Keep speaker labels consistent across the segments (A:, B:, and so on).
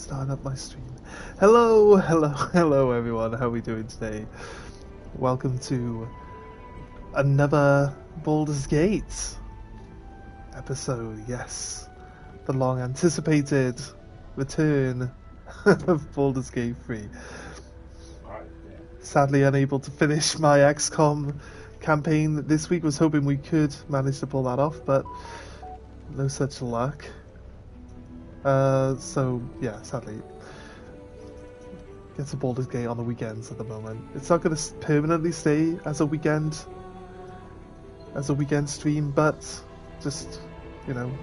A: Start up my stream. Hello everyone. How are we doing today? Welcome to another Baldur's Gate episode. Yes, the long anticipated return of Baldur's Gate 3. Sadly unable to finish my XCOM campaign this week. Was hoping we could manage to pull that off, but no such luck. So yeah, sadly, get to Baldur's Gate on the weekends at the moment. It's not going to permanently stay as a weekend stream, but just, you know,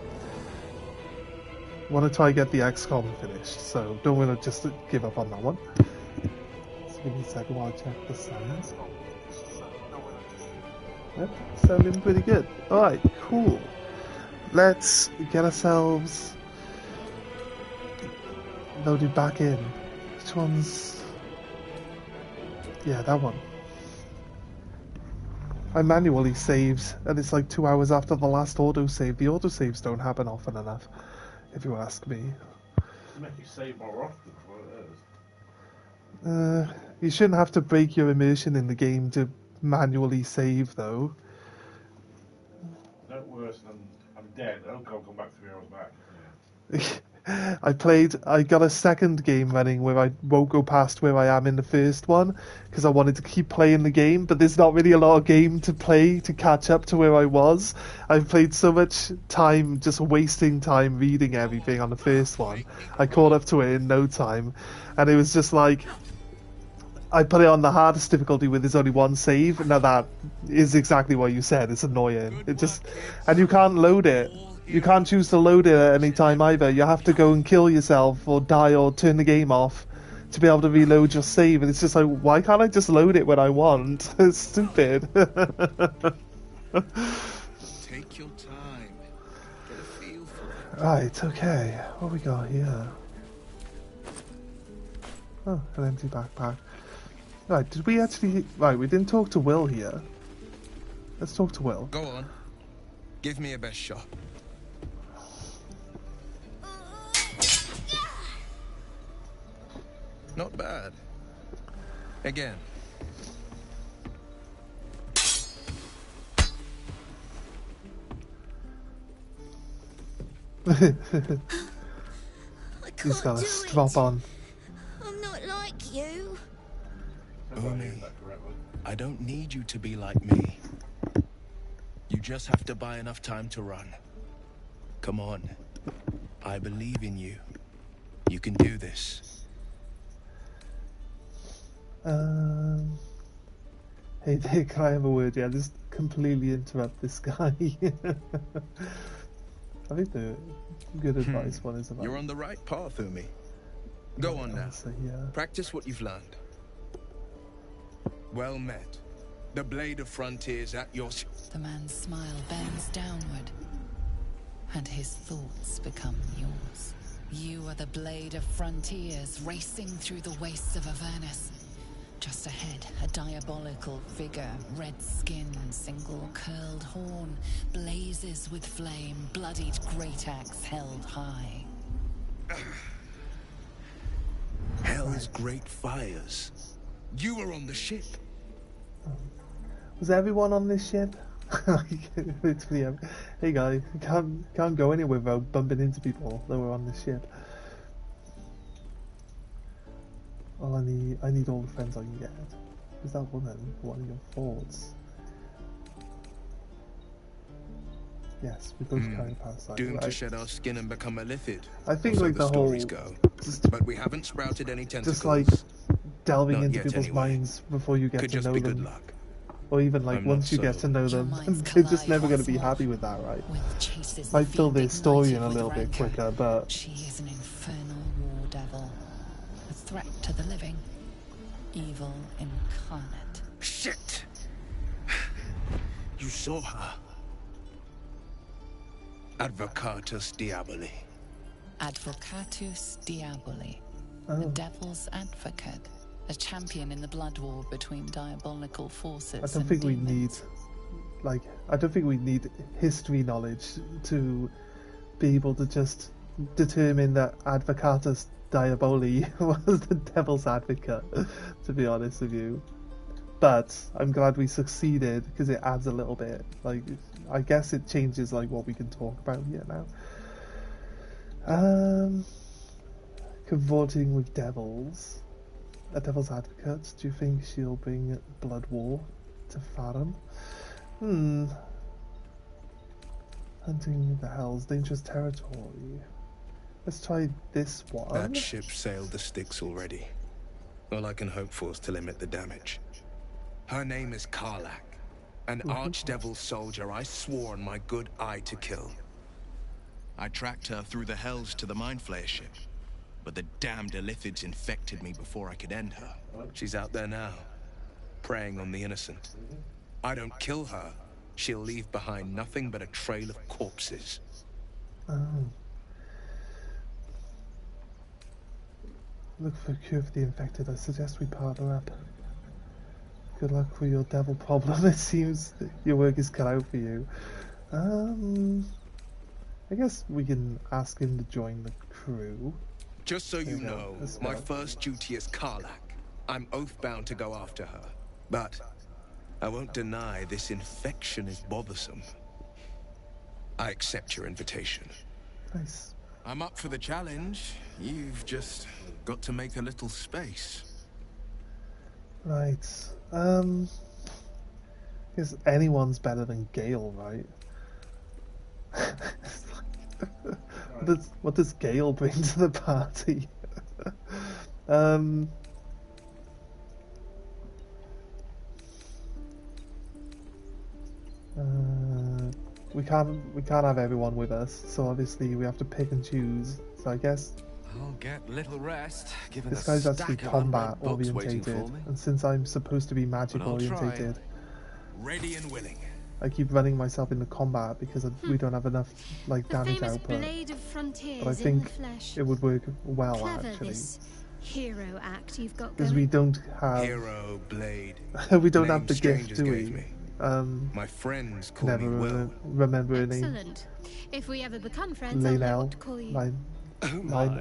A: want to try and get the XCOM finished. So don't want to just give up on that one. So give me a second while I check the sounds. Yep, sounding pretty good. All right, cool. Let's get ourselves loaded back in. Which one's... yeah, that one. I manually saved, and it's like 2 hours after the last autosave. The autosaves don't happen often enough, if you ask me.
B: They make you save more often, what it is.
A: You shouldn't have to break your immersion in the game to manually save, though.
B: No worse than I'm dead. Oh God, come back 3 hours back. Yeah.
A: I got a second game running where I won't go past where I am in the first one because I wanted to keep playing the game, but there's not really a lot of game to play to catch up to where I was. I've played so much time just wasting time reading everything on the first one. I caught up to it in no time, and it was just like I put it on the hardest difficulty where there's only one save. Now that is exactly what you said. It's annoying. It just, and you can't load it. You can't choose to load it at any time either. You have to go and kill yourself or die or turn the game off to be able to reload your save. And it's just like, why can't I just load it when I want? It's stupid.
C: Take your time. Get a feel for it.
A: Right, okay. What we got here? Oh, an empty backpack. Right, did we actually... right, we didn't talk to Will here. Let's talk to Will.
C: Go on. Give me a best shot. Not bad. Again.
A: He's got a strap on.
D: I'm not like you.
C: Umi, I don't need you to be like me. You just have to buy enough time to run. Come on. I believe in you. You can do this.
A: Hey, can I have a word? Yeah, just completely interrupt this guy. I think the good advice one is about...
C: You're on the right path, Umi. Go on now.
A: Yeah.
C: Practice what you've learned. Well met. The blade of frontiers at your...
E: The man's smile bends downward, and his thoughts become yours. You are the blade of frontiers racing through the wastes of Avernus. Just ahead, a diabolical figure, red skin, single curled horn, blazes with flame, bloodied great axe held high.
C: Hell's great fires. You were on the ship.
A: Was everyone on this ship? Literally, hey guy, can't go anywhere without bumping into people that were on this ship. Well, I need all the friends I can get. Is that woman one of your thoughts? Yes, we both kind of passed that.
C: Doomed to shed our skin and become a lithid.
A: I think
C: So
A: like the whole
C: stories go. But we haven't sprouted any tentacles.
A: just like delving
C: Not
A: into
C: yet,
A: people's
C: anyway.
A: minds before you get
C: Could
A: to
C: just
A: know
C: be
A: them.
C: good luck.
A: Or even like
C: I'm
A: once
C: not
A: you get
C: so-
A: to know them,
E: Your minds
A: they're just
E: collide
A: never going to
E: once
A: be
E: more.
A: happy with that, right?
E: With chases
A: Might fill their
E: feet
A: story in
E: ignited
A: a
E: with
A: little bit
E: rancor.
A: quicker, but
E: She is an infernal war devil, a threat to the living, evil incarnate.
C: Shit! You saw her. Advocatus Diaboli.
E: Advocatus Diaboli,
A: Oh.
E: the devil's advocate, a champion in the blood war between diabolical forces.
A: I don't
E: and
A: think we
E: demons.
A: need, I don't think we need history knowledge to be able to just determined that Advocatus Diaboli was the devil's advocate, to be honest with you. But I'm glad we succeeded because it adds a little bit. Like, I guess it changes like what we can talk about here now. Cavorting with devils. A devil's advocate. Do you think she'll bring blood war to Farum? Hunting the Hells, dangerous territory. Let's try this one.
C: That ship sailed the Styx already. All I can hope for is to limit the damage. Her name is Karlak, an archdevil soldier I swore on my good eye to kill. I tracked her through the Hells to the Mind Flayer ship, but the damned Illithids infected me before I could end her. She's out there now, preying on the innocent. I don't kill her, she'll leave behind nothing but a trail of corpses.
A: Oh. Look for a cure for the infected. I suggest we partner up. Good luck with your devil problem. It seems that your work is cut out for you. I guess we can ask him to join the crew.
C: Just so you know, my first duty is Karlak. I'm oath-bound to go after her. But I won't deny this infection is bothersome. I accept your invitation.
A: Nice.
C: I'm up for the challenge. You've just got to make a little space.
A: Right. I guess anyone's better than Gale, right? What does Gale bring to the party? We can't have everyone with us, so obviously we have to pick and choose. So I guess
F: I'll get little rest, given
A: this
F: the
A: guy's actually
F: stack of
A: combat
F: unread books waiting
A: orientated,
F: for me.
A: and since I'm supposed to be magic
F: But I'll try.
A: orientated,
C: Ready and willing.
A: I keep running myself into combat because we don't have enough like
D: The
A: damage
D: famous
A: output.
D: blade of frontiers
A: But I
D: in the
A: think
D: flesh.
A: it would work well
D: Clever,
A: actually,
D: this hero act you've got
A: because
D: going.
A: we don't have
C: Hero, blade.
A: we don't have
C: Name
A: the gift,
C: strangers
A: do
C: gave
A: we?
C: me. My friends call
A: Never
C: me Will.
A: remember her name.
D: Excellent. If we ever become friends, I'll know
A: Lionel,
D: what to call you.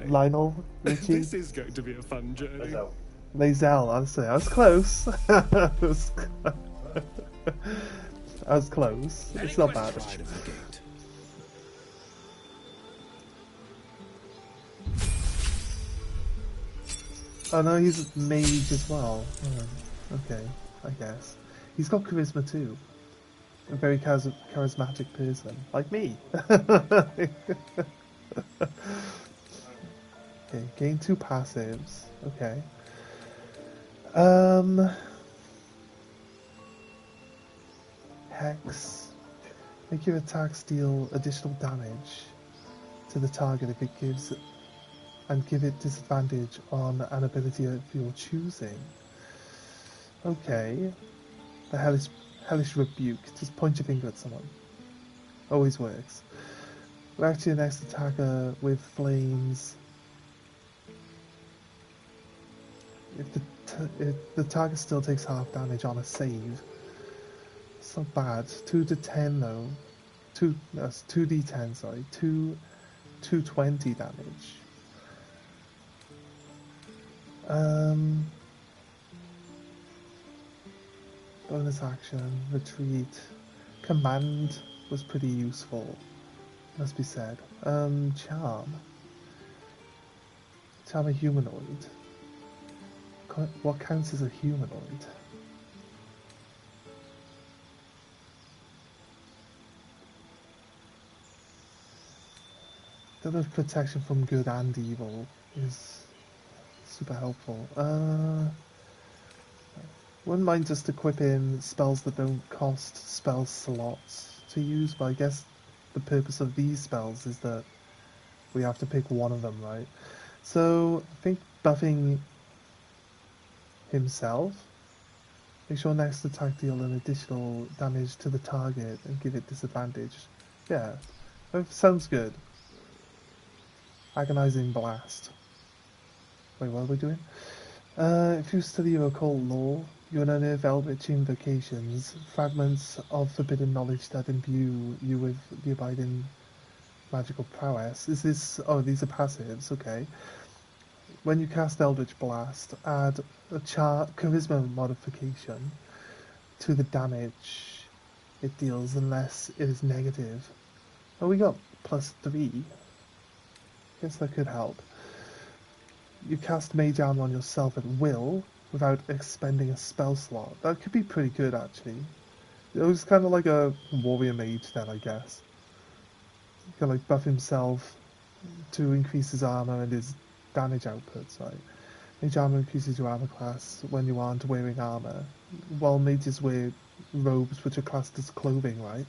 A: Lionel, Richie,
F: This is going to be a fun journey.
A: Lazel. I'd say I was close. I was close. It's not bad.
C: Pride of the gate.
A: Oh no, he's a mage as well. Oh, okay, I guess. He's got charisma too. A very charismatic person, like me. Okay, gain 2 passives. Okay. Hex. Make your attacks deal additional damage to the target if it gives, and give it disadvantage on an ability of your choosing. Okay. The hellish rebuke. Just point your finger at someone. Always works. React to your next attacker with flames. If the target still takes half damage on a save. It's not bad. 2 to 10 though. That's 2d10, sorry. 220 damage. Bonus action, retreat, command was pretty useful, must be said. Charm a humanoid. What counts as a humanoid? Don't know if protection from good and evil is super helpful. Wouldn't mind just equipping spells that don't cost spell slots to use, but I guess the purpose of these spells is that we have to pick one of them, right? So I think buffing himself. Make sure next attack deal an additional damage to the target and give it disadvantage. Yeah, that sounds good. Agonizing blast. Wait, what are we doing? If you study your occult lore, you will unearth eldritch invocations, fragments of forbidden knowledge that imbue you with the abiding magical prowess. Is this... Oh, these are passives, okay. When you cast Eldritch Blast, add a charisma modification to the damage it deals unless it is negative. Oh, we got +3. Guess that could help. You cast Mage Armor on yourself at will without expending a spell slot. That could be pretty good, actually. It was kind of like a warrior mage then, I guess. He can like buff himself to increase his armor and his damage outputs, right? Mage armor increases your armor class when you aren't wearing armor, while mages wear robes which are classed as clothing, right?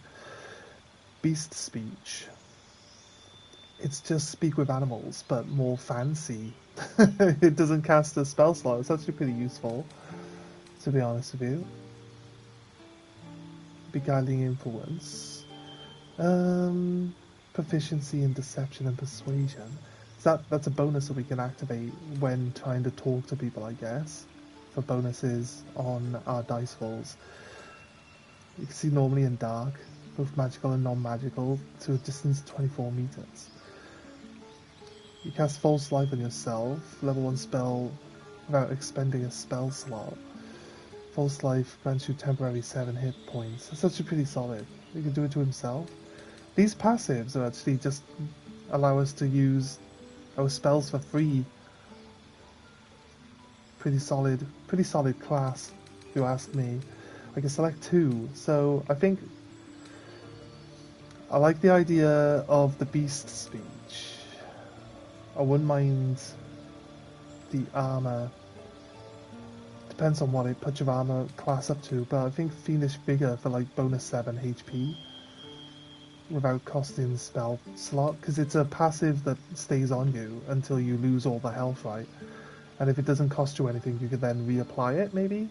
A: Beast speech. It's just speak with animals, but more fancy. It doesn't cast a spell slot. It's actually pretty useful, to be honest with you. Beguiling influence. Proficiency in deception and persuasion. That's a bonus that we can activate when trying to talk to people, I guess, for bonuses on our dice rolls. You can see normally in dark, both magical and non-magical, to a distance of 24 meters. You cast False Life on yourself, level 1 spell, without expending a spell slot. False Life grants you temporary 7 hit points. That's actually pretty solid. You can do it to himself. These passives are actually just allow us to use our spells for free. Pretty solid class, if you ask me. I can select 2, so I think I like the idea of the beast speech. I wouldn't mind the armor. Depends on what it puts your armor class up to, but I think Fiendish Vigor for like bonus 7 HP without costing spell slot, because it's a passive that stays on you until you lose all the health, right? And if it doesn't cost you anything, you could then reapply it maybe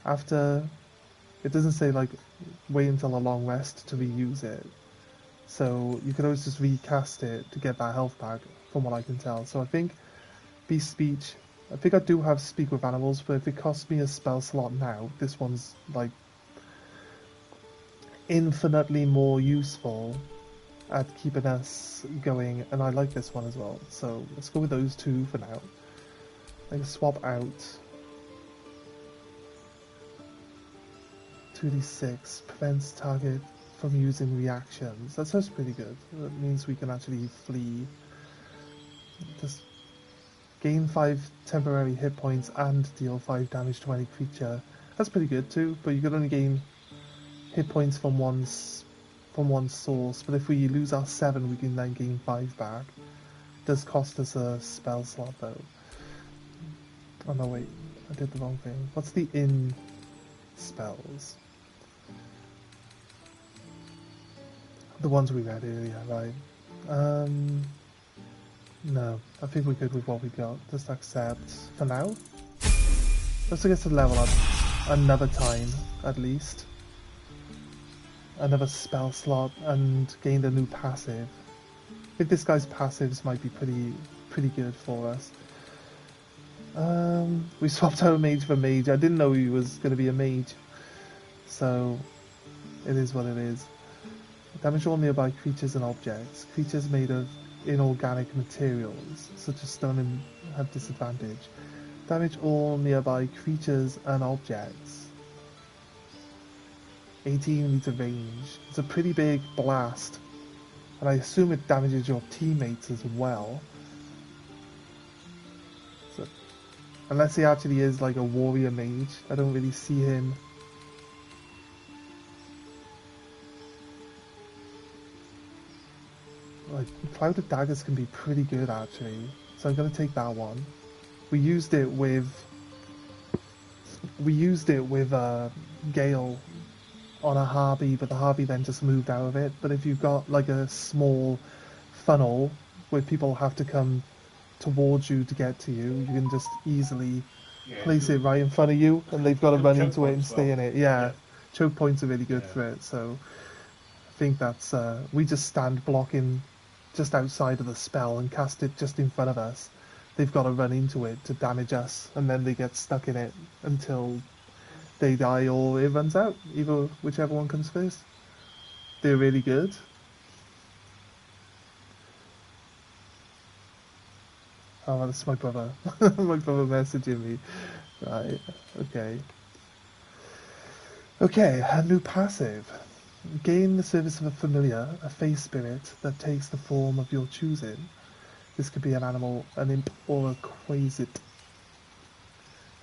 A: after. It doesn't say like wait until a long rest to reuse it, so you could always just recast it to get that health back, from what I can tell. So I think Beast Speech, I think I do have Speak with Animals, but if it costs me a spell slot now, this one's like infinitely more useful at keeping us going, and I like this one as well. So let's go with those 2 for now. I can swap out 2d6, prevents target from using reactions. That sounds pretty good. That means we can actually flee. Just gain 5 temporary hit points and deal 5 damage to any creature. That's pretty good too, but you can only gain hit points from one source, but if we lose our 7 we can then gain 5 back. It does cost us a spell slot though. Oh no, wait, I did the wrong thing. What's the in spells? The ones we read earlier, right? No, I think we're good with what we got. Just accept for now. Let's get to level up another time, at least. Another spell slot and gained a new passive. I think this guy's passives might be pretty good for us. We swapped out mage for mage. I didn't know he was going to be a mage, so it is what it is. Damage all nearby creatures and objects. Creatures made of inorganic materials, such as stone, have disadvantage. Damage all nearby creatures and objects. 18 meter range. It's a pretty big blast, and I assume it damages your teammates as well. So, unless he actually is like a warrior mage, I don't really see him. Like, clouded daggers can be pretty good actually, so I'm gonna take that one. We used it with Gale on a Harpy, but the Harpy then just moved out of it. But if you've got like a small funnel where people have to come towards you to get to you, you can just easily place it right in front of you, and they've got to run into it and stay in it. Yeah, choke points are really good for it. So I think that's we just stand blocking just outside of the spell and cast it just in front of us. They've got to run into it to damage us, and then they get stuck in it until they die or it runs out, whichever one comes first. They're really good. Oh, that's my brother. My brother messaging me. Right, okay. Okay, a new passive. Gain the service of a familiar, a face spirit that takes the form of your choosing. This could be an animal, an imp, or a quasit.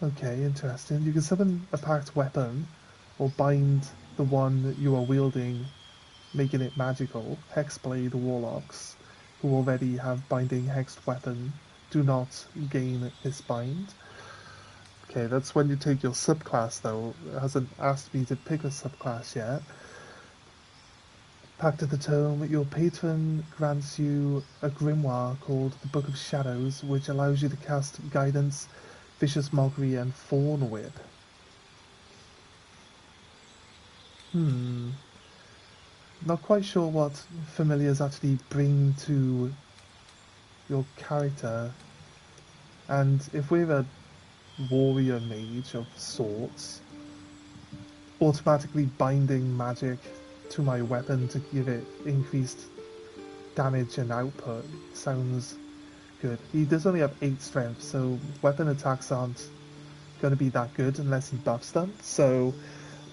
A: Okay, interesting. You can summon a packed weapon, or bind the one you are wielding, making it magical. Hexblade warlocks, who already have binding hexed weapon, do not gain this bind. Okay, that's when you take your subclass though. It hasn't asked me to pick a subclass yet. Pact of the Tome, your patron grants you a grimoire called the Book of Shadows, which allows you to cast Guidance, Vicious Mockery, and Fawn Whip. Not quite sure what familiars actually bring to your character. And if we're a warrior mage of sorts, automatically binding magic to my weapon to give it increased damage and output sounds good. He does only have 8 strength, so weapon attacks aren't going to be that good unless he buffs them. So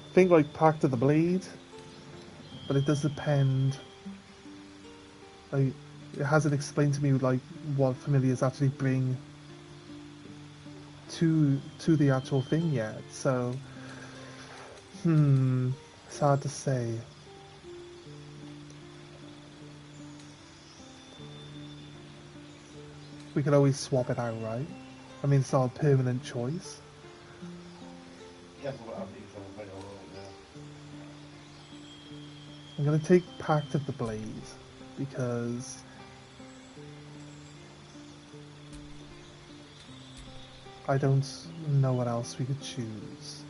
A: I think like Pact of the Blade, but it does depend. Like, it hasn't explained to me like what familiars actually bring to the actual thing yet. So it's hard to say. We could always swap it out, right? I mean, it's not a permanent choice.
B: Guess what I think someone played all right now.
A: I'm going to take Pact of the Blade because I don't know what else we could choose.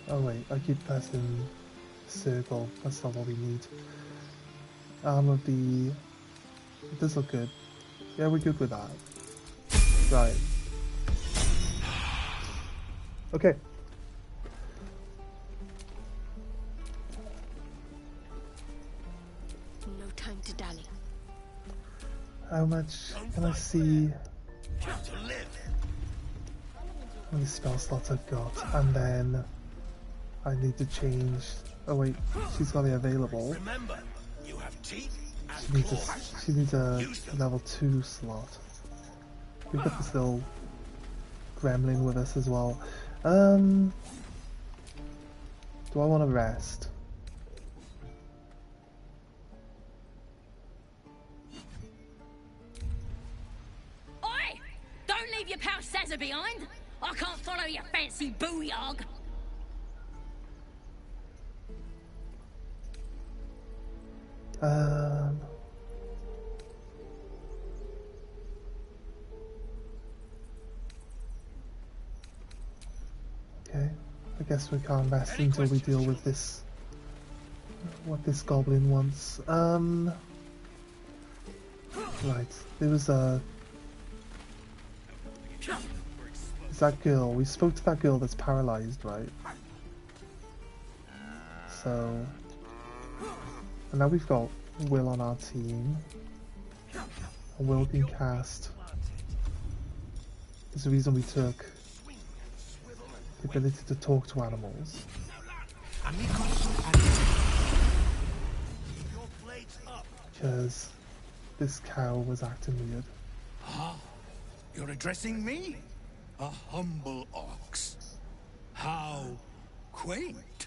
A: Oh wait, I keep pressing circle. That's not what we need. Armor B. It does look good. Yeah, we're good with that. Right. Okay.
G: No time to dally.
A: How much can I see? How many spell slots I've got, and then I need to change. Oh wait, she's got it available.
C: Remember, you have teeth.
A: She needs a level 2 slot. We've got this little gremlin with us as well. Do I want to rest?
G: Oi! Don't leave your pal Sazza behind! I can't follow your fancy booyog!
A: Okay, I guess we can't rest until we deal with this. What this goblin wants. Right, there was a. Is that girl? We spoke to that girl that's paralyzed, right? So. And now we've got Will on our team. And Will can cast. There's a reason we took the ability to talk to animals. Because this cow was acting weird.
C: Ah, you're addressing me? A humble ox. How quaint.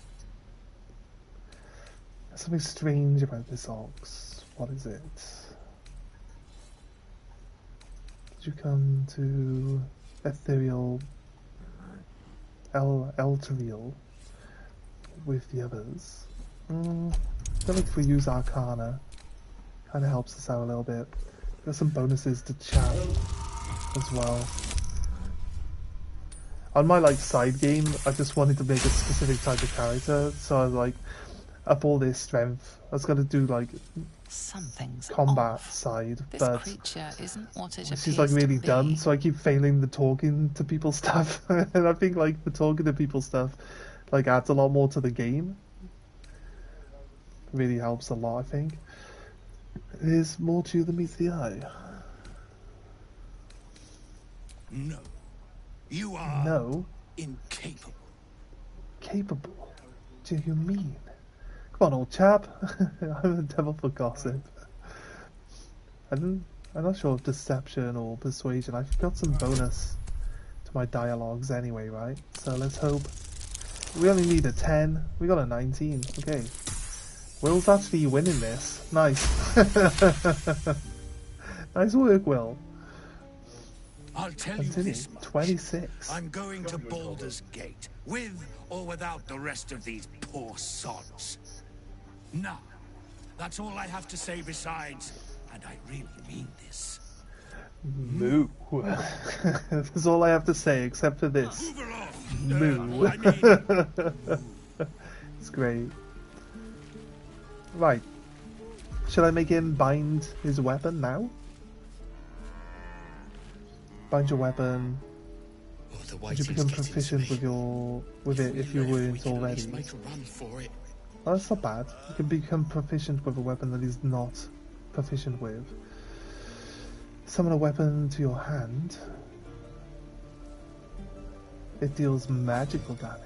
A: There's something strange about this ox. What is it? Did you come to ethereal Elterial with the others? I feel like if we use Arcana, kind of helps us out a little bit. There's some bonuses to chat as well. On my like side game, I just wanted to make a specific type of character, so I was like, up all this strength. I was gonna do like
E: Something's
A: combat
E: off.
A: side,
E: This
A: but
E: creature isn't what it
A: she's like
E: appears to
A: really
E: be.
A: dumb, so I keep failing the talking to people stuff. And I think like the talking to people stuff like adds a lot more to the game. Really helps a lot, I think. There's more to you than meets the eye.
C: No. You are
A: No.
C: incapable.
A: Capable? What do you mean? Come on, old chap. I'm the devil for gossip. I'm not sure of deception or persuasion. I've got some bonus to my dialogues anyway, right? So let's hope. We only need a 10. We got a 19. Okay. Will's actually winning this. Nice. Nice work, Will.
C: I'll tell
A: Continue.
C: you this much.
A: 26.
C: I'm going to Baldur's Gate, with or without the rest of these poor sods. Now, that's all I have to say besides, and I really mean this.
A: Moo. That's all I have to say, except for this. Moo. It's great. Right. Shall I make him bind his weapon now? Bind your weapon. Would you become proficient with it if you weren't already? Oh, that's not bad. You can become proficient with a weapon that he's not proficient with. Summon a weapon to your hand. It deals magical damage.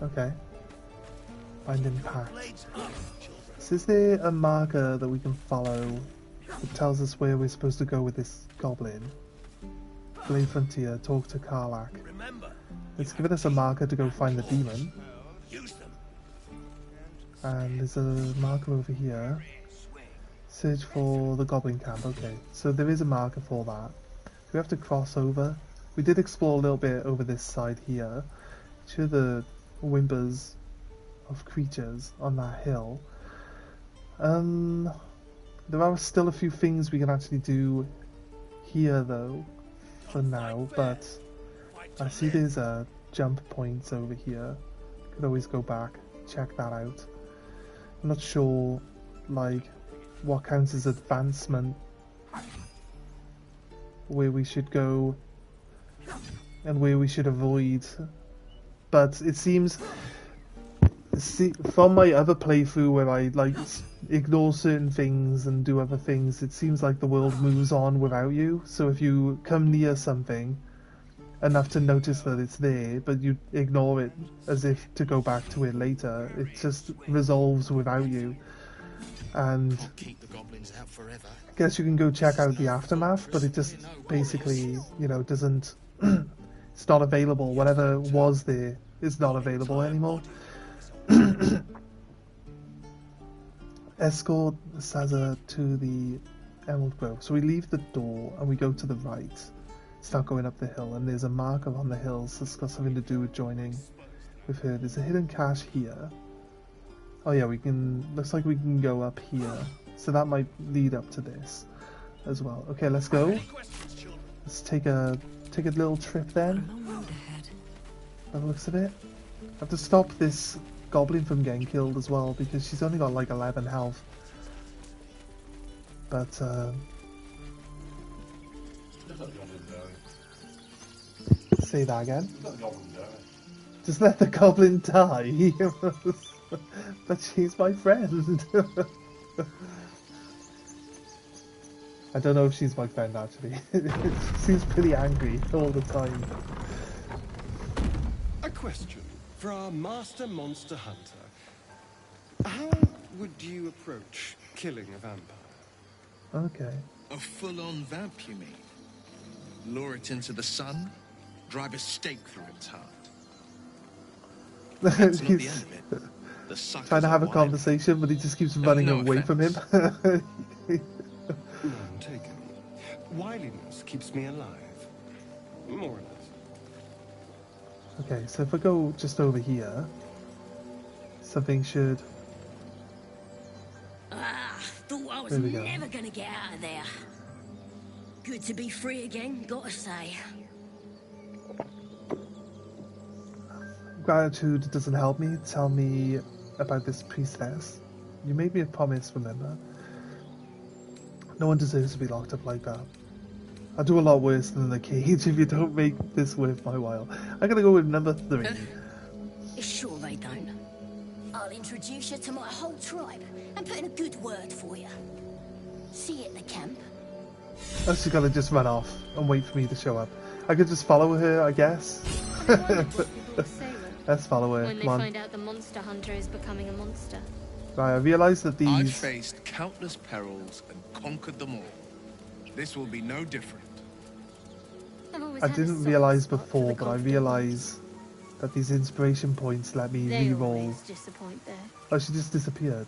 A: Okay. Bind impact. So is there a marker that we can follow that tells us where we're supposed to go with this goblin? Blade Frontier, talk to Karlach. It's given us a marker to go find the demon. And there's a marker over here. Search for the goblin camp. Okay, so there is a marker for that. We have to cross over. We did explore a little bit over this side here. Hear the whimpers of creatures on that hill. There are still a few things we can actually do here though, for now, but I see there's jump points over here. Could always go back, check that out. I'm not sure, like, what counts as advancement, where we should go and where we should avoid, but it seems, from my other playthrough where I like ignore certain things and do other things, it seems like the world moves on without you. So if you come near something enough to notice that it's there, but you ignore it as if to go back to it later, it just resolves without you. And I guess you can go check out the aftermath, but it just basically, you know, doesn't it's not available. Whatever was there is not available anymore. Escort Saza to the Emerald Grove. So we leave the door and we go to the right. Start going up the hill, and there's a marker on the hills that's got something to do with joining with her. There's a hidden cache here. Oh yeah, we can. Looks like we can go up here. So that might lead up to this as well. Okay, let's go. Let's take a little trip then. By the looks of it, I have to stop this goblin from getting killed as well because she's only got like 11 health. But say that again. Just let the goblin die. But she's my friend. I don't know if she's my friend actually. She seems pretty angry all the time.
H: A question for our master monster hunter. How would you approach killing a vampire?
A: Okay.
C: A full-on vamp, you mean? Lure it into the sun, drive a stake through its heart. That's not the end of it. The suckers
A: Trying to have a
C: are
A: conversation, but he just keeps running
C: No
A: away from him.
H: None taken. Wiliness keeps me alive. More or less.
A: Okay, so if I go just over here, something should...
G: Thought I was
A: There we go.
G: never gonna get out of there. Good to be free again, gotta say.
A: Gratitude doesn't help me. Tell me about this priestess. You made me a promise, remember? No one deserves to be locked up like that. I'll do a lot worse than the cage if you don't make this worth my while. I'm gonna go with number 3.
G: Sure they don't. I'll introduce you to my whole tribe and put in a good word for you. See you at the camp.
A: Oh, she's gotta just run off and wait for me to show up. I could just follow her, I guess.
D: I wonder what people would say
A: Let's follow her.
D: when they
A: Come on.
D: find out the monster hunter is becoming a monster.
A: Right, I realised that
C: I've
A: these...
C: faced countless perils and conquered them all. This will be no different.
D: I've always
A: I
D: had a
A: didn't
D: soft
A: realise
D: spot for
A: before,
D: the
A: but I
D: confident
A: realise that these inspiration points let me
D: ones. They
A: re-roll.
D: always disappoint there.
A: Oh, she just disappeared.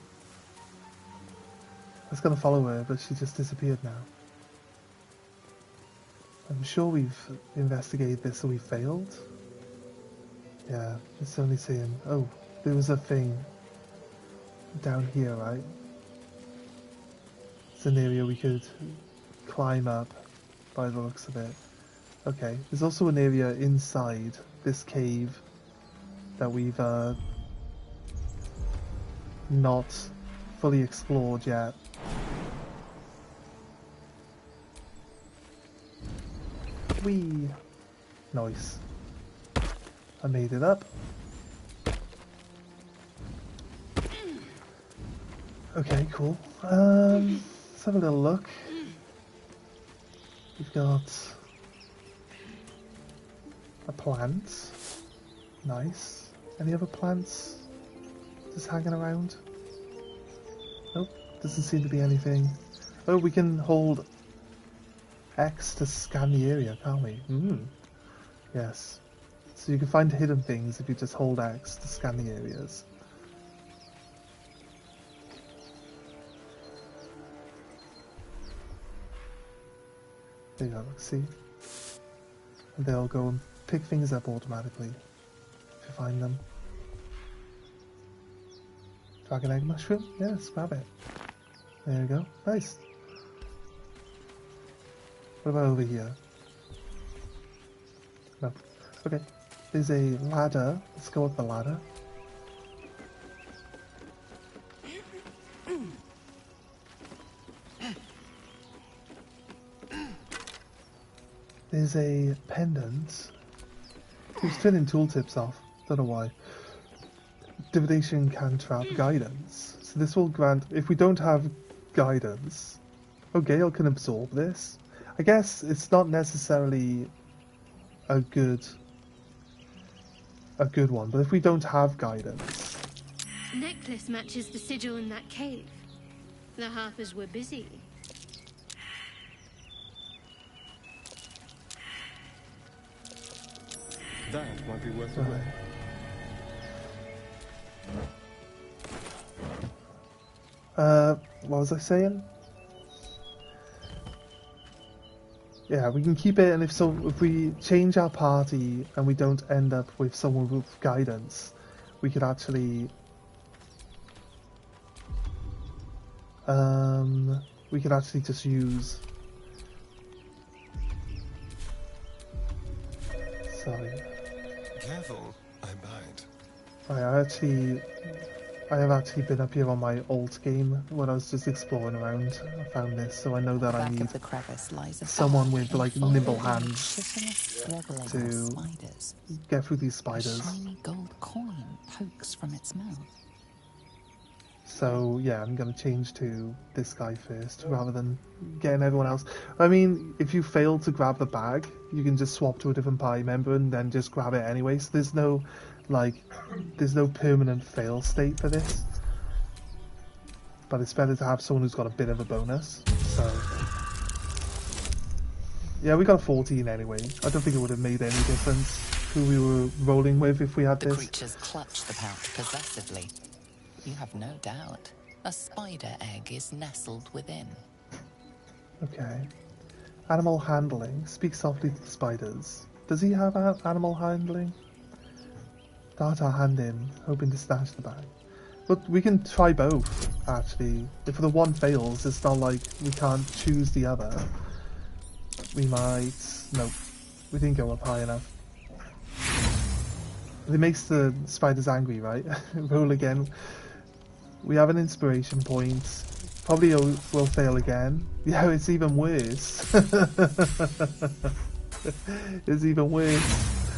A: I was gonna follow her, but she just disappeared now. I'm sure we've investigated this, so we failed. Yeah, it's only saying, oh, there was a thing down here, right? It's an area we could climb up by the looks of it. Okay, there's also an area inside this cave that we've not fully explored yet. Whee! Nice. I made it up. Okay, cool. Let's have a little look. We've got a plant. Nice. Any other plants just hanging around? Nope, doesn't seem to be anything. Oh, we can hold X to scan the area, can't we? Yes. So you can find hidden things if you just hold X to scan the areas. There you go, see? And they'll go and pick things up automatically if you find them. Dragon egg mushroom? Yes, grab it. There you go. Nice. What about over here? No. Okay. There's a ladder. Let's go up the ladder. There's a pendant. Keeps turning tooltips off. Don't know why. Divination can trap guidance. So this will grant... If we don't have guidance... Oh, Gale can absorb this. I guess it's not necessarily a good one, but if we don't have guidance...
D: Necklace matches the sigil in that cave. The Harpers were busy.
H: That might be worth a look.
A: What was I saying? Yeah, we can keep it, and if we change our party and we don't end up with someone with guidance, we could actually just use... Sorry.
H: Careful, I bite.
A: I have actually been up here on my alt game when I was just exploring around. I found this, so I know that I need someone with like nimble hands to get through these spiders.
E: A shiny gold coin pokes from its mouth.
A: So yeah, I'm gonna change to this guy first rather than getting everyone else. I mean, if you fail to grab the bag, you can just swap to a different party member and then just grab it anyway. So there's no permanent fail state for this. But it's better to have someone who's got a bit of a bonus. So yeah, we got a 14 anyway. I don't think it would have made any difference who we were rolling with if we had
E: The
A: this.
E: creatures clutch the pouch possessively. You have no doubt. A spider egg is nestled within.
A: Okay. Animal handling. Speak softly to the spiders. Does he have animal handling? Dart our hand in, hoping to stash the bag. But we can try both, actually. If the one fails, it's not like we can't choose the other. We might... Nope. We didn't go up high enough. It makes the spiders angry, right? Roll again. We have an inspiration point. Probably will fail again. Yeah, it's even worse. It's even worse.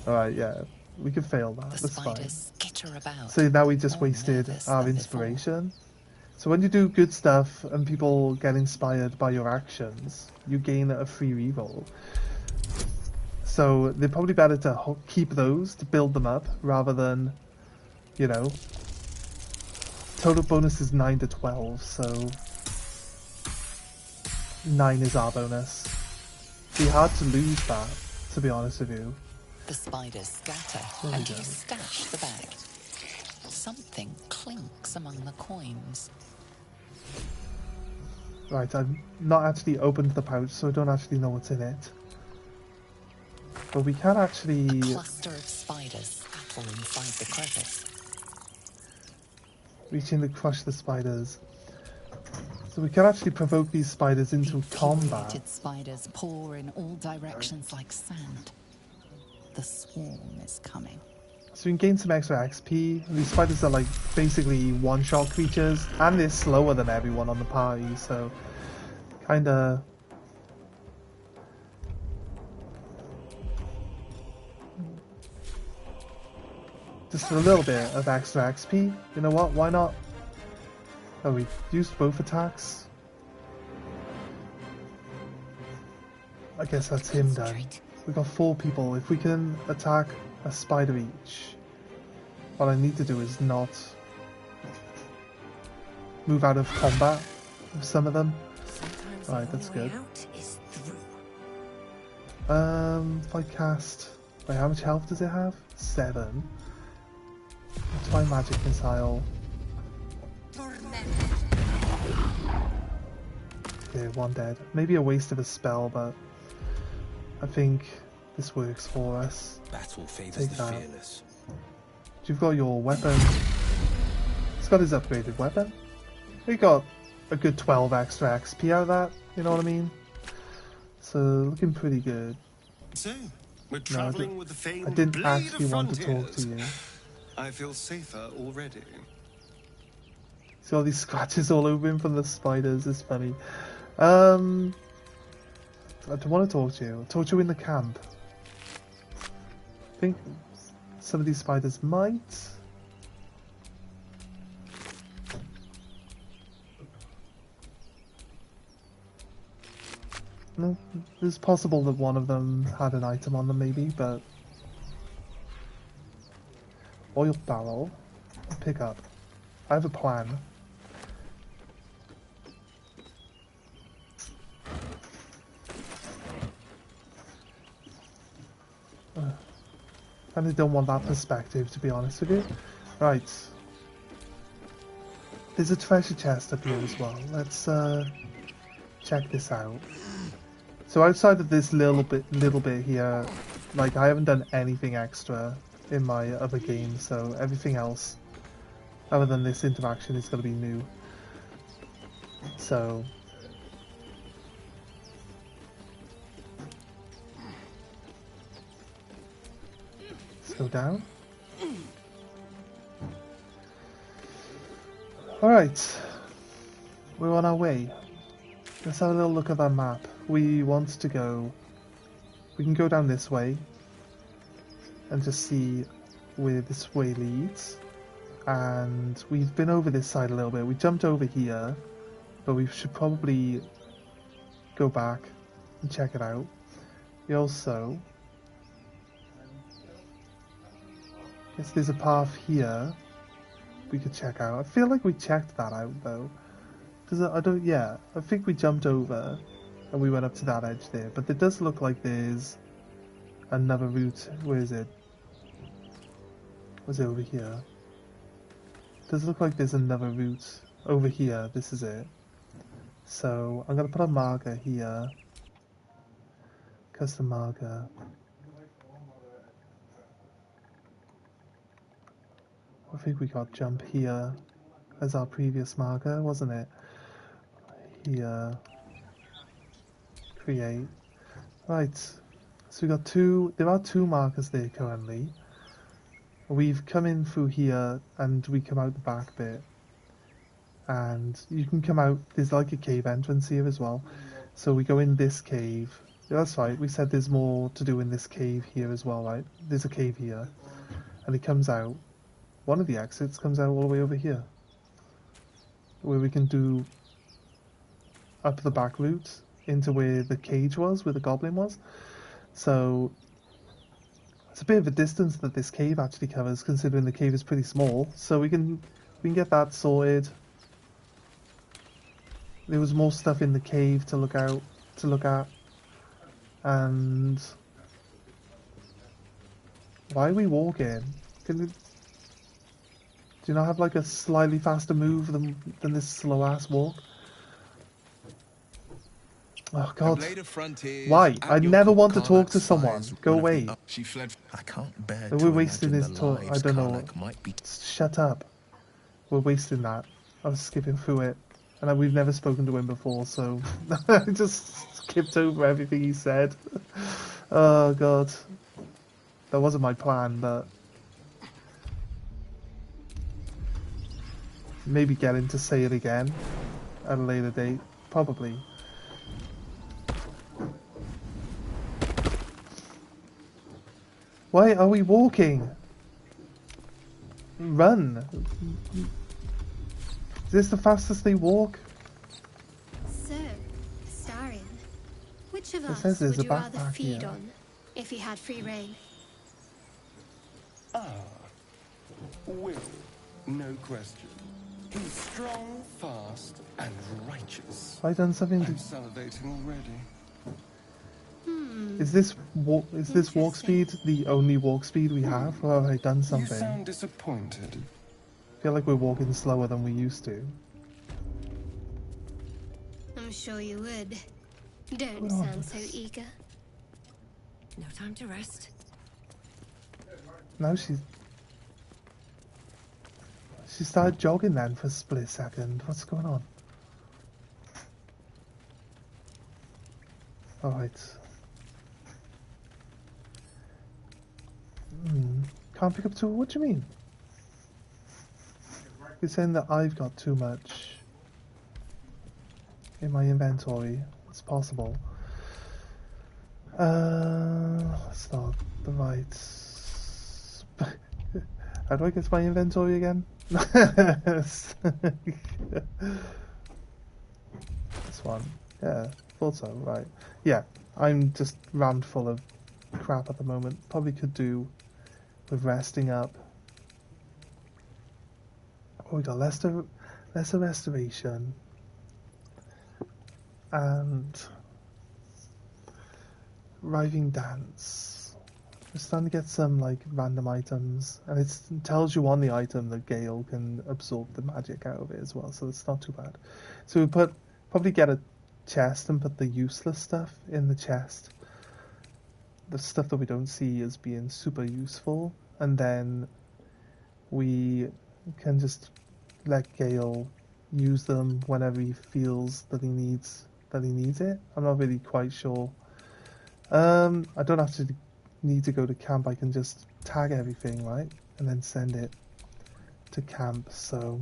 A: Alright, yeah. We could fail that. That's fine.
E: Skitter about,
A: So now we just
E: more
A: wasted
E: nervous
A: our
E: than
A: inspiration. So when you do good stuff and people get inspired by your actions, you gain a free reroll. So they're probably better to keep those, to build them up, rather than, you know... Total bonus is 9 to 12, so... 9 is our bonus. It'd be hard to lose that, to be honest with you.
E: The spiders scatter, and you stash the bag. Something clinks among the coins.
A: Right, I've not actually opened the pouch, so I don't actually know what's in it. But we can actually...
E: A cluster of spiders scuttle inside the crevice.
A: Reaching to crush the spiders. So we can actually provoke these spiders into combat.
E: Infuriated spiders pour in all directions like sand. The swarm is coming.
A: So we can gain some extra XP. These spiders are like basically one-shot creatures, and they're slower than everyone on the party, so kinda... Just a little bit of extra XP. You know what? Why not? Oh, we used both attacks. I guess that's him done. We got 4 people. If we can attack a spider each, what I need to do is not move out of combat with some of them. Right, that's good. If I cast... Wait, how much health does it have? 7. Let's try magic missile. Okay, 1 dead. Maybe a waste of a spell, but I think this works for us.
C: Battle favors
A: Take
C: the
A: that.
C: fearless.
A: You've got your weapon. He's got his upgraded weapon. We got a good 12 extra XP out of that, you know what I mean? So, looking pretty good.
H: So, we're traveling with the
A: I
H: famed
A: didn't
H: Blade
A: actually
H: of
A: want to talk to
H: Frontiers.
A: you.
H: I feel safer already.
A: See all these scratches all over him from the spiders, it's funny. I don't want to talk to you. I'll talk to you in the camp. I think some of these spiders might... No, it's possible that one of them had an item on them maybe, but... Oil barrel. Pick up. I have a plan. And I don't want that perspective, to be honest with you. Right. There's a treasure chest up here as well. Let's check this out. So outside of this little bit here, like I haven't done anything extra in my other games, so everything else other than this interaction is going to be new. So let's go down. Alright, we're on our way. Let's have a little look at that map. We want to go... We can go down this way and just see where this way leads. And we've been over this side a little bit. We jumped over here, but we should probably go back and check it out. We also... Guess there's a path here we could check out. I feel like we checked that out though. Yeah, I think we jumped over and we went up to that edge there, but it does look like there's another route. Where is it? Was it over here? It does look like there's another route over here. This is it. So I'm gonna put a marker here. Custom marker. I think we got jump here as our previous marker, wasn't it? Here. Create. Right. So we got there are 2 markers there currently. We've come in through here and we come out the back bit. And you can come out, there's like a cave entrance here as well. So we go in this cave. Yeah, that's right, we said there's more to do in this cave here as well, right? There's a cave here. And it comes out. One of the exits comes out all the way over here. where we can do up the back route into where the cage was, where the goblin was. So it's a bit of a distance that this cave actually covers, considering the cave is pretty small. So we can get that sorted. There was more stuff in the cave to look at, and why are we walking? Do you not have like a slightly faster move than this slow ass walk? Oh god. Why? I never want to talk to someone. Go away.
C: She fled. I can't bear
A: We're
C: to
A: wasting
C: imagine
A: this
C: the
A: talk. I
C: lives
A: don't know.
C: Karnak might be.
A: Shut up. We're wasting that. I was skipping through it. And we've never spoken to him before, so I just skipped over everything he said. Oh god. That wasn't my plan, but maybe get him to say it again at a later date. Probably. Why are we walking? Run! Is this the fastest they walk?
D: So, Astarion, which of
A: It
D: us
A: says there's
D: would
A: a
D: you rather
A: backpack
D: feed
A: here.
D: on if he had free reign?
H: Will, no question. He's strong, fast, and righteous.
A: Have I done something
H: I'm
A: to...
H: salivating already.
A: Is this walk speed the only walk speed we have, or have I done
H: You
A: something?
H: sound disappointed.
A: I feel like we're walking slower than we used to.
D: I'm sure you would. Don't
A: Oh.
D: sound so eager.
G: No time to rest.
A: Now she started jogging then for a split second. What's going on? Alright. Can't pick up tool? What do you mean? You're saying that I've got too much in my inventory. It's possible. Let's not the right. How do I get to my inventory again? This one. Yeah, thought so, right. Yeah, I'm just rammed full of crap at the moment. Probably could do with resting up. Oh, we got lesser restoration. And Riving Dance. We're starting to get some like random items, and it tells you on the item that Gale can absorb the magic out of it as well, so it's not too bad. So we probably get a chest and put the useless stuff in the chest, the stuff that we don't see as being super useful, and then we can just let Gale use them whenever he feels that he needs it. I'm not really quite sure. I don't have to need to go to camp. I can just tag everything, right, and then send it to camp, so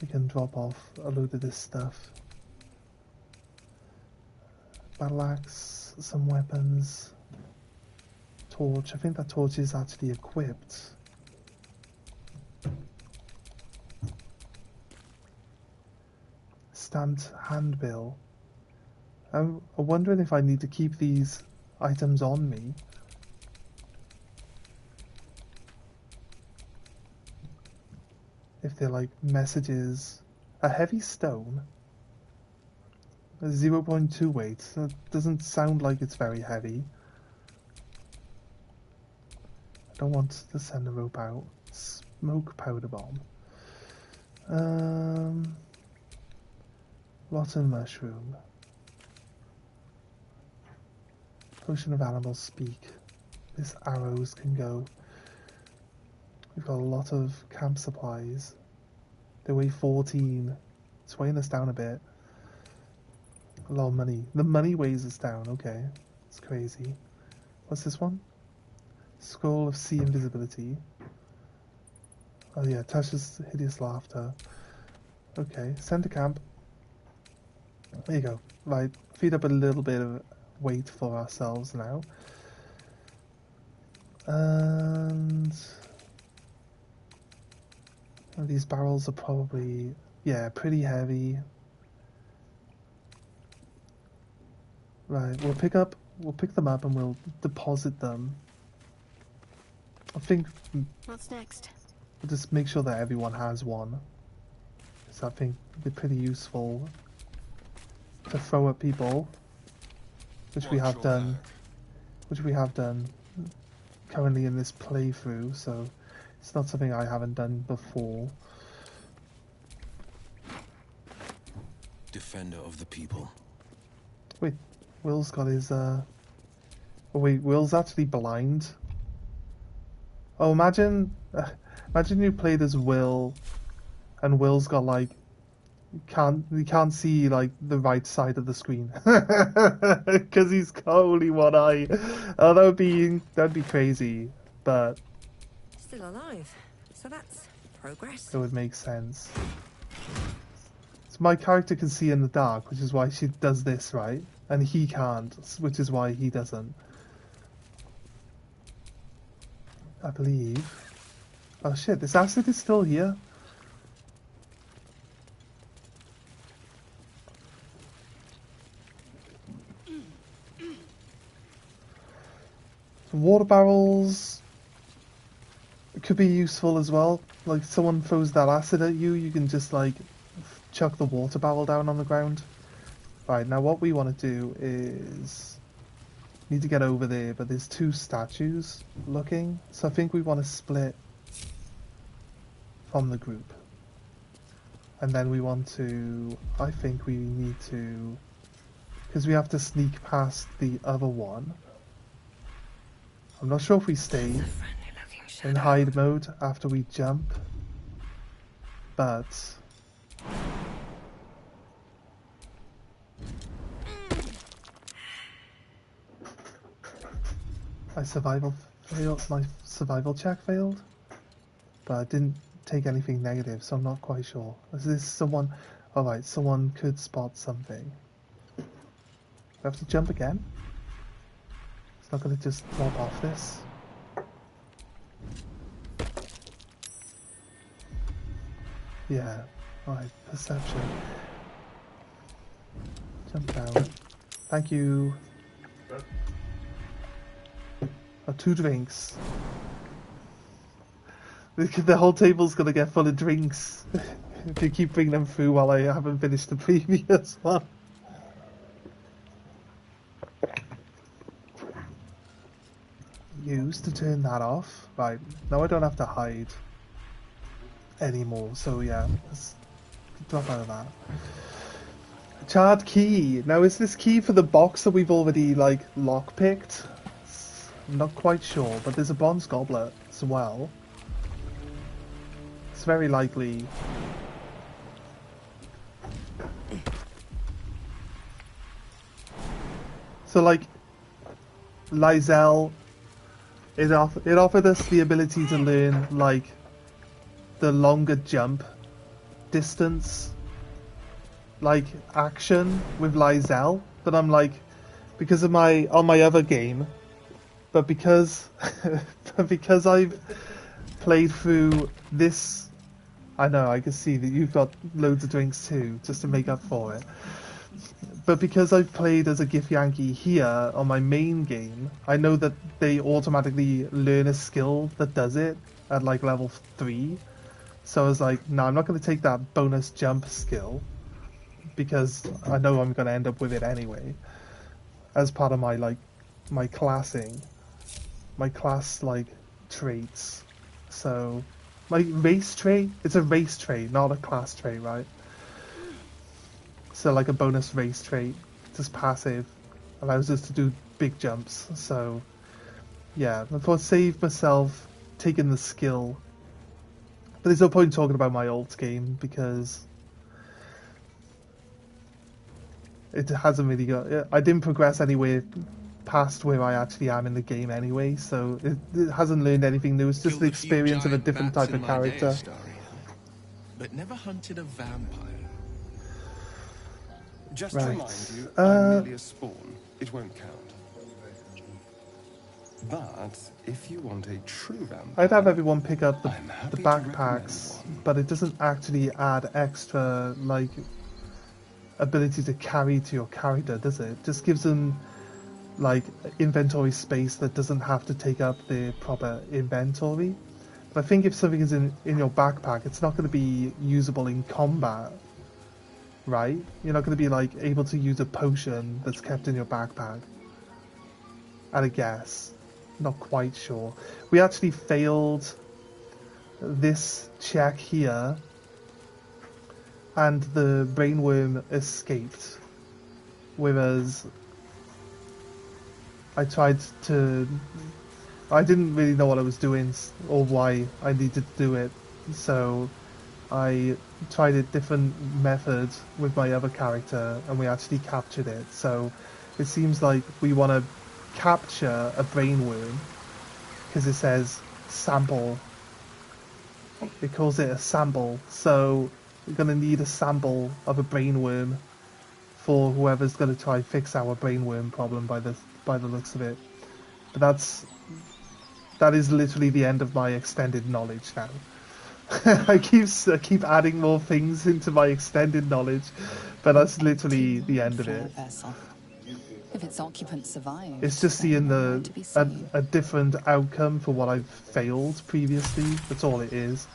A: we can drop off a load of this stuff. Battle axe, some weapons, torch. I think that torch is actually equipped. Stamped handbill. I'm wondering if I need to keep these items on me. If they're like messages. A heavy stone. A 0.2 weight. That doesn't sound like it's very heavy. I don't want to send a rope out. Smoke powder bomb. Rotten mushroom. Potion of animal speak. This arrows can go. We've got a lot of camp supplies. They weigh 14. It's weighing us down a bit. A lot of money. The money weighs us down, okay. It's crazy. What's this one? Scroll of Sea Invisibility. Oh yeah, Tasha's hideous laughter. Okay, send to camp. There you go. Right, feed up a little bit of weight for ourselves now. And these barrels are probably Yeah, pretty heavy. Right, we'll pick them up and we'll deposit them. I think
D: What's next?
A: we'll just make sure that everyone has one. So I think they're pretty useful to throw at people, which we have done. Which we have done currently in this playthrough, so it's not something I haven't done before.
C: Defender of the people.
A: Wait, Will's got his oh wait, Will's actually blind. Oh, imagine you played as Will and Will's got like he can't see like the right side of the screen because he's got only one eye. Oh, that'd be crazy, but
I: Still alive, so that's progress.
A: it would make sense. So my character can see in the dark, which is why she does this, right? And he can't, which is why he doesn't. I believe. Oh shit! This acid is still here. Water barrels could be useful as well. Like, someone throws that acid at you, you can just like chuck the water barrel down on the ground. Right, now what we want to do is need to get over there, but there's two statues looking, so I think we want to split from the group. And then we want to, I think we need to, because we have to sneak past the other one. I'm not sure if we stay in hide mode after we jump, but my survival check failed, but I didn't take anything negative, so I'm not quite sure. Is this someone? Alright, someone could spot something. Do I have to jump again? It's not going to just drop off this. Yeah, alright, perception. Jump down. Thank you. Oh, 2 drinks. The whole table's going to get full of drinks if you keep bringing them through while I haven't finished the previous one. Use to turn that off. Right, now I don't have to hide anymore, so yeah, let's drop out of that. Charred key. Now, is this key for the box that we've already like lockpicked? I'm not quite sure, but there's a bronze goblet as well. It's very likely. So like Lysel, it offered us the ability to learn like the longer jump distance like action with Lysel, but I'm like, because of my other game, but because I've played through this, I know I can see that you've got loads of drinks too, just to make up for it. But because I've played as a Githyanki here on my main game, I know that they automatically learn a skill that does it at like level 3. So I was like, no, I'm not going to take that bonus jump skill, because I know I'm going to end up with it anyway, as part of my like my classing, my class like traits. So my race trait, it's a race trait, not a class trait, right? So like a bonus race trait, just passive, allows us to do big jumps. So yeah, I thought save myself taking the skill. But there's no point talking about my old game because it hasn't really got. I didn't progress anywhere past where I actually am in the game anyway, so it hasn't learned anything new. It's just the experience of a different type of character.
C: But never hunted a vampire.
H: Just to remind you, I'm merely a spawn. It won't count. But if you want a true vampire,
A: I'd have everyone pick up the
H: I'm happy to
A: backpacks,
H: recommend one.
A: but it doesn't actually add extra, like, ability to carry to your character, does it? It just gives them, like, inventory space that doesn't have to take up the proper inventory. But I think if something is in your backpack, it's not going to be usable in combat, right? You're not going to be, like, able to use a potion that's kept in your backpack. I'd guess. Not quite sure. We actually failed this check here, and the brainworm escaped. Whereas I didn't really know what I was doing or why I needed to do it, so I tried a different method with my other character, and we actually captured it. So it seems like we want to capture a brainworm, because it says sample. It calls it a sample, so we're going to need a sample of a brainworm for whoever's going to try and fix our brainworm problem by the looks of it. But that is literally the end of my extended knowledge now. I keep adding more things into my extended knowledge, but that's literally the end of it.
E: If its occupant survives,
A: It's just seeing a different outcome for what I've failed previously. That's all it is.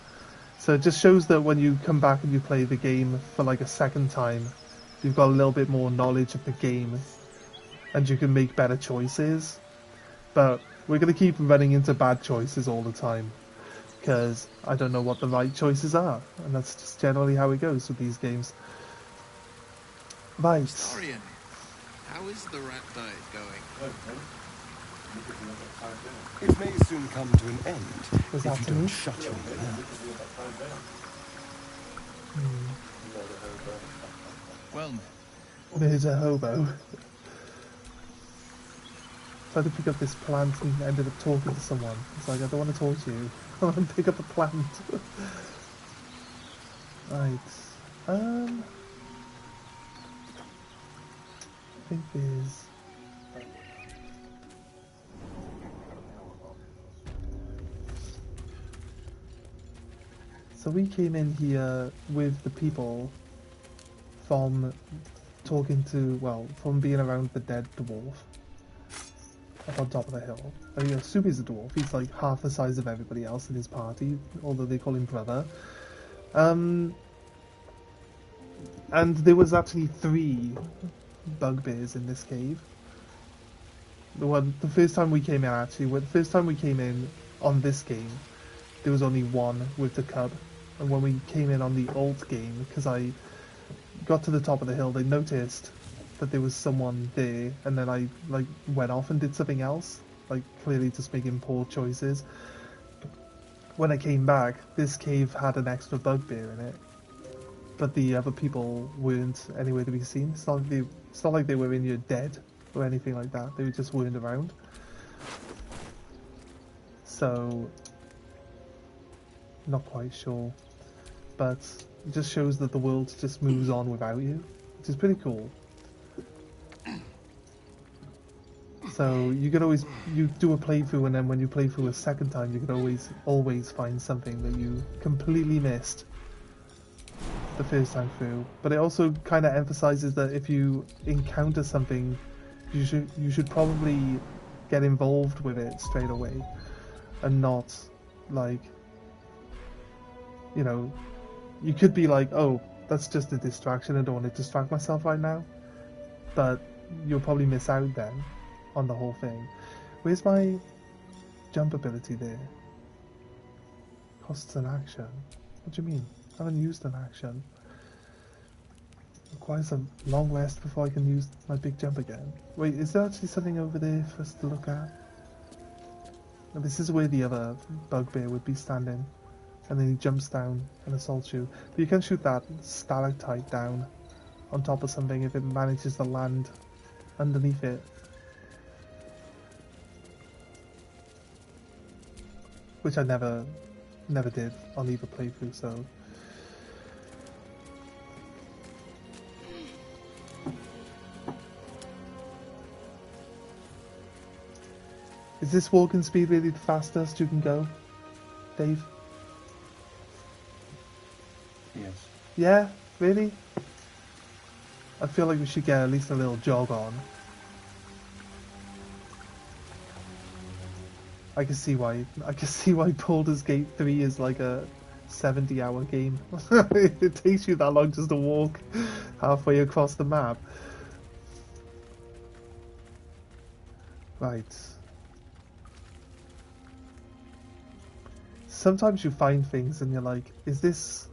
A: So it just shows that when you come back and you play the game for like a second time, you've got a little bit more knowledge of the game, and you can make better choices. But we're going to keep running into bad choices all the time, because I don't know what the right choices are, and that's just generally how it goes with these games. Right.
J: Historian, how is the rat diet going?
H: It may soon come to an end
A: Was
H: if
A: that
H: you
A: to
H: don't
A: me?
H: shut your mouth.
J: Well,
A: There's a hobo. Tried to pick up this plant and ended up talking to someone. It's like, I don't want to talk to you. I want to pick up a plant. Right. I think there's... So we came in here with the people from from being around the dead dwarf up on top of the hill. I mean, Subi's a dwarf. He's like half the size of everybody else in his party, although they call him brother. And there was actually 3 bugbears in this cave. The first time we came in, on this game, there was only 1 with the cub. And when we came in on the old game, because I got to the top of the hill, they noticed that there was someone there, and then I went off and did something else, clearly just making poor choices. When I came back, this cave had an extra bugbear in it, but the other people weren't anywhere to be seen. It's not like they were in your dead or anything like that. They just weren't around. So, not quite sure, but it just shows that the world just moves on without you, which is pretty cool. So you do a playthrough, and then when you play through a second time, you can always find something that you completely missed the first time through. But it also kind of emphasizes that if you encounter something, you should probably get involved with it straight away, and not you could be like, oh, that's just a distraction, I don't want to distract myself right now, but you'll probably miss out then on the whole thing. Where's my jump ability there? Costs an action. What do you mean? I haven't used an action. Requires a long rest before I can use my big jump again. Wait, is there actually something over there for us to look at? And this is where the other bugbear would be standing. And then he jumps down and assaults you. But you can shoot that stalactite down on top of something if it manages to land underneath it. Which I never did on either playthrough, so... Is this walking speed really the fastest you can go, Dave?
K: Yes.
A: Yeah, really? I feel like we should get at least a little jog on. I can see why Baldur's Gate 3 is like a 70-hour game. It takes you that long just to walk halfway across the map. Right. Sometimes you find things and you're like, is this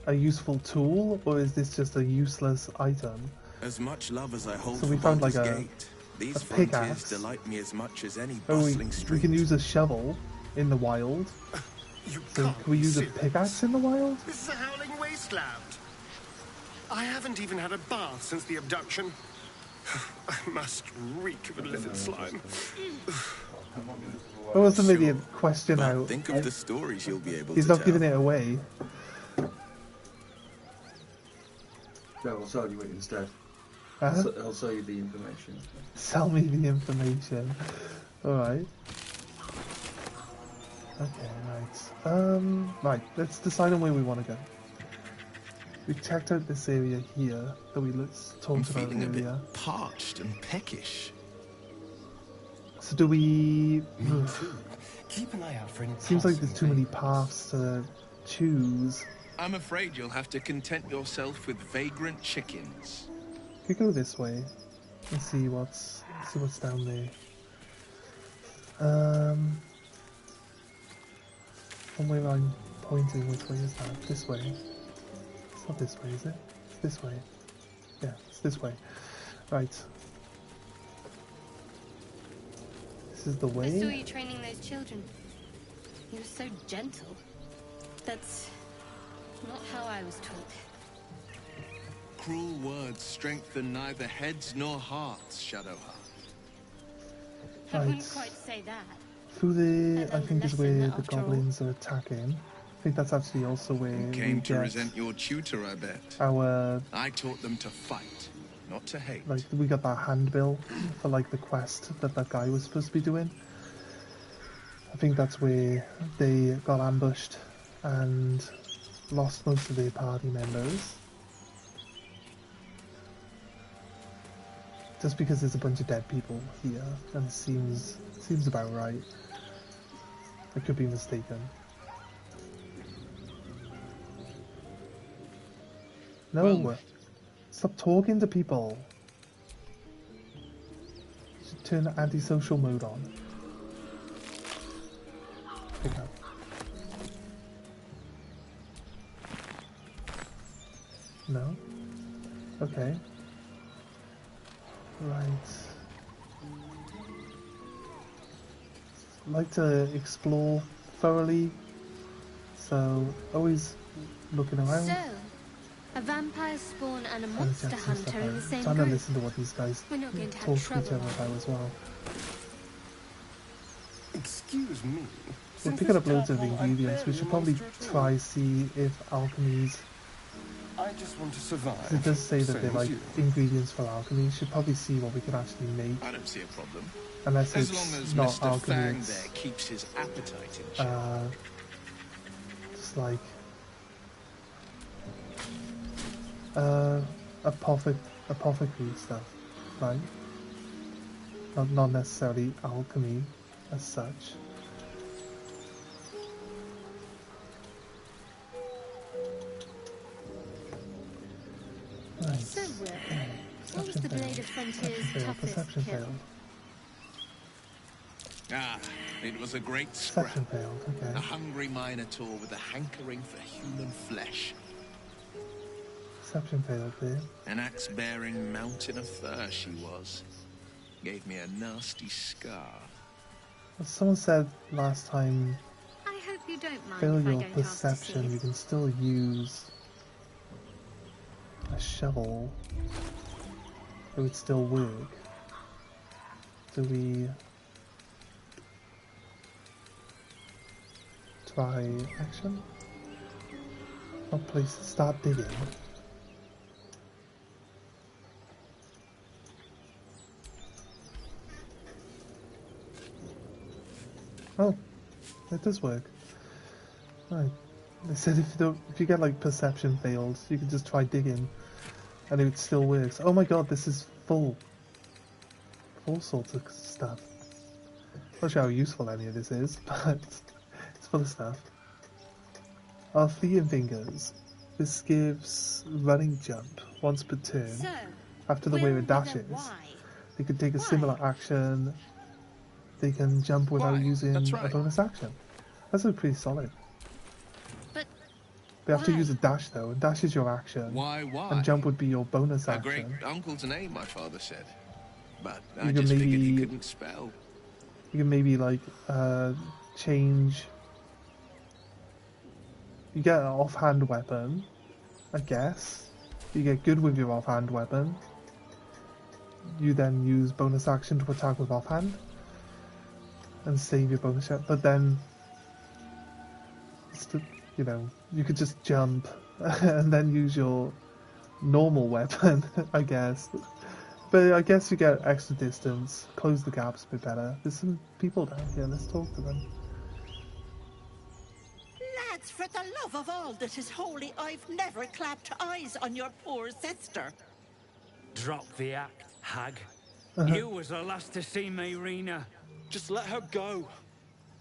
A: a useful tool or is this just a useless item?
C: As much love as I hold
A: So we
C: for
A: found like
C: Baldur's
A: a
C: Gate, these
A: pickaxe.
C: frontiers delight me as much as any
A: Oh,
C: bustling
A: we
C: street.
A: can use a shovel in the wild. So can we use a pickaxe in the wild?
H: This is a howling wasteland. I haven't even had a bath since the abduction. I must reek of illicit slime.
A: What was the million question
C: But
A: out?
C: think of the stories you'll be able
A: He's
C: to
A: not
C: tell.
A: giving it away.
K: No, I'll sell you it instead.
A: Huh?
K: I'll sell you the information.
A: Sell me the information. Alright. Okay, right. Right, let's decide on where we want to go. We checked out this area here that we
C: I'm
A: talked about
C: feeling a bit
A: earlier.
C: parched and peckish.
A: So do we...
H: Keep an eye out for any.
A: Seems like there's too many paths to choose.
C: I'm afraid you'll have to content yourself with vagrant chickens.
A: We could go this way and see what's down there. From where I'm pointing, which way is that? This way. It's not this way, is it? It's this way. Yeah, it's this way. Right. This is the
D: I saw
A: way.
D: you training those children. You were so gentle. That's not how I was taught.
C: Cruel words strengthen neither heads nor hearts, Shadowheart.
D: I wouldn't
A: Right.
D: quite say that.
A: Through there, I
D: learned
A: think
D: a
A: is where
D: lesson
A: the
D: after all.
A: goblins are attacking. I think that's actually also where we
C: Came to
A: get
C: resent your tutor, I bet.
A: our
C: I taught them to fight, not to hate.
A: like we got that handbill for like the quest that guy was supposed to be doing. I think that's where they got ambushed and lost most of their party members. Just because there's a bunch of dead people here, and it seems about right. I could be mistaken. No,
C: Well-
A: stop talking to people. You should turn the antisocial mode on. Pick up. No? Okay. Right. Like to explore thoroughly, so always looking around.
D: So, a vampire spawn and a
A: Trying to
D: monster
A: check some stuff
D: hunter in
A: out.
D: the same
A: Trying to
D: group.
A: listen to what these guys
D: We're not going to
A: talk
D: have
A: to each
D: trouble.
A: other about as well.
H: Excuse me.
A: We're picking up loads of ingredients. We should probably try see if alchemies.
H: I just want to survive.
A: It does say that
H: Same
A: they're
H: as
A: like
H: you.
A: ingredients for alchemy. We should probably see what we can actually make.
C: I don't see a problem.
A: Unless
C: As
A: it's
C: long as
A: not
C: Mr.
A: alchemy,
C: Fang
A: it's
C: there keeps his appetite in check.
A: just like apothecary stuff, right? Not necessarily alchemy as such. Right.
D: So, what was the Blade of Frontier's toughest
A: Perception
D: kill?
A: failed.
C: Ah, it was a great scrap.
A: Perception failed.
C: A
A: Okay.
C: hungry minotaur with a hankering for human flesh.
A: Perception failed there.
C: An axe-bearing mountain of fur she was. Gave me a nasty scar.
A: As someone said last time,
D: I hope you don't mind
A: fail
D: if I
A: your
D: don't ask to see
A: perception. You
D: it.
A: can still use a shovel. It would still work. Do we try action? Not place to start digging. Oh, it does work. Right. They said if you get like perception failed, you can just try digging, and it still works. Oh my god, this is full sorts of stuff. Not sure how useful any of this is, but it's full of stuff. Our Thean fingers. This gives running jump once per turn.
G: So,
A: After the wearer dashes, they can take a similar action. They can jump without using a bonus action. That's pretty solid.
G: But
A: they have to use a dash though, and dash is your action.
J: Why?
A: And jump would be your bonus
J: A
A: action.
J: great uncle's name, my father said. But
A: You
J: I
A: can
J: just
A: maybe-
J: figured he couldn't spell.
A: You can maybe like change. You get an offhand weapon, I guess. You get good with your offhand weapon. You then use bonus action to attack with offhand and save your bonus shot. But then, you know, you could just jump and then use your normal weapon, I guess. But I guess you get extra distance, close the gaps a bit better. There's some people down here, let's talk to them.
L: Lads, for the love of all that is holy, I've never clapped eyes on your poor sister.
M: Drop the act, hag. You was the last to see me, Rena.
H: Just let her go.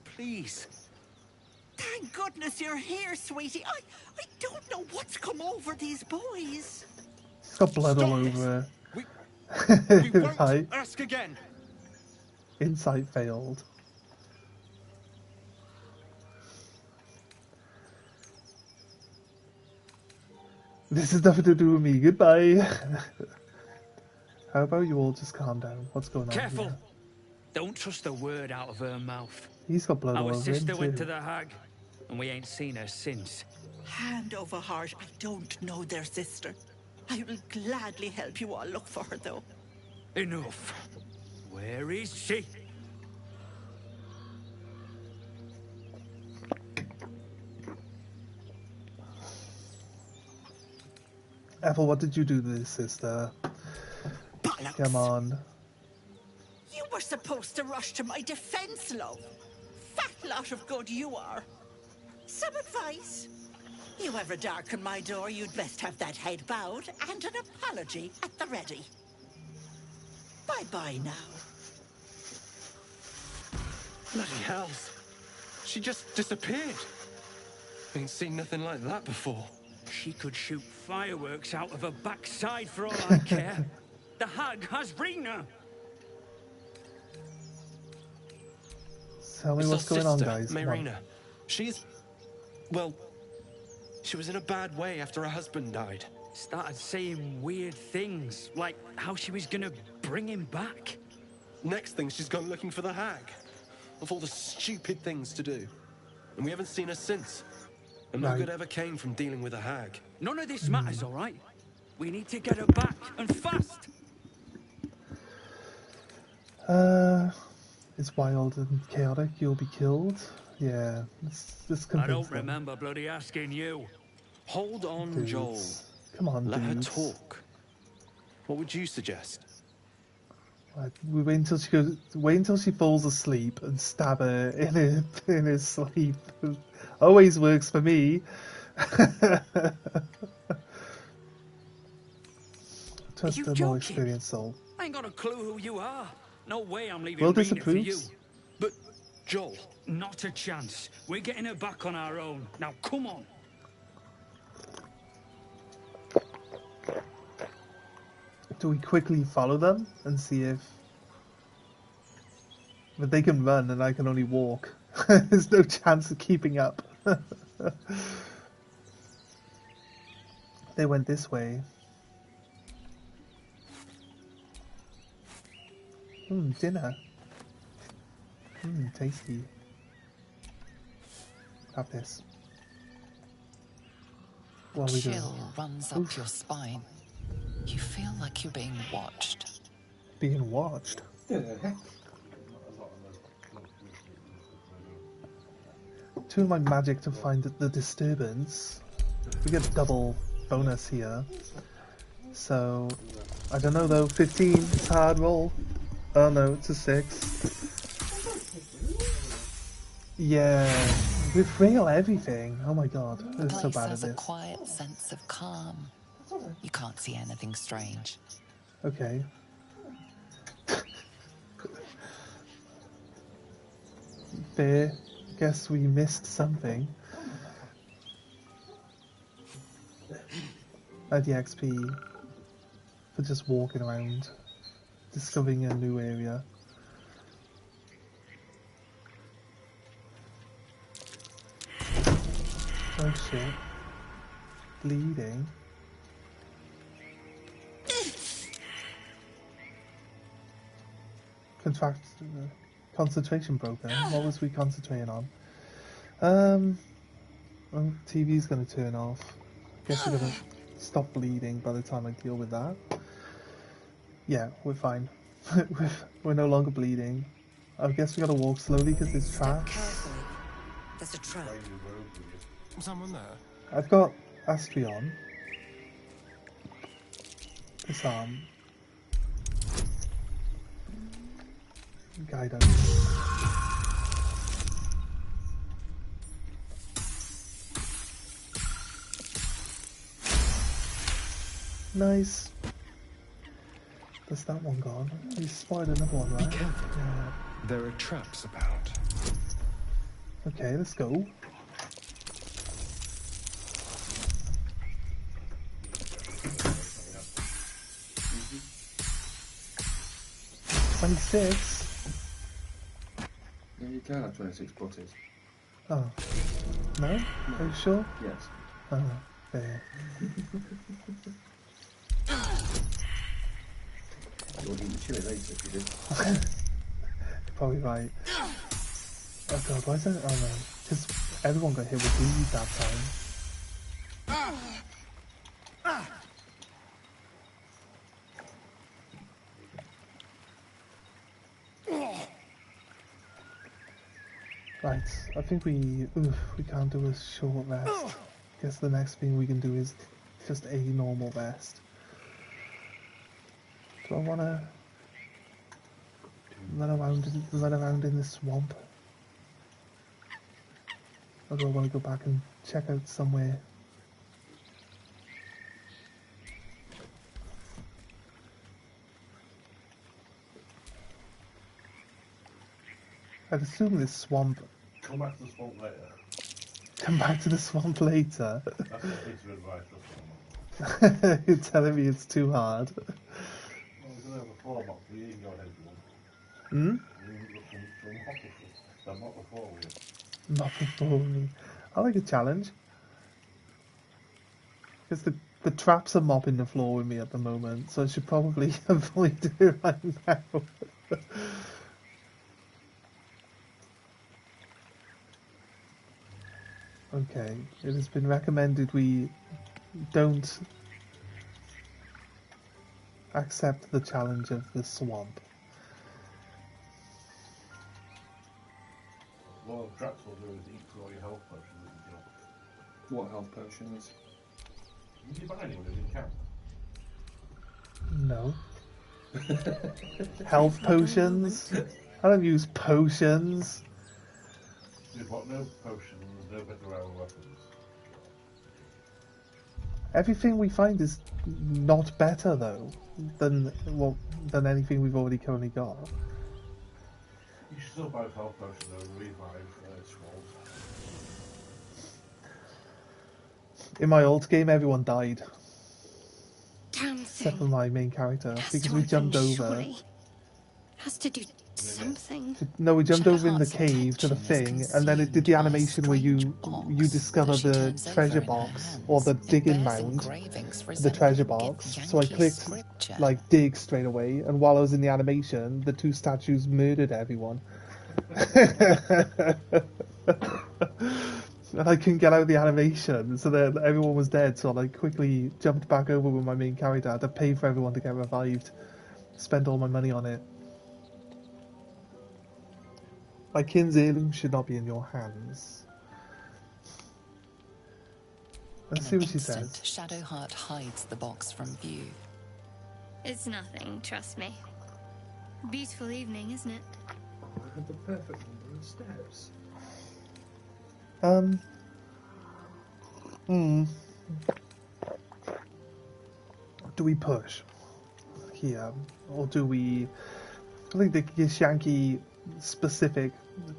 H: Please.
L: Thank goodness you're here, sweetie. I don't know what's come over these boys.
A: It's got blood all over her.
H: We won't
A: Right.
H: ask again.
A: Insight failed. This has nothing to do with me. Goodbye. How about you all just calm down? What's going on
M: Careful.
A: here?
M: Don't trust a word out of her mouth.
A: He's got blood all
M: Our
A: over
M: sister
A: him
M: went
A: too.
M: to the hag, and we ain't seen her since.
L: Hand over heart, I don't know their sister. I will gladly help you all look for her, though.
M: Enough. Where is she?
A: Ethel, what did you do to this sister?
L: Bollocks.
A: Come on.
L: You were supposed to rush to my defense, love. Fat lot of good you are. Some advice? You ever darken my door, you'd best have that head bowed and an apology at the ready. Bye-bye now.
H: Bloody hells. She just disappeared. Ain't seen nothing like that before.
M: She could shoot fireworks out of her backside for all I care. The hag has Rena.
A: Tell me
H: It's
A: what's
H: our
A: going on,
H: sister,
A: guys. Come on.
H: Mayrina. She's... well... she was in a bad way after her husband died.
M: Started saying weird things, like how she was gonna bring him back.
H: Next thing, she's gone looking for the hag. Of all the stupid things to do. And we haven't seen her since. And no
A: Right.
H: good ever came from dealing with a hag.
M: None of this matters, all right? We need to get her back, and fast.
A: It's wild and chaotic. You'll be killed. Yeah, let's
M: I
A: convince
M: don't
A: them.
M: remember bloody asking you.
H: Hold on,
A: Dudes.
H: Joel.
A: Come on,
H: Let
A: dudes.
H: her talk. What would you suggest?
A: Right, we wait until she goes. Wait until she falls asleep and stab her in her sleep. Always works for me. Trust
M: You
A: the more
M: joking?
A: experienced soul.
M: I ain't got a clue who you are. No way I'm leaving
A: Will
M: Rena for you.
A: disapproves.
H: But, Joel...
M: Not a chance. We're getting her back on our own. Now, come on.
A: Do we quickly follow them and see if... But they can run and I can only walk. There's no chance of keeping up. They went this way. Dinner. Tasty. Have this. While we go.
E: Chill runs up your spine. You feel like you're being watched.
A: Being watched? Tune my magic to find the disturbance. We get double bonus here. So, I don't know though, 15, it's a hard roll. Oh no, it's a 6. Yeah, with real everything. Oh my god,
E: The
A: I'm so
E: place
A: bad at
E: has a
A: this.
E: quiet sense of calm. You can't see anything strange.
A: Okay. Fair. Guess we missed something. At the XP for just walking around, discovering a new area. Oh shit. Bleeding. Concentration broken. What was we concentrating on? Oh, TV's gonna turn off. Guess we're gonna stop bleeding by the time I deal with that. Yeah, we're fine. We're no longer bleeding. I guess we gotta walk slowly because there's
I: Step
A: traps.
I: carefully. There's a trap.
F: Someone there?
A: I've got Astrion. Disarm. Guidance. Nice. There's that one gone. You spotted another one, right?
H: Be careful.
A: Yeah.
H: There are traps about.
A: Okay, let's go. Mm-hmm. 26.
K: Yeah, you can have 26 putties.
A: Oh. No? Are you sure?
K: Yes.
A: Oh, there.
K: You'll eat chili later if you do.
A: Probably right. Oh god, why is that? Oh no. Because everyone got hit with bleed that time. Right, I think we can't do a short rest. Guess the next thing we can do is just a normal rest. Do I want to run around in the swamp? Or do I want to go back and check out somewhere? I'd assume this swamp...
B: Come back to the swamp later.
A: Come back to the swamp later?
B: That's a piece of advice.
A: You're telling me it's too hard.
B: Well, we're going to have a floor box, so you can go ahead if you want.
A: Hmm?
B: Not before we.
A: Not before me. I like a challenge. Because the traps are mopping the floor with me at the moment, so I should probably avoid it right now. Okay, it has been recommended we don't accept the challenge of the swamp.
B: Well, the traps will do is eat through all your health potions that you
K: What health potions?
B: Did you buy any when it didn't count?
A: No. Health potions? I don't use potions.
B: You've got no potions, no better arrow weapons.
A: Everything we find is not better though than anything we've already currently got.
B: You should still buy health potions though, revive scrolls.
A: In my old game, everyone died.
D: Damn
A: Except for
D: thing.
A: my main character,
D: Has
A: because
D: to
A: we
D: open,
A: jumped over.
D: surely. Has to do something.
A: No, we jumped over in the
E: Shadowheart's
A: cave to the
E: attention is
A: thing, and then it did the
E: consumed by a
A: animation where you
E: strange
A: discover
E: that she
A: the
E: turns over
A: treasure
E: in her
A: box
E: hands.
A: or the
E: It
A: digging
E: bears
A: mound
E: engravings
A: for the treasure
E: resembling
A: box. So I
E: Yankee
A: clicked
E: scripture.
A: like dig straight away, and while I was in the animation, the two statues murdered everyone. And I couldn't get out of the animation, so then everyone was dead, so I quickly jumped back over with my main character. I had to pay for everyone to get revived. Spend all my money on it. My kin's heirloom should not be in your hands. Let's see what she says.
E: Shadowheart hides the box from view.
D: It's nothing, trust me. Beautiful evening, isn't it?
K: I had the perfect number of steps.
A: Do we push here, or do we? I think the Gishanki specific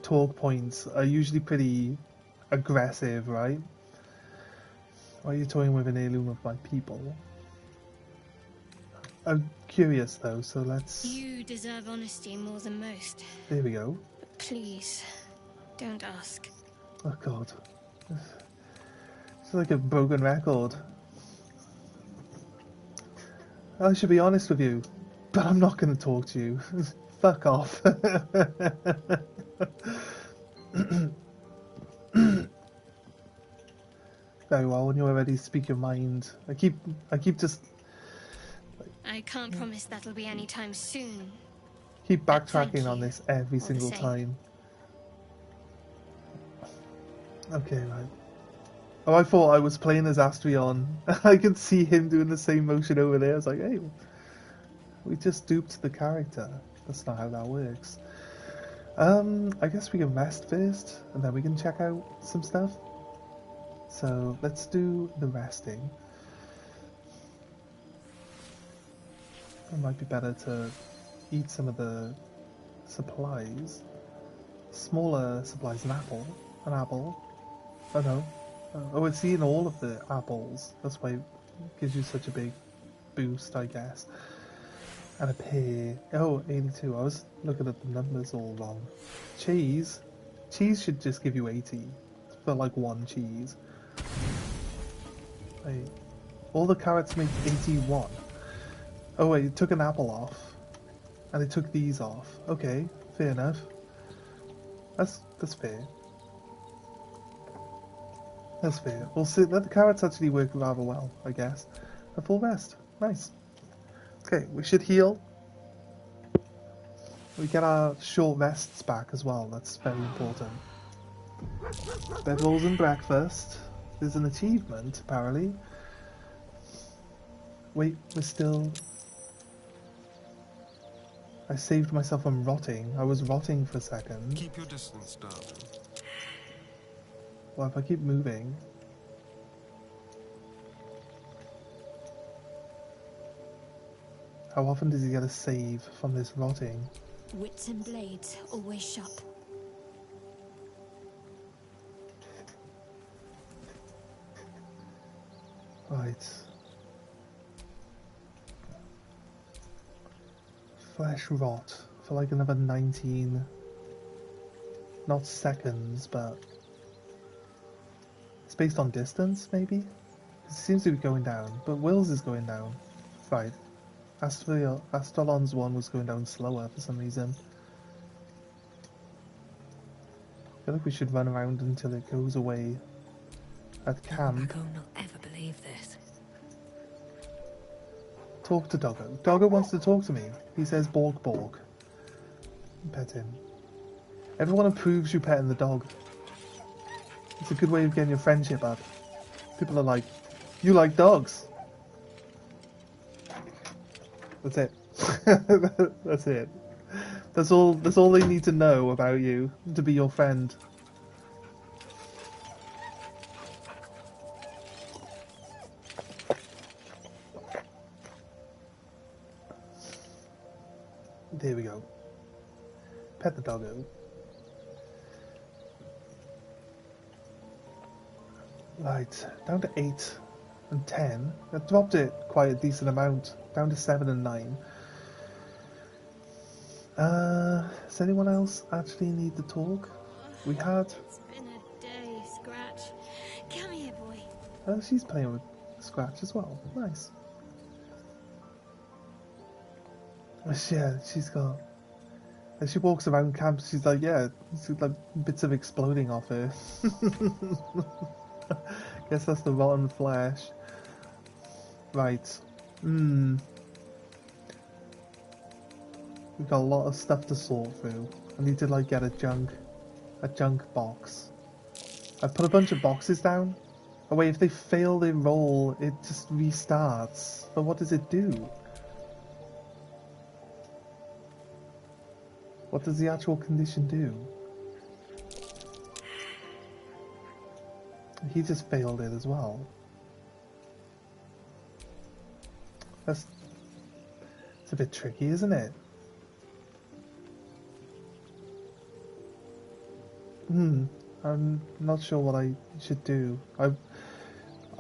A: talk points are usually pretty aggressive, right? Why are you toying with an heirloom of my people? I'm curious though, so let's...
D: You deserve honesty more than most.
A: There we go.
D: But please, don't ask.
A: Oh god. It's like a broken record. I should be honest with you, but I'm not going to talk to you. Fuck off. Very well, when you're ready, speak your mind. I keep just...
D: I can't promise that'll be anytime soon.
A: Keep backtracking on this every single time. Okay, right. Oh, I thought I was playing as Astrion. I could see him doing the same motion over there. I was like, hey, we just duped the character. That's not how that works. I guess we can rest first, and then we can check out some stuff. So, let's do the resting. It might be better to eat some of the supplies. Smaller supplies, an apple. Oh no. Oh, it's eating all of the apples. That's why it gives you such a big boost, I guess. And a pear. Oh, 82. I was looking at the numbers all wrong. Cheese. Cheese should just give you 80. For like one cheese. Wait. All the carrots make 81. Oh wait, it took an apple off. And it took these off. Okay, fair enough. That's fair. That's fair. We'll see. The carrots actually work rather well, I guess. A full rest. Nice. Okay, we should heal. We get our short rests back as well. That's very important. Bedrolls and breakfast. There's an achievement, apparently. Wait, we're still... I saved myself from rotting. I was rotting for a second.
F: Keep your distance, darling.
A: Well, if I keep moving... How often does he get a save from this rotting?
N: Wits and blades always sharp.
A: Right. Flesh rot for like another 19... Not seconds, but... It's based on distance, maybe? It seems to be going down, but Will's is going down. Right. Astrolon's one was going down slower for some reason. I feel like we should run around until it goes away at camp.
I: Marco will not ever believe this.
A: Talk to Doggo. Doggo wants to talk to me. He says Borg Borg. Pet him. Everyone approves you petting the dog. It's a good way of getting your friendship up. People are like, you like dogs. That's it. That's it. That's all they need to know about you, to be your friend. There we go. Pet the doggo. Right, down to 8 and 10. I've dropped it quite a decent amount. Down to 7 and 9. Does anyone else actually need to talk? We had...
D: It's been a day, Scratch. Come here, boy.
A: Oh, she's playing with Scratch as well. Nice. Yeah, she's got... As she walks around camp, she's like, yeah, it's like bits of exploding off her. Guess that's the rotten flesh. Right. We've got a lot of stuff to sort through. I need to like get a junk box. I've put a bunch of boxes down. Oh wait, if they fail their roll, it just restarts. But what does it do? What does the actual condition do? he just failed it as well. It's a bit tricky, isn't it? I'm not sure what I should do. I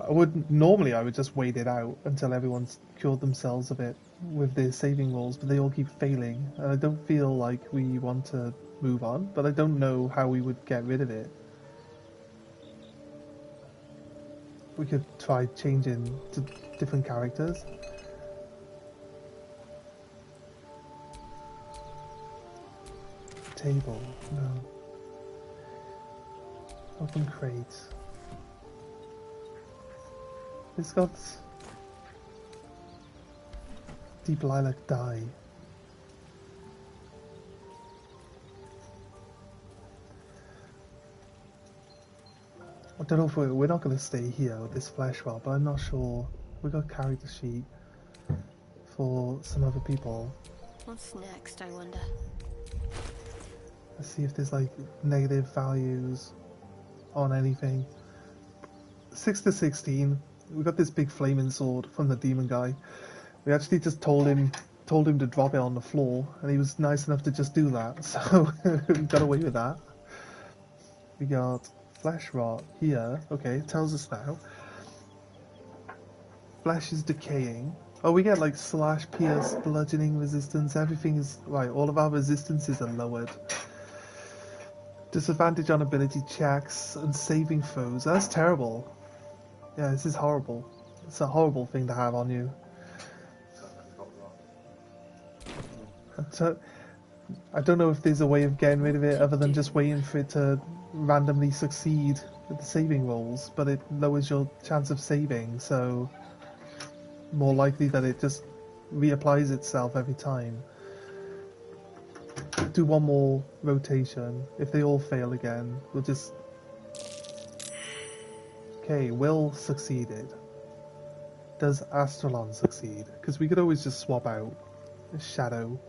A: would normally I would just wait it out until everyone's cured themselves a bit with their saving rolls, but they all keep failing, and I don't feel like we want to move on, but I don't know how we would get rid of it. We could try changing to different characters. Table, no. Open crate. It's got deep lilac dye. I don't know if we're not going to stay here with this flesh rod, but I'm not sure. We got character sheet for some other people.
D: What's next, I wonder?
A: Let's see if there's like negative values on anything. 6 to 16. We got this big flaming sword from the demon guy. We actually just told him to drop it on the floor, and he was nice enough to just do that. So we got away with that. We got flesh rot here. Okay, it tells us now. Flesh is decaying. Oh, we get like slash, pierce, bludgeoning resistance. Everything is right. All of our resistances are lowered. Disadvantage on ability checks and saving throws. That's terrible. Yeah, this is horrible. It's a horrible thing to have on you. So, I don't know if there's a way of getting rid of it other than just waiting for it to randomly succeed with the saving rolls, but it lowers your chance of saving, so more likely that it just reapplies itself every time. Do one more rotation. If they all fail again, we'll just... Okay, Will succeeded. Does Astralon succeed? Because we could always just swap out Shadow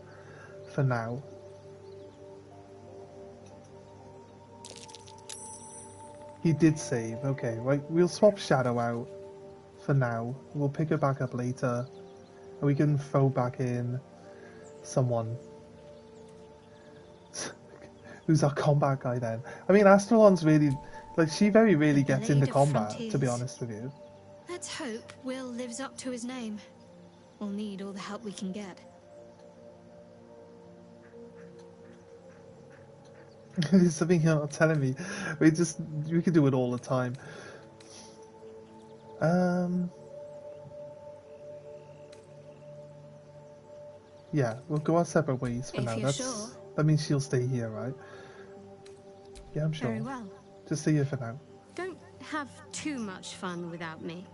A: for now. He did save. Okay, right. We'll swap Shadow out for now. We'll pick her back up later. And we can throw back in someone. Who's our combat guy then? I mean, Astralon's really... Like, she very rarely gets into combat, to be honest with you.
N: Let's hope Will lives up to his name. We'll need all the help we can get.
A: There's something you're not telling me. We can do it all the time. Yeah, we'll go our separate ways for now.
N: If you're sure.
A: That means she'll stay here, right? Yeah, I'm sure.
N: Very well.
A: Just stay here for now.
N: Don't have too much fun without me.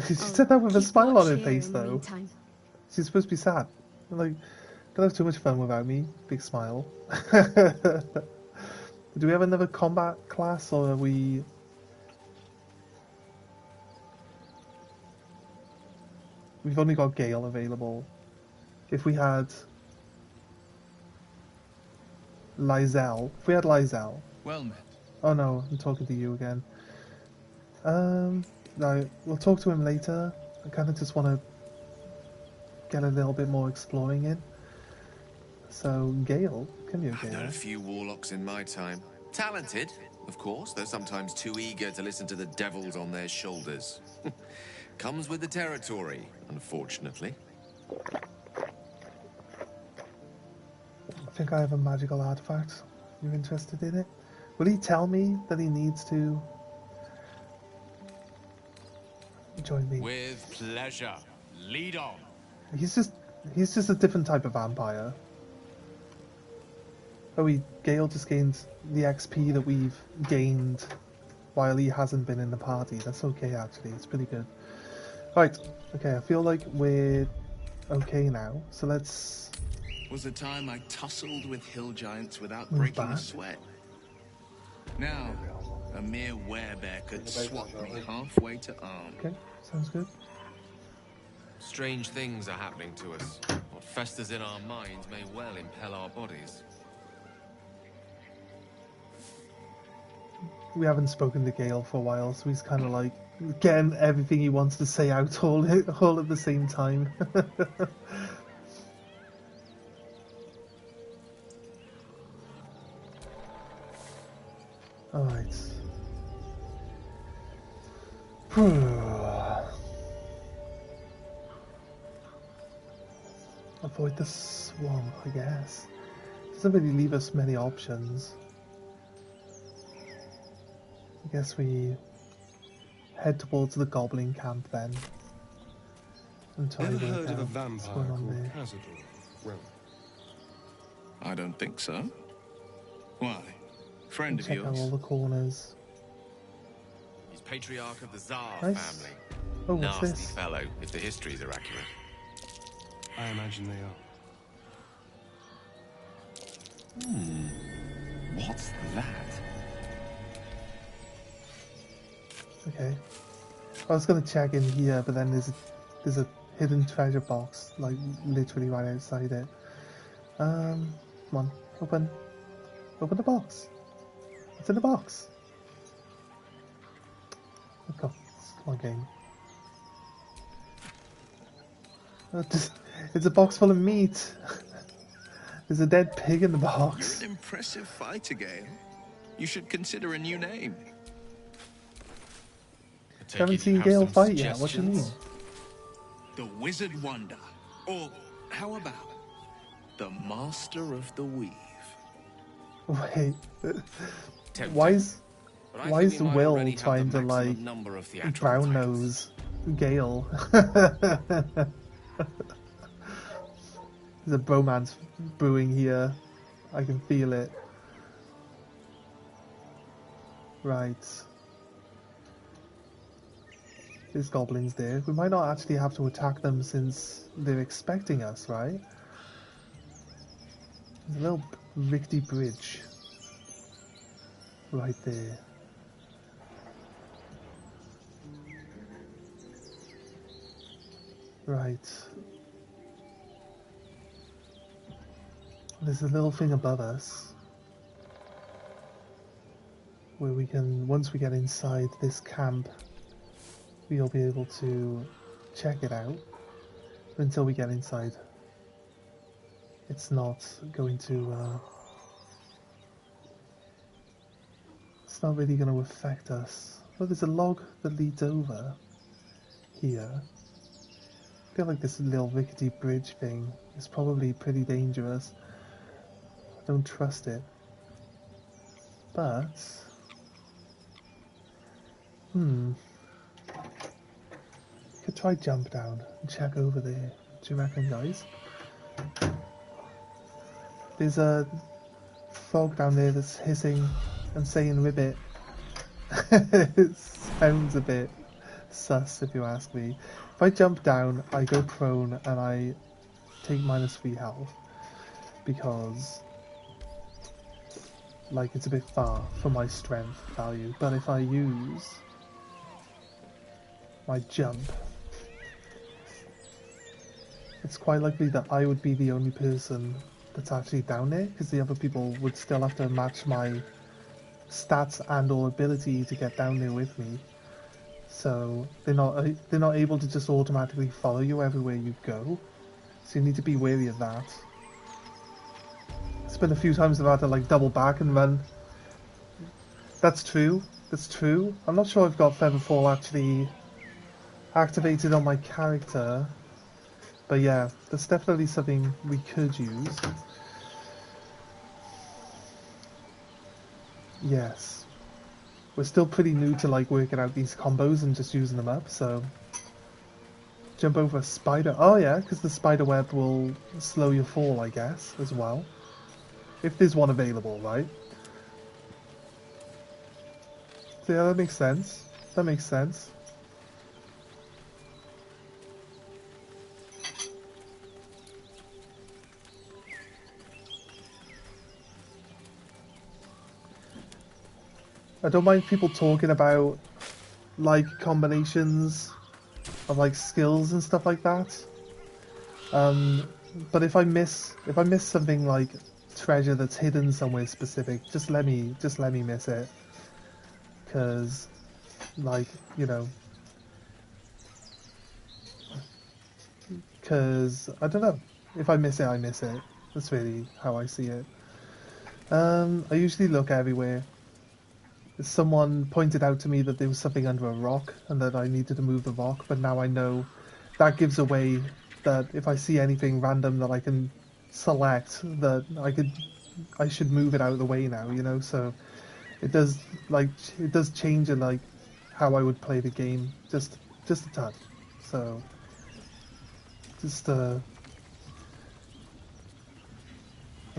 A: She said that with a smile on her
N: here
A: face,
N: in the
A: though.
N: meantime.
A: She's supposed to be sad. Like, don't have too much fun without me. Big smile. Do we have another combat class, or are we... We've only got Gale available. If we had... Lysel. If we had Lysel.
C: Well met.
A: Oh no, I'm talking to you again. No, we'll talk to him later. I kind of just want to get a little bit more exploring in. So, Gale, come here,
J: I've known
A: Gale.
J: a few warlocks in my time. Talented, of course, though sometimes too eager to listen to the devils on their shoulders. Comes with the territory, unfortunately.
A: I think I have a magical artifact. You're interested in it? Will he tell me that he needs to join me?
F: With pleasure. Lead on.
A: He's just a different type of vampire. Oh, Gale just gained the XP that we've gained while he hasn't been in the party. That's okay, actually. It's pretty good. Right. Okay, I feel like we're okay now. So let's...
C: Was a time I tussled with hill giants without
A: Move
C: breaking a
A: back.
C: sweat. Now, a mere werebear could swap me halfway to arm.
A: Okay, sounds good.
F: Strange things are happening to us. What festers in our minds may well impel our bodies.
A: we haven't spoken to Gale for a while, so he's kind of like getting everything he wants to say out all at the same time. Alright. Avoid the swamp, I guess. Doesn't really leave us many options. I guess we head towards the goblin camp then. And try
H: Ever
A: to work
H: heard of a
A: out
H: vampire
A: what's going on
H: called
A: there.
H: Cazador? Well,
C: I don't think so. Why? Friend of
A: Check out
C: yours?
A: all the corners.
F: He's patriarch of the Tsar
A: Nice.
F: family.
A: Oh, what's
F: Nasty
A: this?
F: fellow, if the histories are accurate.
H: I imagine they are.
J: What's that?
A: Okay. I was gonna check in here, but then there's a hidden treasure box, like literally right outside it. Come on, open the box. What's in the box? Come on, game. It's a box full of meat. There's a dead pig in the box.
C: You're an impressive fighter, Gale. You should consider a new name.
A: Haven't seen Gale fight yet. What do you mean?
C: The Wizard Wonder. Or how about the Master of the Weave?
A: Wait.
F: Tempting.
A: Why is
F: But I
A: Why
F: think
A: is
F: we might
A: Will
F: already have the
A: trying to
F: maximum
A: like
F: number of theatrical
A: brown
F: titles.
A: nose Gale? There's a bromance brewing here. I can feel it. Right. There's goblins there. We might not actually have to attack them since they're expecting us, right? There's a little rickety bridge right there. Right. There's a little thing above us where we can, once we get inside this camp, we'll be able to check it out. But until we get inside, it's not going to, it's not really going to affect us. Oh, there's a log that leads over here. I feel like this little rickety bridge thing is probably pretty dangerous. I don't trust it. But could try jump down and check over there. Do you reckon, guys? There's a frog down there that's hissing and saying ribbit. It sounds a bit sus if you ask me. If I jump down, I go prone and I take -3 health because like it's a bit far for my strength value. But if I use my jump, it's quite likely that I would be the only person that's actually down there, because the other people would still have to match my stats and or ability to get down there with me. So they're not able to just automatically follow you everywhere you go. So you need to be wary of that. It's been a few times I've had to like double back and run. That's true. That's true. I'm not sure I've got Featherfall actually activated on my character. But yeah, that's definitely something we could use. Yes. We're still pretty new to like working out these combos and just using them up, so... Jump over a spider. Oh yeah, because the spider web will slow your fall, I guess, as well. If there's one available, right? So yeah, that makes sense. That makes sense. I don't mind people talking about like combinations of like skills and stuff like that. But if I miss something like treasure that's hidden somewhere specific, just let me miss it. because, like, you know, because, I don't know, if I miss it, I miss it. That's really how I see it. I usually look everywhere. Someone pointed out to me that there was something under a rock and that I needed to move the rock, but now I know that gives away that if I see anything random that I can select, that I should move it out of the way now, you know, so it does change in like how I would play the game just a touch. So just I'm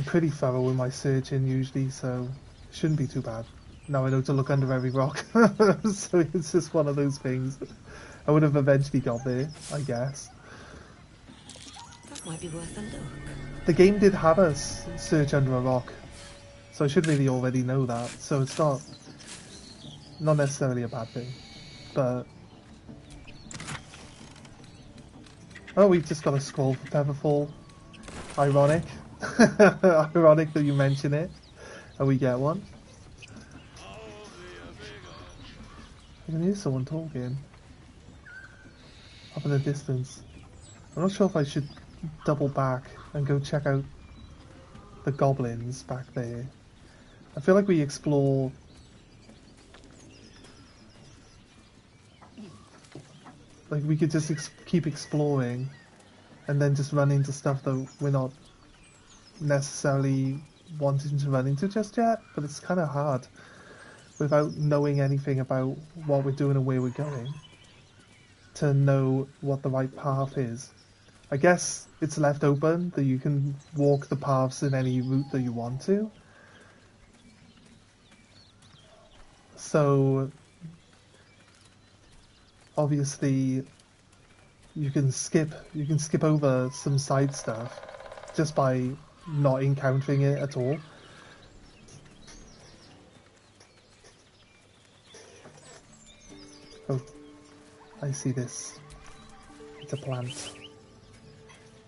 A: pretty thorough with my searching usually, so it shouldn't be too bad. Now I know to look under every rock, so it's just one of those things. I would have eventually got there, I guess.
I: That might be worth a look.
A: The game did have us search under a rock, so I should really already know that. So it's not necessarily a bad thing, but oh, we've just got a scroll for Featherfall. Ironic, ironic that you mention it, and we get one. I can hear someone talking up in the distance. I'm not sure if I should double back and go check out the goblins back there. I feel like we explore... Like we could just keep exploring and then just run into stuff that we're not necessarily wanting to run into just yet, but it's kind of hard without knowing anything about what we're doing and where we're going to know what the right path is. I guess it's left open that you can walk the paths in any route that you want to. So obviously you can skip over some side stuff just by not encountering it at all. Oh, I see this. It's a plant.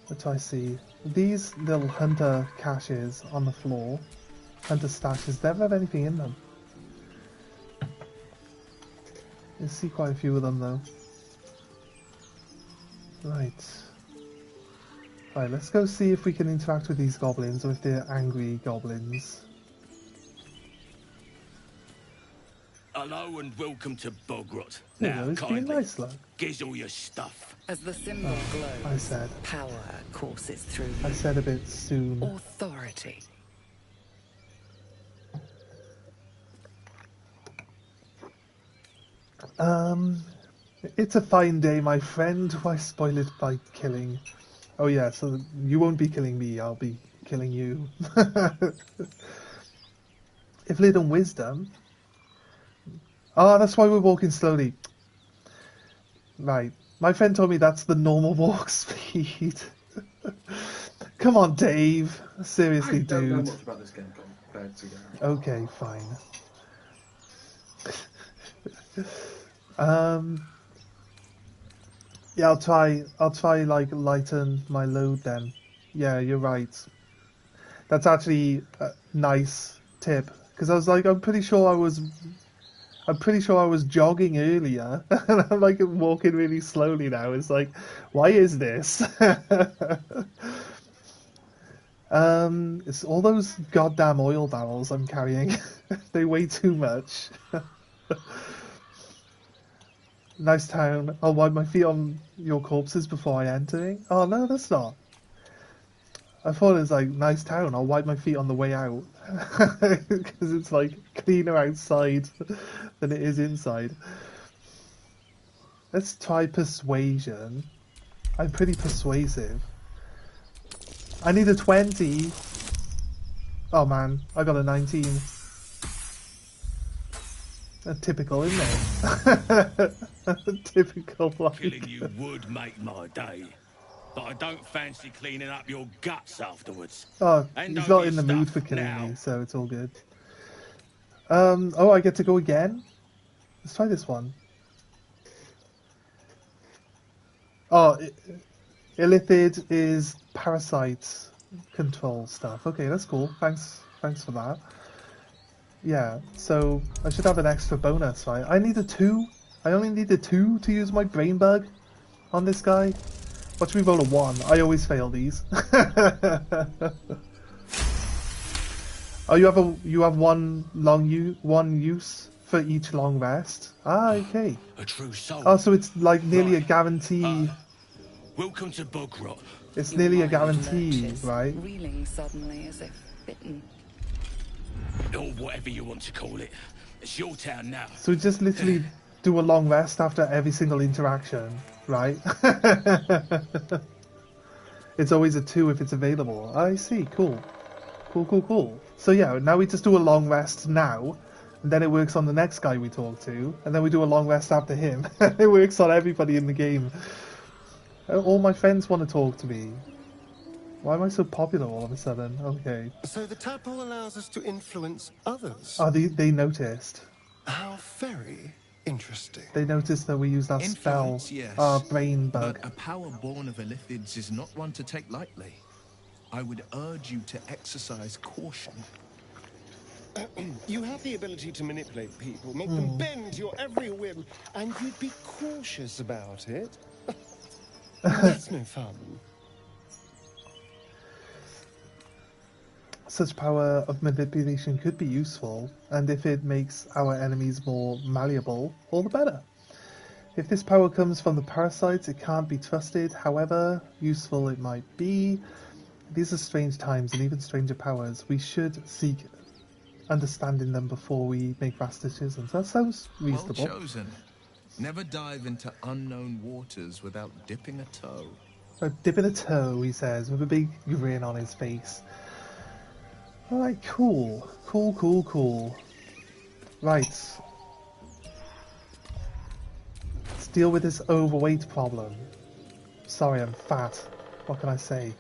A: What do I see? These little hunter caches on the floor. Hunter stashes. Never have anything in them. I see quite a few of them though. Right. Right, let's go see if we can interact with these goblins or if they're angry goblins.
M: Hello and welcome to Bogrot.
A: Now, it's been nice, look.
M: Gives all your stuff.
E: As the symbol glows, power courses through you.
A: I said a bit soon.
E: Authority.
A: It's a fine day, my friend. Why spoil it by killing? Oh yeah, so you won't be killing me, I'll be killing you. If lit on wisdom... Oh, that's why we're walking slowly. Right. My friend told me that's the normal walk speed. Come on, Dave. Seriously, dude.
K: I don't know much about this game compared to you.
A: Okay, fine. Yeah, I'll try like lighten my load then. Yeah, you're right. That's actually a nice tip, because I was like, I'm pretty sure I was jogging earlier, and I'm like walking really slowly now. It's like, why is this? It's all those goddamn oil barrels I'm carrying. They weigh too much. Nice town. I'll wipe my feet on your corpses before I entering. Oh no, that's not. I thought it was like, nice town. I'll wipe my feet on the way out. Because it's like cleaner outside than it is inside. Let's try persuasion. I'm pretty persuasive. I need a 20. Oh man, I got a 19. Typical, isn't it? Typical. Like...
M: Killing you would make my day, but I don't fancy cleaning up your guts afterwards.
A: Oh,
M: And
A: he's
M: don't
A: not
M: be
A: in the mood for
M: stuffed
A: killing
M: now.
A: me, so it's all good. Oh, I get to go again? Let's try this one. Oh, Illithid is parasite control stuff. Okay, that's cool. Thanks for that. Yeah, so I should have an extra bonus, right? I needed 2. I only needed 2 to use my brain bug on this guy. Watch me roll a 1. I always fail these. Oh, you have one use for each long rest. Ah, okay.
C: A true soul.
A: Oh, so it's like nearly a guarantee.
C: Welcome to Bog Rot.
A: It's
E: Your
A: nearly a
E: mind
A: guarantee,
E: lurches,
A: right?
E: reeling suddenly as if bitten.
C: Or whatever you want to call it. It's your town now.
A: So we just literally do a long rest after every single interaction, right? It's always a 2 if it's available. I see, cool. Cool. So yeah, now we just do a long rest now, and then it works on the next guy we talk to, and then we do a long rest after him. It works on everybody in the game. All my friends want to talk to me. Why am I so popular all of a sudden? Okay.
H: So the tadpole allows us to influence others.
A: Oh, they noticed.
H: How very interesting.
A: They noticed that we used our spell,
C: Influence, yes,
A: our brain bug.
C: But a power born of Illithids is not one to take lightly. I would urge you to exercise caution.
H: You have the ability to manipulate people, make them bend to your every whim, and you'd be cautious about it. That's no fun.
A: Such power of manipulation could be useful, and if it makes our enemies more malleable, all the better. If this power comes from the parasites, it can't be trusted, however useful it might be. These are strange times and even stranger powers. We should seek understanding them before we make rash decisions. That sounds reasonable.
C: Well chosen. Never dive into unknown waters without dipping a toe.
A: Dipping a toe, he says, with a big grin on his face. Alright, cool. Cool. Right. Let's deal with this overweight problem. Sorry, I'm fat. What can I say?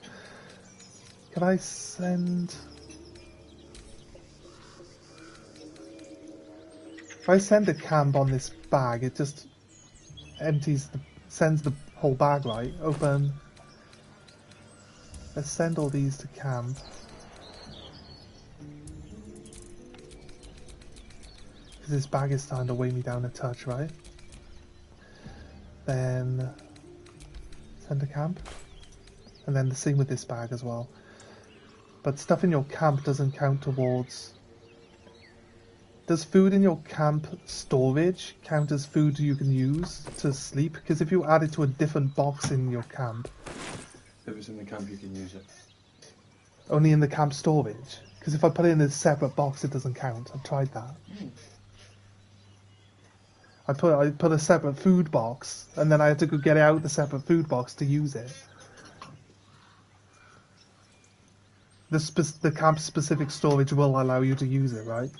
A: Can I send... If I send a camp on this bag, it just sends the whole bag, right? Open. Let's send all these to camp. Because this bag is starting to weigh me down a touch, right? Then send to camp. And then the same with this bag as well. But stuff in your camp doesn't count towards... Does food in your camp storage count as food you can use to sleep? Because if you add it to a different box in your camp...
K: If it's in the camp, you can use it.
A: Only in the camp storage? Because if I put it in a separate box, it doesn't count. I've tried that. I put a separate food box, and then I had to go get out the separate food box to use it. The camp specific storage will allow you to use it, right?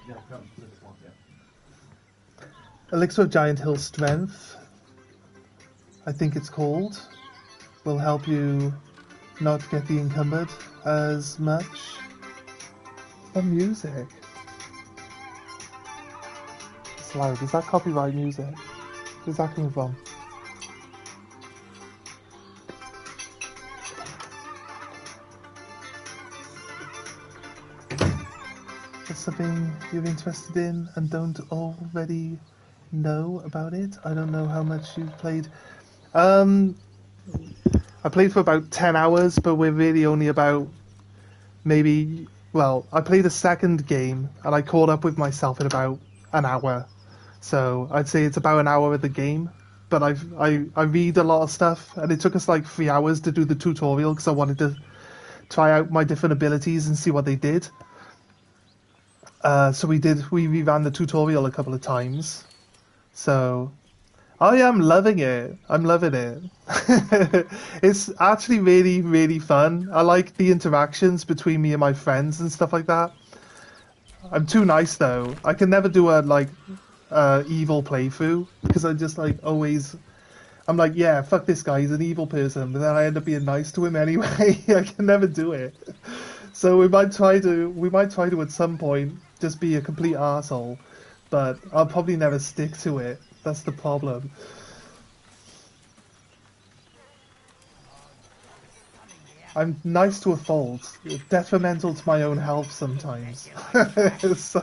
K: Yeah, camp specific one, yeah.
A: Elixir of Giant Hill Strength, I think it's called, will help you not get the encumbered as much. The music. It's loud. Is that copyright music? Where's that coming from? What's something you're interested in and don't already know about it? I don't know how much you've played. I played for about 10 hours, but we're really only about maybe... Well, I played a second game, and I caught up with myself in about an hour. So I'd say it's about an hour of the game. But I read a lot of stuff, and it took us like 3 hours to do the tutorial, because I wanted to try out my different abilities and see what they did. So we reran the tutorial a couple of times. So I am loving it. I'm loving it. It's actually really, really fun. I like the interactions between me and my friends and stuff like that. I'm too nice though. I can never do a evil playthrough because I just I'm like, yeah, fuck this guy, he's an evil person, but then I end up being nice to him anyway. I can never do it. So we might try to at some point just be a complete arsehole, but I'll probably never stick to it. That's the problem. I'm nice to a fault. Detrimental to my own health sometimes. So...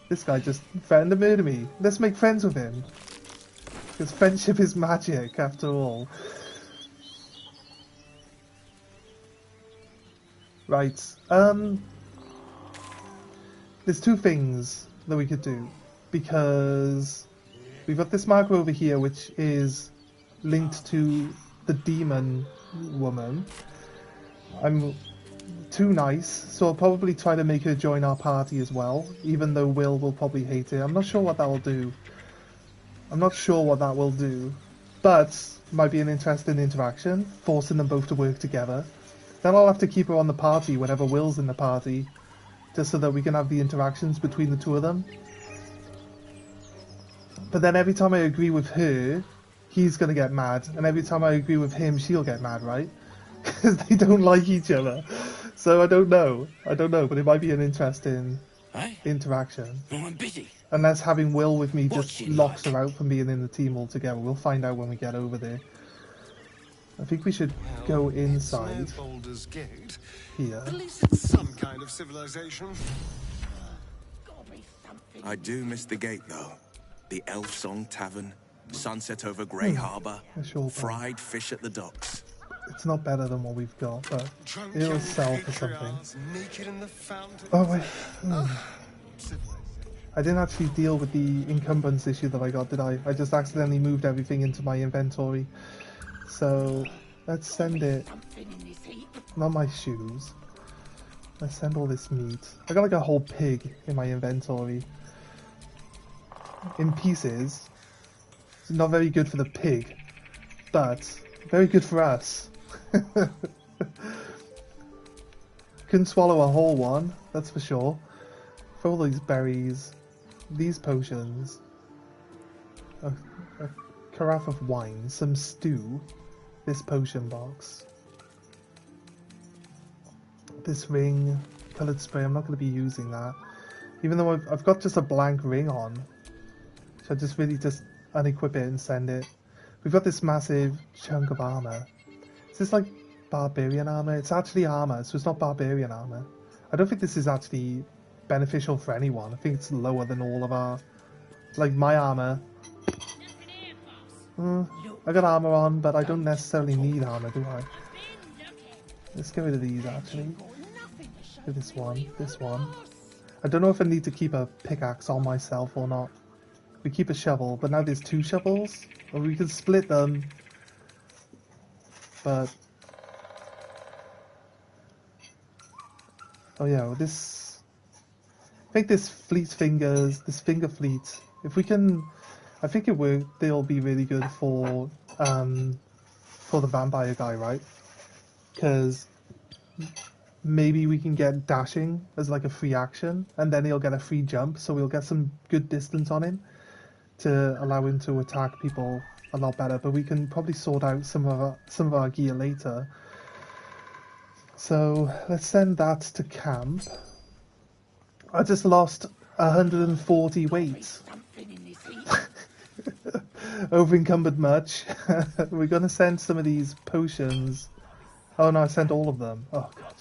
A: This guy just threatened to murder me. Let's make friends with him. Because friendship is magic, after all. Right. There's two things that we could do. Because we've got this marker over here, which is linked to the demon woman. I'm too nice, so I'll probably try to make her join our party as well, even though Will probably hate it. I'm not sure what that will do. But it might be an interesting interaction, forcing them both to work together. Then I'll have to keep her on the party whenever Will's in the party, just so that we can have the interactions between the two of them. But then every time I agree with her, he's going to get mad, and every time I agree with him, she'll get mad, right? Because they don't like each other. So I don't know, but it might be an interesting interaction.
M: Oh, I'm busy.
A: Unless having Will with me just locks her out from being in the team altogether. We'll find out when we get over there. I think we should go inside
H: Baldur's Gate.
A: here.
H: At least it's some kind of civilization.
C: I do miss the gate, though. The Elf Song Tavern, sunset over Grey Harbour, fried fish at the docks.
A: It's not better than what we've got, but it'll sell for something. Oh wait. I didn't actually deal with the encumbrance issue that I got, did I? I just accidentally moved everything into my inventory. So, let's send it... Not my shoes. Let's send all this meat. I got like a whole pig in my inventory. In pieces. It's not very good for the pig, but very good for us. Couldn't swallow a whole one, that's for sure. For all these berries, these potions, a carafe of wine, some stew, this potion box, this ring, coloured spray. I'm not going to be using that, even though I've got just a blank ring on. So I just really just unequip it and send it. We've got this massive chunk of armour. Is this like barbarian armour? It's actually armour, so it's not barbarian armour. I don't think this is actually beneficial for anyone. I think it's lower than all of our... Like my armour. I got armour on, but I don't necessarily need armour, do I? Let's get rid of these actually. This one, this one. I don't know if I need to keep a pickaxe on myself or not. We keep a shovel, but now there's two shovels. Or we can split them. But... Oh yeah, well this... I think this fleet fingers, this finger fleet, if we can... I think they'll be really good for the vampire guy, right? Because maybe we can get dashing as like a free action, and then he'll get a free jump, so we'll get some good distance on him to allow him to attack people a lot better. But we can probably sort out some of our gear later. So let's send that to camp. I just lost 140 weight. Over encumbered much. We're gonna send some of these potions. Oh no, I sent all of them. Oh god.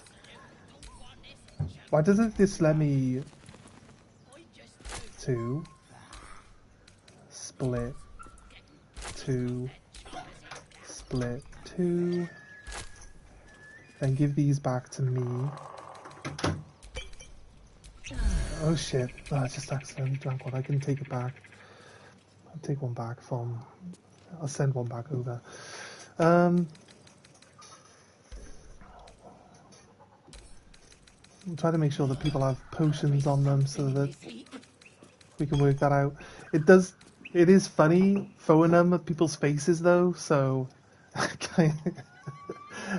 A: Why doesn't this let me... 2 split 2 split 2, then give these back to me. Oh shit, oh, I just accidentally drank one. I can take it back. I'll take one back from... I'll send one back over. I'm trying to make sure that people have potions on them so that we can work that out. It is funny throwing them at people's faces though, so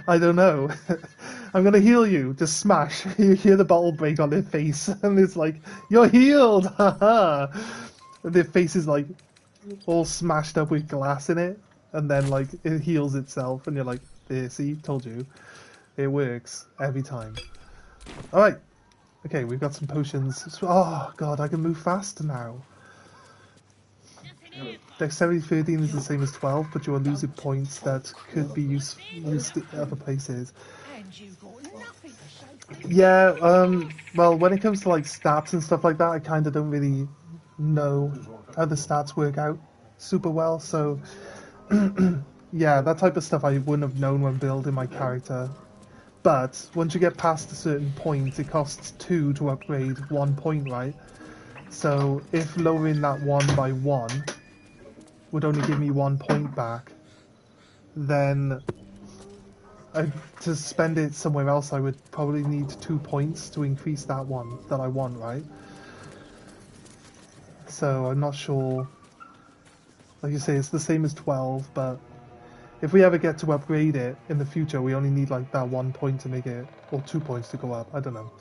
A: I don't know. I'm gonna heal you, just smash. You hear the bottle break on their face and it's like, you're healed, haha. Their face is like all smashed up with glass in it, and then like it heals itself and you're like, there, see, told you. It works every time. Alright. Okay, we've got some potions. Oh god, I can move faster now. Dexterity 13 is the same as 12, but you are losing points that could be used at other places. Yeah, well, when it comes to like stats and stuff like that, I kind of don't really know how the stats work out super well, so yeah, that type of stuff I wouldn't have known when building my character. But once you get past a certain point, it costs 2 to upgrade 1 point, right? So if lowering that 1 by 1 would only give me 1 point back, then to spend it somewhere else I would probably need 2 points to increase that one that I want, right? So I'm not sure. Like you say, it's the same as 12, but if we ever get to upgrade it in the future, we only need like that 1 point to make it, or 2 points to go up. I don't know.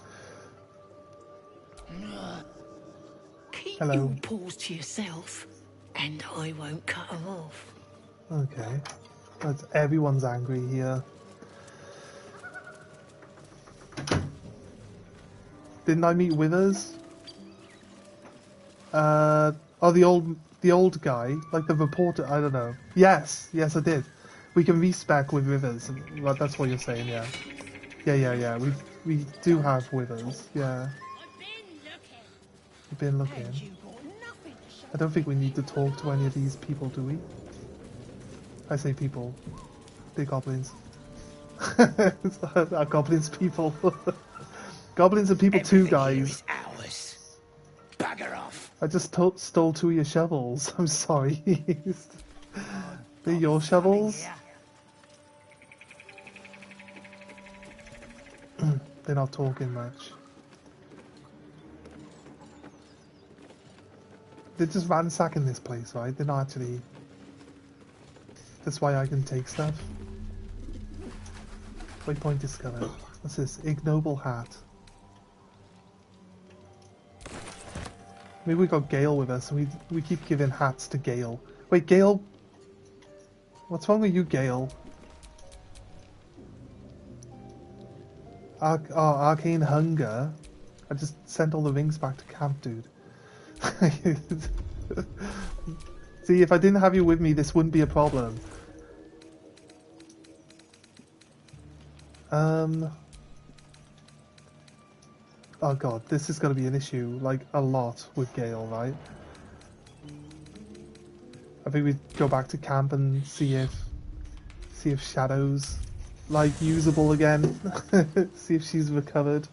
L: Keep
A: Hello.
L: your paws to yourself, and I won't cut them off.
A: Okay. Everyone's angry here. Didn't I meet Withers? Oh, the old guy, like the reporter. I don't know. Yes, I did. We can respec with Withers. Well, that's what you're saying, yeah. Yeah. We do have Withers. Yeah. We've been looking. I don't think we need to talk to any of these people, do we? I say people. They're goblins. Are goblins people? Goblins are people too, guys.
M: Bugger off.
A: I just stole 2 of your shovels. I'm sorry. They're your shovels? They're not talking much. They're just ransacking this place, right? They're not actually... That's why I can take stuff. Waypoint discovered. What's this? Ignoble hat. Maybe we got Gale with us, and we keep giving hats to Gale. Wait, Gale? What's wrong with you, Gale? Arcane Hunger? I just sent all the rings back to camp, dude. See, if I didn't have you with me, this wouldn't be a problem. Oh god, this is going to be an issue, like, a lot with Gale, right? I think we go back to camp and see if Shadow's, like, usable again. See if she's recovered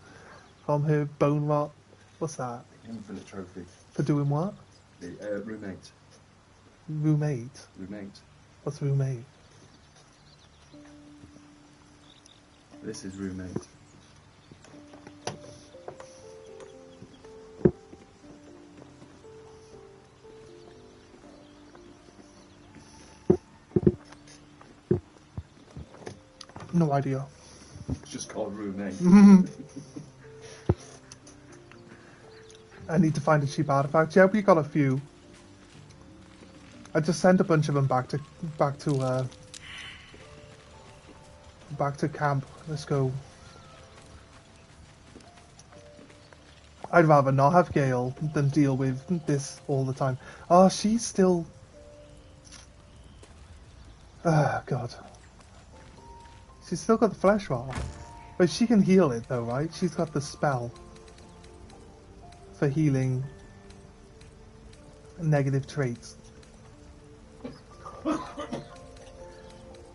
A: from her bone rot. What's that?
K: Infinite trophy.
A: For doing what?
K: The roommate.
A: Roommate?
K: Roommate.
A: What's roommate?
K: This is roommate.
A: No idea.
K: It's just called roommate.
A: I need to find a cheap artifact. Yeah, we got a few. I just sent a bunch of them back to camp. Let's go. I'd rather not have Gale than deal with this all the time. Oh, she's still... Oh, God. She's still got the flesh rot. But she can heal it though, right? She's got the spell for healing negative traits.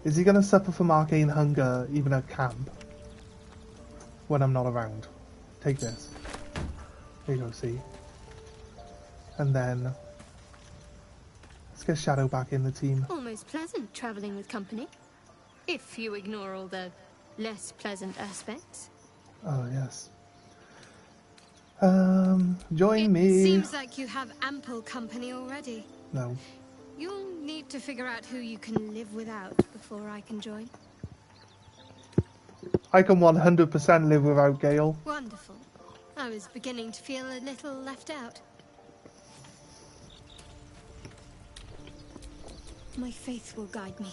A: Is he going to suffer from arcane hunger even at camp when I'm not around? Take this. There you go, see? And then let's get Shadow back in the team.
N: Almost pleasant traveling with company. If you ignore all the less pleasant aspects.
A: Oh, yes. Join me.
N: Seems like you have ample company already.
A: No.
N: You'll need to figure out who you can live without before I can join.
A: I can 100% live without Gale.
N: Wonderful. I was beginning to feel a little left out. My faith will guide me.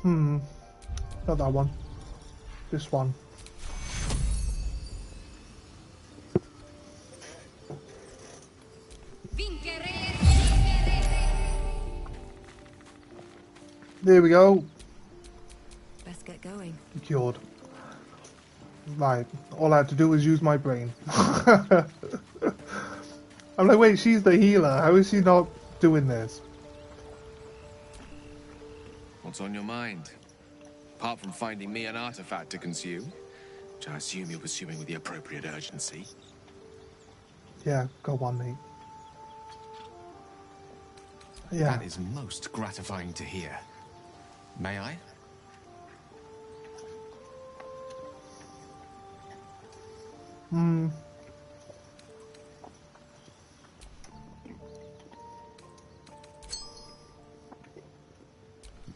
A: Not that one. This one. There we go.
I: Best get going.
A: Cured. Right. All I had to do was use my brain. I'm like, wait, she's the healer. How is she not doing this?
J: What's on your mind? Apart from finding me an artifact to consume, which I assume you're pursuing with the appropriate urgency.
A: Yeah, go on, mate. Yeah.
J: That is most gratifying to hear. May I?
A: Hmm.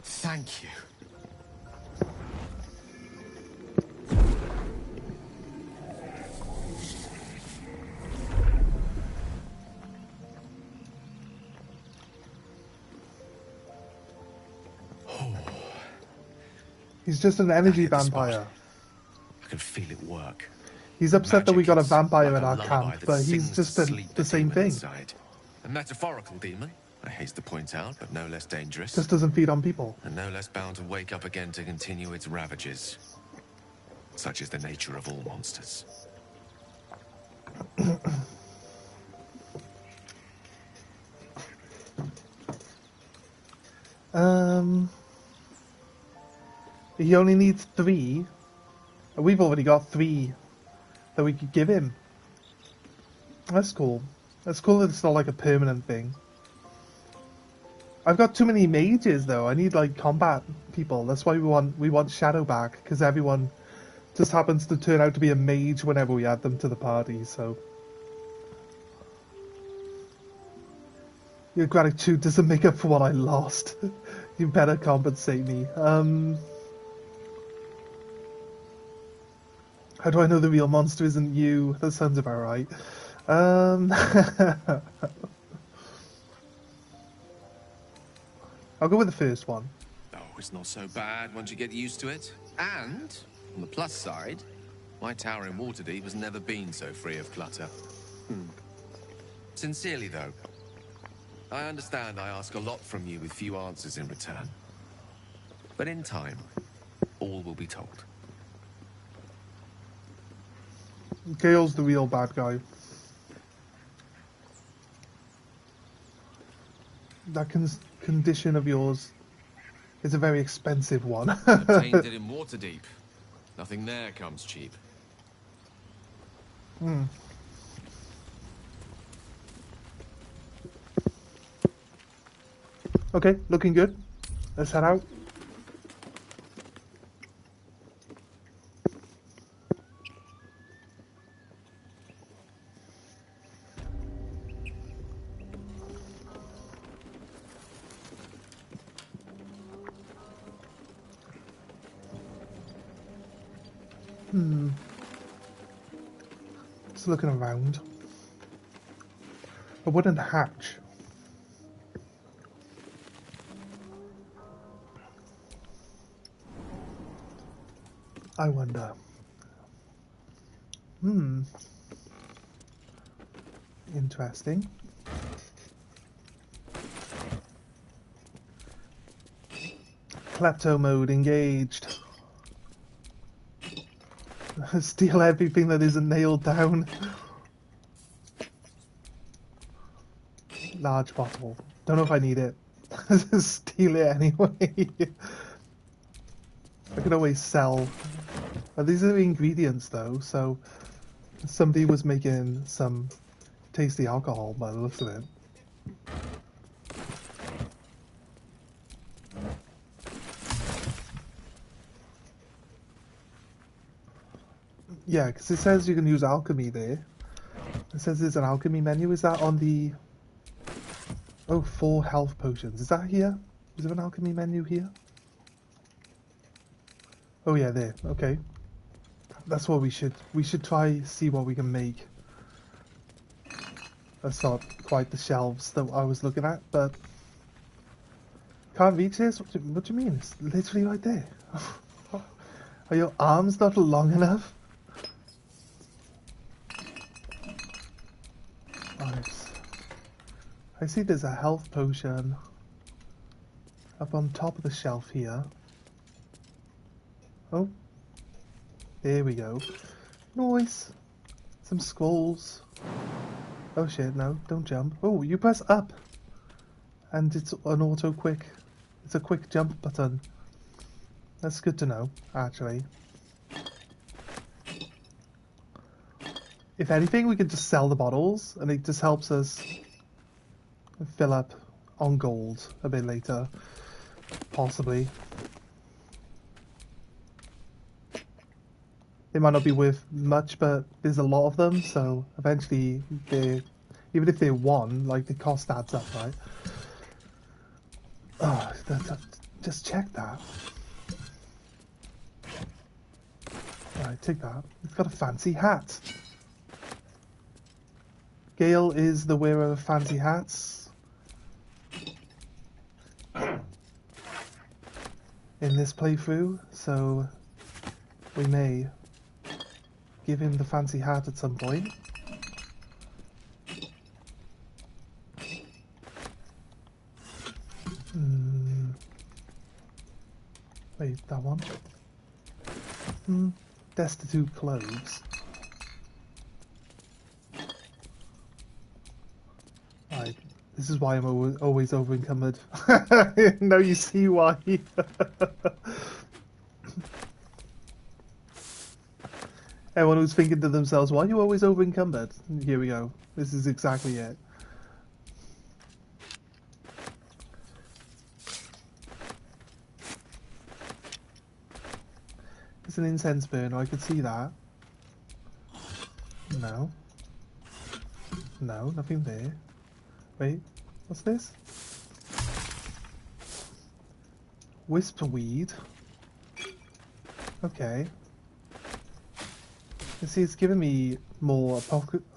J: Thank you.
A: He's just an energy vampire.
J: I can feel it work.
A: He's upset that we got a vampire
J: like
A: in our
J: a
A: camp,
J: lullaby that
A: but he's
J: sings
A: just
J: to sleep
A: the same
J: demon
A: thing.
J: inside. A metaphorical demon, I haste to point out, but no less dangerous.
A: Just doesn't feed on people.
J: And no less bound to wake up again to continue its ravages. Such is the nature of all monsters.
A: He only needs 3. And we've already got 3 that we could give him. That's cool. That's cool that it's not like a permanent thing. I've got too many mages though. I need like combat people. That's why we want Shadow back, because everyone just happens to turn out to be a mage whenever we add them to the party. So your gratitude doesn't make up for what I lost. You better compensate me. How do I know the real monster isn't you? That sounds about right. I'll go with the first one.
J: Oh, it's not so bad once you get used to it. And, on the plus side, my tower in Waterdeep has never been so free of clutter. Sincerely, though, I understand I ask a lot from you with few answers in return. But in time, all will be told.
A: Gale's the real bad guy. That condition of yours is a very expensive one.
F: Obtained it in Waterdeep. Nothing there comes cheap.
A: Okay, looking good. Let's head out. Just looking around. A wooden hatch. I wonder. Interesting. Klepto mode engaged. Steal everything that isn't nailed down. Large bottle. Don't know if I need it. Steal it anyway. I could always sell. These are the ingredients though, so somebody was making some tasty alcohol by the looks of it. Yeah, because it says you can use alchemy there. It says there's an alchemy menu. Is that on the... Oh, 4 health potions. Is that here? Is there an alchemy menu here? Oh yeah, there. Okay. That's what we should try, see what we can make. That's not quite the shelves that I was looking at, but... Can't reach this? What do you mean? It's literally right there. Are your arms not long enough? Nice. I see there's a health potion. up on top of the shelf here. Oh, there we go. Nice. Some scrolls. Oh shit, no, don't jump. Oh, you press up. And it's an auto quick. It's a quick jump button. That's good to know, actually. If anything, we could just sell the bottles, and it just helps us fill up on gold a bit later. Possibly. They might not be worth much, but there's a lot of them, so eventually they, even if they're one, like the cost adds up, right? Oh, just check that. Alright, take that. It's got a fancy hat. Gale is the wearer of fancy hats. In this playthrough, so we may give him the fancy hat at some point. Wait, that one? Destitute clothes. Right, this is why I'm always over encumbered. Now you see why. Everyone who's thinking to themselves, why are you always over encumbered? Here we go. This is exactly it. It's an incense burner, I could see that. No. No, nothing there. Wait, what's this? Whisperweed. Okay. You see, it's giving me more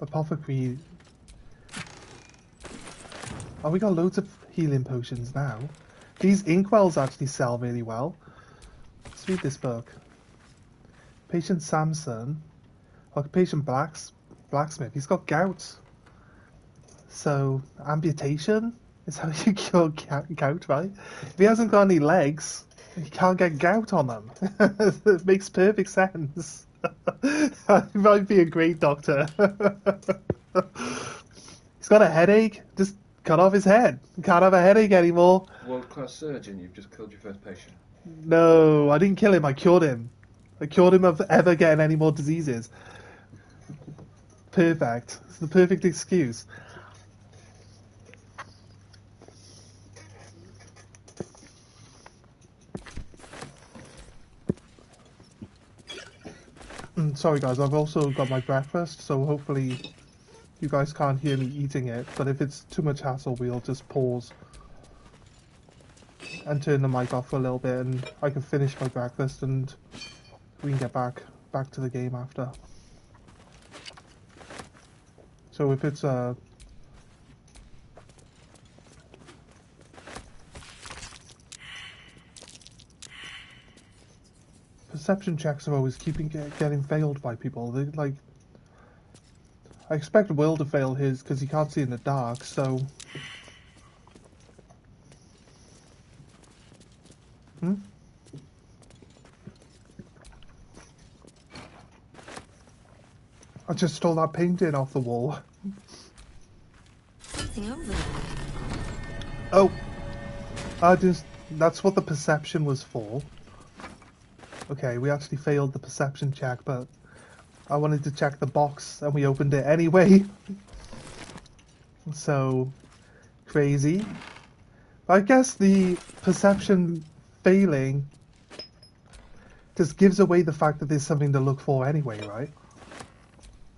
A: apothecary. Oh, we got loads of healing potions now. These inkwells actually sell really well. Let's read this book. Patient Samson, occupation blacksmith. He's got gout. So, amputation is how you cure gout, right? If he hasn't got any legs, he can't get gout on them. It makes perfect sense. He might be a great doctor. He's got a headache. Just cut off his head. Can't have a headache anymore.
K: World-class surgeon, you've just killed your first patient.
A: No, I didn't kill him. I cured him. I cured him of ever getting any more diseases. Perfect. It's the perfect excuse. Sorry guys, I've also got my breakfast, so hopefully you guys can't hear me eating it, but if it's too much hassle, we'll just pause and turn the mic off for a little bit, and I can finish my breakfast and we can get back to the game after. So if it's perception checks are always getting failed by people. They like. I expect Will to fail his because he can't see in the dark. So. I just stole that painting off the wall.
I: Something over there.
A: Oh. That's what the perception was for. Okay, we actually failed the perception check, but I wanted to check the box and we opened it anyway. So, crazy. I guess the perception failing just gives away the fact that there's something to look for anyway, right?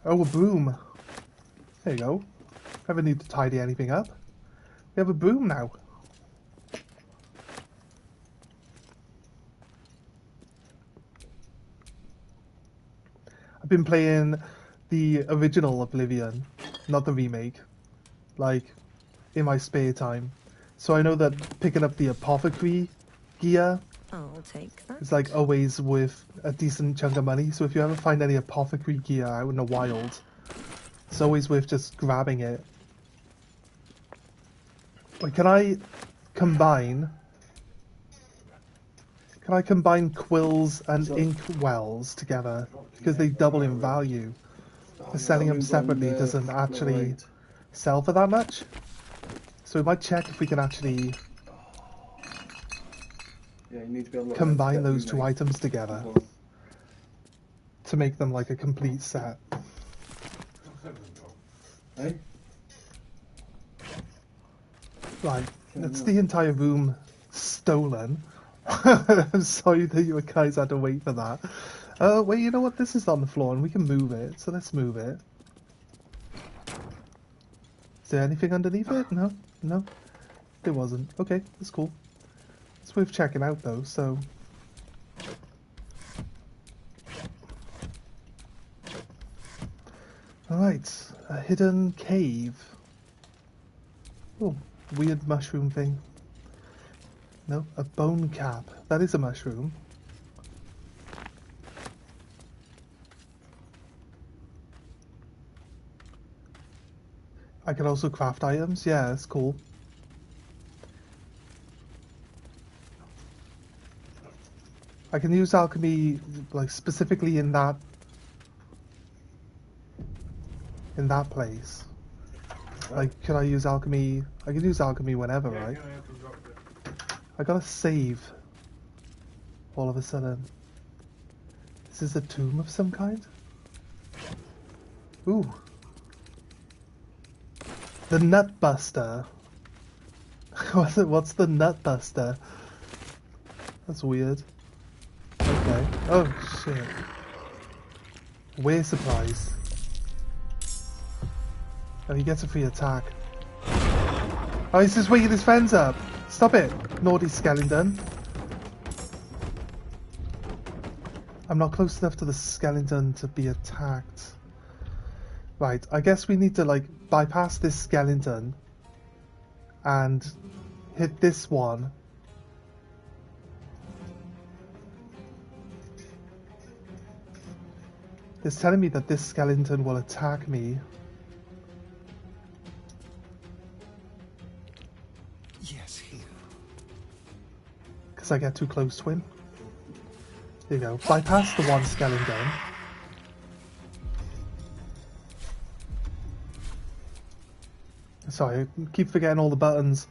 A: Oh, a broom. There you go. Never need to tidy anything up. We have a broom now. I've been playing the original Oblivion, not the remake, like, in my spare time. So I know that picking up the apothecary gear
I: I'll take that.
A: is like always worth a decent chunk of money. So if you ever find any apothecary gear out in the wild, it's always worth just grabbing it. Wait, can I combine Can I combine quills and ink wells together? Because they double in value. Selling them separately doesn't actually sell for that much. So we might check if we can actually
O: you need to be able to
A: combine those two items together to make them like a complete set.
O: Hey?
A: Right, that's the entire room stolen. I'm sorry that you guys had to wait for that. Wait, you know what? This is on the floor and we can move it, so let's move it. Is there anything underneath it? No? No? There wasn't. Okay, that's cool. It's worth checking out though, so... Alright, a hidden cave. Oh, weird mushroom thing. No, a bone cap. That is a mushroom. I can also craft items. Yeah, that's cool. I can use alchemy, like, specifically in that place. Like, can I use alchemy? I can use alchemy whenever, right? I gotta save. All of a sudden. This is a tomb of some kind? Ooh. The Nut Buster. What's the Nut Buster? That's weird. Okay. Oh shit. Wear supplies. Oh, he gets a free attack. Oh, he's just waking his friends up. Stop it, naughty skeleton. I'm not close enough to the skeleton to be attacked. Right, I guess we need to like bypass this skeleton and hit this one. It's telling me that this skeleton will attack me.
H: Yes, here.
A: Because I get too close to him. There you go. Bypass the one skeleton. Sorry, I keep forgetting all the buttons.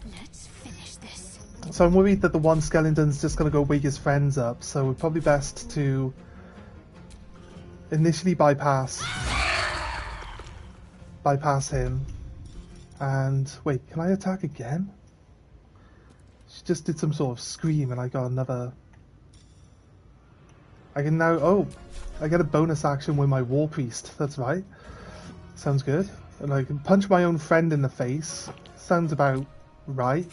N: Let's finish this.
A: So I'm worried that the one skeleton's just going to go wake his friends up, so it's probably best to initially bypass him. And wait, can I attack again? She just did some sort of scream and I got another... I can now... Oh, I get a bonus action with my War Priest. That's right. Sounds good. And I can punch my own friend in the face. Sounds about right.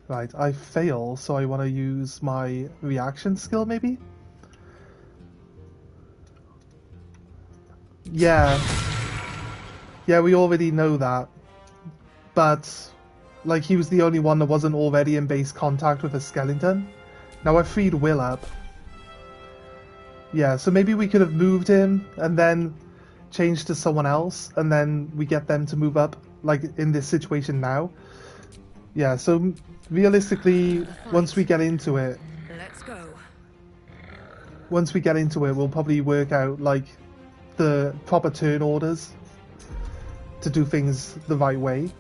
A: Right, I fail, so I want to use my reaction skill, maybe? Yeah. Yeah, we already know that. But, like, he was the only one that wasn't already in base contact with a skeleton. Now I freed Will up. Yeah, so maybe we could have moved him and then changed to someone else, and then we get them to move up, like in this situation now. Yeah, so realistically, once we get into it...
I: Let's go.
A: Once we get into it, we'll probably work out, like, the proper turn orders to do things the right way.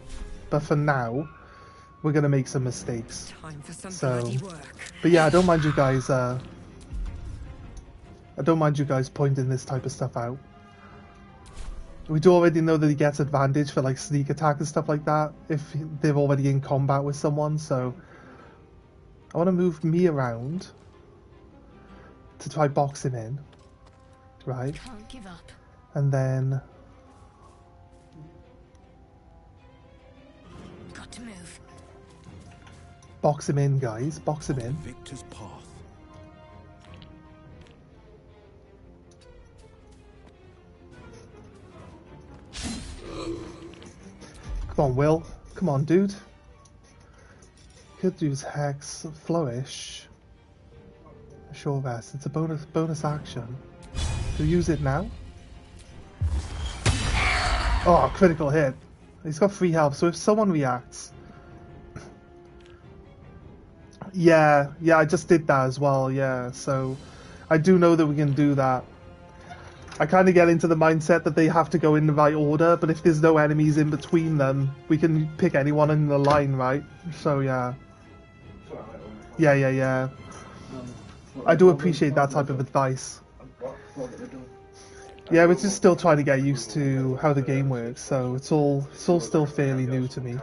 A: But for now, we're going to make some mistakes.
I: Time for some
A: so,
I: bloody work.
A: But yeah, I don't mind you guys pointing this type of stuff out. We do already know that he gets advantage for like sneak attack and stuff like that if they're already in combat with someone, so I want to move me around to try box him in, right?
N: Can't give up.
A: And then
N: Got to move.
A: box him in, guys. Box him in.
C: Victor's path.
A: Come on, Will. Come on, dude. Could use Hex, Flourish. Sure Vest. It's a bonus action. Do we use it now? Oh, critical hit. He's got 3 health, so if someone reacts, Yeah, I just did that as well, yeah. So I do know that we can do that. I kind of get into the mindset that they have to go in the right order, but if there's no enemies in between them, we can pick anyone in the line, right? So yeah. Yeah. I do appreciate that type of advice. Yeah, we're just still trying to get used to how the game works, so it's all still fairly new to me.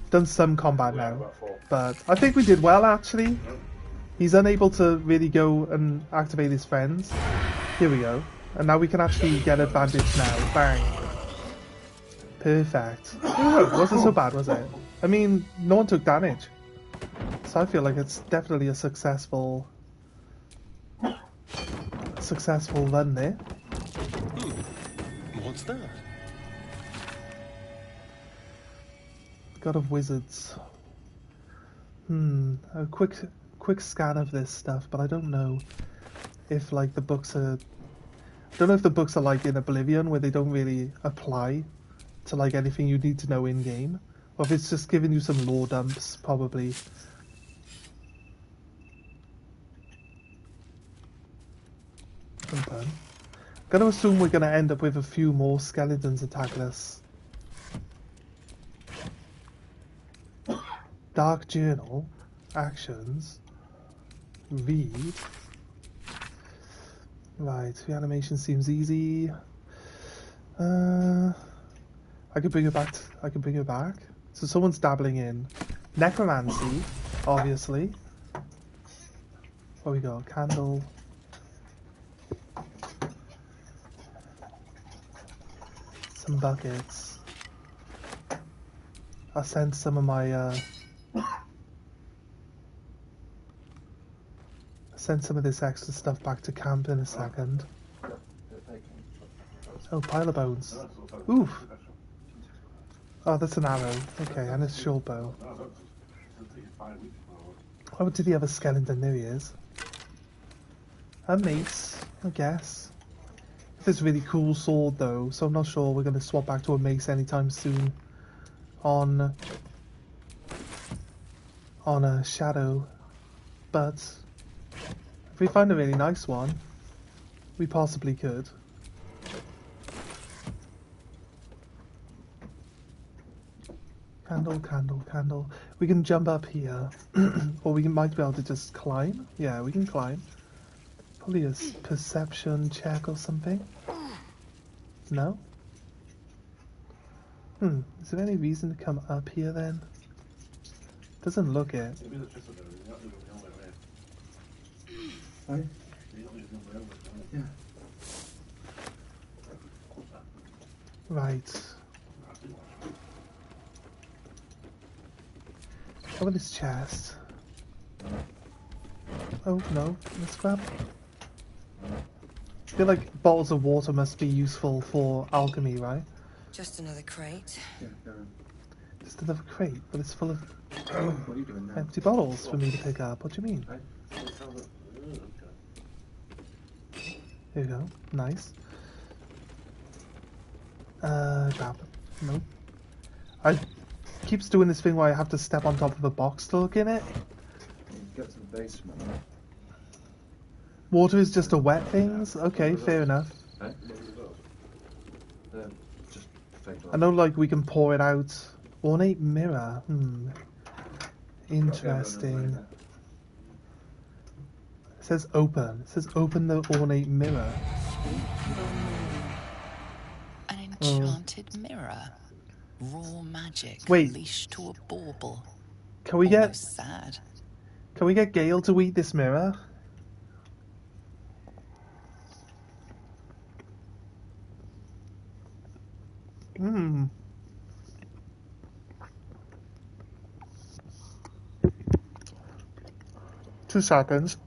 A: Done some combat now, but I think we did well actually. He's unable to really go and activate his friends. Here we go. And now we can actually get advantage now. Bang. Perfect. Wasn't so bad, was it? I mean, no one took damage. So I feel like it's definitely a successful run there.
H: What's that?
A: God of Wizards. A quick scan of this stuff, but I don't know if like the books are... I don't know if the books are like in Oblivion where they don't really apply to like anything you need to know in game, or if it's just giving you some lore dumps, probably. Open. Gonna assume we're gonna end up with a few more skeletons attacking us. Dark Journal, actions, read. Right, reanimation seems easy. I could bring her back. I can bring her back. So someone's dabbling in necromancy, obviously. What we got? Candle. Some buckets. I'll send some of my send some of this extra stuff back to camp in a second. Oh, pile of bones. Oof. Oh, that's an arrow. Okay, and a short bow. Oh, did he have a skeleton? There he is. A mace, I guess. This really cool sword though, so I'm not sure we're going to swap back to a mace anytime soon on a shadow. But if we find a really nice one, we possibly could. Candle, candle, candle. We can jump up here, or we might be able to just climb. Yeah, we can climb. Probably a perception check or something. No? Is there any reason to come up here then? Doesn't look it.
O: Right? Yeah.
A: Right. Over this chest. Oh no, let's grab. I feel like bottles of water must be useful for alchemy, right?
I: Just another crate.
O: Yeah, go on.
A: Just another crate, but it's full of
O: What are you doing now?
A: empty bottles for me to pick up. What do you mean? Here we go. Nice. Grab. Nope. I keeps doing this thing where I have to step on top of a box to look in it.
O: Get to the basement.
A: Water is just a wet things? Okay, fair enough.
O: Just fake
A: I know, like, we can pour it out. Ornate mirror. Interesting. It says open. It says open the ornate mirror.
E: An enchanted mirror. Raw magic.
A: Wait.
E: Leashed to a bauble.
A: Can we
E: Almost
A: get...
E: sad.
A: Can we get Gale to eat this mirror? Hmm. 2 seconds.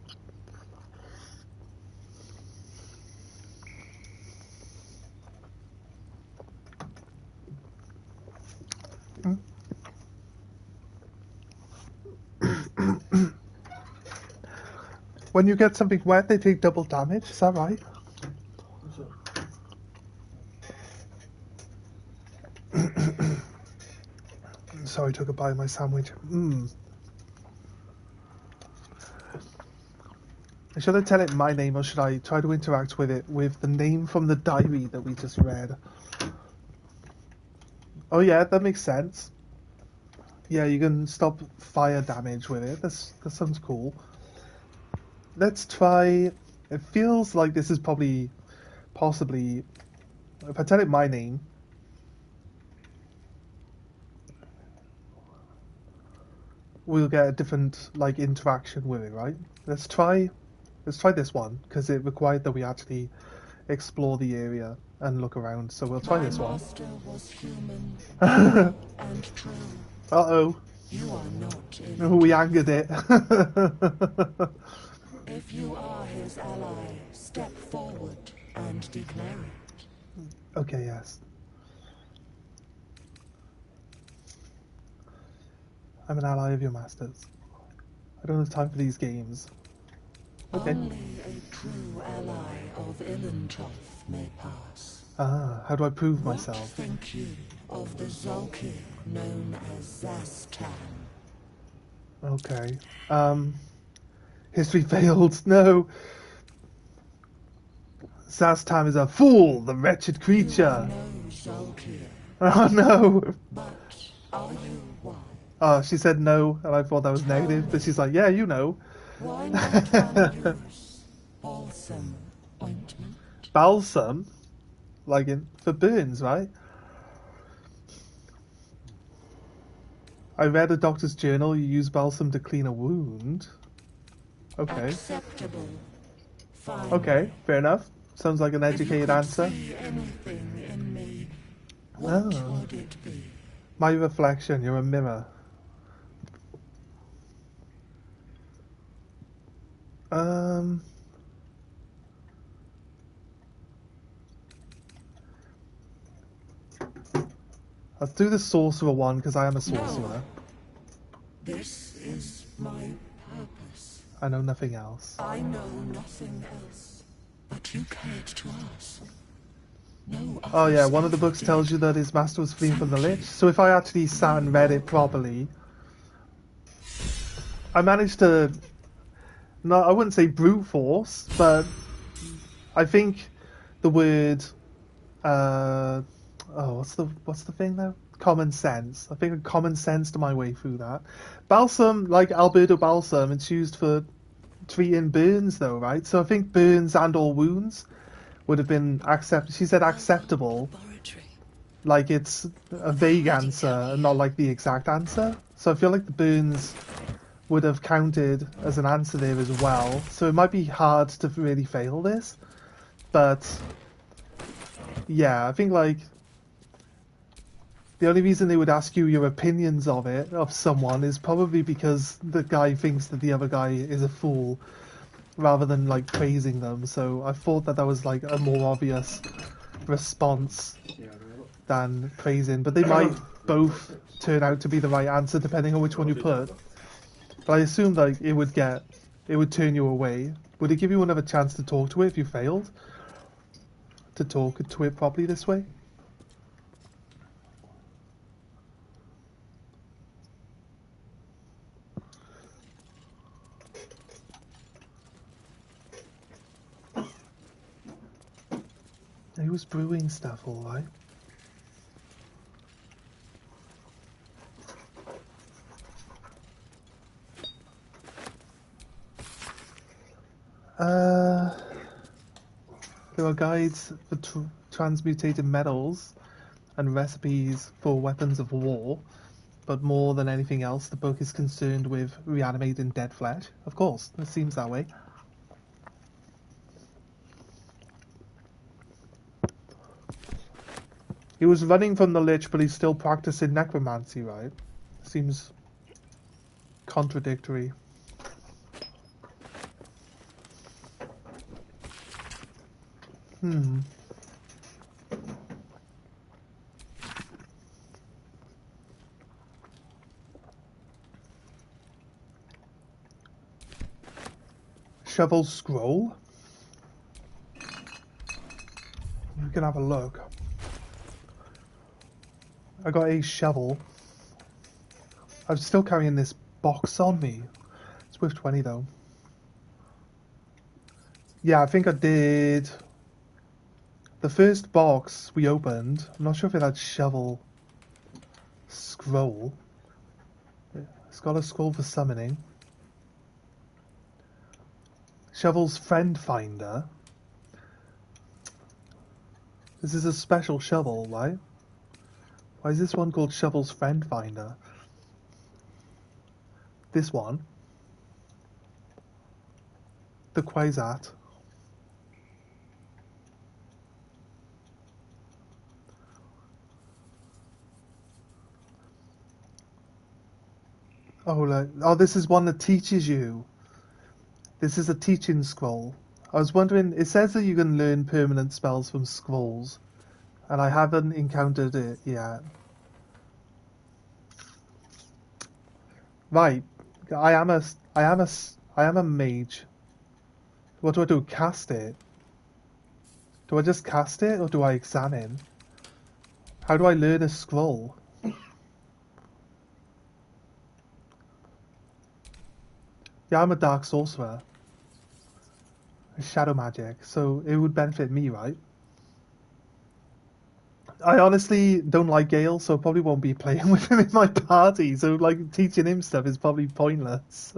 A: When you get something wet, they take double damage. Is that right? Sorry, I took a bite of my sandwich. Should I tell it my name, or should I try to interact with it with the name from the diary that we just read? Oh yeah, that makes sense. Yeah, you can stop fire damage with it. That sounds cool. Let's try... It feels like this is possibly... If I tell it my name... we'll get a different, like, interaction with it, right? Let's try this one, because it required that we actually explore the area and look around, so we'll try this one. Uh-oh.
P: You are not in
A: Oh, we angered it.
P: If you are his ally, step forward and declare it.
A: Okay, yes. I'm an ally of your masters. I don't have time for these games. Okay.
P: Only a true ally of Ilintoth may pass.
A: Ah, how do I prove myself?
P: What think you of the Zolkir known as Zastan?
A: Okay. History failed. No. Zastam is a fool, the wretched creature. Oh no.
P: But are you one?
A: Oh, she said no, and I thought that was negative, but she's like, yeah, you know.
P: Why not use balsam ointment?
A: Balsam? Like for burns, right? I read a doctor's journal, you use balsam to clean a wound. Okay.
P: Acceptable. Fine.
A: Okay, fair enough. Sounds like an educated answer.
P: See anything in me, what would it be?
A: My reflection, you're a mirror. Let's do the sorcerer one, because I am a sorcerer.
P: No. This is my purpose.
A: I know nothing else.
P: I know nothing else, but you cared to ask. No.
A: Oh yeah, one of the books tells you that his master was fleeing from the Lich. So if I actually sat and read it properly, I managed to, no, I wouldn't say brute force, but I think the word, what's the thing now? Common sense. I think I common sensed my way through that. Balsam, like Alberto Balsam, it's used for treating burns though, right? So I think burns and or wounds would have been she said acceptable. Like it's a vague answer and not like the exact answer. So I feel like the burns would have counted as an answer there as well. So it might be hard to really fail this. But yeah, I think like the only reason they would ask you your opinions of someone is probably because the guy thinks that the other guy is a fool, rather than like praising them. So I thought that was like a more obvious response than praising, but they might both turn out to be the right answer depending on which one you put. But I assume like it would turn you away. Would it give you another chance to talk to it if you failed to talk to it properly this way? He was brewing stuff, all right. There are guides for transmutated metals and recipes for weapons of war, but more than anything else, the book is concerned with reanimating dead flesh. Of course, it seems that way. He was running from the Lich, but he's still practicing necromancy, right? Seems contradictory. Shovel scroll? We can have a look. I got a shovel. I'm still carrying this box on me. It's worth 20 though. Yeah, I think I did. The first box we opened, I'm not sure if it had shovel scroll. It's got a scroll for summoning. Shovel's friend finder. This is a special shovel, right? Why is this one called Shovel's friend finder? This one. The Quasat. Oh, this is one that teaches you. This is a teaching scroll. I was wondering, it says that you can learn permanent spells from scrolls, and I haven't encountered it yet. Right, I am a mage. What do I do? Cast it? Do I just cast it, or do I examine? How do I learn a scroll? Yeah, I'm a dark sorcerer. Shadow magic, so it would benefit me, right? I honestly don't like Gale, so I probably won't be playing with him in my party, so like teaching him stuff is probably pointless.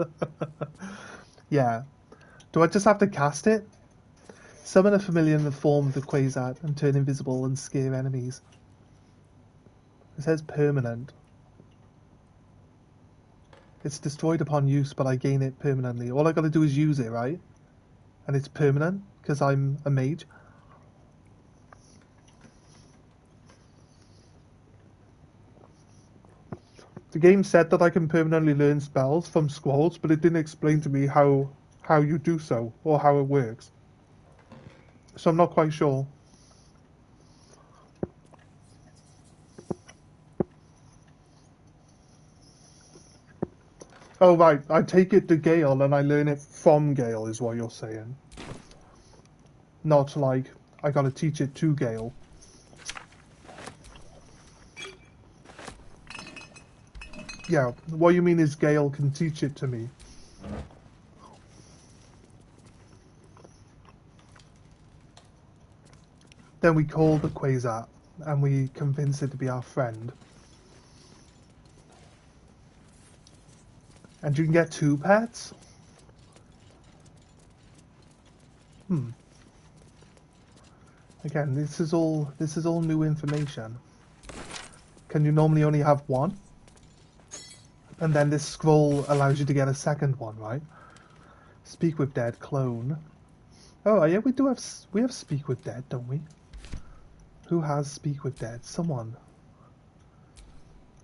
A: Yeah. Do I just have to cast it? Summon a familiar in the form of the Quasat and turn invisible and scare enemies. It says permanent. It's destroyed upon use, but I gain it permanently. All I gotta do is use it, right? And it's permanent, because I'm a mage. The game said that I can permanently learn spells from scrolls, but it didn't explain to me how you do so, or how it works. So I'm not quite sure. Oh right, I take it to Gale and I learn it from Gale is what you're saying. Not like, I gotta teach it to Gale. Yeah, what you mean is Gale can teach it to me. Then we call the Quasat, and we convince it to be our friend. And you can get 2 pets? Again, this is all new information. Can you normally only have 1? And then this scroll allows you to get a second one, right? Speak with Dead clone. Oh yeah, we have Speak with Dead, don't we? Who has Speak with Dead? Someone.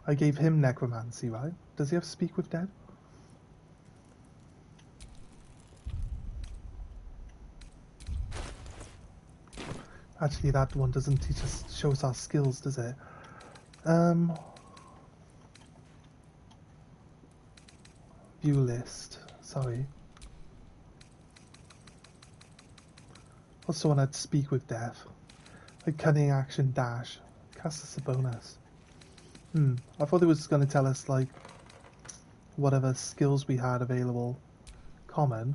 A: I gave him Necromancy, right? Does he have Speak with Dead? Actually, that one doesn't teach us, show us our skills, does it? View list. Sorry. What's the one I'd Speak with Death? Like Cunning Action Dash. Cast us a bonus. I thought it was going to tell us, like, whatever skills we had available. Common.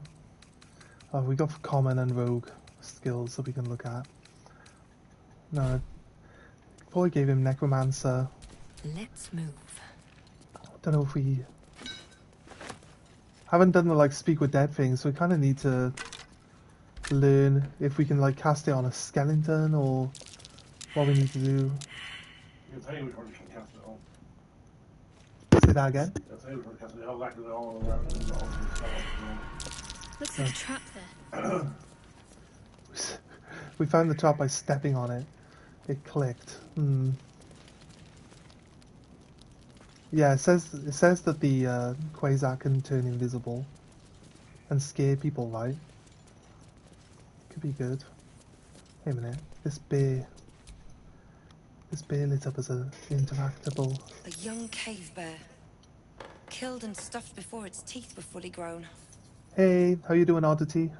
A: Oh, we got common and rogue skills that we can look at. No. Before I gave him Necromancer.
I: Let's move.
A: Don't know if we haven't done the like Speak with Dead thing, so we kind of need to learn if we can like cast it on a skeleton or what we need to do.
B: I'll tell you which one you can cast it on.
A: Say that again.
B: I'll tell you which one you can cast it on. Like they're all around and all
N: Looks like a trap there.
A: We found the trap by stepping on it. It clicked. Yeah, it says that the Quasar can turn invisible and scare people, right? Could be good. Wait a minute. This bear lit up as a interactable.
I: A young cave bear. Killed and stuffed before its teeth were fully grown.
A: Hey, how you doing, Oddity?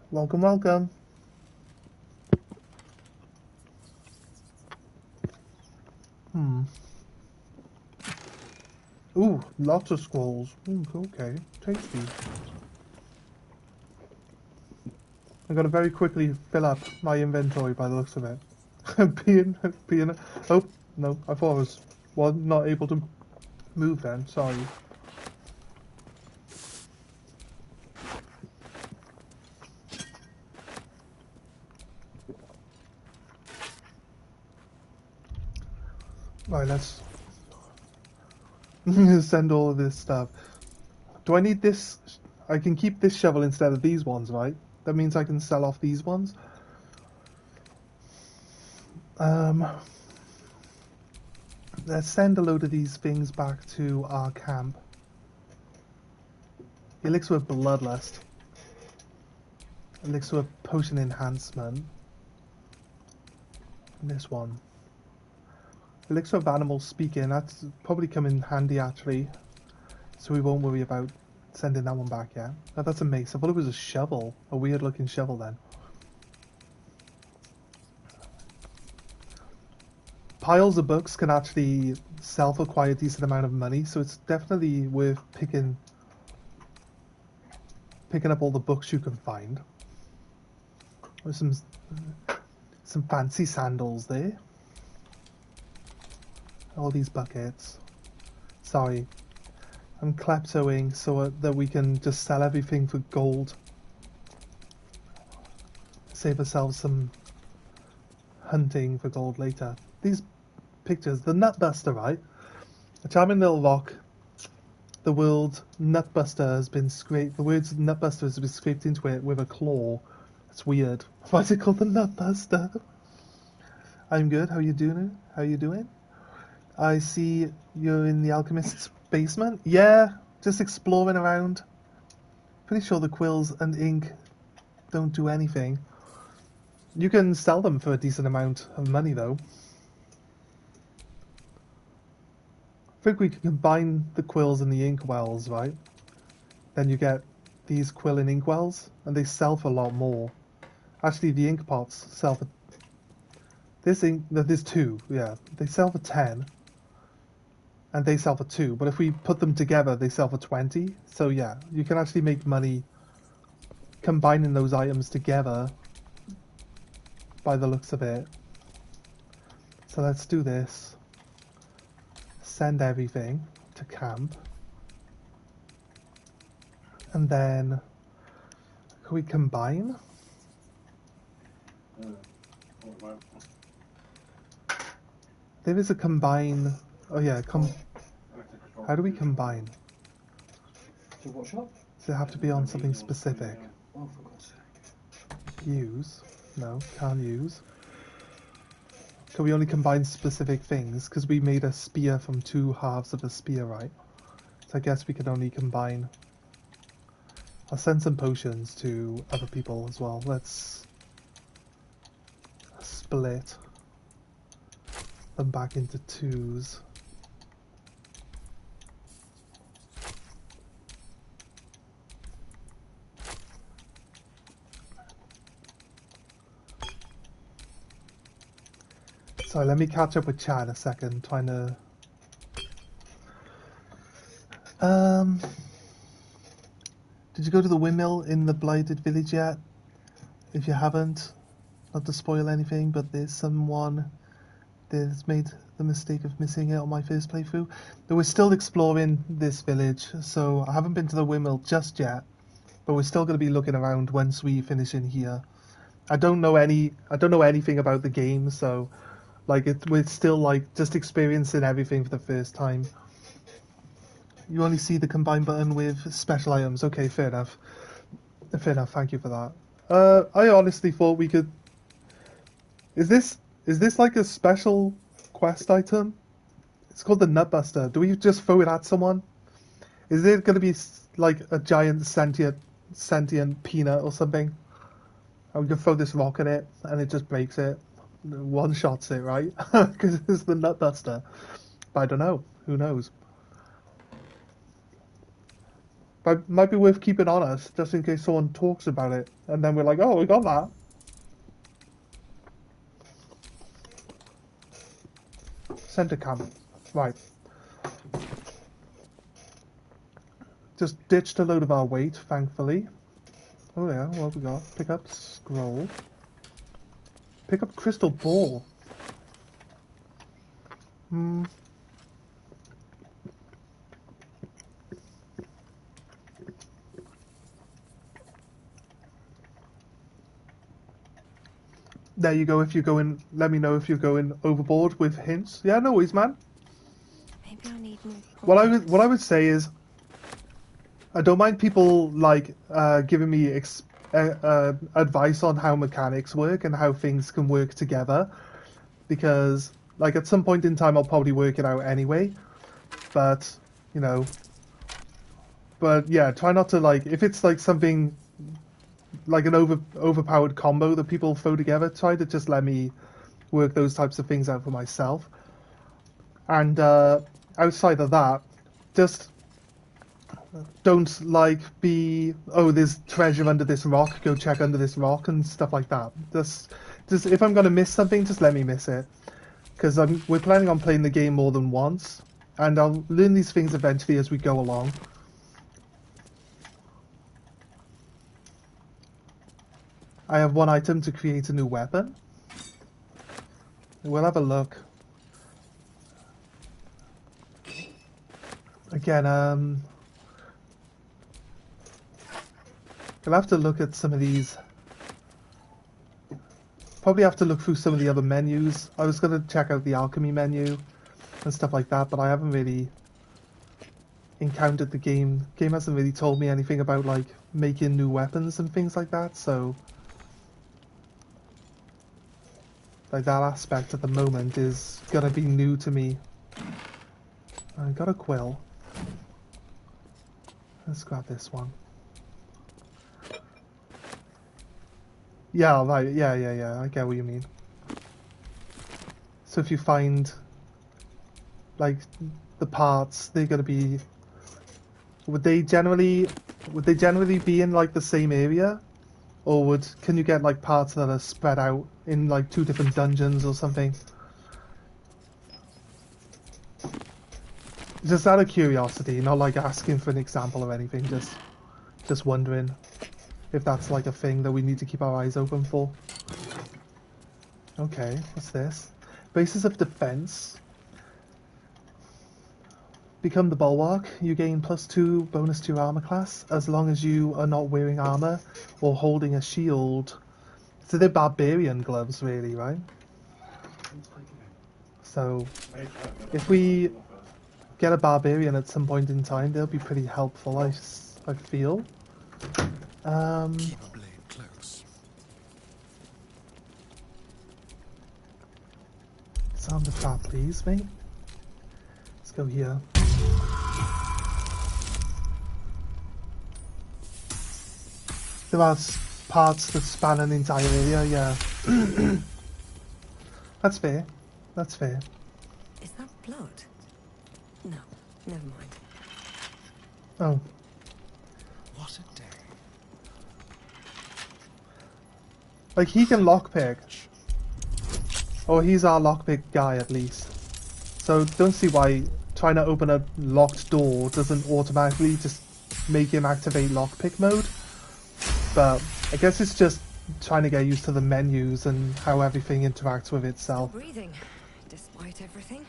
A: Welcome, welcome. Ooh, lots of squalls. Ooh, okay, tasty. I'm gonna very quickly fill up my inventory by the looks of it. being. Oh no, I thought I was not able to move then. Sorry. Right, let's send all of this stuff. Do I need this? I can keep this shovel instead of these ones, right? That means I can sell off these ones. Let's send a load of these things back to our camp. Elixir of Bloodlust. Elixir of Potion Enhancement. And this one. Elixir of Animal Speaking. That's probably come in handy actually. So we won't worry about sending that one back yet. Oh, that's a mace. I thought it was a shovel. A weird looking shovel then. Piles of books can actually sell for quite a decent amount of money, so it's definitely worth picking up all the books you can find. There's some fancy sandals there. All these buckets. Sorry, I'm kleptoing so that we can just sell everything for gold. Save ourselves some hunting for gold later. These pictures, the Nutbuster, right? A charming little rock. The word Nutbuster has been scraped. The words Nutbuster has been scraped into it with a claw. That's weird. Why is it called the Nutbuster? I'm good. How you doing? How you doing? I see you're in the alchemist's basement. Yeah, just exploring around. Pretty sure the quills and ink don't do anything. You can sell them for a decent amount of money, though. I think we can combine the quills and the ink wells, right? Then you get these quill and ink wells, and they sell for a lot more. Actually, the ink pots sell for... There's 2, yeah. They sell for 10. And they sell for 2. But if we put them together, they sell for 20. So yeah, you can actually make money combining those items together by the looks of it. So let's do this. Send everything to camp. And then... Can we combine? There is a combine... Oh yeah, how do we combine?
O: To what shop?
A: Does it have to be on something specific?
O: Oh, for God's sake.
A: Use? No, can't use. Can we only combine specific things? Because we made a spear from 2 halves of a spear, right? So I guess we can only combine... I'll send some potions to other people as well. Let's split them back into 2s. Sorry, let me catch up with Chad a second, trying to... Did you go to the windmill in the Blighted Village yet? If you haven't, not to spoil anything, but there's someone that's made the mistake of missing it on my first playthrough. But we're still exploring this village, so I haven't been to the windmill just yet, but we're still going to be looking around once we finish in here. I don't know anything about the game, so... Like, we're still, like, just experiencing everything for the first time. You only see the combine button with special items. Okay, fair enough. Fair enough, thank you for that. I honestly thought we could... Is this like a special quest item? It's called the Nutbuster. Do we just throw it at someone? Is it going to be, like, a giant sentient peanut or something? And we can throw this rock at it, and it just breaks it. One-shots it, right? Because it's the Nutbuster. But I don't know. Who knows? But might be worth keeping on us, just in case someone talks about it. And then we're like, oh, we got that. Center camp. Right. just ditched a load of our weight, thankfully. Oh yeah, what have we got? Pick up scroll. Pick up crystal ball. There you go. If you're going, let me know if you're going overboard with hints. Yeah, no worries, man.
I: Maybe I need more.
A: What I would say is, I don't mind people like giving me advice on how mechanics work and how things can work together, because like at some point in time I'll probably work it out anyway. But you know, but yeah, try not to like if it's like something like an overpowered combo that people throw together. Try to just let me work those types of things out for myself. And outside of that, just don't like be, oh, there's treasure under this rock, go check under this rock and stuff like that. Just if I'm gonna miss something, just let me miss it, because we're planning on playing the game more than once, and I'll learn these things eventually as we go along. I have one item to create a new weapon. We'll have a look. Again, I'll have to look at some of these. Probably have to look through some of the other menus. I was going to check out the alchemy menu and stuff like that, but I haven't really encountered the game. Game hasn't really told me anything about like making new weapons and things like that, so like that aspect at the moment is gonna be new to me. I got a quill. Let's grab this one. Yeah, right, yeah, I get what you mean. So if you find like the parts, they're gonna be, would they generally be in like the same area? Or can you get like parts that are spread out in like 2 different dungeons or something? Just out of curiosity, not like asking for an example or anything, just wondering if that's like a thing that we need to keep our eyes open for. Okay, what's this? Basis of defense. Become the bulwark. You gain +2 bonus to your armor class as long as you are not wearing armor or holding a shield. So they're barbarian gloves, really, right? So if we get a barbarian at some point in time, they'll be pretty helpful, I feel.
C: Keep a blade close.
A: Sound the trap, please, mate. Let's go here. There are parts that span an entire area, yeah. That's fair. That's fair.
I: Is that blood? No, never mind.
A: Oh.
C: What a day.
A: Like, he can lockpick. Or he's our lockpick guy, at least. So, don't see why trying to open a locked door doesn't automatically just make him activate lockpick mode. But I guess it's just trying to get used to the menus and how everything interacts with itself.
I: Breathing, despite everything.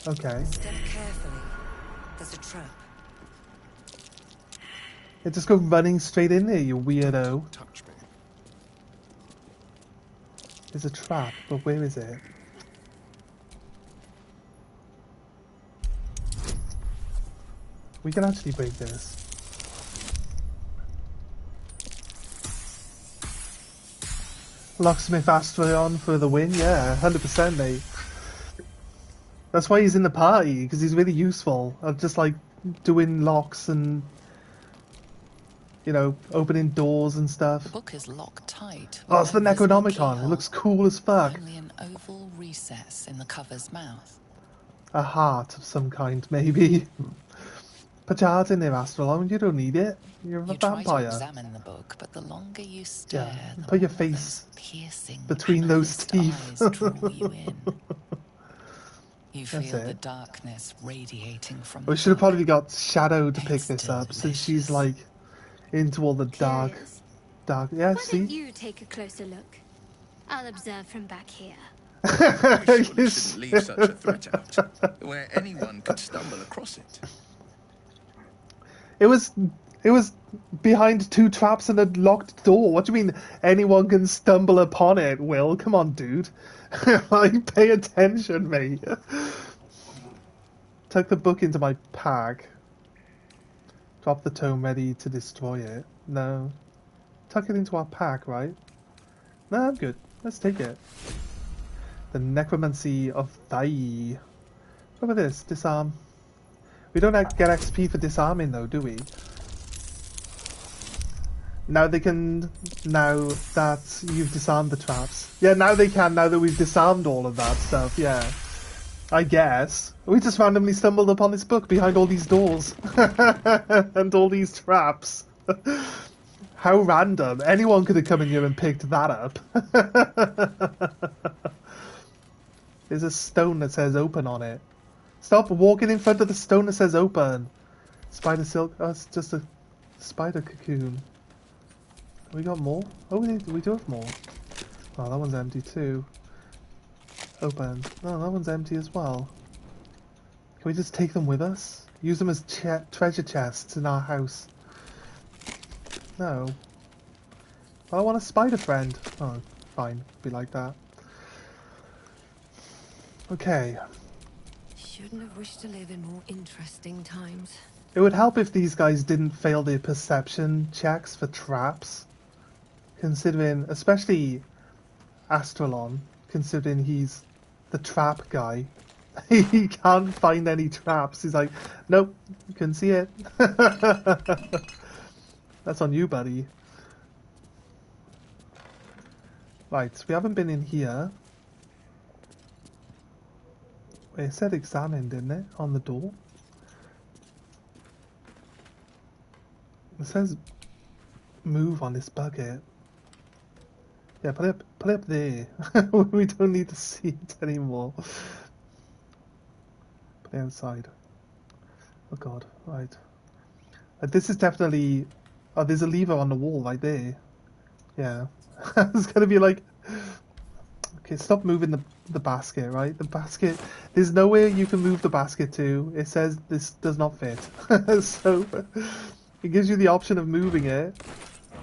A: Okay.
I: Step carefully. There's a trap.
A: Yeah, just go running straight in there, you weirdo.
C: Touch me.
A: There's a trap, but where is it? We can actually break this. Locksmith Astron for the win, yeah, 100%, mate. That's why he's in the party, because he's really useful. Just like doing locks and, you know, opening doors and stuff.
E: The book is locked tight.
A: Oh, it's the Necronomicon. It looks cool as fuck.
E: Only an oval recess in the cover's mouth.
A: A heart of some kind, maybe. Put your heart in there, Astrolon. You don't need it. You're a
E: You try
A: vampire.
E: to examine the book, but the longer you stare,
A: Yeah.
E: the
A: Put your
E: more
A: face
E: those piercing
A: between those
E: amethyst
A: teeth.
E: eyes draw you in. You
A: That's
E: feel
A: it.
E: the darkness radiating from
A: We
E: the
A: should have
E: book.
A: probably got Shadow to pick
E: It's
A: this up, since she's
E: delicious.
A: like into all the dark.
N: Curious.
A: Yeah,
N: Why don't
A: see?
N: you take a closer look? I'll observe from back here.
C: I surely shouldn't leave such a threat out, where anyone could stumble across it.
A: It was behind two traps and a locked door. What do you mean anyone can stumble upon it, Will? Come on, dude. Like, pay attention, mate. Tuck the book into my pack. Drop the tome ready to destroy it. No. Tuck it into our pack, right? No, I'm good. Let's take it. The Necromancy of Thai. What about this? Disarm. We don't get XP for disarming though, do we? Now they can, now that you've disarmed the traps. Yeah, now they can, now that we've disarmed all of that stuff, yeah. I guess. We just randomly stumbled upon this book behind all these doors. And all these traps. How random. Anyone could have come in here and picked that up. There's a stone that says open on it. Stop walking in front of the stone that says open. Spider silk. Oh, it's just a spider cocoon. We got more? Oh, we do have more. Oh, that one's empty too. Open. Oh, that one's empty as well. Can we just take them with us? Use them as treasure chests in our house. No. I want a spider friend. Oh, fine. Be like that. Okay.
Q: Shouldn't have wished to live in more interesting times.
A: It would help if these guys didn't fail their perception checks for traps. Considering, especially Astralon, considering he's the trap guy. He can't find any traps. He's like, nope, you couldn't see it. That's on you, buddy. Right, so we haven't been in here. Wait, it said examine, didn't it? On the door. It says move on this bucket. Yeah, put it up there. We don't need to see it anymore. Put it outside. Oh god, right. This is definitely... Oh, there's a lever on the wall right there. Yeah. It's gonna be like... Okay, stop moving the basket, right? The basket... There's nowhere you can move the basket to. It says this does not fit. So, it gives you the option of moving it.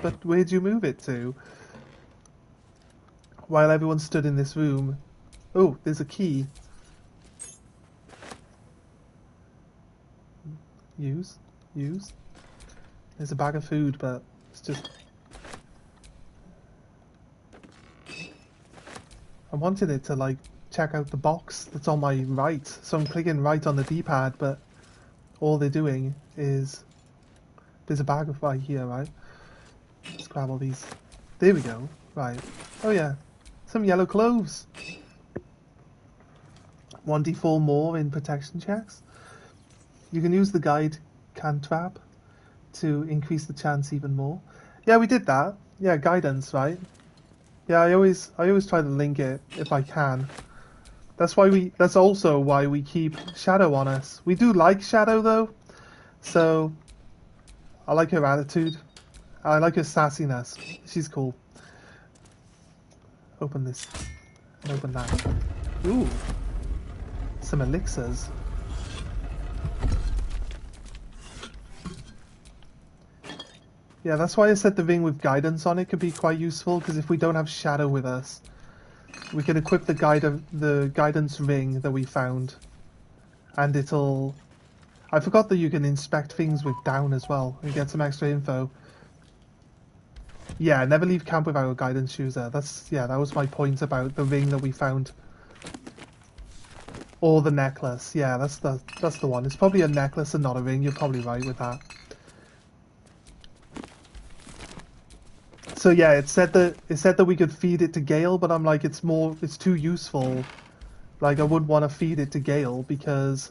A: But where do you move it to? While everyone stood in this room. Oh, there's a key. Use. There's a bag of food, but it's just... I wanted it to, like, check out the box that's on my right. So I'm clicking right on the D-pad, but all they're doing is... There's a bag of right here, right? Let's grab all these. There we go. Right. Oh yeah. Some yellow cloves. 1d4 more in protection checks. You can use the guide cantrap to increase the chance even more. Yeah, we did that. Yeah, guidance, right? Yeah, I always try to link it if I can. That's also why we keep Shadow on us. We do like Shadow though. So I like her attitude. I like her sassiness. She's cool. Open this. And open that. Ooh. Some elixirs. Yeah, that's why I said the ring with guidance on it could be quite useful, because if we don't have Shadow with us, we can equip the guidance ring that we found. And it'll... I forgot that you can inspect things with down as well, and get some extra info. Yeah, never leave camp without a guidance user. That was my point about the ring that we found. Or the necklace. Yeah, that's the one. It's probably a necklace and not a ring. You're probably right with that. So yeah, it said that we could feed it to Gale, but I'm like, it's too useful. Like, I wouldn't want to feed it to Gale because,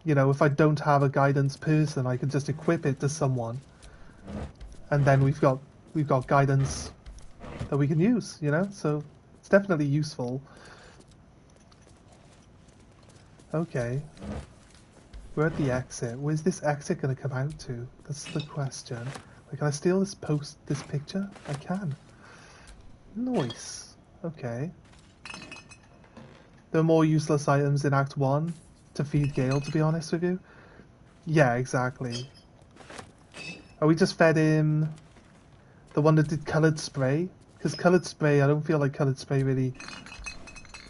A: you know, if I don't have a guidance person, I can just equip it to someone, and then we've got guidance that we can use, you know. So it's definitely useful. Okay. We're at the exit. Where's this exit gonna come out to? That's the question. Wait, can I steal this picture? I can. Nice. Okay. There are more useless items in Act 1 to feed Gale, to be honest with you. Yeah, exactly. Oh, we just fed him the one that did coloured spray. Because coloured spray, I don't feel like coloured spray really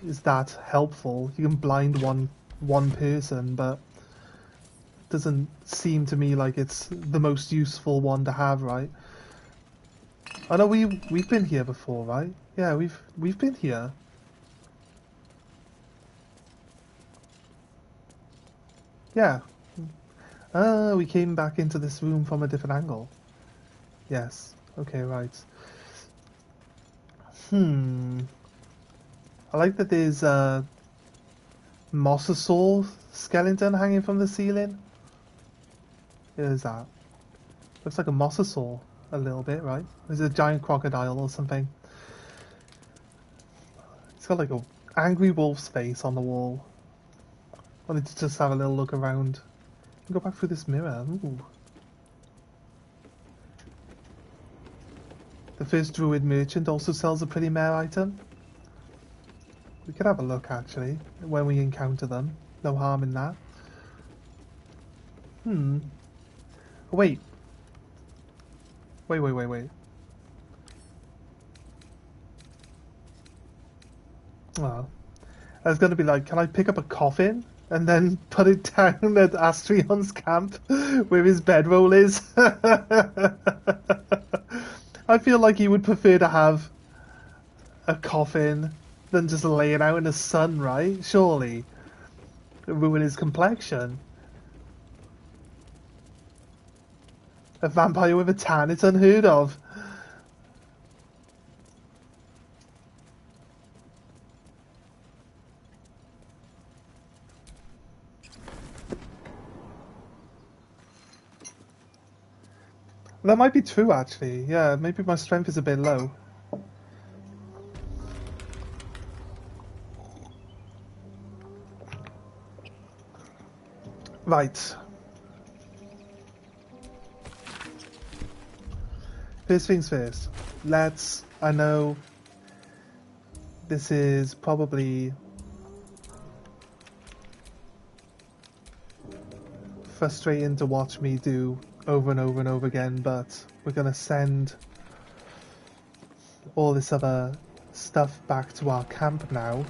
A: is that helpful. You can blind one person, but it doesn't seem to me like it's the most useful one to have, right? Oh no, we've been here before, right? Yeah, we've been here. Yeah. Ah, we came back into this room from a different angle. Yes. Okay, right. I like that there's a mosasaur skeleton hanging from the ceiling. What is that? Looks like a mosasaur a little bit, right? There's a giant crocodile or something. It's got like a angry wolf's face on the wall. Wanted to just have a little look around. Go back through this mirror. Ooh. The first druid merchant also sells a pretty rare item. We could have a look actually when we encounter them. No harm in that. Oh, wait. Wait. Oh. I was going to be like, can I pick up a coffin and then put it down at Astrion's camp where his bedroll is? I feel like he would prefer to have a coffin than just laying out in the sun, right? Surely. Ruin his complexion. A vampire with a tan, it's unheard of. That might be true, actually. Yeah, maybe my strength is a bit low. Right. First things first. I know this is probably frustrating to watch me do over and over and over again, but we're going to send all this other stuff back to our camp now.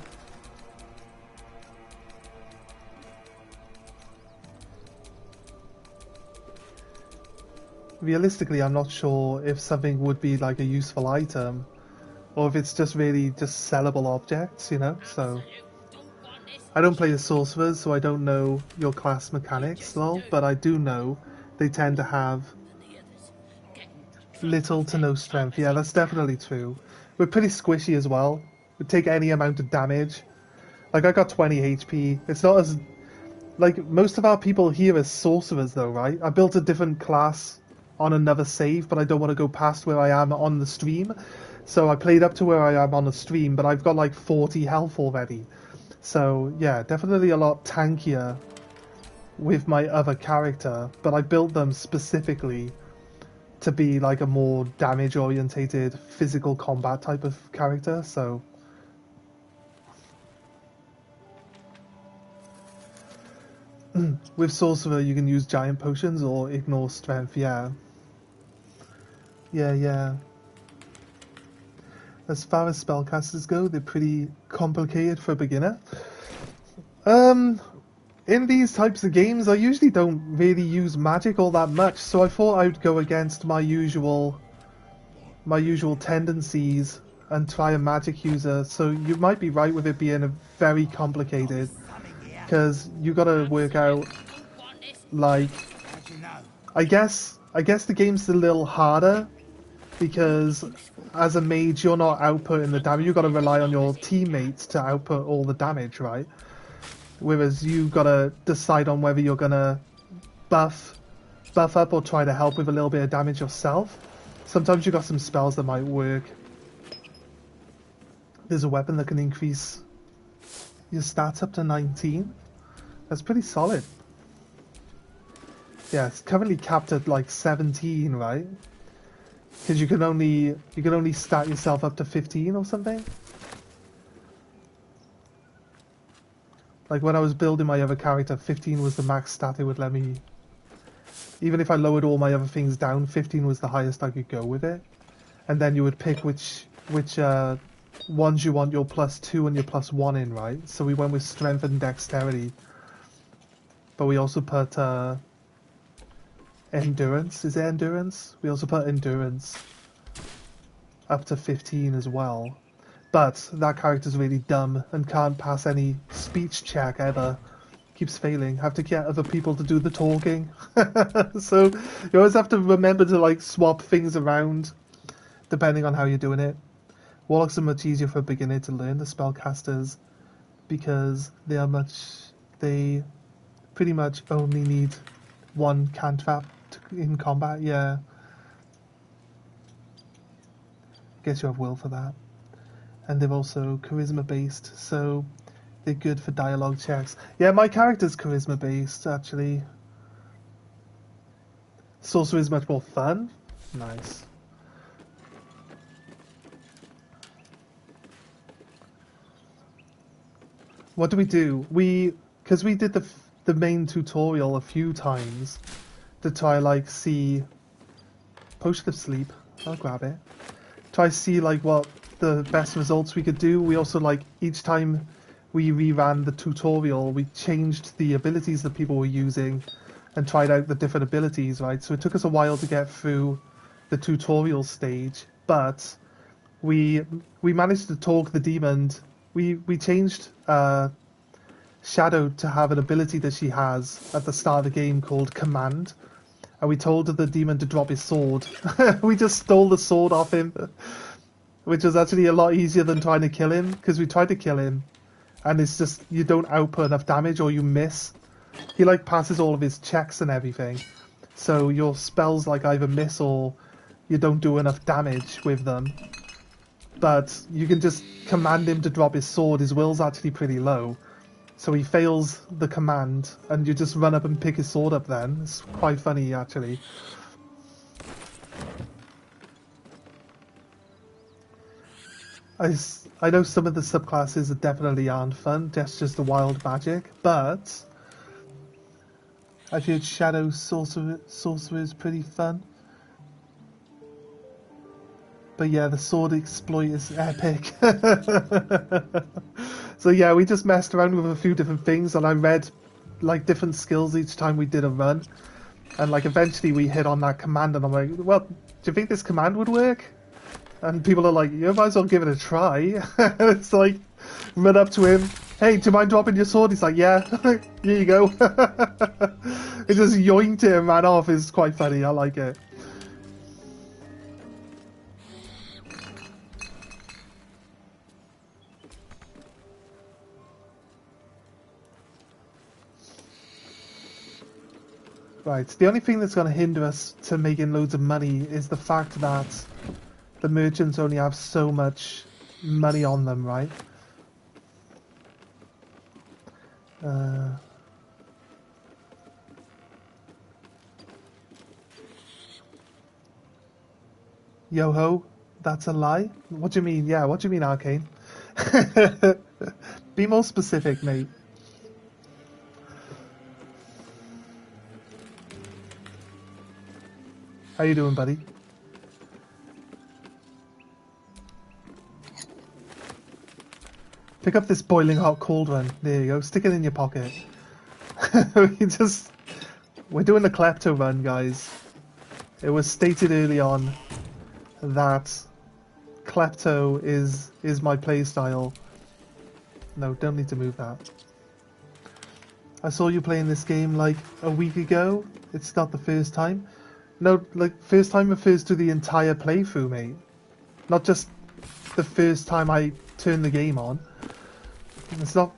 A: Realistically, I'm not sure if something would be like a useful item or if it's just really just sellable objects, you know, so I don't play as sorcerers, so I don't know your class mechanics, lol, but I do know they tend to have little to no strength. Yeah, that's definitely true. We're pretty squishy as well. We take any amount of damage. Like, I got 20 HP. It's not as... Like, most of our people here are sorcerers, though, right? I built a different class on another save, but I don't want to go past where I am on the stream. So I played up to where I am on the stream, but I've got, like, 40 health already. So, yeah, definitely a lot tankier with my other character, but I built them specifically to be like a more damage-orientated physical combat type of character, so... With Sorcerer, you can use giant potions or ignore strength, yeah. Yeah. As far as spellcasters go, they're pretty complicated for a beginner. In these types of games, I usually don't really use magic all that much, so I thought I would go against my usual tendencies and try a magic user. So you might be right with it being very complicated, because you got to work out, like, I guess the game's a little harder because as a mage you're not outputting the damage. You got to rely on your teammates to output all the damage, right? Whereas you gotta decide on whether you're gonna buff up or try to help with a little bit of damage yourself. Sometimes you got some spells that might work. There's a weapon that can increase your stats up to 19. That's pretty solid. Yeah, it's currently capped at like 17, right? Because you can only stat yourself up to 15 or something. Like when I was building my other character, 15 was the max stat it would let me. Even if I lowered all my other things down, 15 was the highest I could go with it. And then you would pick which ones you want your +2 and your +1 in, right? So we went with strength and dexterity. But we also put endurance. Is it endurance? We also put endurance up to 15 as well. But that character's really dumb and can't pass any speech check ever. Keeps failing. Have to get other people to do the talking. So you always have to remember to like swap things around depending on how you're doing it. Warlocks are much easier for a beginner to learn the spellcasters because they pretty much only need one cantrip in combat. Yeah. Guess you have will for that. And they're also charisma based, so they're good for dialogue checks. Yeah, my character's charisma based actually. Sorcerer is much more fun. Nice. What do? Because we did the main tutorial a few times to try like see potion of sleep. I'll grab it. Try see like what the best results we could do. We also like each time we reran the tutorial, we changed the abilities that people were using and tried out the different abilities, right? So it took us a while to get through the tutorial stage, but we managed to talk the demon. We changed Shadow to have an ability that she has at the start of the game called Command, and we told the demon to drop his sword. We just stole the sword off him, which was actually a lot easier than trying to kill him, because we tried to kill him, and it's just, you don't output enough damage or you miss. He like passes all of his checks and everything, so your spells like either miss or you don't do enough damage with them. But you can just command him to drop his sword. His will's actually pretty low, so he fails the command, and you just run up and pick his sword up then. It's quite funny, actually. I know some of the subclasses definitely aren't fun, that's just the wild magic, but I've heard Shadow Sorcerer is pretty fun. But yeah, the sword exploit is epic. So yeah, we just messed around with a few different things, and I read like different skills each time we did a run. And like eventually we hit on that command, and I'm like, well, do you think this command would work? And people are like, you might as well give it a try. It's like, run up to him, hey, do you mind dropping your sword? He's like, yeah, here you go. It just yoinked it and ran off. It's quite funny, I like it. Right, the only thing that's going to hinder us to making loads of money is the fact that the merchants only have so much money on them, right? Yo-ho, that's a lie? What do you mean? Yeah, what do you mean, Arcane? Be more specific, mate. How you doing, buddy? Pick up this boiling hot cauldron. There you go. Stick it in your pocket. We're doing a klepto run, guys. It was stated early on that klepto is my playstyle. No, don't need to move that. I saw you playing this game like a week ago. It's not the first time. No, like, first time refers to the entire playthrough, mate. Not just the first time I turned the game on. It's not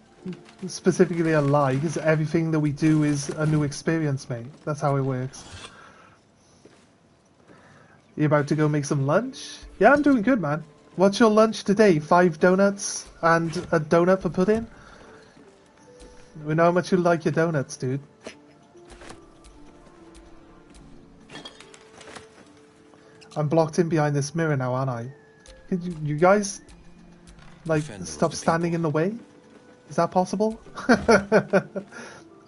A: specifically a lie, because everything that we do is a new experience, mate. That's how it works. You about to go make some lunch? Yeah, I'm doing good, man. What's your lunch today? 5 donuts and a donut for pudding? We know how much you like your donuts, dude. I'm blocked in behind this mirror now, aren't I? Could you guys, like, stop standing in the way? Is that possible?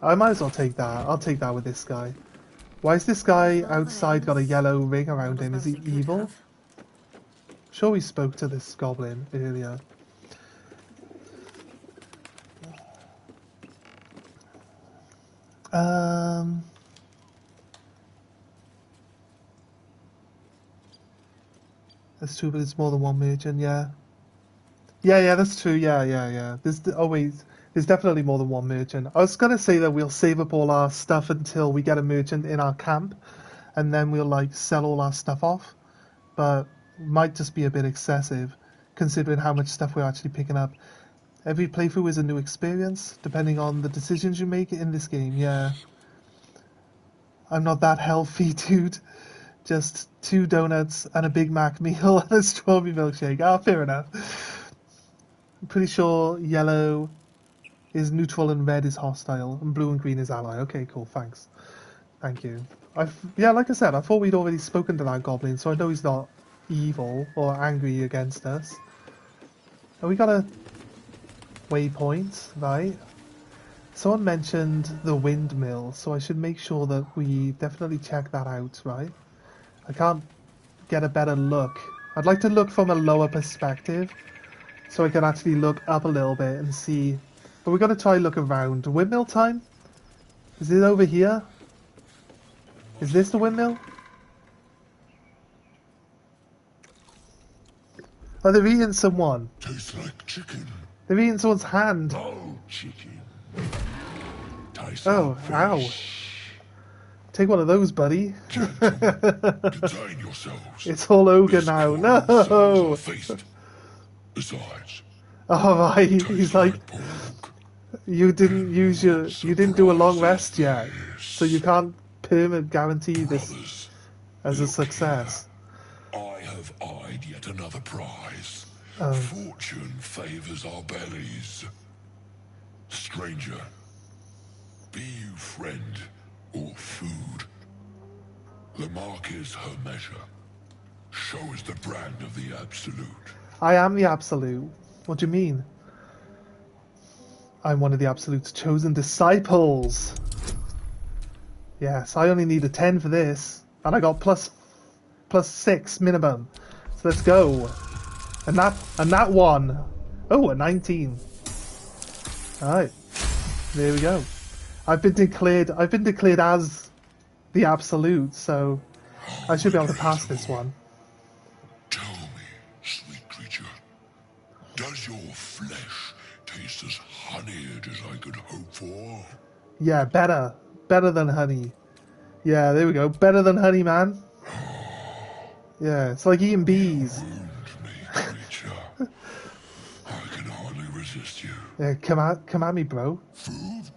A: I might as well take that. I'll take that with this guy. Why is this guy outside got a yellow ring around him? Is he evil? Sure we spoke to this goblin earlier. That's true, but it's more than one merchant, yeah. Yeah, that's true, yeah. There's definitely more than one merchant. I was gonna say that we'll save up all our stuff until we get a merchant in our camp, and then we'll, like, sell all our stuff off. But might just be a bit excessive, considering how much stuff we're actually picking up. Every playthrough is a new experience, depending on the decisions you make in this game, yeah. I'm not that healthy, dude. Just 2 donuts and a Big Mac meal and a strawberry milkshake. Ah, fair enough. I'm pretty sure yellow is neutral and red is hostile, and blue and green is ally. Okay, cool, thanks. Thank you. Yeah, like I said, I thought we'd already spoken to that goblin, so I know he's not evil or angry against us. And we got a waypoint, right? Someone mentioned the windmill, so I should make sure that we definitely check that out, right? I can't get a better look. I'd like to look from a lower perspective, so I can actually look up a little bit and see. But we're going to try look around. Windmill time? Is it over here? Is this the windmill? Oh, they're eating someone.
R: Tastes like chicken.
A: They're eating someone's hand.
R: No chicken.
A: Oh, ow. Take one of those, buddy.
R: Contain yourselves.
A: It's all ogre now. No!
R: Besides.
A: Alright, he's like, you didn't do a long rest yet, so you can't permanent guarantee this as a success.
R: I have eyed yet another prize.
A: Oh.
R: Fortune favors our bellies. Stranger, be you friend or food. The mark is her measure. Show us the brand of the absolute.
A: I am the absolute. What do you mean? I'm one of the absolute's chosen disciples. Yes, I only need a 10 for this, and I got plus 6 minimum. So let's go. And that one. Oh, a 19. All right, there we go. I've been declared as the absolute, so I should be able to pass this one.
R: Tell me, sweet creature, does your flesh taste as honeyed as I could hope for?
A: Yeah, better than honey. Yeah, there we go. Better than honey, man. Yeah, it's like eating bees.
R: I can hardly resist you.
A: Yeah, come at me, bro.
R: Food?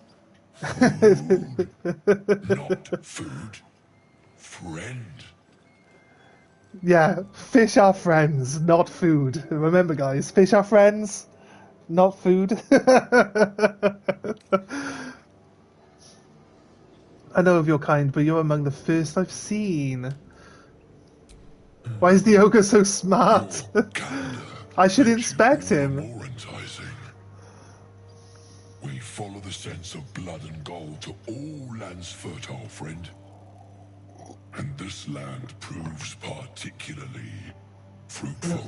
R: Not food. Friend.
A: Yeah, fish are friends, not food. Remember, guys, fish are friends, not food. I know of your kind, but you're among the first I've seen. Why is the ogre so smart? I should inspect him.
R: More enticing. We follow the sense of blood and gold to all lands fertile, friend. And this land proves particularly fruitful.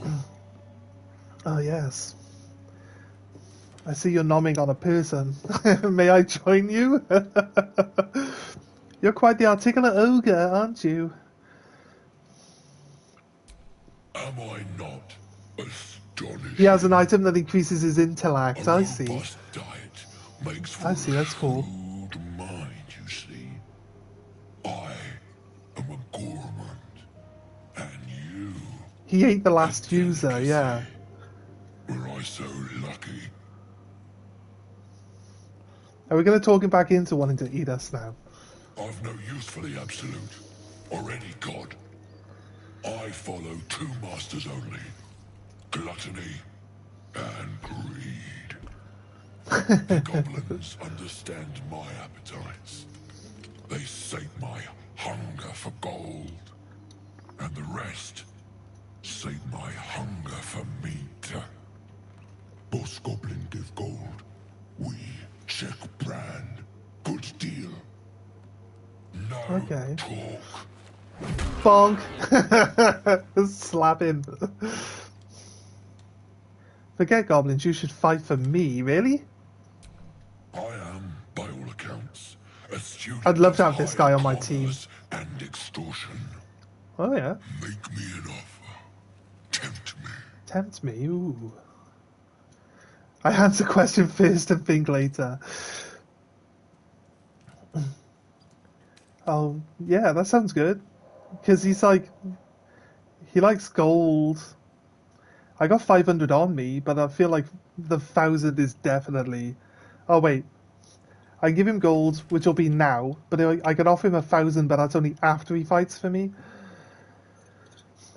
A: Oh, yes. I see you're nomming on a person. May I join you? You're quite the articulate ogre, aren't you?
R: Am I not astonished?
A: He has an item that increases his intellect. I see.
R: Diet makes
A: I see, that's cool.
R: mind, you see. I am a gourmand, and you...
A: He ate the last user, yeah.
R: Were I so lucky?
A: Are we going to talk him back into wanting to eat us now?
R: I've no use for the absolute, or any god. I follow 2 masters only, gluttony and greed. The goblins understand my appetites. They sate my hunger for gold. And the rest sate my hunger for meat. Boss goblin give gold. We check brand. Good deal. No
A: Okay.
R: talk.
A: Bonk! Slap him. Forget goblins, you should fight for me, really?
R: I am, by all accounts, a student
A: I'd love to have
R: of
A: this
R: higher
A: guy on my team.
R: commerce and extortion.
A: Oh yeah.
R: Make me an offer. Tempt me.
A: Tempt me, ooh. I answer question first and think later. Oh, yeah, that sounds good. Because he's like... He likes gold. I got 500 on me, but I feel like the 1,000 is definitely... Oh, wait. I give him gold, which will be now, but I could offer him 1,000, but that's only after he fights for me.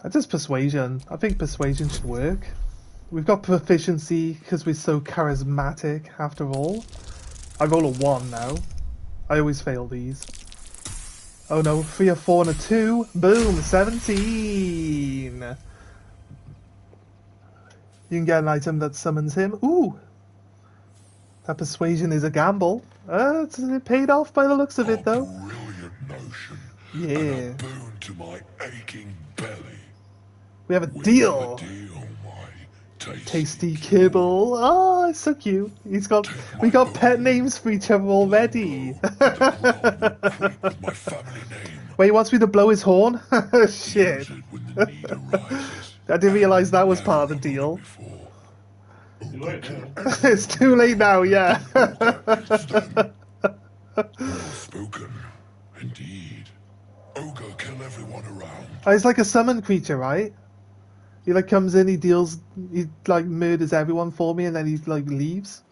A: That's just persuasion. I think persuasion should work. We've got proficiency because we're so charismatic, after all. I roll a 1 now. I always fail these. Oh no, 3, a 4, and a 2. Boom, 17! You can get an item that summons him. Ooh! That persuasion is a gamble. It paid off by the looks of it, though.
R: Brilliant notion.
A: Yeah.
R: And a boon to my aching belly.
A: We have a deal! Tasty kibble. Oh, it's so cute. We got pet names for each other already. Wait, he wants me to blow his horn? Shit. I didn't realise that was part of the deal. It's too late now, yeah.
R: Spoken, indeed. Ogre kill everyone around.
A: Oh, he's like a summon creature, right? He like comes in, he like murders everyone for me, and then he like leaves.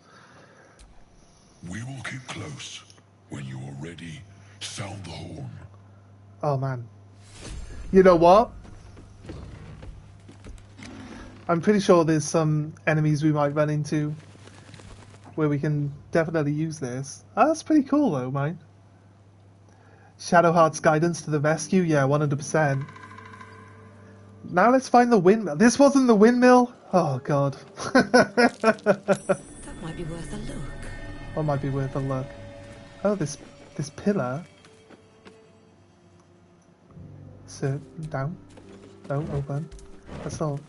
R: We will keep close. When you are ready, sound the horn.
A: Oh man. You know what? I'm pretty sure there's some enemies we might run into where we can definitely use this. Oh, that's pretty cool though, mate. Shadowheart's guidance to the rescue? Yeah, 100%. Now let's find the windmill. This wasn't the windmill? Oh god.
I: That might be worth a look.
A: What might be worth a look? Oh, this pillar. Sit down. No, open. That's all.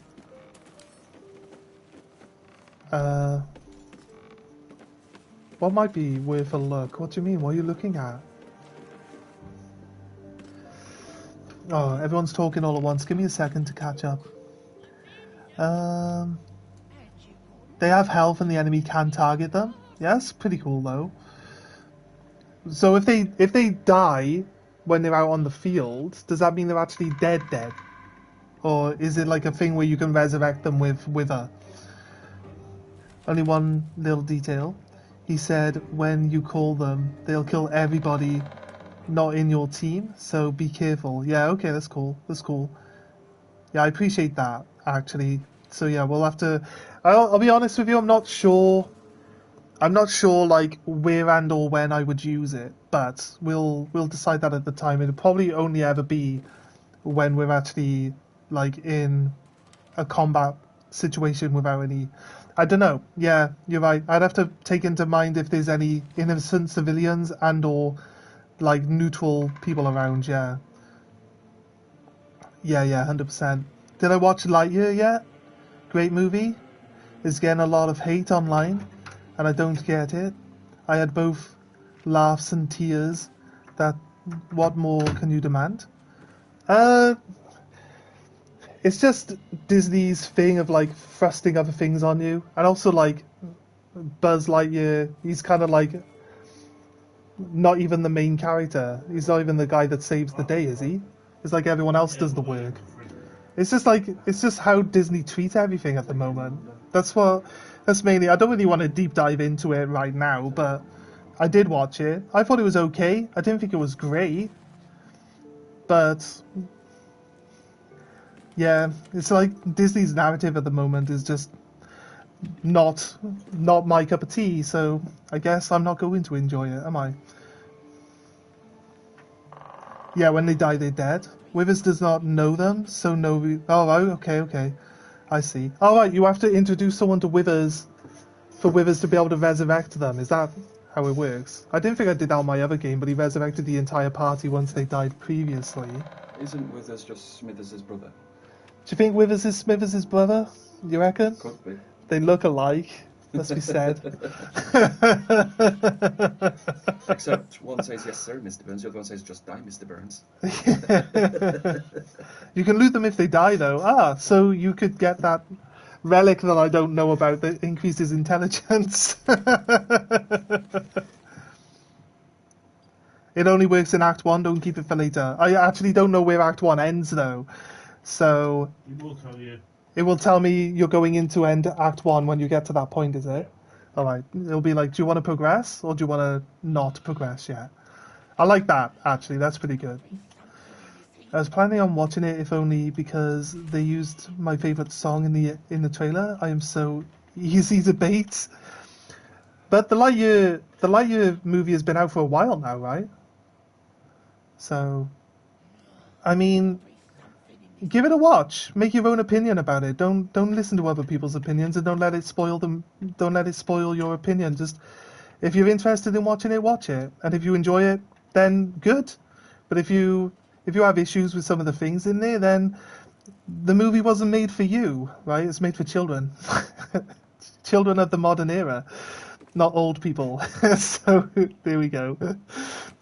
A: What might be worth a look? What do you mean? What are you looking at? Oh, everyone's talking all at once. Give me a second to catch up. They have health and the enemy can target them. Yeah, that's pretty cool though. So if they die when they're out on the field, does that mean they're actually dead? Or is it like a thing where you can resurrect them with Wither? Only one little detail. He said when you call them, they'll kill everybody not in your team, so be careful. Yeah, okay, that's cool. That's cool. Yeah, I appreciate that, actually. So yeah, we'll have to... I'll be honest with you, I'm not sure, like, where and or when I would use it, but we'll decide that at the time. It'll probably only ever be when we're actually, like, in a combat situation without any... I don't know. Yeah, you're right. I'd have to take into mind if there's any innocent civilians and or like neutral people around. Yeah, 100%. Did I watch Lightyear yet? Great movie. It's getting a lot of hate online, and I don't get it. I had both laughs and tears. What more can you demand? It's just Disney's thing of like thrusting other things on you, and also like Buzz Lightyear. He's kind of like not even the main character. He's not even the guy that saves the day, is he? It's like everyone else does the work. It's just how Disney treats everything at the moment. That's mainly. I don't really want to deep dive into it right now, but I did watch it. I thought it was okay. I didn't think it was great, but yeah, it's like Disney's narrative at the moment is just not my cup of tea, so I guess I'm not going to enjoy it, am I? Yeah, when they die, they're dead. Withers does not know them, so no... Oh, okay. I see. All right, you have to introduce someone to Withers for Withers to be able to resurrect them. Is that how it works? I didn't think I did that on my other game, but he resurrected the entire party once they died previously.
K: Isn't Withers just Smithers' brother?
A: Do you think Withers is Smithers' brother? You reckon?
K: Could be.
A: They look alike, must be said.
K: Except one says, yes sir, Mr. Burns, the other one says, just die, Mr. Burns.
A: You can loot them if they die, though. Ah, so you could get that relic that I don't know about that increases intelligence. It only works in Act 1, don't keep it for later. I actually don't know where Act 1 ends, though. So...
B: It will tell you.
A: It will tell me you're going into end Act 1 when you get to that point, is it? Alright, it'll be like, do you want to progress, or do you want to not progress yet? I like that, actually, that's pretty good. I was planning on watching it, if only because they used my favourite song in the trailer. I am so easy to bait. But the Lightyear movie has been out for a while now, right? So, I mean... Give it a watch. Make your own opinion about it. Don't listen to other people's opinions, and don't let it spoil them. Don't let it spoil your opinion. Just if you're interested in watching it, watch it, and if you enjoy it, then good. But if you have issues with some of the things in there, then the movie wasn't made for you, right? It's made for children, children of the modern era, not old people. So there we go.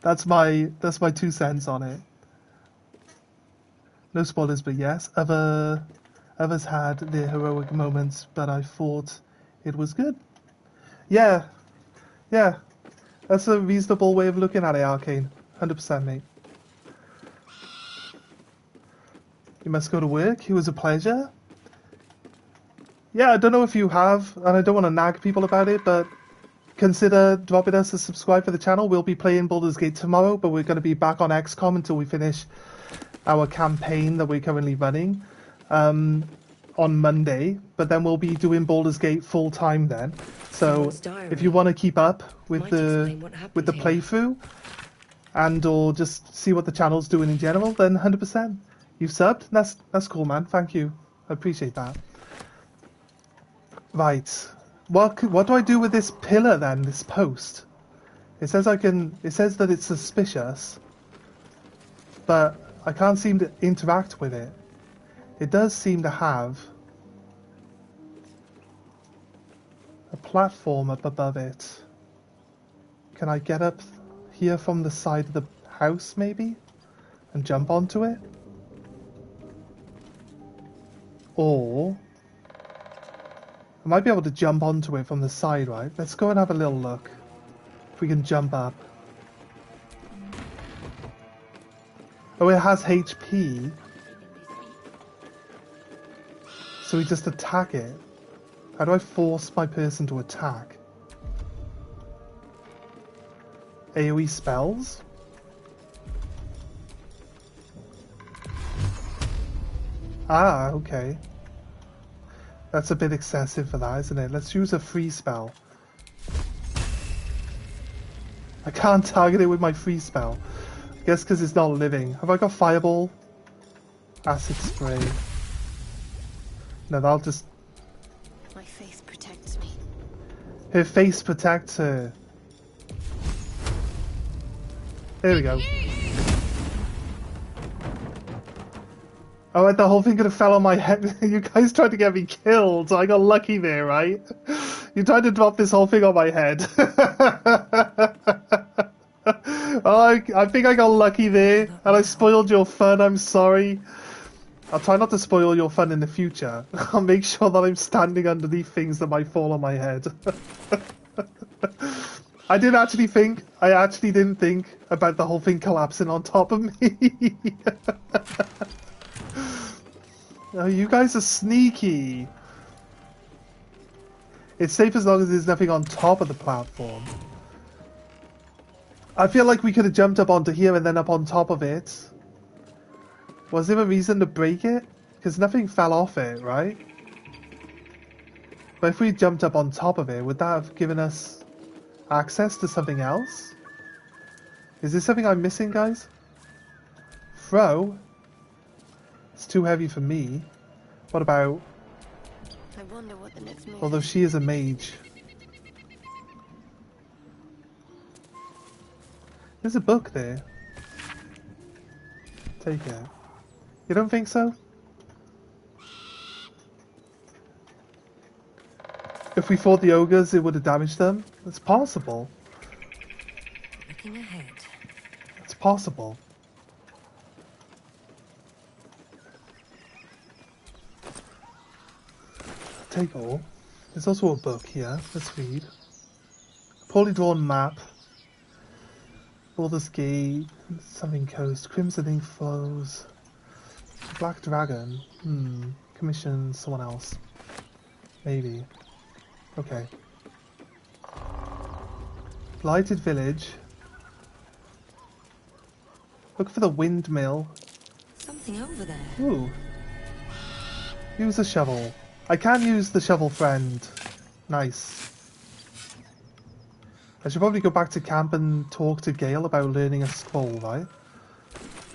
A: That's my 2 cents on it. No spoilers, but yes. Others had their heroic moments, but I thought it was good. Yeah. That's a reasonable way of looking at it, Arcane. 100%, mate. You must go to work. It was a pleasure. Yeah, I don't know if you have, and I don't want to nag people about it, but consider dropping us a subscribe for the channel. We'll be playing Baldur's Gate tomorrow, but we're going to be back on XCOM until we finish our campaign that we're currently running on Monday, but then we'll be doing Baldur's Gate full time then. So if you want to keep up with the playthrough and or just see what the channel's doing in general, then 100%. You've subbed? That's cool, man. Thank you. I appreciate that. Right. What do I do with this pillar then? This post? It says It says that it's suspicious, but I can't seem to interact with it. It does seem to have a platform up above it. Can I get up here from the side of the house, maybe? And jump onto it? Or... I might be able to jump onto it from the side, right? Let's go and have a little look. If we can jump up. Oh, it has HP. So we just attack it. How do I force my person to attack? AoE spells? Ah, okay. That's a bit excessive for that, isn't it? Let's use a free spell. I can't target it with my free spell. I guess because it's not living. Have I got Fireball? Acid Spray. No, that'll just...
D: My faith protects me.
A: Her face protects her. There we go. Oh, the whole thing could have fell on my head. You guys tried to get me killed, so I got lucky there, right? You tried to drop this whole thing on my head. Oh, I think I got lucky there, and I spoiled your fun. I'm sorry. I'll try not to spoil your fun in the future. I'll make sure that I'm standing underneath things that might fall on my head. I actually didn't think about the whole thing collapsing on top of me. Oh, you guys are sneaky. It's safe as long as there's nothing on top of the platform. I feel like we could have jumped up onto here and then up on top of it. Was there a reason to break it? Because nothing fell off it, right? But if we jumped up on top of it, would that have given us access to something else? Is there something I'm missing, guys? Throw? It's too heavy for me. What about...
N: I wonder what the next move
A: Although
N: is.
A: she is a mage. There's a book there. Take it. You don't think so? If we fought the ogres, it would have damaged them? It's possible.
Q: Looking ahead.
A: It's possible. Take all. There's also a book here. Let's read. Poorly drawn map. Baldur's Gate. Something Coast. Crimson ink flows. Black Dragon. Commission someone else. Maybe. Okay. Blighted Village. Look for the windmill.
Q: Something over there.
A: Ooh. Use a shovel. I can use the shovel friend. Nice. I should probably go back to camp and talk to Gale about learning a scroll, right?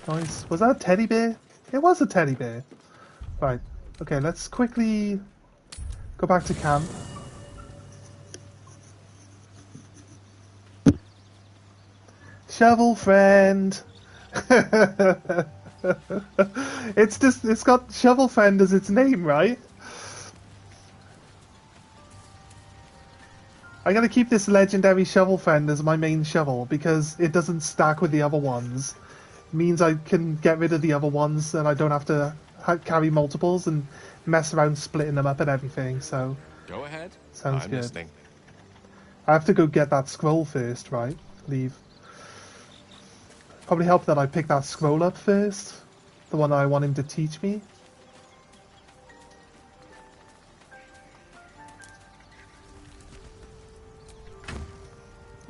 A: Nice. Was that a teddy bear? It was a teddy bear. Right. Okay, let's quickly go back to camp. Shovel friend. It's got shovel friend as its name, right? I'm gonna keep this legendary shovel friend as my main shovel because it doesn't stack with the other ones. It means I can get rid of the other ones and I don't have to carry multiples and mess around splitting them up and everything. So
F: go ahead.
A: Sounds
F: I'm
A: good.
F: listening.
A: I have to go get that scroll first, right? Leave. Probably help that I pick that scroll up first. The one I want him to teach me.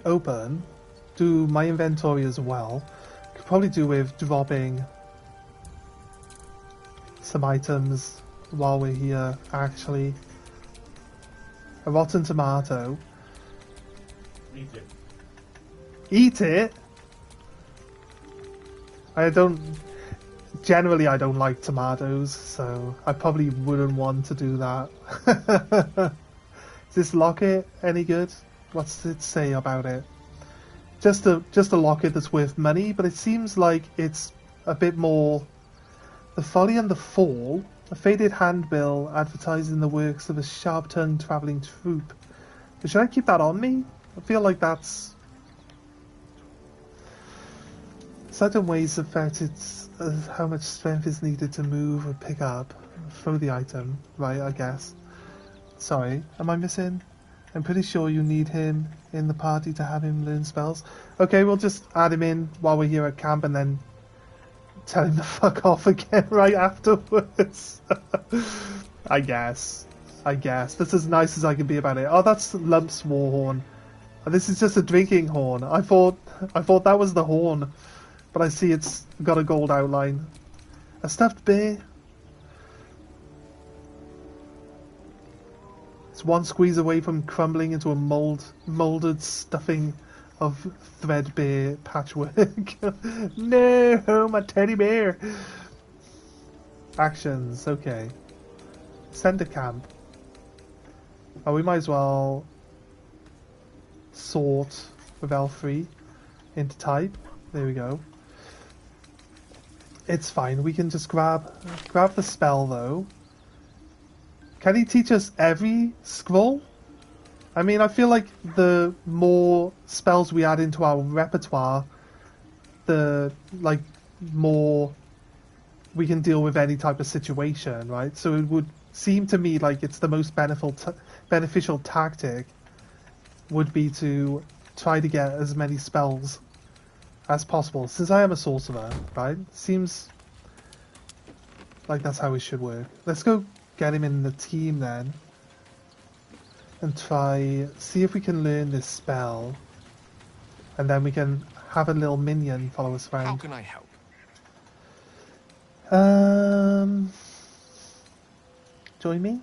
A: Open. Do my inventory as well. Could probably do with dropping some items while we're here, actually. A rotten tomato.
B: Eat it.
A: Eat it? Generally I don't like tomatoes, so I probably wouldn't want to do that. Is this locket any good? What's it say about it? Just a locket that's worth money, but it seems like it's a bit more... The Folly and the Fall, a faded handbill advertising the works of a sharp-tongued travelling troupe. But should I keep that on me? I feel like that's... Certain ways affected how much strength is needed to move or pick up. Throw the item. Right, I guess. Sorry, am I missing? I'm pretty sure you need him in the party to have him learn spells. Okay, we'll just add him in while we're here at camp and then tell him to fuck off again right afterwards. I guess. That's as nice as I can be about it. Oh, that's Lump's war horn. This is just a drinking horn. I thought that was the horn. But I see it's got a gold outline. A stuffed bear. It's one squeeze away from crumbling into a molded stuffing of threadbare patchwork. No, my teddy bear. Actions, okay. Send to camp. Oh, we might as well sort with L3 into type. There we go. It's fine. We can just grab the spell though. Can he teach us every scroll? I mean, I feel like the more spells we add into our repertoire, the more we can deal with any type of situation, right? So it would seem to me like it's the most beneficial tactic would be to try to get as many spells as possible. Since I am a sorcerer, right? Seems like that's how it should work. Let's go get him in the team then. And see if we can learn this spell. And then we can have a little minion follow us around.
F: How can I help?
A: Join me?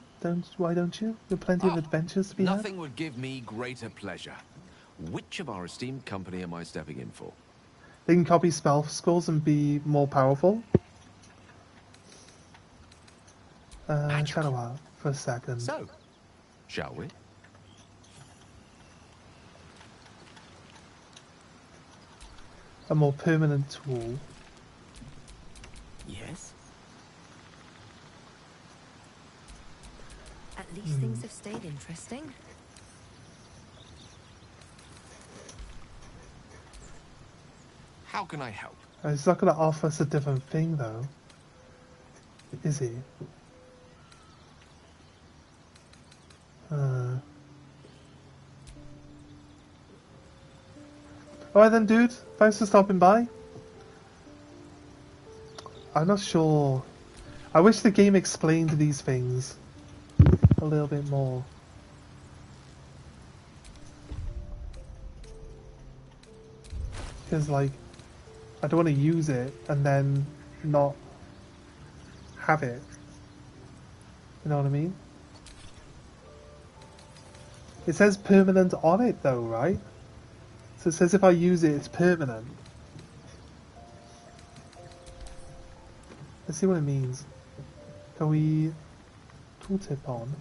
A: Why don't you? There are plenty of adventures to be had.
J: Nothing would give me greater pleasure. Which of our esteemed company am I stepping in for?
A: They can copy spell scrolls and be more powerful. Shadow Art for a second.
J: So, shall we?
A: A more permanent tool.
J: Yes.
Q: At least things have stayed interesting.
J: How can I help?
A: He's not going to offer us a different thing, though. Is he? Alright then, dude. Thanks for stopping by. I'm not sure. I wish the game explained these things a little bit more. Because, like, I don't want to use it and then not have it. You know what I mean? It says permanent on it though, right? So it says if I use it, it's permanent. Let's see what it means. Can we tooltip on?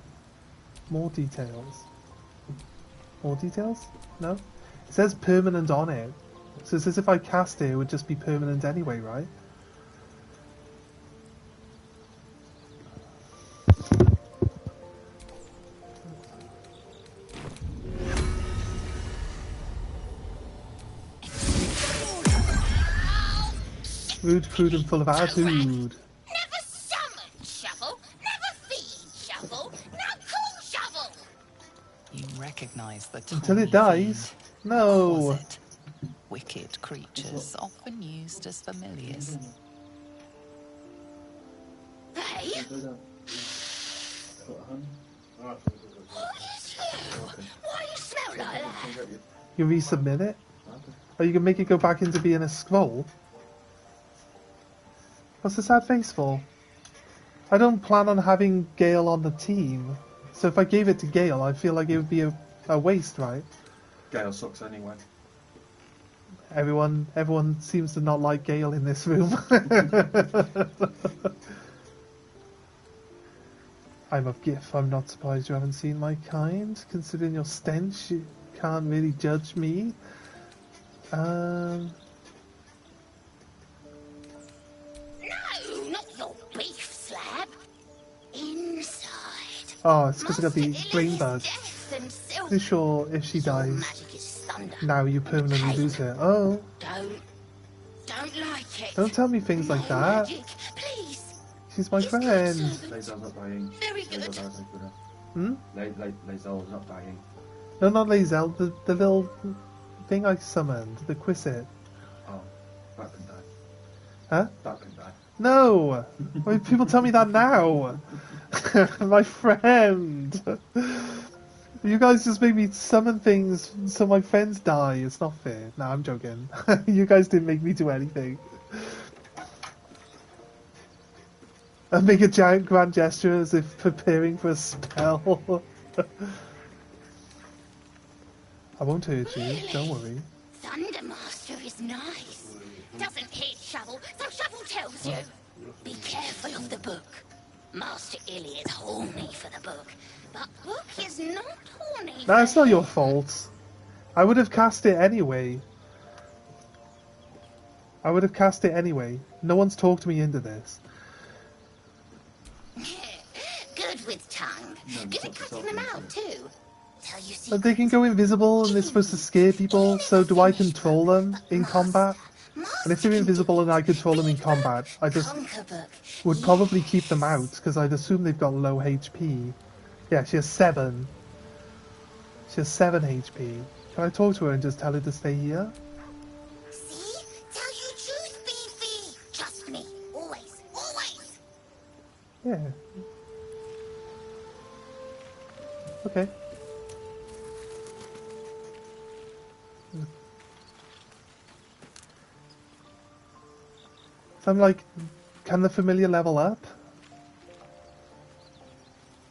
A: More details. More details? No? It says permanent on it. So it says if I cast it, it would just be permanent anyway, right? Rude, crude, and full of attitude.
G: Never summon Shovel, never feed Shovel, now call Shovel!
E: You recognize the
A: Until it
E: tiny
A: dies.
E: fiend.
A: No.
E: Was it? Wicked creatures, often used as familiars.
G: Hey? Who is you? Why you smell like that?
A: You resubmit it? Or you can make it go back into being a scroll? What's the sad face for? I don't plan on having Gale on the team. So if I gave it to Gale, I feel like it would be a waste, right?
K: Gale sucks anyway.
A: Everyone seems to not like Gale in this room. I'm of GIF. I'm not surprised you haven't seen my kind. Considering your stench, you can't really judge me.
G: No, not your beef slab. Inside.
A: Oh, it's because I got the brain bug. Pretty sure if she dies, now you permanently lose her. Oh.
G: Don't like it.
A: Don't tell me things like that.
G: Magic, please.
A: She's my friend.
K: Lazel's not dying.
G: Very good.
K: Lazel's not dying.
A: No, not Lazel. The little thing I summoned. The Quissit.
K: Oh, that can die.
A: Huh?
K: That can die.
A: No! Why people tell me that now? My friend! You guys just make me summon things so my friends die. It's not fair. No, I'm joking. You guys didn't make me do anything. I make a giant grand gesture as if preparing for a spell. I won't hurt you, don't worry.
G: Thundermaster is nice. Doesn't hit Shovel, so Shovel tells you. Be careful of the book. Master Illy is horny for the book, but book is not horny.
A: That's not your fault. I would have cast it anyway. No one's talked me into this.
G: Good with tongue. Good at cutting them out too. Tell you
A: But they can go invisible and they're supposed to scare people, so do I control them in combat? And if they're invisible and I control them in combat, I just would probably keep them out, because I'd assume they've got low HP. Yeah, she has 7. She has 7 HP. Can I talk to her and just tell her to stay here?
G: See? Tell you truth, Beefy. Trust me. Always. Always.
A: Yeah. Okay. So I'm like, can the familiar level up?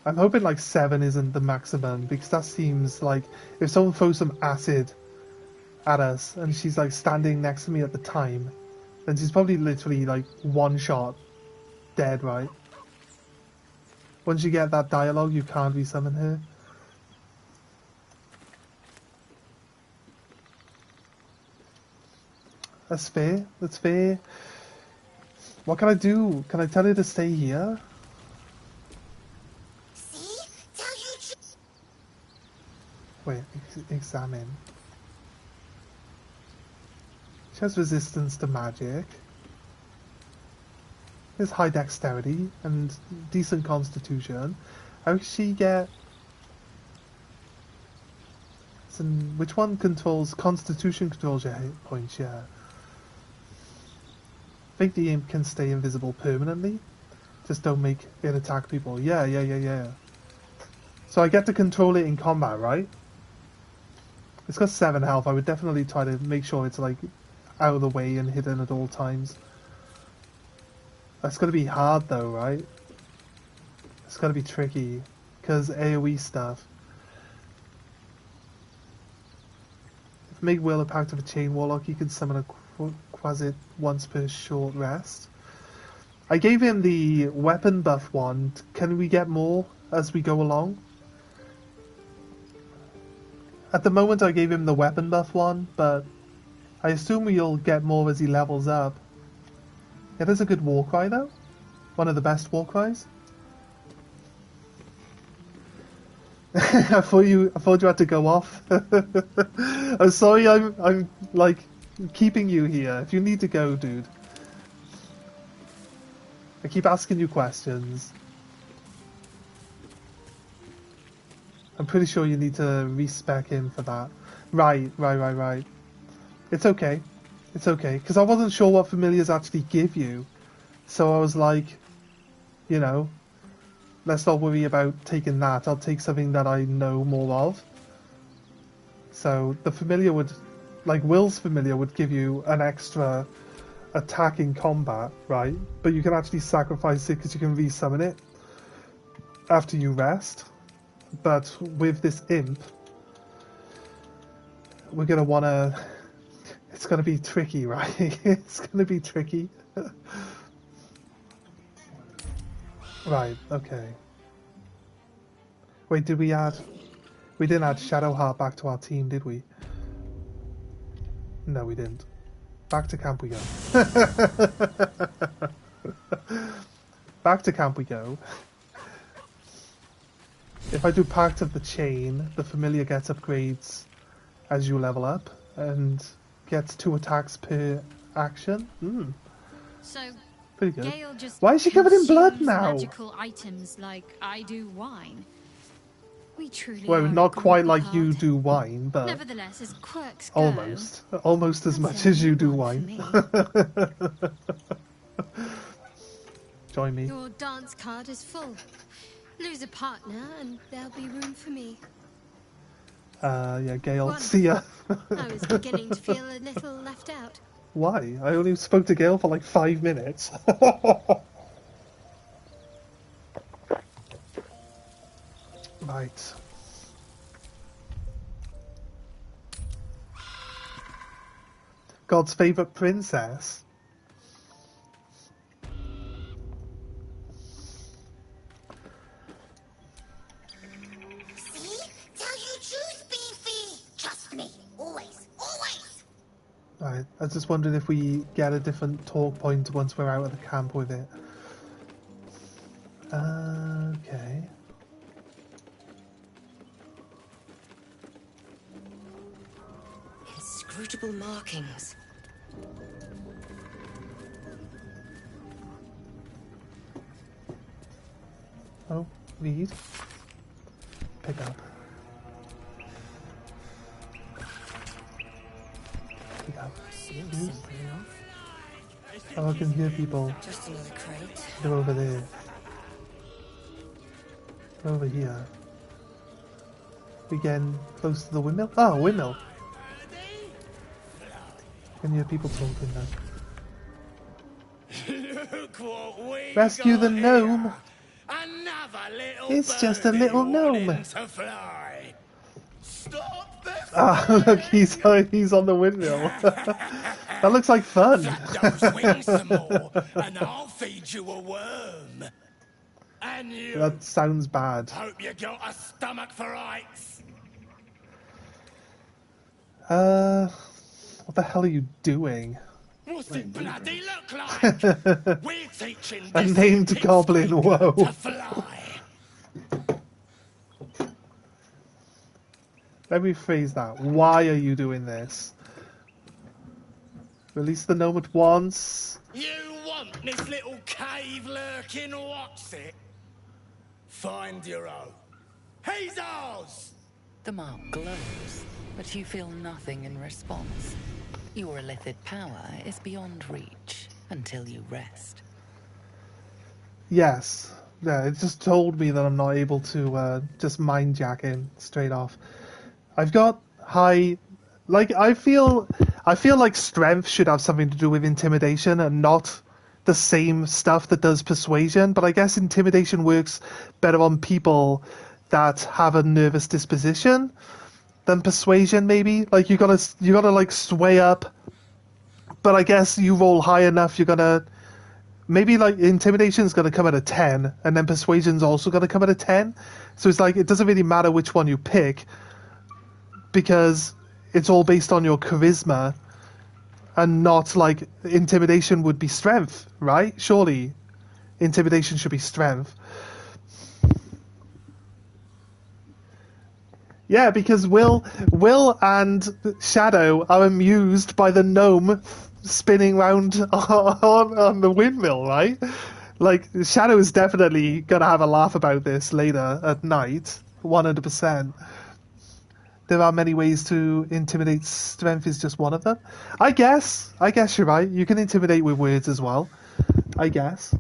A: I'm hoping like 7 isn't the maximum, because that seems like if someone throws some acid at us and she's like standing next to me at the time, then she's probably literally like one shot dead, right? Once you get that dialogue, you can't resummon her. That's fair. That's fair. What can I do? Can I tell her to stay here? Wait, examine. She has resistance to magic. There's high dexterity and decent constitution. How does she get... So which one controls... Constitution controls your hit points, yeah. I think the imp can stay invisible permanently. Just don't make it attack people. Yeah. So I get to control it in combat, right? It's got 7 health. I would definitely try to make sure it's like out of the way and hidden at all times. That's going to be hard though, right? It's going to be tricky because AoE stuff. If make will a pact of a chain warlock, you can summon a quasit once per short rest. I gave him the weapon buff one. Can we get more as we go along? At the moment I gave him the weapon buff one, but I assume we'll get more as he levels up. It is a good war cry though. One of the best war cries. I thought you had to go off. I'm sorry, I'm like keeping you here. If you need to go, dude. I keep asking you questions. I'm pretty sure you need to respec him for that. Right. It's okay. It's okay. Because I wasn't sure what familiars actually give you. So I was like, you know, let's not worry about taking that. I'll take something that I know more of. So the familiar would, like Will's familiar would give you an extra attack in combat, right? But you can actually sacrifice it because you can resummon it after you rest. But with this imp, we're going to want to... It's going to be tricky, right? It's going to be tricky. Right, okay. Wait, did we add... We didn't add Shadowheart back to our team, did we? No, we didn't. Back to camp we go. Back to camp we go. If I do Pact of the Chain, the familiar gets upgrades as you level up and gets 2 attacks per action.
N: So,
A: pretty good.
N: Gale just
A: Why is she covered in blood
N: consumes
A: now?
N: magical items like I do wine. We truly
A: Well,
N: are
A: not
N: a
A: quite
N: group
A: like
N: apart.
A: you do wine, but
N: Nevertheless, as quirks go,
A: almost as much as you do wine. Join me.
N: Your dance card is full. Lose a partner and there'll be room for me.
A: Yeah, Gale,
N: Wonderful.
A: see ya.
N: I was beginning to feel a little left out.
A: Why? I only spoke to Gale for like 5 minutes. Right. God's favourite princess. Right, I was just wondering if we get a different talk point once we're out of the camp with it. Okay.
Q: Inscrutable markings.
A: Oh, read. Pick up. Pick up. Oh, I can hear people.
Q: Just another crate.
A: They're over there. They're over here. We getting close to the windmill? Oh, windmill. Can hear people talking now.
S: Look what we
A: Rescue
S: got
A: the gnome.
S: Here.
F: Another little
A: It's just a
F: birdie
A: little gnome.
F: wanting to fly. Stop the
A: Ah, look, he's on the windmill. That looks like fun.
F: flap those wings some more, and I'll feed you a worm. And you.
A: That sounds bad.
F: Hope you got a stomach for heights.
A: What the hell are you doing?
F: What's it bloody look like? We're teaching
A: A
F: this
A: named goblin, whoa.
F: to fly.
A: Let me phrase that. Why are you doing this? Release the gnome at once.
F: You want this little cave lurking what's it? Find your own. He's ours!
E: The mark glows, but you feel nothing in response. Your illithid power is beyond reach until you rest.
A: Yes. Yeah, it just told me that I'm not able to just mind jack him straight off. I've got high... Like, I feel like strength should have something to do with intimidation and not the same stuff that does persuasion, but I guess intimidation works better on people that have a nervous disposition than persuasion, maybe. Like, you gotta like sway up, but I guess you roll high enough, you're gonna... Maybe, like, intimidation's gonna come at a 10, and then persuasion's also gonna come at a 10. So it's like, it doesn't really matter which one you pick, because it's all based on your charisma, and not, like, intimidation would be strength, right? Surely, intimidation should be strength. Yeah, because Will and Shadow are amused by the gnome spinning round on the windmill, right? Like, Shadow is definitely gonna have a laugh about this later at night, 100%. There are many ways to intimidate. Strength is just one of them. I guess you're right. You can intimidate with words as well. I guess.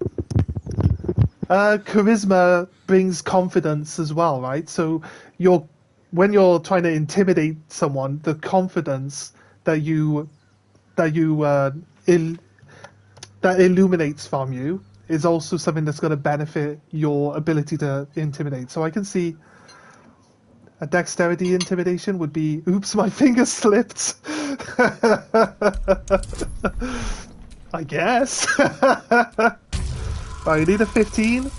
A: Charisma brings confidence as well, right? So when you're trying to intimidate someone, the confidence that illuminates from you is also something that's going to benefit your ability to intimidate. So I can see a dexterity intimidation would be, oops, my finger slipped. I guess. Right, we need a 15.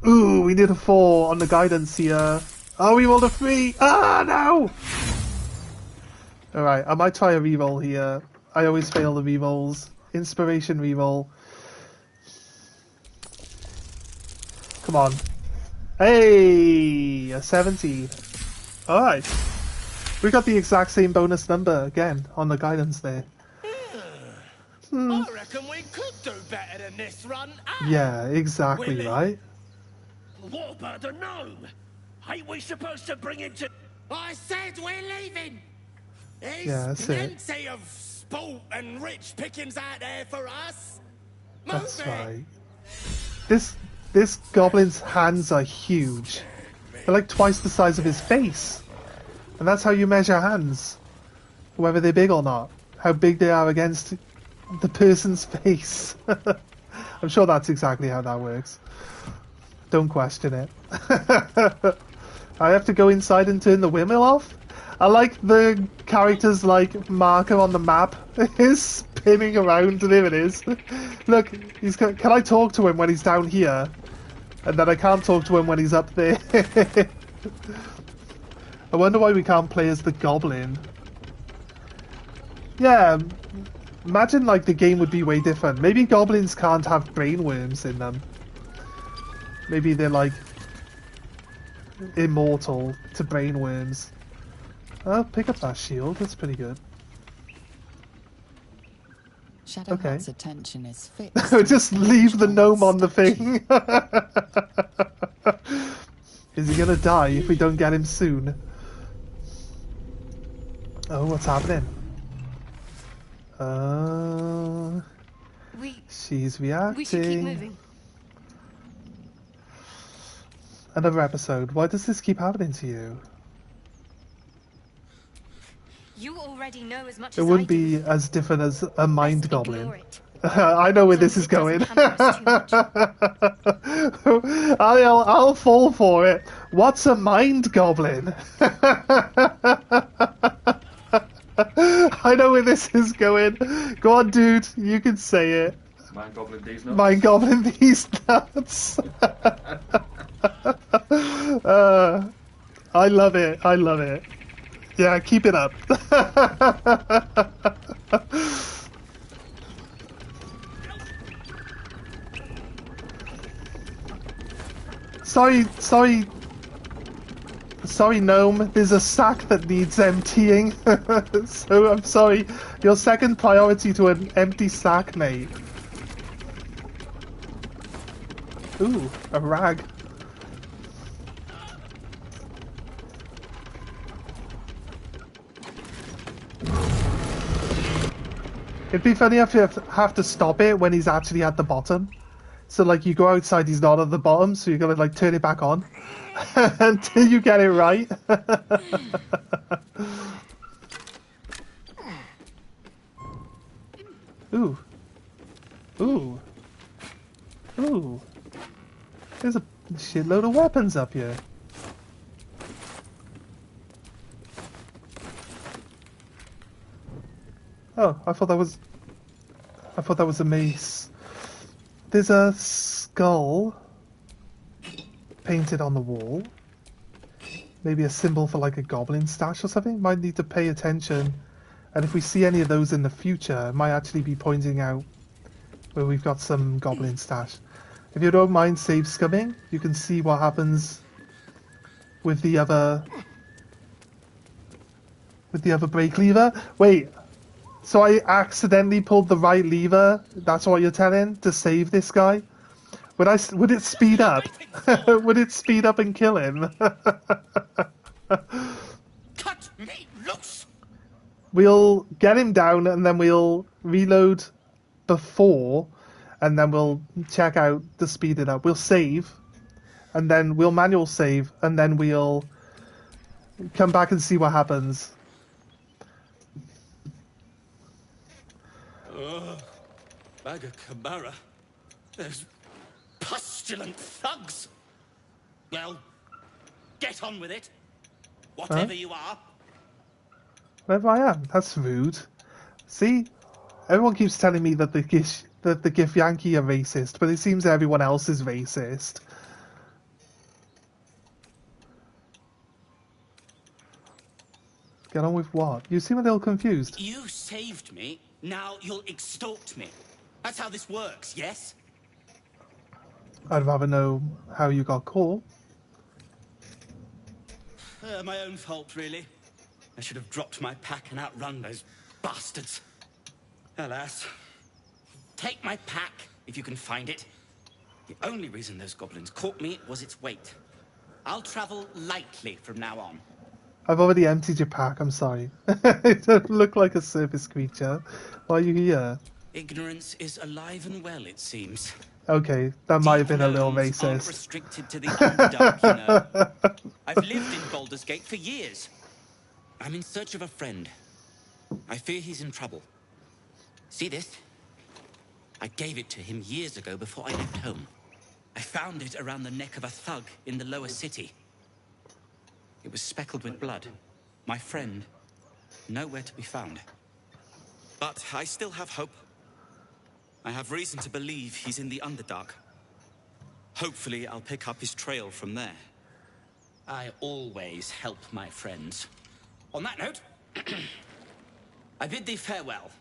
A: Ooh, we need a 4 on the guidance here. Oh, we rolled a 3. Ah, no! Alright, I might try a reroll here. I always fail the rerolls. Inspiration reroll. Come on. Hey! A 17. Alright. We got the exact same bonus number again on the guidance there.
F: I reckon we could do better than this run.
A: Yeah, exactly,
F: Willie.
A: right?
M: What about the gnome? Ain't we supposed to bring him to...
F: I said we're leaving. There's
A: Yeah, that's it.
F: plenty of sport and rich pickings out there for us.
A: That's
F: Move it.
A: right. This goblin's hands are huge. They're like twice the size of his face. And that's how you measure hands. Whether they're big or not. How big they are against the person's face. I'm sure that's exactly how that works. Don't question it. I have to go inside and turn the windmill off? I like the character's like marker on the map is spinning around. There it is. Look, can I talk to him when he's down here? And then I can't talk to him when he's up there. I wonder why we can't play as the goblin. Yeah, imagine like the game would be way different. Maybe goblins can't have brainworms in them. Maybe they're like immortal to brainworms. Oh, pick up that shield. That's pretty good.
E: Shadowheart's attention is fixed.
A: Just leave the gnome on the thing. Is he gonna die if we don't get him soon? Oh, what's happening? She's reacting.
N: We should keep moving.
A: Another episode. Why does this keep happening to you?
N: You already know as much
A: It
N: as
A: wouldn't
N: I do.
A: be as different as a mind goblin. I know where this is going. I'll fall for it. What's a mind goblin? I know where this is going. Go on, dude. You can say it.
K: Mind goblin these nuts.
A: Mind goblin these nuts. I love it. I love it. Yeah, keep it up. Sorry, gnome. There's a sack that needs emptying. So I'm sorry. Your second priority to an empty sack, mate. Ooh, a rag. It'd be funny if you have to stop it when he's actually at the bottom. So, like, you go outside, he's not at the bottom, so you're gonna, like, turn it back on until you get it right. Ooh. Ooh. Ooh. There's a shitload of weapons up here. Oh, I thought that was a mace. There's a skull painted on the wall. Maybe a symbol for like a goblin stash or something. Might need to pay attention. And if we see any of those in the future, it might actually be pointing out where we've got some goblin stash. If you don't mind save scumming, you can see what happens with the other brake lever. Wait, so I accidentally pulled the right lever? That's what you're telling? To save this guy? Would it speed up? Would it speed up and kill him?
F: Cut me loose!
A: We'll get him down and then we'll reload before, and then we'll check out to speed it up. We'll save, and then we'll manual save, and then we'll come back and see what happens.
F: Bagacabara. Those pustulant thugs. Well, get on with it. Whatever you are.
A: Wherever I am. That's rude. See? Everyone keeps telling me that the Githyanki are racist, but it seems everyone else is racist. Get on with what? You seem a little confused.
F: You saved me, now you'll extort me. That's how this works, yes?
A: I'd rather know how you got caught.
F: My own fault, really. I should have dropped my pack and outrun those bastards. Alas. Take my pack, if you can find it. The only reason those goblins caught me was its weight. I'll travel lightly from now on.
A: I've already emptied your pack, I'm sorry. It doesn't look like a surface creature. Why are you here?
F: Ignorance is alive and well, it seems.
A: Okay, that might have been a little
F: Aren't
A: racist.
F: restricted to the Underdark, you know. I've lived in Baldur's Gate for years. I'm in search of a friend. I fear he's in trouble. See this? I gave it to him years ago before I left home. I found it around the neck of a thug in the lower city. It was speckled with blood. My friend, nowhere to be found. But I still have hope. I have reason to believe he's in the Underdark. Hopefully, I'll pick up his trail from there. I always help my friends. On that note, I bid thee farewell.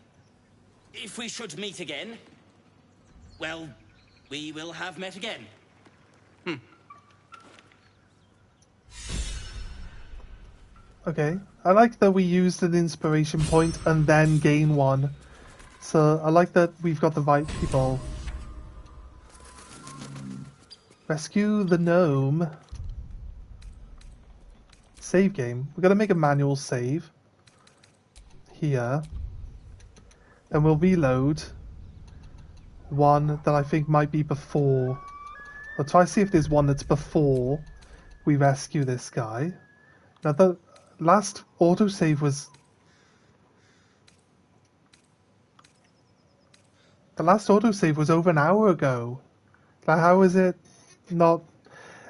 F: If we should meet again, well, we will have met again.
A: Okay, I like that we used an inspiration point and then gain one. So I like that we've got the right people. Rescue the gnome. Save game. We're gonna make a manual save. Here. Then we'll reload one that I think might be before. I'll try to see if there's one that's before we rescue this guy. Now the last autosave was... The last autosave was over an hour ago. Like, how is it not...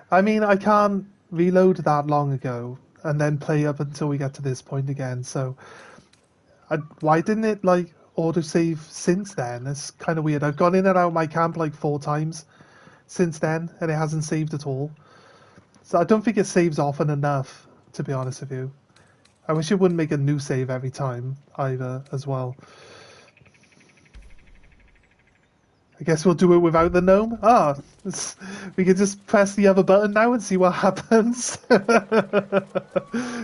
A: I mean, I can't reload that long ago and then play up until we get to this point again, so... why didn't it, like, autosave since then? It's kind of weird. I've gone in and out of my camp, like, 4 times since then, and it hasn't saved at all. So I don't think it saves often enough, to be honest with you. I wish it wouldn't make a new save every time, either, as well. I guess we'll do it without the gnome. We can just press the other button now and see what happens.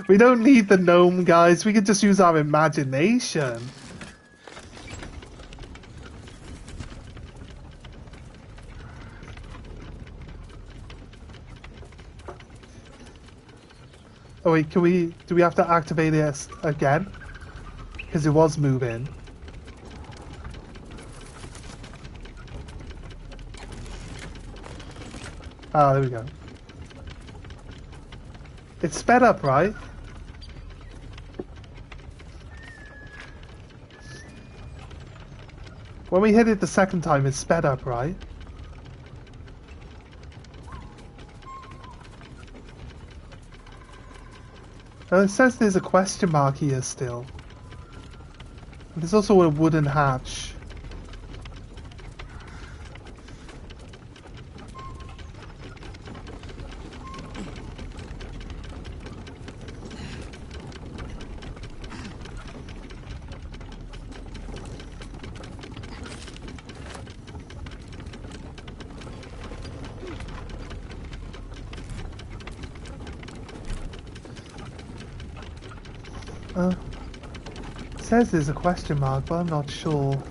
A: We don't need the gnome, guys. We can just use our imagination. Oh wait, do we have to activate it again? Because it was moving. Oh, there we go. It's sped up, right? When we hit it the second time, it's sped up, right? It says there's a question mark here still. There's also a wooden hatch. It says there's a question mark, but I'm not sure.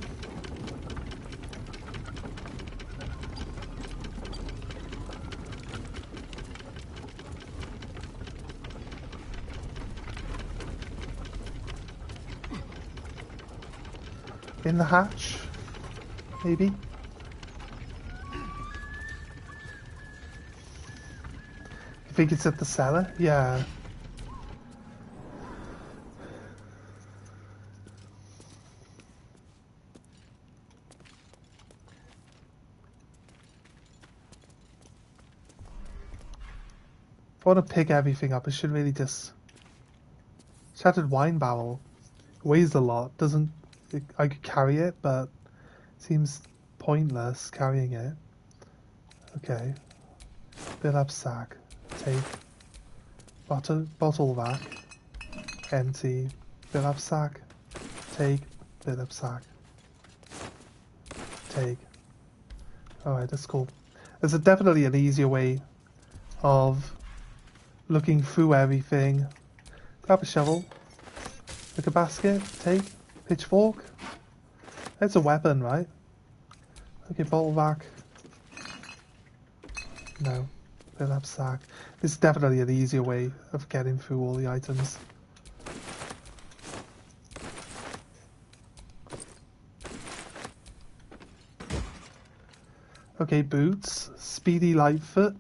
A: In the hatch? Maybe? You think it's at the cellar? Yeah. If I want to pick everything up, I should really just... Shattered wine barrel. Weighs a lot. Doesn't... I could carry it, but... Seems pointless carrying it. Okay. Fill up sack. Take. Bottle rack. Empty. Fill up sack. Take. Fill up sack. Take. Alright, that's cool. There's definitely an easier way of looking through everything. Grab a shovel. Pick a basket. Take. Pitchfork. It's a weapon, right? Okay, bottle rack. No. Fill up sack. This is definitely an easier way of getting through all the items. Okay, boots. Speedy Lightfoot.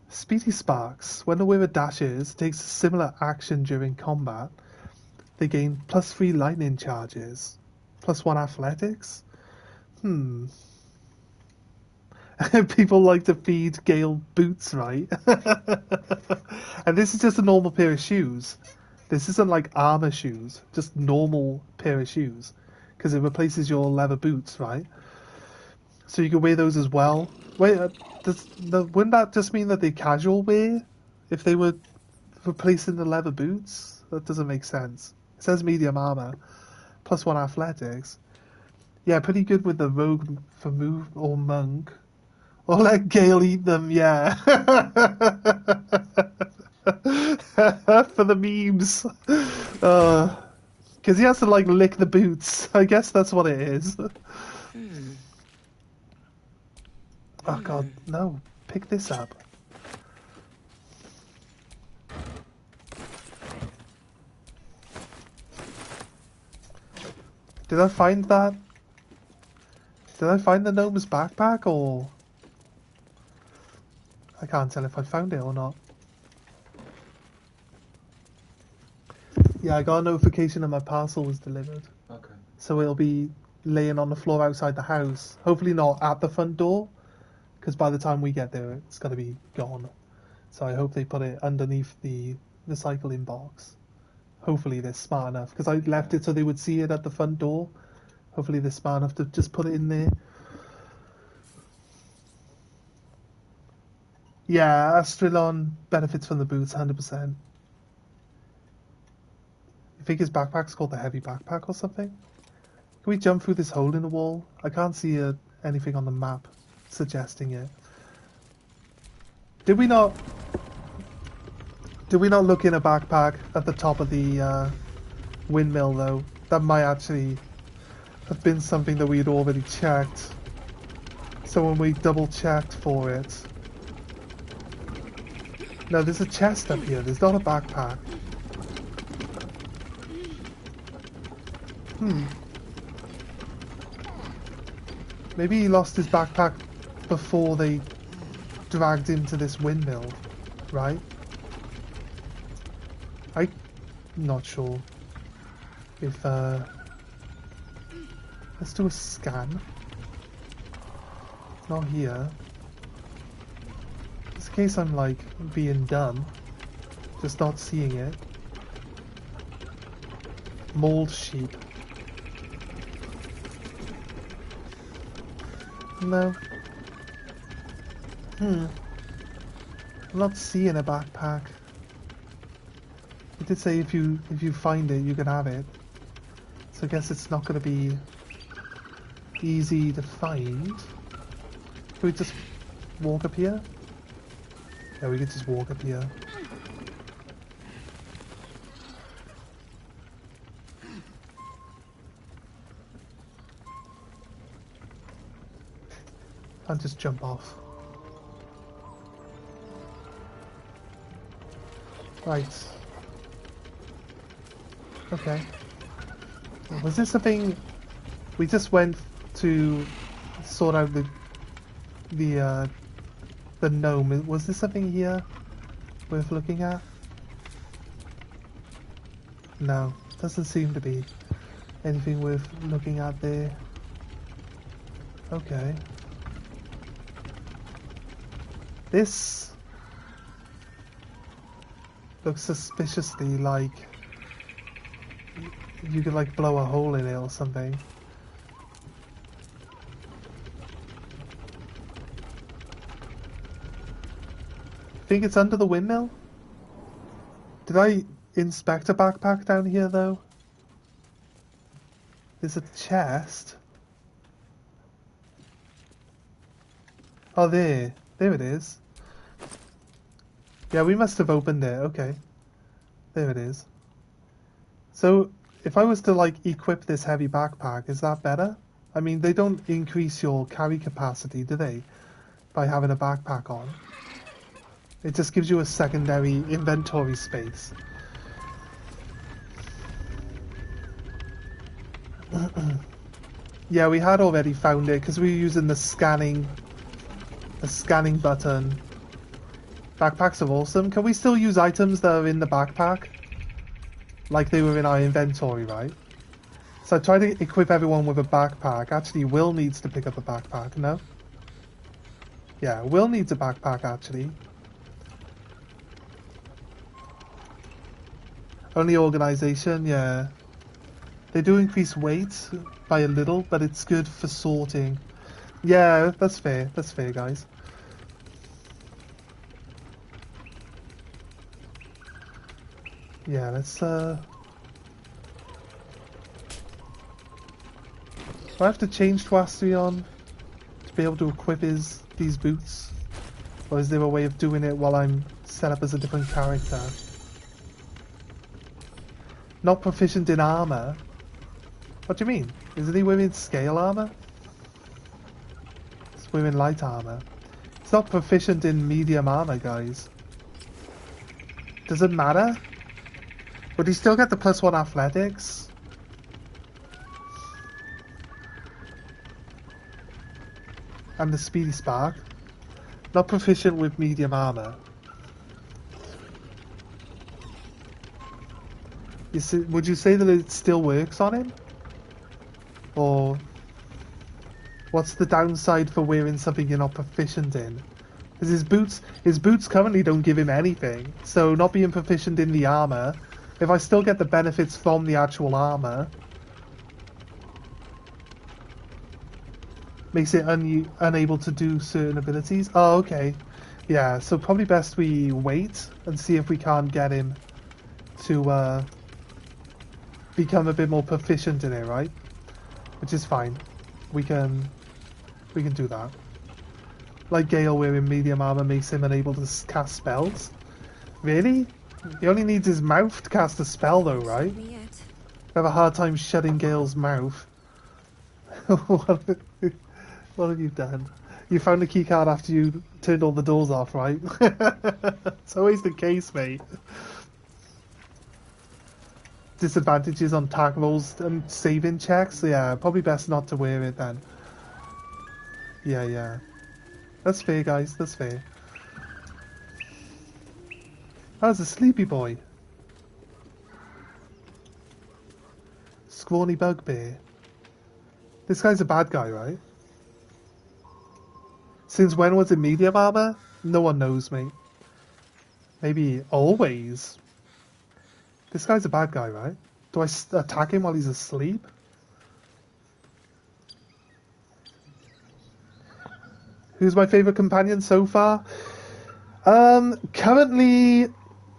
A: Speedy Sparks. When the wearer dashes, takes a similar action during combat. They gain +3 lightning charges. +1 athletics? People like to feed Gale boots, right? And this is just a normal pair of shoes. This isn't like armor shoes, just normal pair of shoes. Because it replaces your leather boots, right? So you can wear those as well. Wait, wouldn't that just mean that they casual wear? If they were replacing the leather boots? That doesn't make sense. It says medium armor. +1 athletics. Yeah, pretty good with the rogue for move or monk. Or let Gale eat them, yeah. For the memes. Because he has to, like, lick the boots. I guess that's what it is. Oh god, no. Pick this up. Did I find that? Did I find the gnome's backpack, or... I can't tell if I found it or not. Yeah, I got a notification that my parcel was delivered.
K: Okay.
A: So it'll be laying on the floor outside the house. Hopefully not at the front door, because by the time we get there, it's going to be gone. So I hope they put it underneath the recycling box. Hopefully they're smart enough, because I left it so they would see it at the front door. Hopefully they're smart enough to just put it in there. Yeah, Astrelon benefits from the boots, 100%. I think his backpack's called the heavy backpack or something. Can we jump through this hole in the wall? I can't see anything on the map suggesting it. Did we not look in a backpack at the top of the windmill though? That might actually have been something that we had already checked. So when we double checked for it... No, there's a chest up here. There's not a backpack. Maybe he lost his backpack before they dragged him to this windmill, right? I'm not sure if... Let's do a scan. Not here. Just in case I'm like being dumb. Just not seeing it. Mauled sheep. No. I'm not seeing a backpack. It did say if you find it, you can have it. So I guess it's not going to be easy to find. Can we just walk up here? Yeah, we could just walk up here. I'll just jump off. Right. Okay. Was this a thing? We just went to sort out the gnome. Was there something here worth looking at? No, doesn't seem to be anything worth looking at there. Okay. This looks suspiciously like you could like blow a hole in it or something. Think it's under the windmill? Did I inspect a backpack down here though? There's a chest. Oh, there it is. Yeah, we must have opened it. Okay. There it is. So, if I was to, like, equip this heavy backpack, is that better? I mean, they don't increase your carry capacity, do they? By having a backpack on. It just gives you a secondary inventory space. Yeah, we had already found it, because we were using the scanning button. Backpacks are awesome. Can we still use items that are in the backpack? Like they were in our inventory, right? So I try to equip everyone with a backpack. Actually, Will needs to pick up a backpack, no? Yeah, Will needs a backpack, actually. Only organization, yeah. They do increase weight by a little, but it's good for sorting. Yeah, that's fair. That's fair, guys. Yeah, let's, do I have to change to Astrion to be able to equip these boots? Or is there a way of doing it while I'm set up as a different character? Not proficient in armor? What do you mean? Isn't he wearing scale armor? He's wearing light armor. He's not proficient in medium armor, guys. Does it matter? Would he still get the +1 athletics? And the speedy spark? Not proficient with medium armor. Would you say that it still works on him? Or What's the downside for wearing something you're not proficient in? Because his boots currently don't give him anything. So not being proficient in the armor, if I still get the benefits from the actual armor, makes it unable to do certain abilities. Oh, okay. Yeah, so probably best we wait and see if we can't get him to become a bit more proficient in it, right? Which is fine. We can do that. Like Gale wearing medium armor makes him unable to cast spells. Really? He only needs his mouth to cast a spell though, right? I have a hard time shutting Gale's mouth. What have you done? You found the keycard after you turned all the doors off, right? It's always the case, mate. Disadvantages on tag rolls and saving checks? Yeah, probably best not to wear it then. Yeah. That's fair, guys, that's fair. How's a sleepy boy? Scrawny bugbear. This guy's a bad guy, right? Since when was it medium armor? No one knows, mate. Maybe always. This guy's a bad guy, right? Do I attack him while he's asleep? Who's my favourite companion so far? Currently,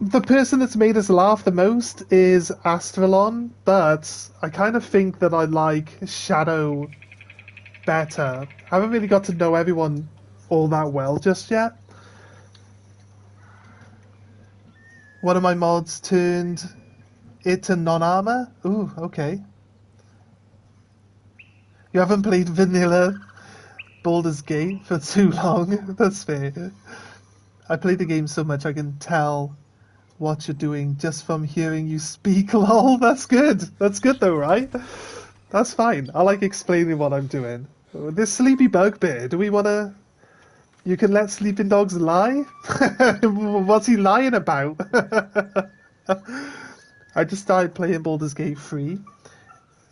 A: the person that's made us laugh the most is Astralon, but I kind of think that I like Shadow better. I haven't really got to know everyone all that well just yet. One of my mods turned it to non-armor? Ooh, okay. You haven't played vanilla Baldur's Gate for too long? That's fair. I played the game so much I can tell what you're doing just from hearing you speak, lol. That's good. That's good though, right? That's fine. I like explaining what I'm doing. This sleepy bugbear, do we want to... You can let sleeping dogs lie? What's he lying about? I just started playing Baldur's Gate 3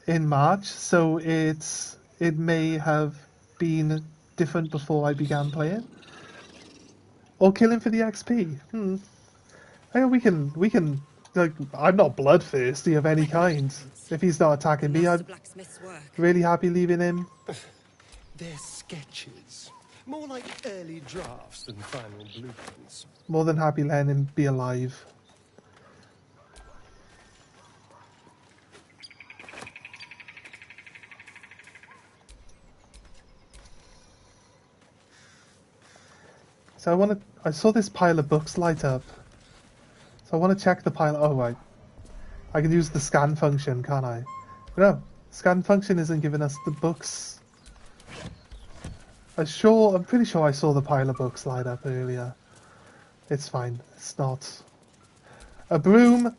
A: in March, so it may have been different before I began playing. Or killing for the XP. Hey, we can like, I'm not bloodthirsty of any kind. If he's not attacking me, I'm really happy leaving him.
H: They're sketches. More like early drafts than final blueprints.
A: More than happy letting him be alive. So I saw this pile of books light up. So I want to check the pile. Oh, right. I can use the scan function, can't I? No, scan function isn't giving us the books. I'm pretty sure I saw the pile of books light up earlier. It's fine. It's not. A broom.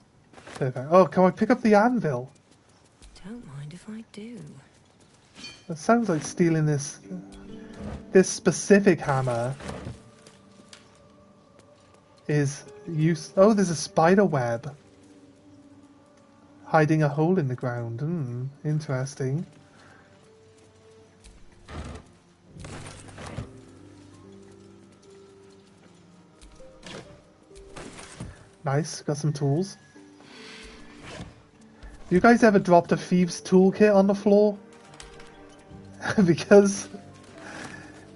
A: Perfect. Oh, can I pick up the anvil?
Q: Don't mind if I do.
A: That sounds like stealing this specific hammer is use. Oh, there's a spider web hiding a hole in the ground. Interesting. Nice, got some tools. You guys ever dropped a thieves toolkit on the floor? Because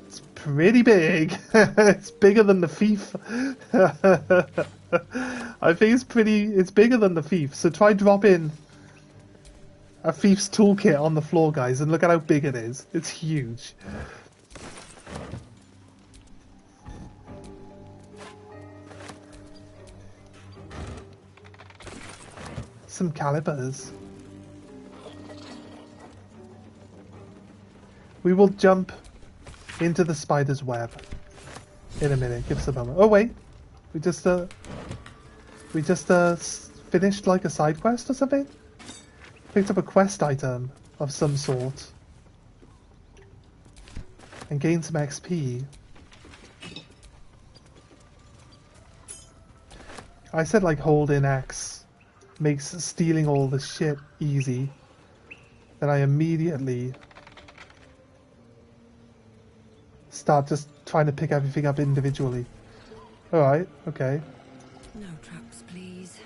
A: it's pretty big. It's bigger than the thief. I think it's bigger than the thief. So try dropping a thief's toolkit on the floor, guys, and look at how big it is. It's huge. Some calipers. We will jump into the spider's web in a minute. Give us a moment. Oh wait, we just finished like a side quest or something. Picked up a quest item of some sort and gained some XP. I said like hold in X makes stealing all the shit easy. Then I immediately start just trying to pick everything up individually. Alright, okay.
Q: No traps, please.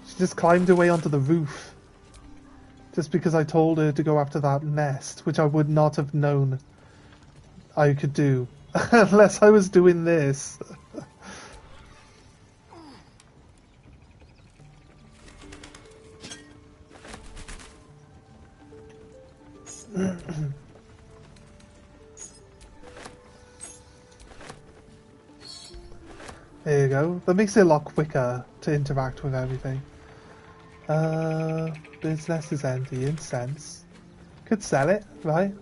A: She just climbed her way onto the roof. Just because I told her to go after that nest, which I would not have known I could do. Unless I was doing this. There you go. That makes it a lot quicker to interact with everything. Bird's nest is empty. Incense. Could sell it, right?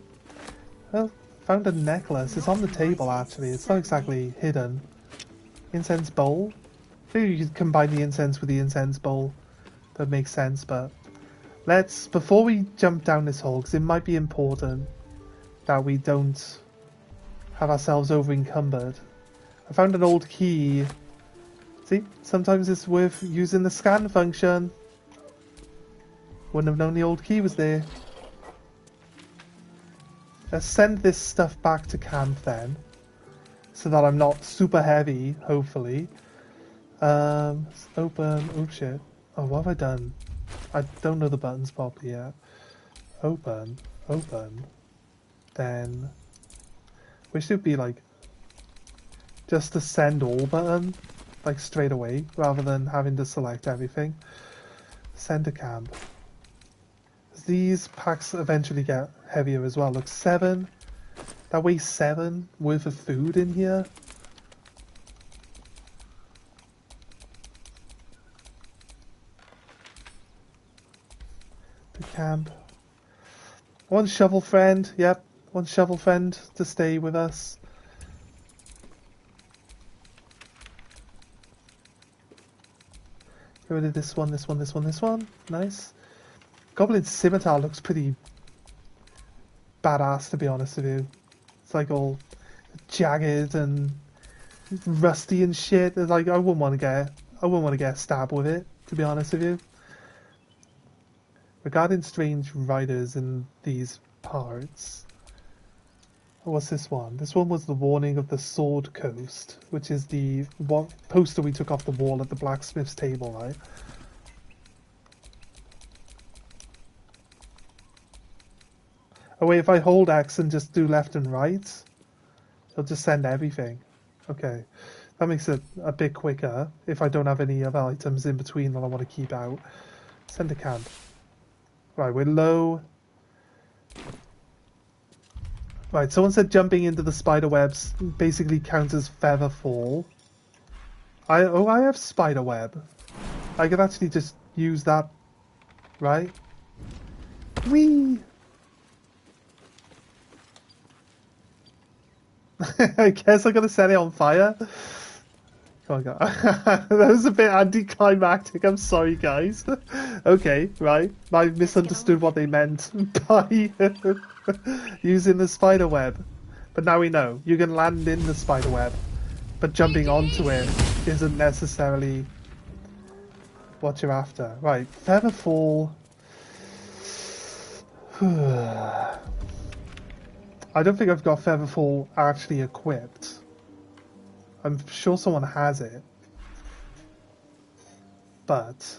A: Well, found a necklace. It's on the table actually. It's not exactly hidden. Incense bowl. Maybe you could combine the incense with the incense bowl. That makes sense, but let's, before we jump down this hole, because it might be important that we don't have ourselves over encumbered. I found an old key. See, sometimes it's worth using the scan function. Wouldn't have known the old key was there. Let's send this stuff back to camp then, so that I'm not super heavy, hopefully. Let's open, oh shit. Oh, what have I done? I don't know the buttons properly yet. Open, open. Then, wish it would be like, just the send all button, like straight away, rather than having to select everything. Send to camp. These packs eventually get heavier as well. Look, 7. That weighs 7 worth of food in here. The camp. One shovel friend. Yep, one shovel friend to stay with us. Get rid of this one, this one, this one, this one. Nice. Goblin scimitar looks pretty badass, to be honest with you. It's like all jagged and rusty and shit. It's like I wouldn't want to get stabbed with it, to be honest with you. Regarding strange riders in these parts. What's this one? This one was the warning of the Sword Coast, which is the poster we took off the wall at the blacksmith's table, right? Oh wait, if I hold X and just do left and right, it'll just send everything. Okay, that makes it a bit quicker if I don't have any other items in between that I want to keep out. Send to camp. Right, we're low. Right, someone said jumping into the spider webs basically counts as feather fall. I have spider web. I could actually just use that, right? Whee! I guess I gotta set it on fire. Oh my god. That was a bit anticlimactic, I'm sorry guys. Okay, right. I misunderstood what they meant by using the spider web. But now we know. You can land in the spider web, but jumping onto it isn't necessarily what you're after. Right, Featherfall. I don't think I've got Featherfall actually equipped. I'm sure someone has it. But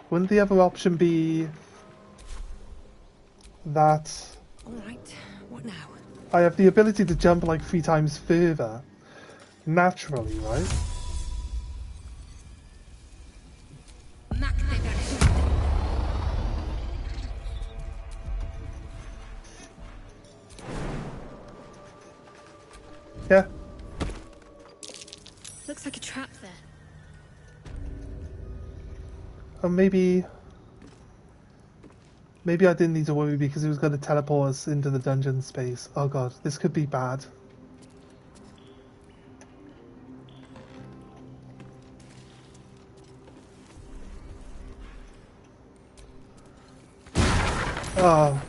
A: wouldn't the other option be that
Q: Alright, what now?
A: I have the ability to jump like 3 times further naturally, right? Yeah.
N: Looks like a trap there.
A: Or maybe I didn't need to worry because it was going to teleport us into the dungeon space. Oh god, this could be bad. Oh.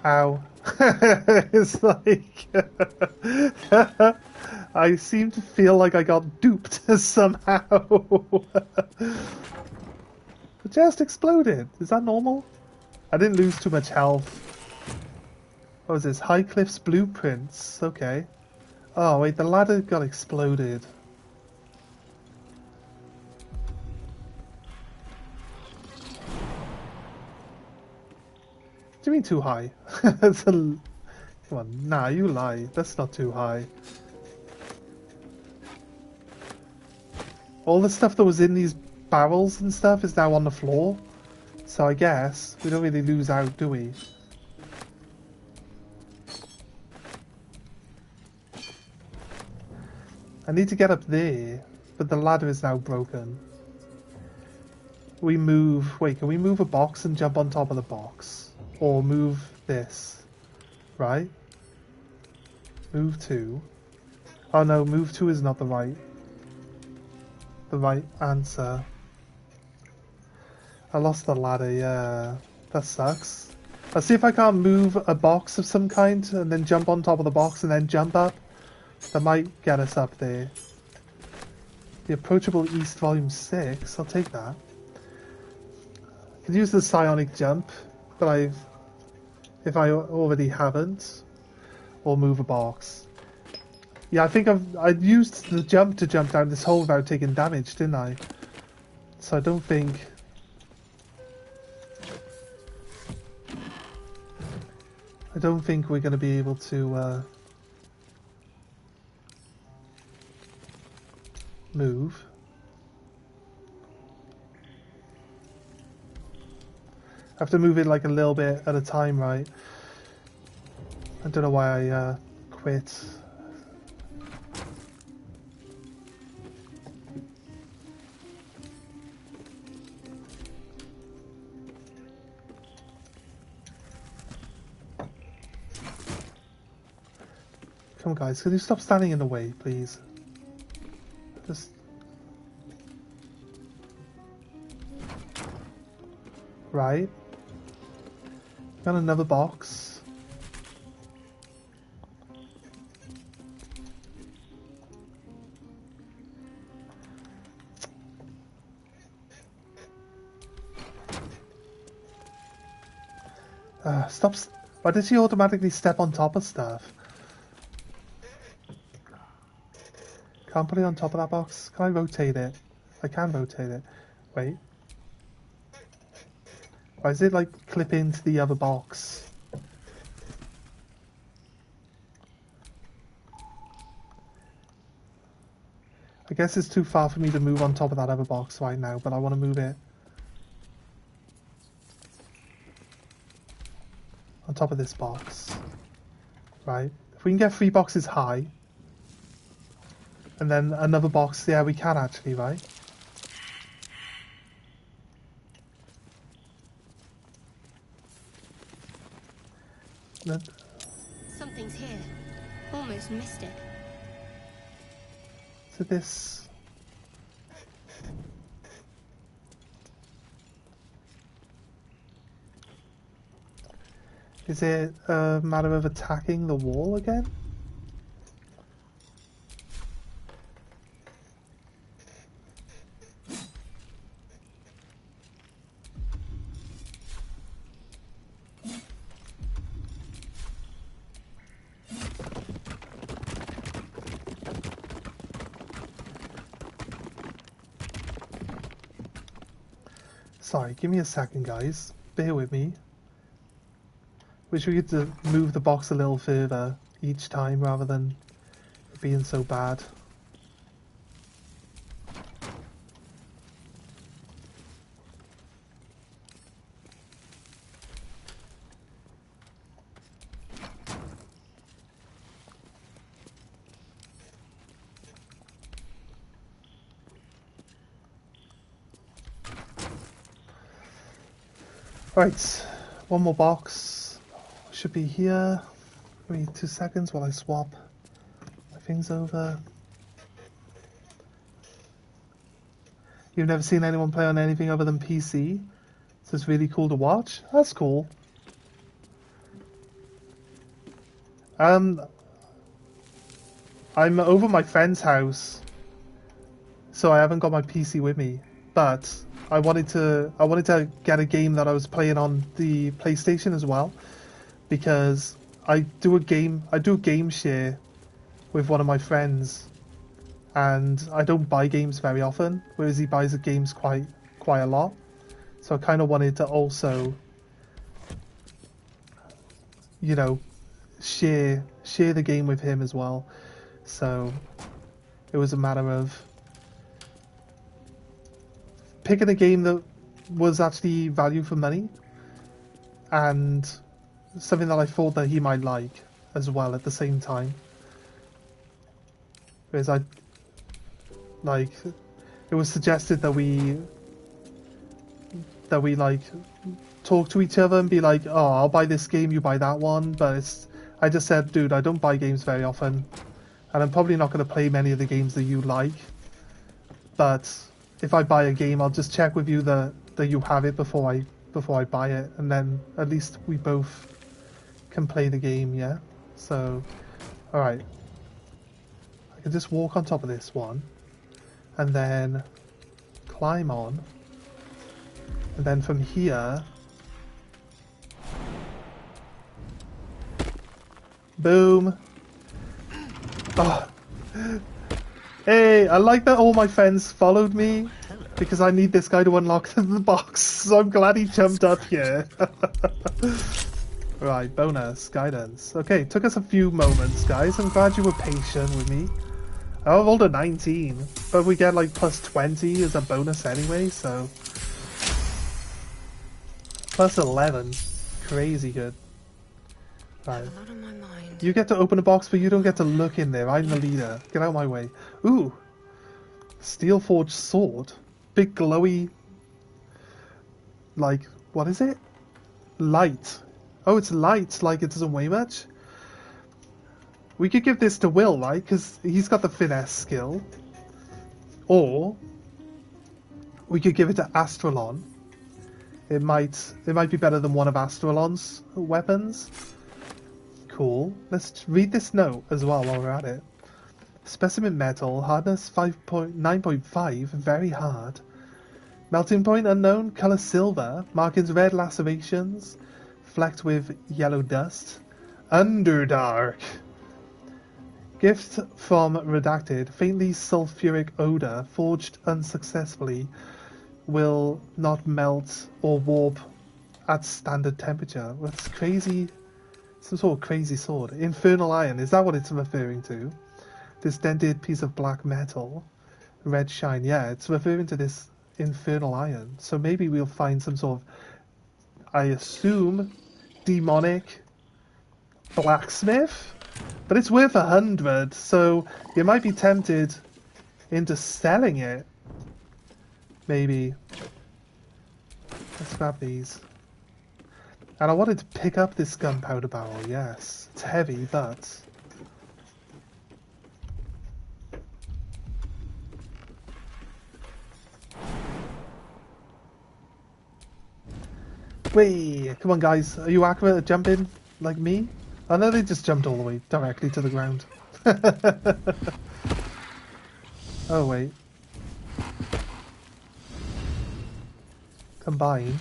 A: Ow. It's like... I seem to feel like I got duped somehow. It just exploded. Is that normal? I didn't lose too much health. What was this? High Cliffs Blueprints. Okay. Oh, wait, the ladder got exploded. What do you mean too high? That's a... Come on, nah, you lie. That's not too high. All the stuff that was in these barrels and stuff is now on the floor. So I guess we don't really lose out, do we? I need to get up there, but the ladder is now broken. We move... Wait, can we move a box and jump on top of the box? Or move this? Right? Move 2. Oh no, move 2 is not the right answer. I lost the ladder, yeah. That sucks. Let's see if I can't move a box of some kind and then jump on top of the box and then jump up. That might get us up there. The Approachable East Volume 6, I'll take that. I could use the Psionic Jump, but if I already haven't. Or move a box. Yeah, I think I've used the jump to jump down this hole without taking damage, didn't I? So I don't think... we're going to be able to move. I have to move it like a little bit at a time, right? I don't know why I quit. Come on guys, can you stop standing in the way, please? Just... Right. Got another box. Stop. Why did she automatically step on top of stuff? Can't put it on top of that box. Can I rotate it? I can rotate it. Wait. Why is it like clip into the other box? I guess it's too far for me to move on top of that other box right now, but I want to move it on top of this box. Right. If we can get 3 boxes high, and then another box, yeah, we can actually, right?
N: Something's here. Almost missed it.
A: So this... Is it a matter of attacking the wall again? Sorry, give me a second, guys. Bear with me. Wish we could move the box a little further each time rather than it being so bad. Right, one more box. Should be here. Give me 2 seconds while I swap my things over. You've never seen anyone play on anything other than PC? So it's really cool to watch? That's cool. I'm over my friend's house, so I haven't got my PC with me. But I wanted to get a game that I was playing on the PlayStation as well, because I do a game share with one of my friends, and I don't buy games very often, whereas he buys the games quite a lot. So I kind of wanted to also, you know, share the game with him as well. So it was a matter of picking a game that was actually value for money and something that I thought that he might like as well at the same time. Whereas it was suggested that we like talk to each other and be like, oh, I'll buy this game, you buy that one. But I just said, dude, I don't buy games very often, and I'm probably not going to play many of the games that you like. But if I buy a game, I'll just check with you that you have it before I buy it, and then at least we both can play the game, yeah? So, alright. I can just walk on top of this one, and then climb on, and then from here, boom. Oh. Hey, I like that all my friends followed me, because I need this guy to unlock the box, so I'm glad he jumped up here. Right, bonus, guidance. Okay, took us a few moments, guys. I'm glad you were patient with me. I rolled a 19, but we get like plus 20 as a bonus anyway, so... Plus 11. Crazy good. Right. You get to open a box, but you don't get to look in there. I'm the leader. Get out of my way. Ooh. Steel forged sword. Big glowy... Like, what is it? Light. Oh, it's light, like it doesn't weigh much. We could give this to Will, right? Because he's got the finesse skill. Or we could give it to Astralon. It might be better than one of Astralon's weapons. Cool. Let's read this note as well while we're at it. Specimen metal, hardness 9.5, very hard. Melting point unknown, color silver, markings red lacerations, flecked with yellow dust. Underdark. Gift from Redacted, faintly sulfuric odor, forged unsuccessfully, will not melt or warp at standard temperature. That's crazy. Some sort of crazy sword. Infernal iron, is that what it's referring to? This dented piece of black metal. Red shine, yeah, it's referring to this infernal iron. So maybe we'll find some sort of, I assume, demonic blacksmith? But it's worth 100, so you might be tempted into selling it. Maybe. Let's grab these. And I wanted to pick up this gunpowder barrel, yes. It's heavy, but... Wait, come on guys, are you accurate at jumping like me? I know they just jumped all the way directly to the ground. Oh wait. Combine.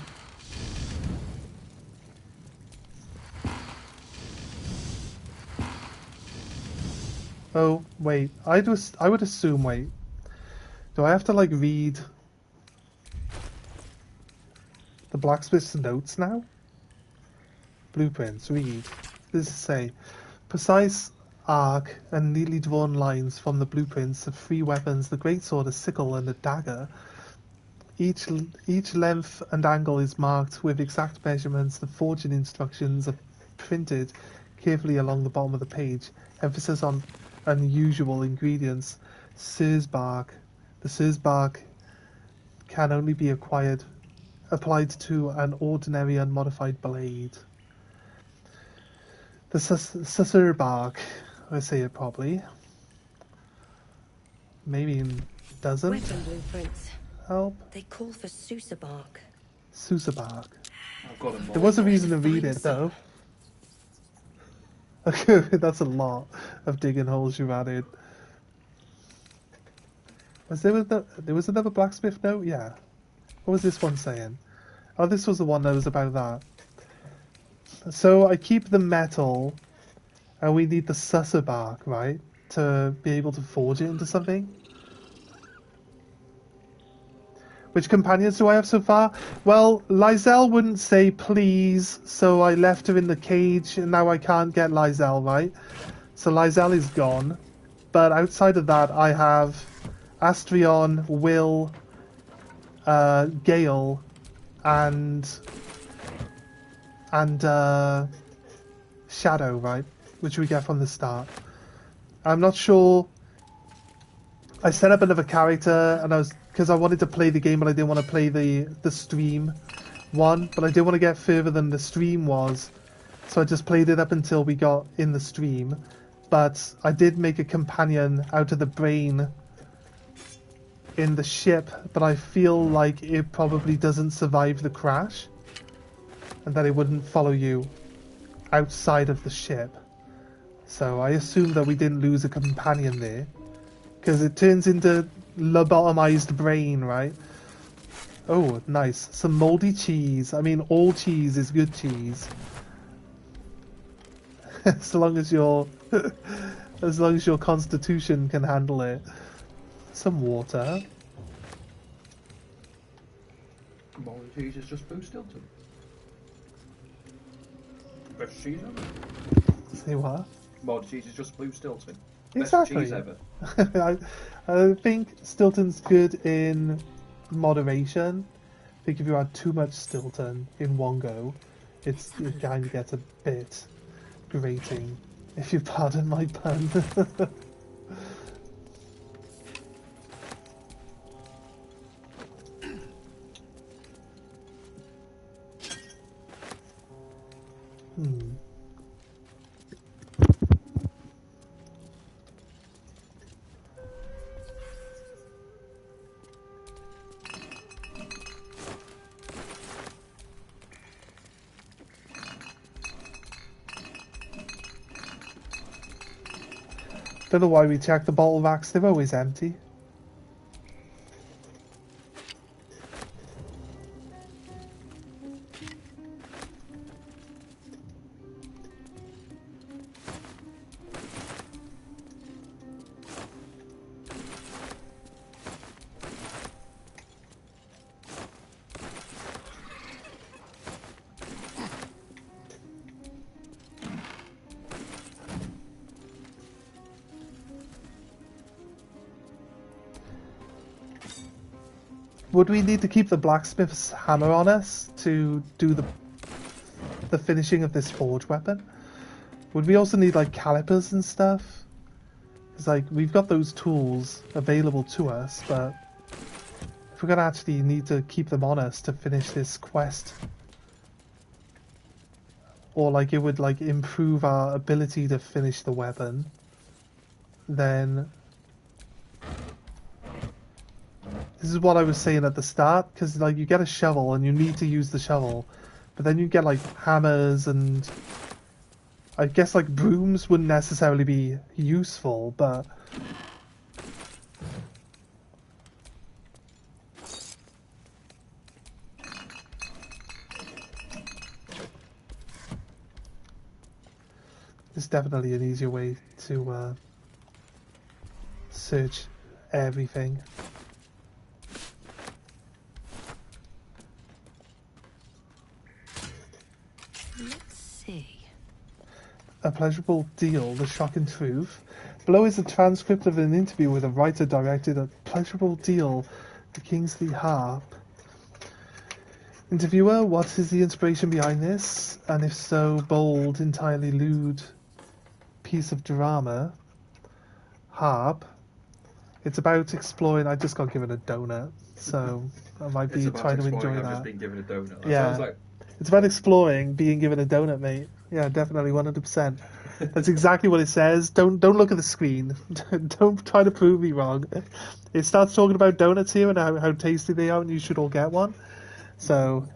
A: Oh wait, I would assume, wait. Do I have to like read the blacksmith's notes now? Blueprints, read. This is say, precise arc and neatly drawn lines from the blueprints of 3 weapons, the greatsword, a sickle, and a dagger. Each length and angle is marked with exact measurements. The forging instructions are printed carefully along the bottom of the page. Emphasis on unusual ingredients. Cir's bark. The Cir's bark can only be applied to an ordinary unmodified blade. The Cir's bark, I say it probably. Maybe it doesn't.
Q: Weapon blueprints.
A: Help.
Q: They call for Sousa bark.
A: Sousa bark.
K: I've got them.
A: There was a reason to read it though. Okay, that's a lot of digging holes you've added. There was another blacksmith note? Yeah. What was this one saying? Oh, this was the one that was about that. So I keep the metal And we need the susser bark, right? To be able to forge it into something. Which companions do I have so far? Well, Lizelle wouldn't say please, so I left her in the cage, and now I can't get Lizelle, right? So Lizelle is gone. But outside of that, I have Astrion, Will, Gale, and Shadow, right? Which we get from the start. I'm not sure. I set up another character, and because I wanted to play the game, but I didn't want to play the stream one. But I didn't want to get further than the stream was, so I just played it up until we got in the stream. But I did make a companion out of the brain in the ship, but I feel like it probably doesn't survive the crash, and that it wouldn't follow you outside of the ship. So I assume that we didn't lose a companion there, because it turns into lobotomized brain, right? Oh, nice. Some moldy cheese. I mean, all cheese is good cheese. As long as your constitution can handle it. Some water.
K: Moldy cheese is just blue Stilton. Best cheese ever.
A: Say what?
K: Moldy cheese is just blue Stilton.
A: Exactly.
K: Best cheese ever.
A: I think Stilton's good in moderation. I think if you add too much Stilton in one go, it kind of gets a bit grating, if you pardon my pun. Don't know why we check the bottle racks, they're always empty. Would we need to keep the blacksmith's hammer on us to do the finishing of this forge weapon? Would we also need like calipers and stuff? It's like we've got those tools available to us, but if we're gonna actually need to keep them on us to finish this quest, or like it would like improve our ability to finish the weapon, then this is what I was saying at the start, because like you get a shovel and you need to use the shovel, but then you get like hammers, and I guess like brooms wouldn't necessarily be useful, but there's definitely an easier way to search everything. A pleasurable deal, the shock and truth. Below is a transcript of an interview with a writer directed at Pleasurable Deal, the Kingsley Harp. Interviewer, what is the inspiration behind this? And if so, bold, entirely lewd piece of drama. Harp. It's about exploring. I just got given a donut, so I might be trying to enjoy that.
K: I've just been given a donut. That
A: Yeah.
K: sounds like...
A: It's about exploring, being given a donut, mate. Yeah, definitely, 100%. That's exactly what it says. Don't look at the screen. Don't try to prove me wrong. It starts talking about donuts here and how tasty they are, and you should all get one. So,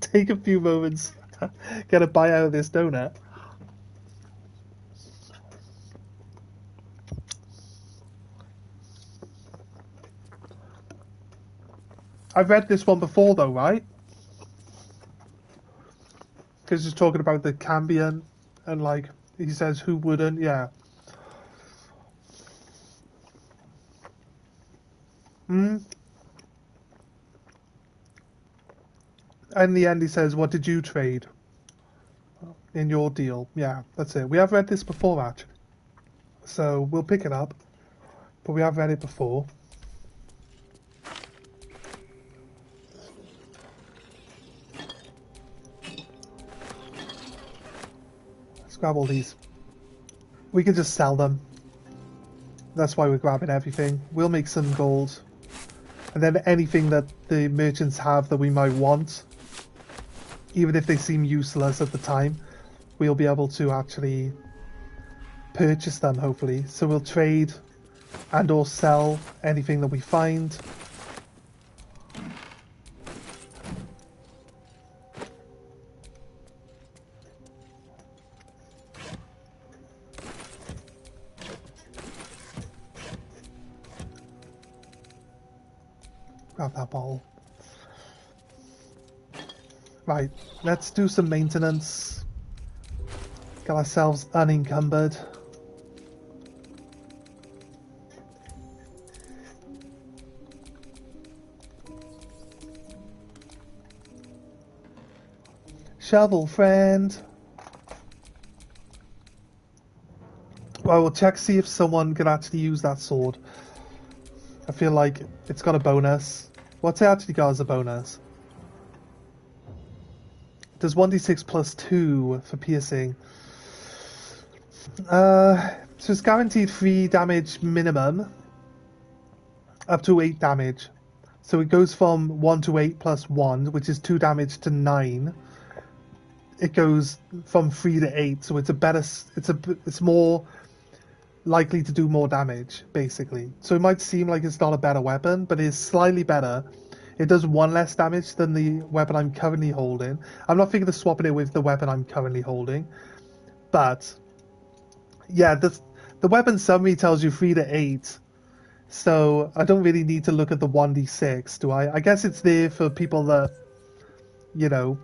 A: take a few moments, get a bite out of this donut. I've read this one before, though, right? Because it's talking about the Cambion and like He says, who wouldn't? Yeah. Hmm. In the end, he says, what did you trade in your deal? Yeah, that's it. We have read this before, actually. So we'll pick it up. But we have read it before. Let's grab all these. We can just sell them. That's why we're grabbing everything. We'll make some gold. And then anything that the merchants have that we might want, even if they seem useless at the time, we'll be able to actually purchase them, hopefully. So we'll trade and or sell anything that we find. Grab that bottle. Right, let's do some maintenance. Get ourselves unencumbered. Shovel, friend. Well, we'll check, see if someone can actually use that sword. I feel like it's got a bonus. What's it actually got as a bonus? It does 1d6 plus 2 for piercing. So it's guaranteed 3 damage minimum. Up to 8 damage. So it goes from 1 to 8 plus 1, which is 2 damage, to 9. It goes from 3 to 8, so it's more likely to do more damage, basically. So it might seem like it's not a better weapon, but it's slightly better. It does 1 less damage than the weapon I'm currently holding. I'm not thinking of swapping it with the weapon I'm currently holding. But, yeah, the weapon summary tells you 3 to 8. So I don't really need to look at the 1d6, do I? I guess it's there for people that, you know,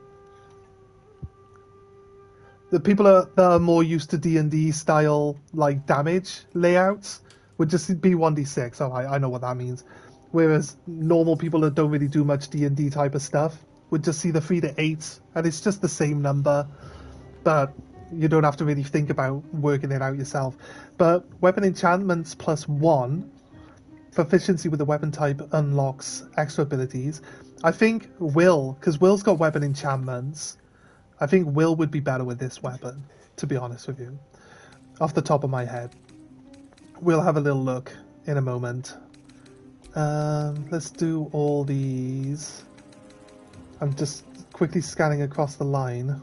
A: the people that are more used to D&D style, like, damage layouts would just be 1d6. Oh, I know what that means. Whereas normal people that don't really do much D&D type of stuff would just see the 3 to 8, and it's just the same number. But you don't have to really think about working it out yourself. But weapon enchantments plus 1, proficiency with the weapon type unlocks extra abilities. I think Will, because Will's got weapon enchantments, I think Will would be better with this weapon, to be honest with you. Off the top of my head. We'll have a little look in a moment. Let's do all these. I'm just quickly scanning across the line.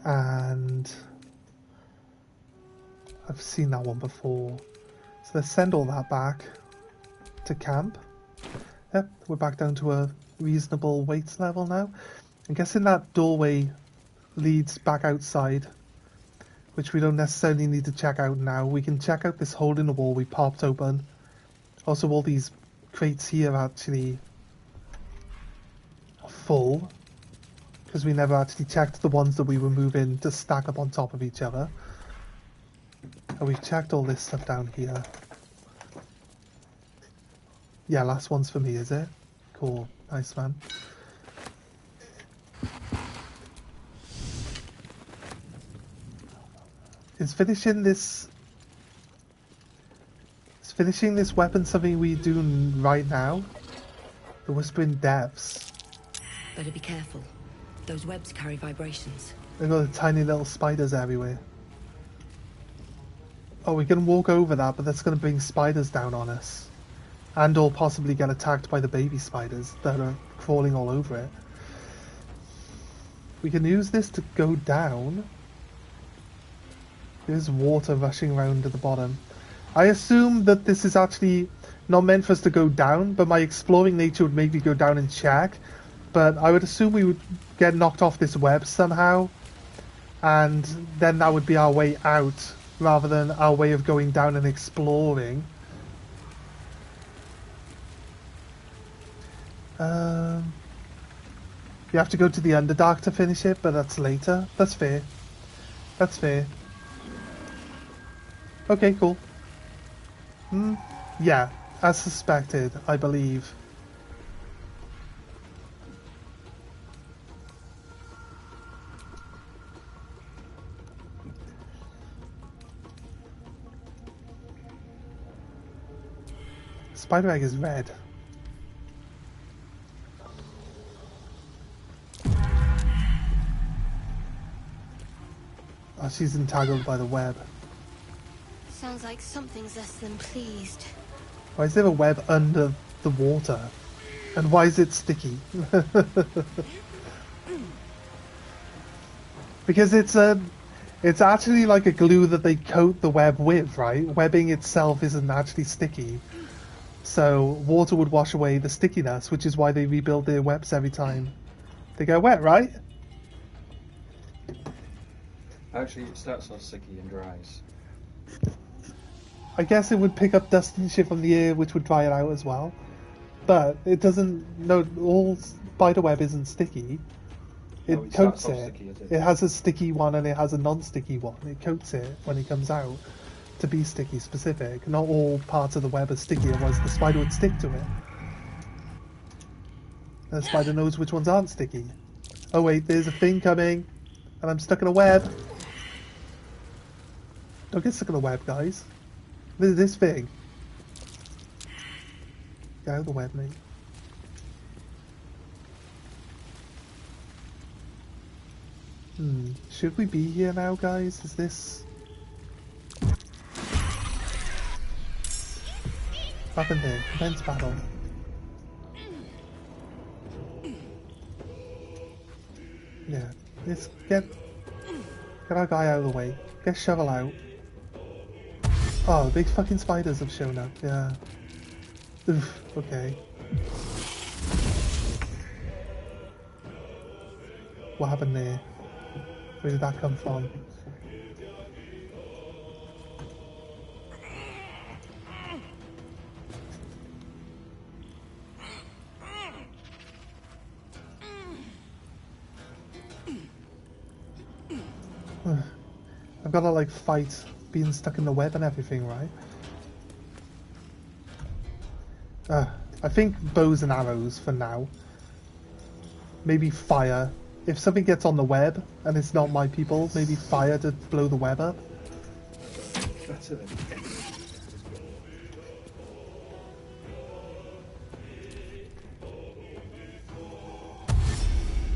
A: And I've seen that one before. So let's send all that back to camp. Yep, we're back down to a reasonable weight level now. I'm guessing that doorway leads back outside, which we don't necessarily need to check out now. We can check out this hole in the wall we popped open. Also, all these crates here actually are full, because we never actually checked the ones that we were moving to stack up on top of each other. And we've checked all this stuff down here. Yeah, last one's for me, is it? Cool. Nice, man. Is finishing this weapon something we do right now? The Whispering Depths.
Q: Better be careful. Those webs carry vibrations.
A: They've got the tiny little spiders everywhere. Oh, we can walk over that, but that's going to bring spiders down on us. And or possibly get attacked by the baby spiders that are crawling all over it. We can use this to go down. There's water rushing around at the bottom. I assume that this is actually not meant for us to go down, but my exploring nature would make me go down and check. But I would assume we would get knocked off this web somehow, and then that would be our way out, rather than our way of going down and exploring. You have to go to the Underdark to finish it, but that's later. That's fair. That's fair. Okay, cool. Yeah, as suspected, I believe. Spider egg is red. Oh, she's entangled by the web.
N: Sounds like something's less than pleased.
A: Why is there a web under the water? And why is it sticky? Because it's actually like a glue that they coat the web with, right? Webbing itself isn't actually sticky. So water would wash away the stickiness, which is why they rebuild their webs every time they get wet, right?
K: Actually, it starts off sticky and dries.
A: I guess it would pick up dust and shit from the air, which would dry it out as well. But it doesn't. No, all spiderweb isn't sticky. It
K: No, it
A: coats
K: starts
A: it.
K: off sticky, is it?
A: It has a sticky one and it has a non-sticky one. It coats it when it comes out to be sticky specific. Not all parts of the web are sticky, otherwise the spider would stick to it. And the spider knows which ones aren't sticky. Oh wait, there's a thing coming, and I'm stuck in a web. Don't get stuck in a web, guys. This thing. Get out of the web, mate. Should we be here now, guys? Is this... What happened there? Commence battle. Yeah, let's get our guy out of the way. Get Shovel out. Oh, big fucking spiders have shown up, yeah. Oof, okay. What happened there? Where did that come from? I've got to like fight being stuck in the web and everything, right? I think bows and arrows for now. Maybe fire. If something gets on the web and it's not my people, maybe fire to blow the web up.
K: That's it.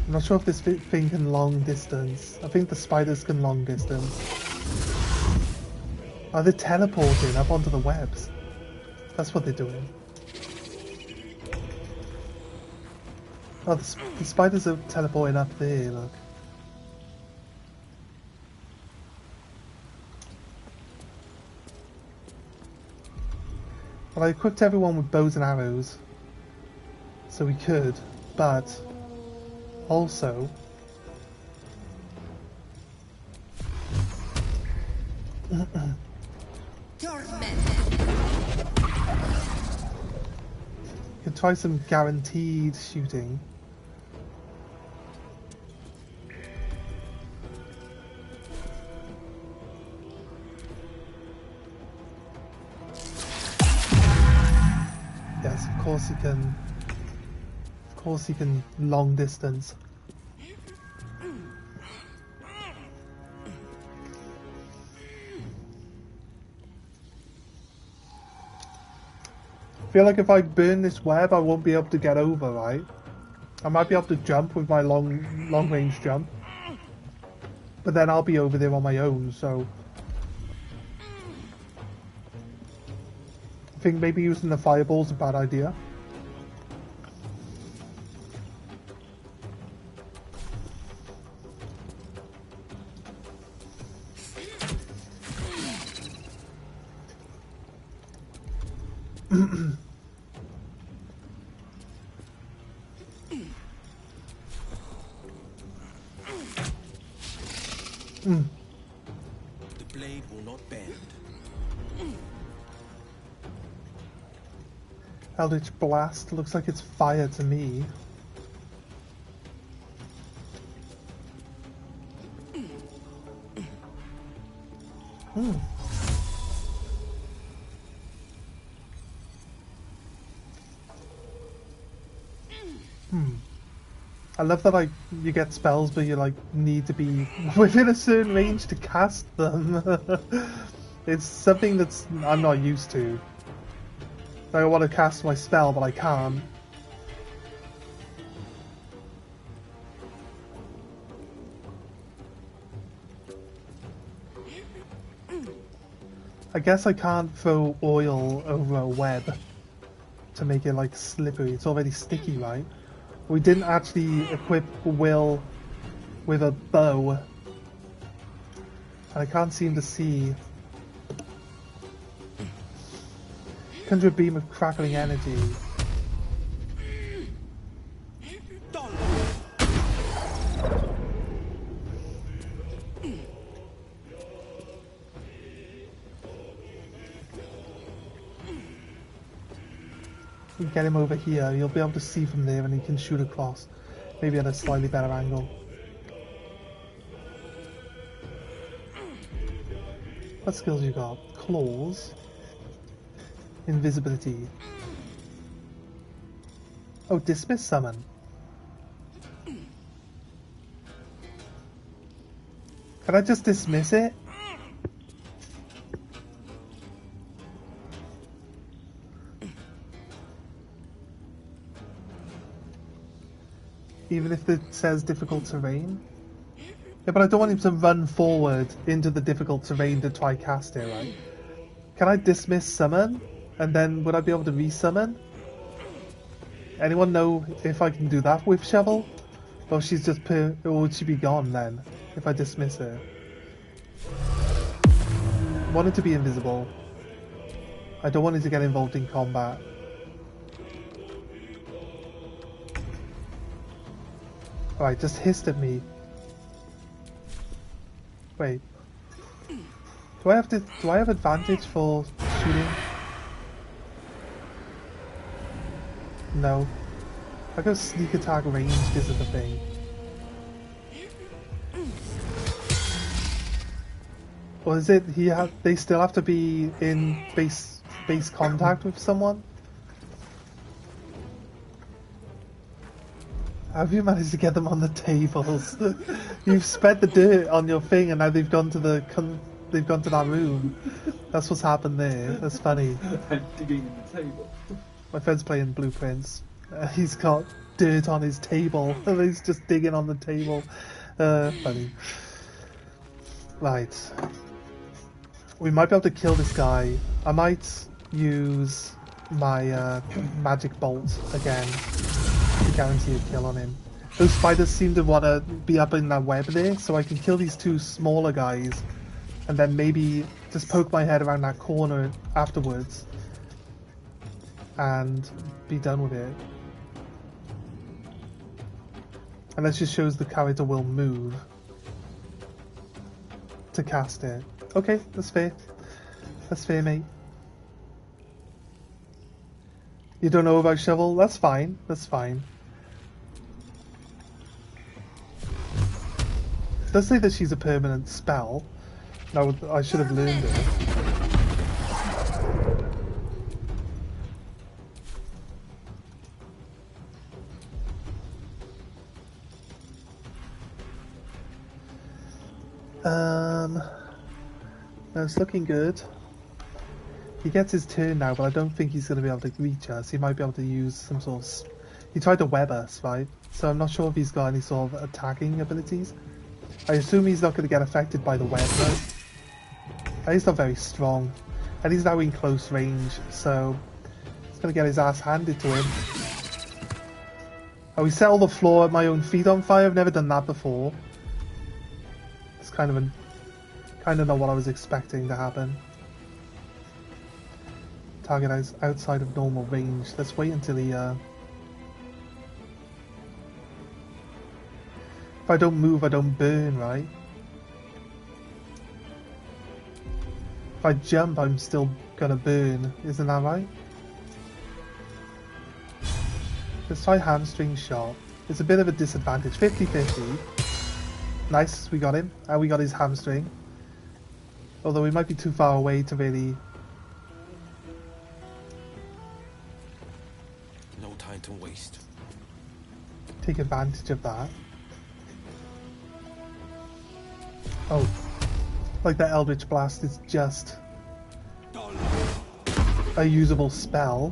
A: I'm not sure if this thing can long distance. I think the spiders can long distance. Oh, they're teleporting up onto the webs. That's what they're doing. Oh, the spiders are teleporting up there, look. Well, I equipped everyone with bows and arrows. So we could, but... Also... Could try some guaranteed shooting. Yes, of course he can. Of course he can long distance. I feel like if I burn this web, I won't be able to get over, right? I might be able to jump with my long range jump, but then I'll be over there on my own. So I think maybe using the fireball's a bad idea.
C: The blade will not bend.
A: Eldritch Blast looks like it's fire to me. I love that like you get spells, but you like need to be within a certain range to cast them. It's something that's I'm not used to. Like, I want to cast my spell, but I can't. I guess I can't throw oil over a web to make it like slippery. It's already sticky, right? We didn't actually equip Will with a bow. And I can't seem to see. Conjure a beam of crackling energy. We get him over here, you'll be able to see from there and he can shoot across. Maybe at a slightly better angle. What skills you got? Claws. Invisibility. Oh, dismiss summon. Can I just dismiss it? Even if it says difficult terrain? Yeah, but I don't want him to run forward into the difficult terrain to try cast it, right? Can I dismiss summon? And then would I be able to resummon? Anyone know if I can do that with Shovel? Or she's just or would she be gone then if I dismiss her? I want it to be invisible. I don't want it to get involved in combat. Alright, just hissed at me. Wait. Do I have advantage for shooting? No. I go sneak attack ranged isn't the thing. Or is it they still have to be in base contact with someone? How have you managed to get them on the tables? You've spread the dirt on your thing and now they've gone to that room. That's what's happened there. That's funny.
K: I'm digging in the table.
A: My friend's playing Blueprints. He's got dirt on his table and he's just digging on the table. Funny. Right. We might be able to kill this guy. I might use my magic bolt again to guarantee a kill on him. Those spiders seem to want to be up in that web there, so I can kill these two smaller guys and then maybe just poke my head around that corner afterwards and be done with it. And that just shows the character will move to cast it. Okay, that's fair. That's fair, mate. You don't know about Shovel? That's fine. That's fine. It does say that she's a permanent spell. Now, I should have learned it. It's looking good. He gets his turn now, but I don't think he's going to be able to reach us. He might be able to use some sort of... He tried to web us, right? So I'm not sure if he's got any sort of attacking abilities. I assume he's not going to get affected by the web, though. And he's not very strong. And he's now in close range, so... He's going to get his ass handed to him. Oh, he set all the floor at my own feet on fire? I've never done that before. It's kind of not what I was expecting to happen. Target is outside of normal range. Let's wait until he... If I don't move, I don't burn, right? If I jump, I'm still gonna burn. Isn't that right? Let's try hamstring shot. It's a bit of a disadvantage. 50-50. Nice, we got him. And we got his hamstring. Although we might be too far away to really...
S: No time to waste.
A: take advantage of that. Oh. Like that Eldritch Blast is just a usable spell.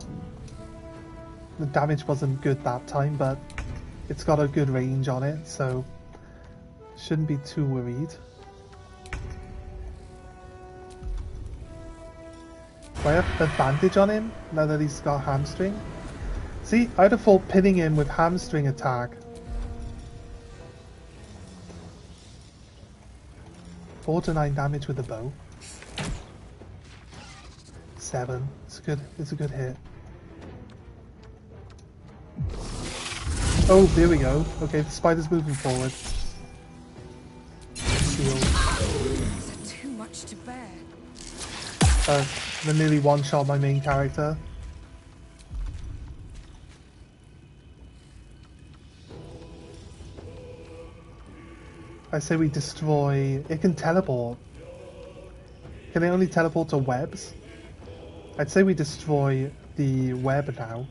A: The damage wasn't good that time, but it's got a good range on it, so shouldn't be too worried. Do I have advantage on him now that he's got hamstring? See, I'd have thought pinning him with hamstring attack. 4 to 9 damage with a bow. 7. It's a good hit. Oh, there we go. Okay, the spider's moving forward. Shield.
Q: Too much to bear.
A: They nearly one-shot my main character. I say we destroy... It can teleport. Can it only teleport to webs? I'd say we destroy the web now.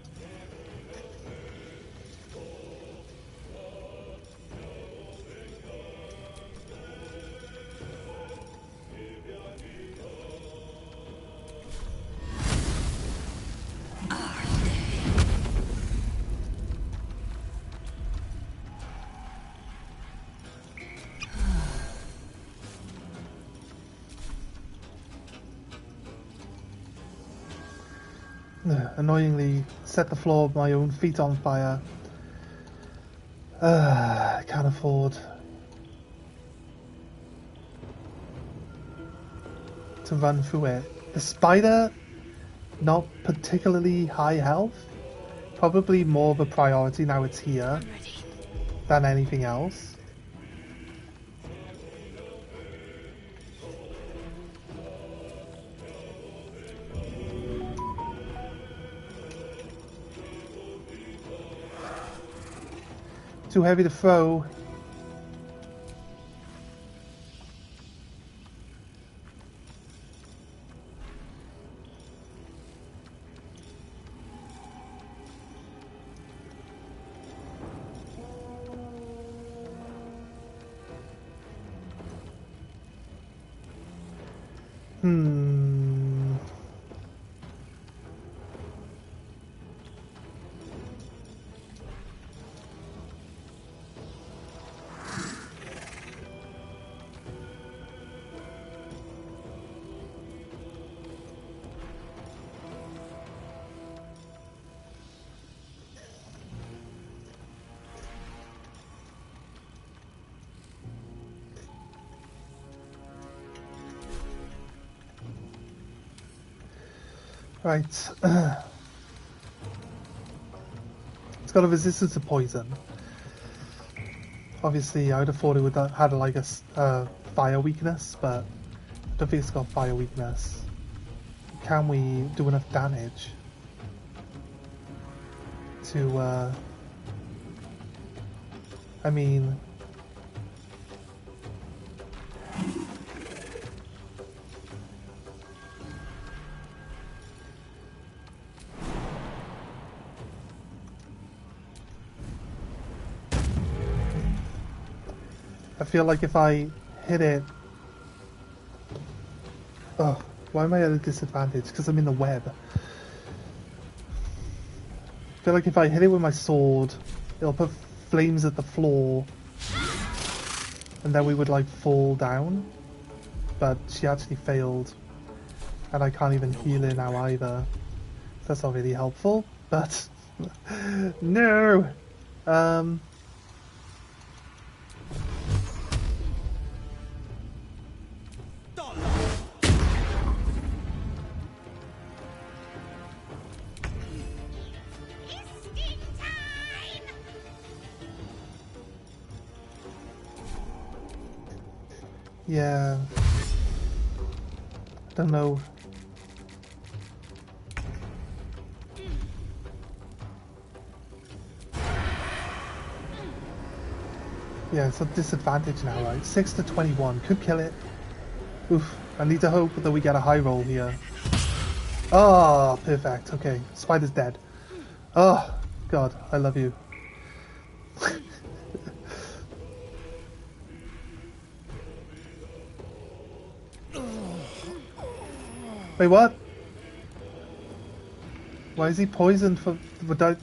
A: Annoyingly, set the floor with my own feet on fire. I can't afford to run through it. The spider, not particularly high health. Probably more of a priority now it's here than anything else. Too heavy to throw. Right. It's got a resistance to poison. Obviously, I would have thought it would have had like a fire weakness, but I don't think it's got fire weakness. Can we do enough damage to, I mean... I feel like if I hit it... Oh, why am I at a disadvantage? Because I'm in the web. I feel like if I hit it with my sword, it'll put flames at the floor, and then we would like fall down. But she actually failed, and I can't even heal her now either. That's not really helpful, but... No! Yeah. Don't know. Yeah, it's a disadvantage now, right? 6 to 21. Could kill it. Oof. I need to hope that we get a high roll here. Oh, perfect. Okay, spider's dead. Oh, God, I love you. Wait, what? Why is he poisoned for... Did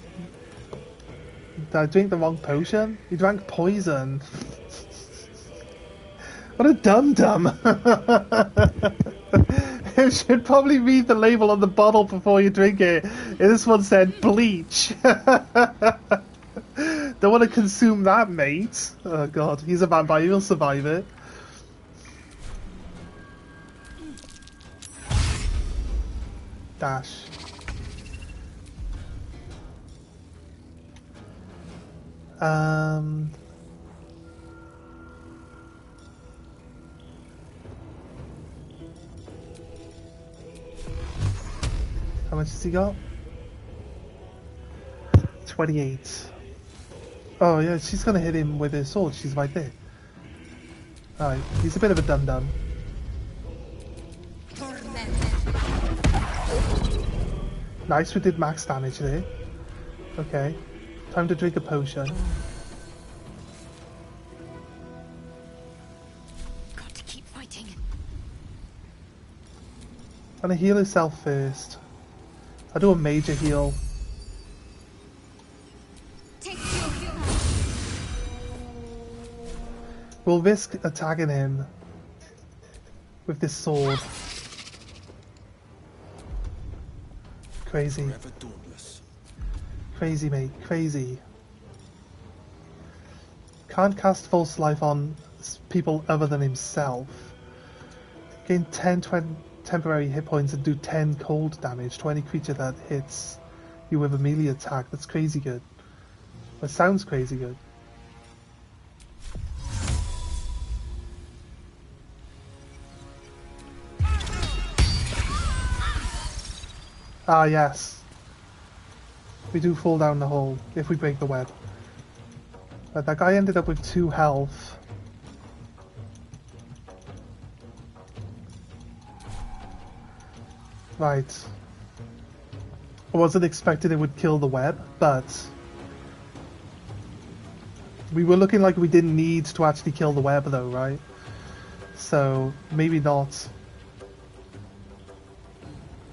A: I drink the wrong potion? He drank poison. What a dum-dum. You should probably read the label on the bottle before you drink it. This one said bleach. Don't want to consume that, mate. Oh god, he's a vampire, he'll survive it. Dash. How much has he got? 28. Oh yeah, she's gonna hit him with her sword. She's right there. Alright, he's a bit of a dum-dum. Nice, we did max damage there. Okay, time to drink a potion.
G: Got to keep fighting.
A: Gonna heal herself first. I'll do a major heal. We'll risk attacking him with this sword. Crazy. Crazy, mate. Crazy. Can't cast false life on people other than himself. Gain 20 temporary hit points and do 10 cold damage to any creature that hits you with a melee attack. That's crazy good. That sounds crazy good. Ah, yes. We do fall down the hole if we break the web. But that guy ended up with 2 health. Right. I wasn't expecting it would kill the web, but we were looking like we didn't need to actually kill the web though, right? So maybe not.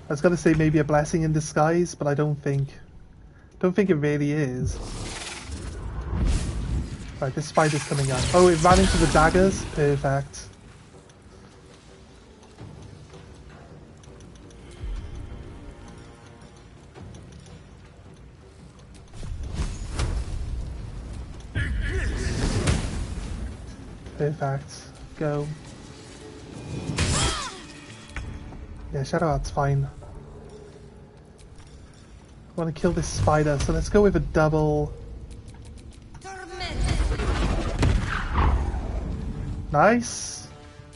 A: I was gonna say maybe a blessing in disguise, but I don't think it really is. Right, this spider's coming up. Oh, it ran into the daggers. Perfect. Perfect. Go. Yeah, Shadow Heart's fine. I want to kill this spider, so let's go with a double. Nice.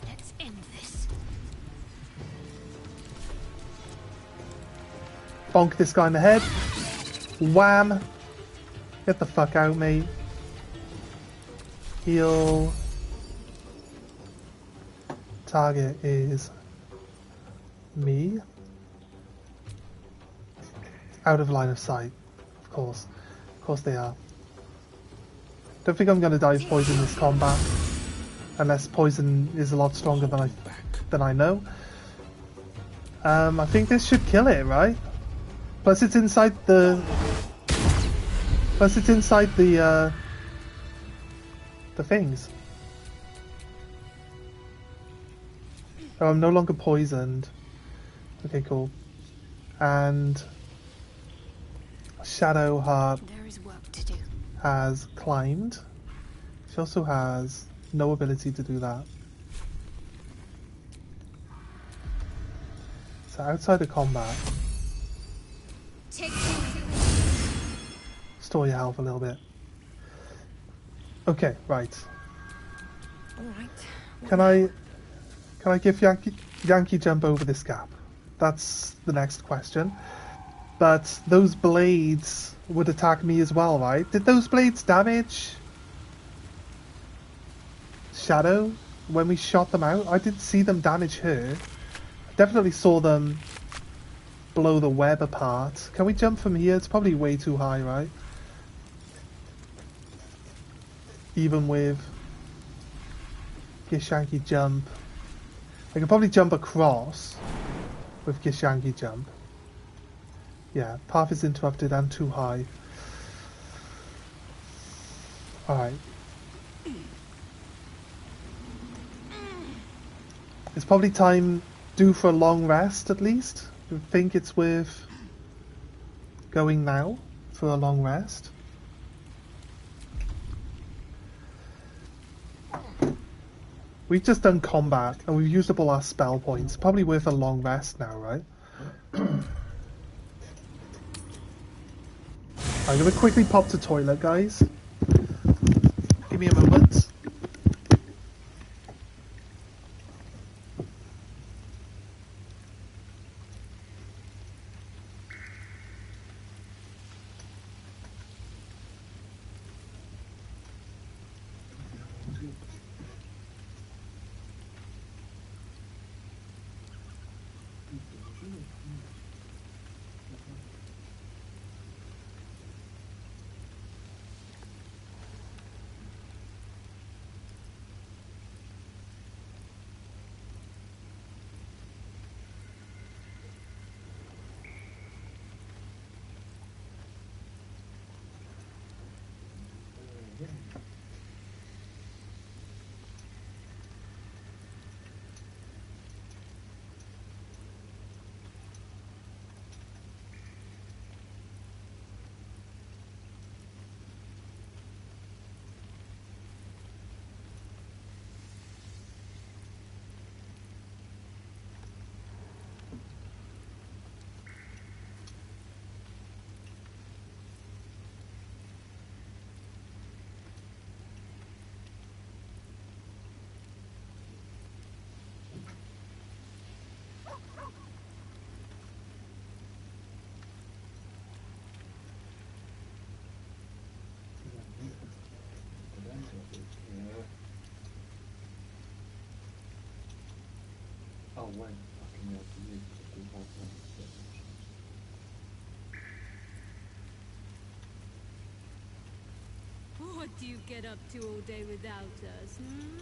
G: Let's end this.
A: Bonk this guy in the head. Wham. Get the fuck out, mate. Heal. Target is me. Out of line of sight. Of course. Of course they are. Don't think I'm going to die of poison this combat. Unless poison is a lot stronger than I know. I think this should kill it, right? Plus it's inside the... the things. Oh, I'm no longer poisoned. Okay, cool. And Shadow Heart
G: There is work to do.
A: has climbed. She also has no ability to do that. So outside of combat, store your health a little bit. Okay, right.
Q: Alright.
A: Can I give Yankee jump over this gap? That's the next question. But those blades would attack me as well, right? Did those blades damage Shadow? when we shot them out, I didn't see them damage her. I definitely saw them blow the web apart. Can we jump from here? It's probably way too high, right? Even with Gishanki jump. I can probably jump across with Gishanki jump. Yeah, path is interrupted and too high. Alright. It's probably time due for a long rest at least. I think it's worth going now for a long rest. We've just done combat and we've used up all our spell points. Probably worth a long rest now, right? I'm gonna quickly pop to toilet, guys. Give me a moment.
O: Oh, when fucking hell to you to do that one.
N: What do you get up to all day without us, hmm?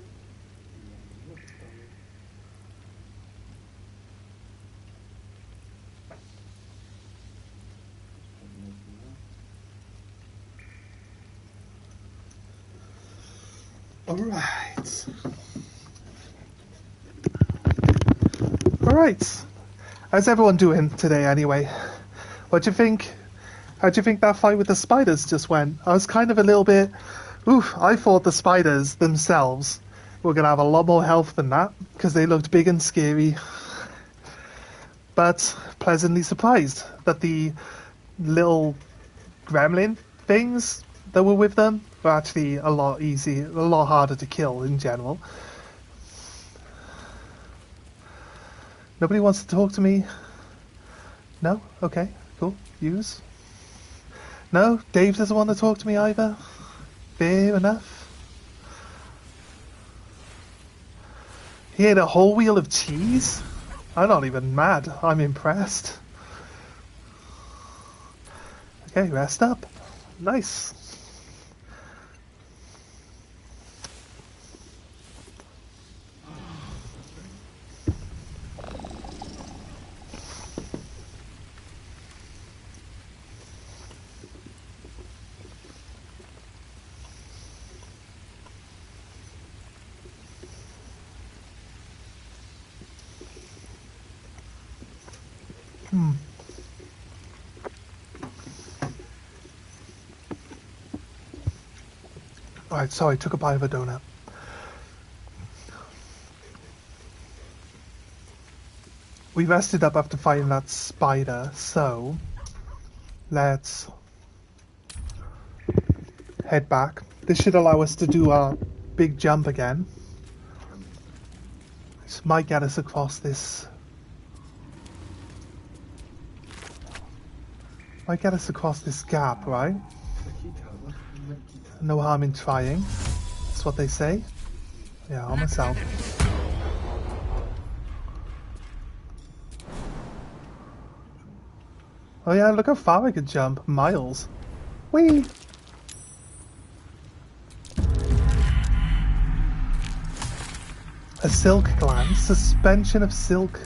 A: Alright. Alright. How's everyone doing today anyway? What do you think? How do you think that fight with the spiders just went? I was kind of a little bit... Oof, I thought the spiders themselves were going to have a lot more health than that, because they looked big and scary. But pleasantly surprised that the little gremlin things that were with them were actually a lot harder to kill in general. Nobody wants to talk to me? No? Okay, cool. Use. No? Dave doesn't want to talk to me either? Fair enough. He ate a whole wheel of cheese? I'm not even mad. I'm impressed. Okay, rest up. Nice. Alright, sorry, took a bite of a donut. We rested up after fighting that spider, so let's head back. This should allow us to do our big jump again. This might get us across this. Might get us across this gap, right? No harm in trying. That's what they say. Yeah, on myself. Oh yeah, look how far I could jump. Miles. Whee! A silk gland. Suspension of silk.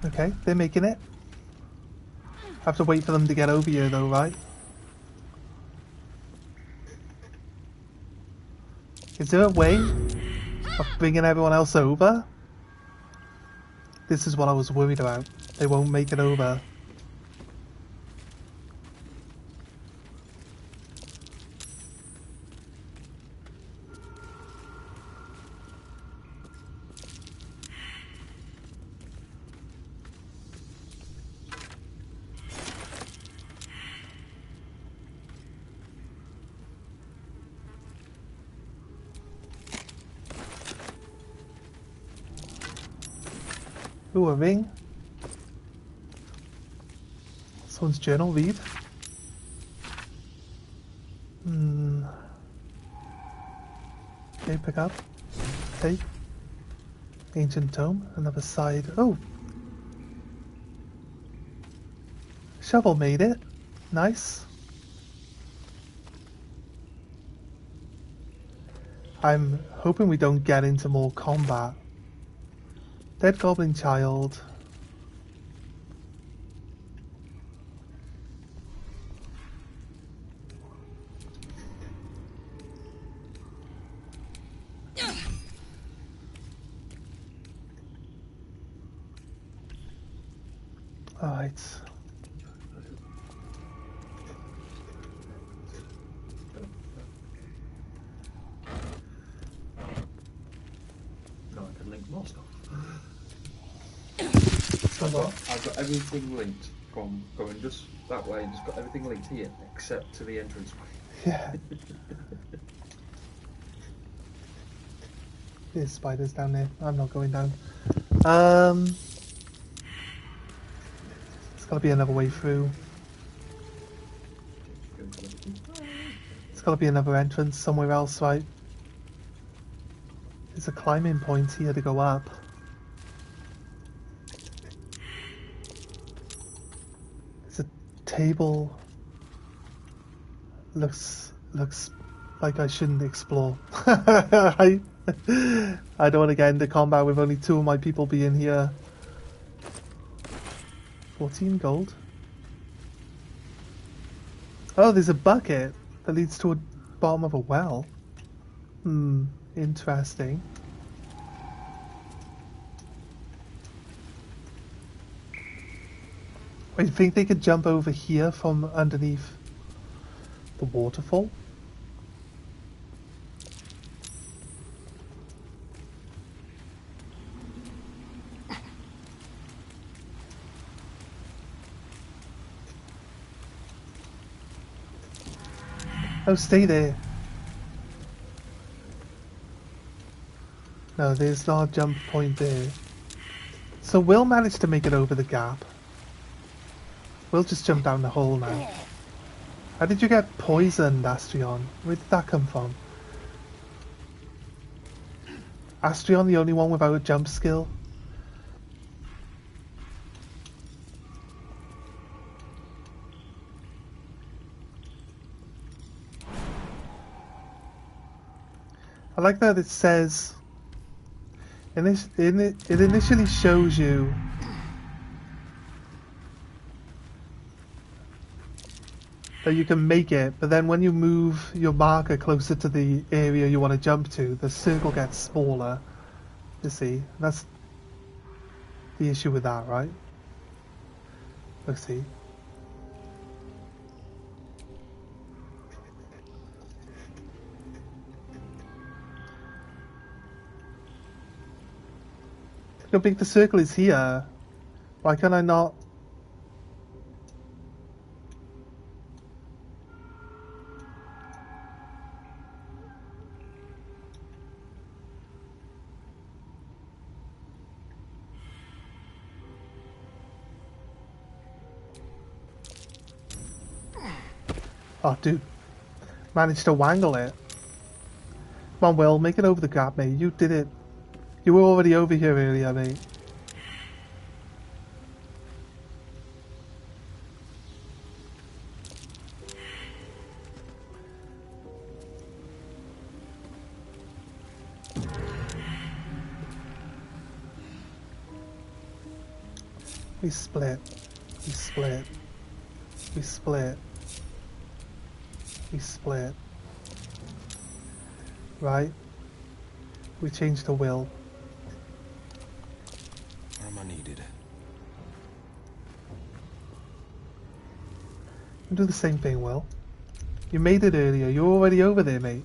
A: Okay, they're making it. I have to wait for them to get over here though, right? Is there a way of bringing everyone else over? This is what I was worried about. They won't make it over. Ooh, a ring. Someone's journal, read. Okay, pick up. Take. Ancient tome, another side. Oh! Shovel made it. Nice. I'm hoping we don't get into more combat. Dead Goblin Child. Alright.
K: No, I can link more stuff.
A: So
K: I've got everything linked from going just that way and just got everything linked here except to the entranceway.
A: Yeah. There's spiders down there. I'm not going down. There's gotta be another way through. There's gotta be another entrance somewhere else, right? There's a climbing point here to go up. There's a table. Looks like I shouldn't explore. I don't want to get into combat with only 2 of my people being here. 14 gold. Oh, there's a bucket that leads to a bottom of a well. Interesting. Wait, you think they could jump over here from underneath the waterfall? Oh, stay there. No, there's not a jump point there. So we'll manage to make it over the gap. We'll just jump down the hole now. How did you get poisoned, Astrion? Where did that come from? Astrion, the only one without a jump skill? I like that it says... it initially shows you... that you can make it, but then when you move your marker closer to the area you want to jump to, the circle gets smaller. You see, that's the issue with that, right? Let's see. Look how big the circle is here. Why can I not... Oh, dude. Managed to wangle it. Come on, Will. Make it over the gap, mate. You did it. You were already over here earlier, mate. We split. We split. We split. We split. Right? We changed to Will.
S: Where am I needed?
A: We'll do the same thing, Will. You made it earlier. You're already over there, mate.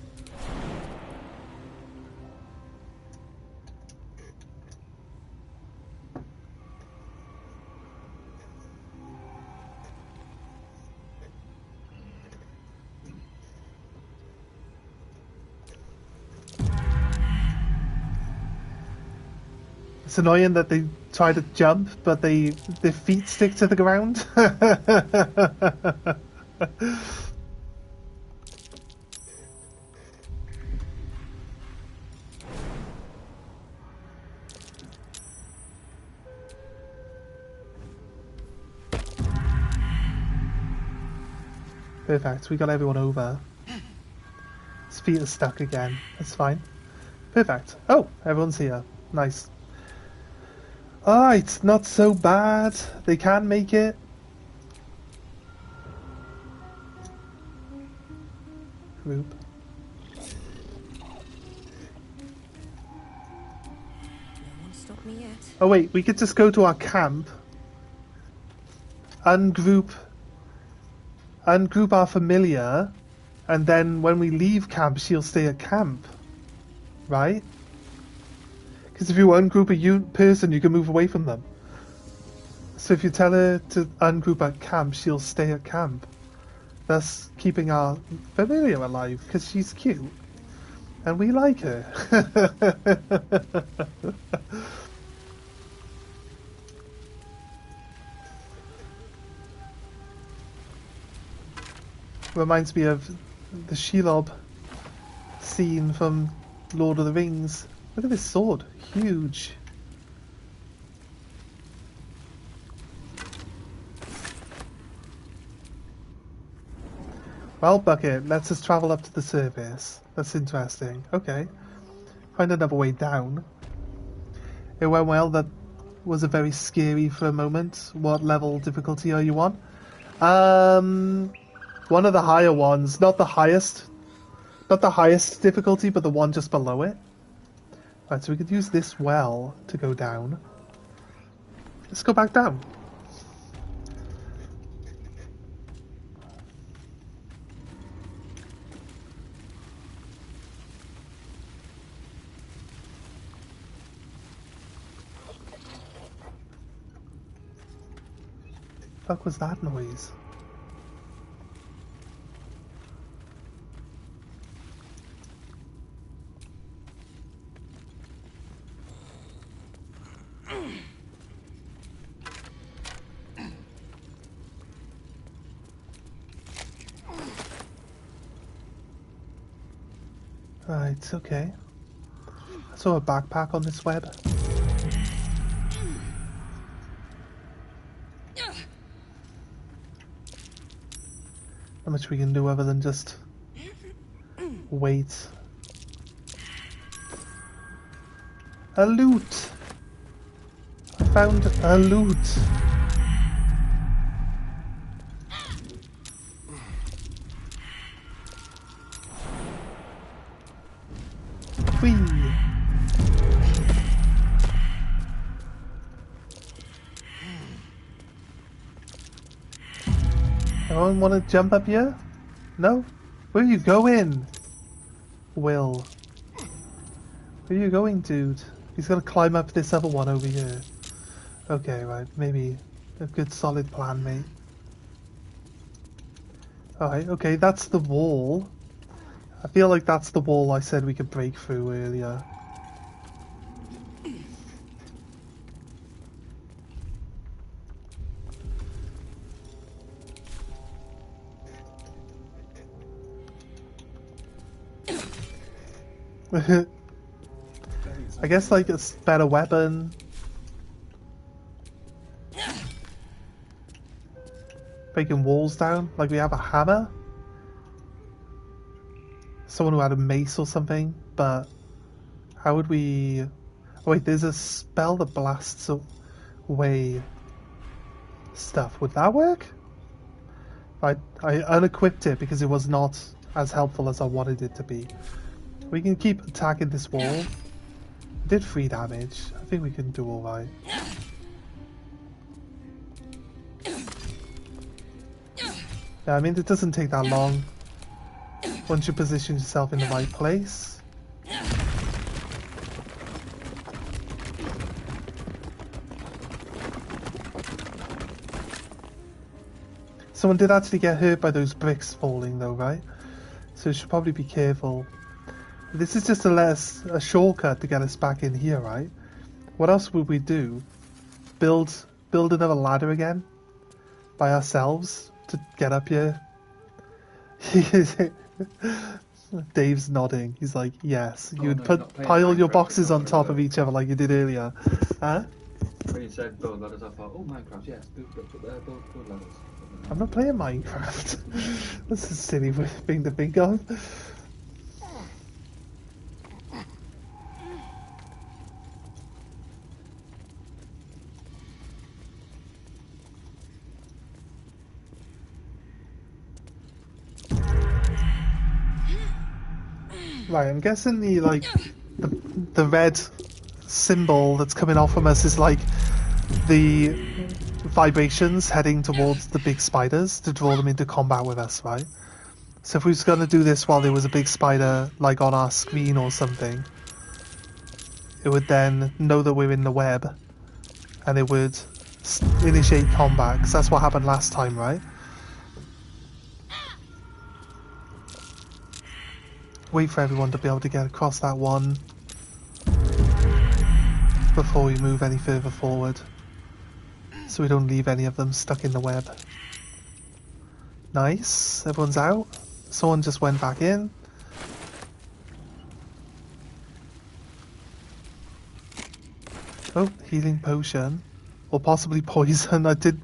A: It's annoying that they try to jump, but their feet stick to the ground. Perfect, we got everyone over. His feet are stuck again. That's fine. Perfect. Oh, everyone's here. Nice. Alright, not so bad. They can make it. Group.
Q: No one stopped me yet.
A: Oh wait, we could just go to our camp. Ungroup our familiar. And then when we leave camp, she'll stay at camp. Right? Because if you ungroup a person, you can move away from them. So if you tell her to ungroup at camp, she'll stay at camp. Thus keeping our familiar alive, because she's cute. And we like her. Reminds me of the Shelob scene from Lord of the Rings. Look at this sword. Huge. Well, Bucket, let's just travel up to the surface. That's interesting. Okay. Find another way down. It went well. That was a very scary for a moment. What level difficulty are you on? One of the higher ones. Not the highest. Not the highest difficulty, but the one just below it. Right, so we could use this well to go down. Let's go back down. What the fuck was that noise? Right, okay. I saw a backpack on this web. Not much we can do other than just wait. A loot! I found a loot! Whee! Anyone want to jump up here? No? Where are you going? Will. Where are you going, dude? He's gonna climb up this other one over here. Okay, right. Maybe a good solid plan, mate. Alright, okay, that's the wall. I feel like that's the wall I said we could break through earlier. I guess like a better weapon. Breaking walls down, like we have a hammer. Someone who had a mace or something, but how would we... Oh, wait, there's a spell that blasts away stuff. Would that work? I unequipped it because it was not as helpful as I wanted it to be. We can keep attacking this wall. It did 3 damage. I think we can do alright. Yeah, I mean, it doesn't take that long once you position yourself in the right place. Someone did actually get hurt by those bricks falling though, right? So you should probably be careful. This is just a shortcut to get us back in here, right? What else would we do? Build another ladder again? By ourselves? To get up here? Dave's nodding. He's like, yes.
K: Oh,
A: You'd
K: no,
A: pile your
K: Minecraft,
A: boxes
K: you're
A: on
K: not
A: top
K: gonna
A: of each other like you did earlier. Huh?
K: When you said build ladders, I thought, oh, Minecraft, yes, build ladders.
A: I'm not playing Minecraft. That's a silly thing to think of. Right, I'm guessing the red symbol that's coming off from us is like the vibrations heading towards the big spiders to draw them into combat with us, right? So if we was going to do this while there was a big spider like on our screen or something, it would then know that we're in the web and it would initiate combat, because that's what happened last time, right? Wait for everyone to be able to get across that one before we move any further forward, so we don't leave any of them stuck in the web. Nice, everyone's out. Someone just went back in. Oh, healing potion. Or possibly poison. I did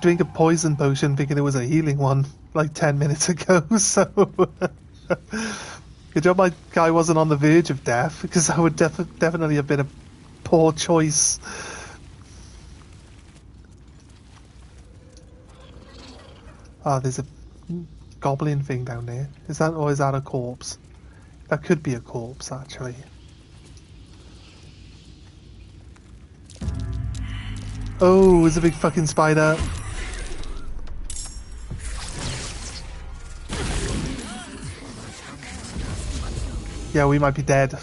A: drink a poison potion thinking it was a healing one like 10 minutes ago, so... Good job my guy wasn't on the verge of death, because that would definitely have been a poor choice. Ah, there's a goblin thing down there. Is that, or is that a corpse? That could be a corpse, actually. Oh, there's a big fucking spider. Yeah, we might be dead.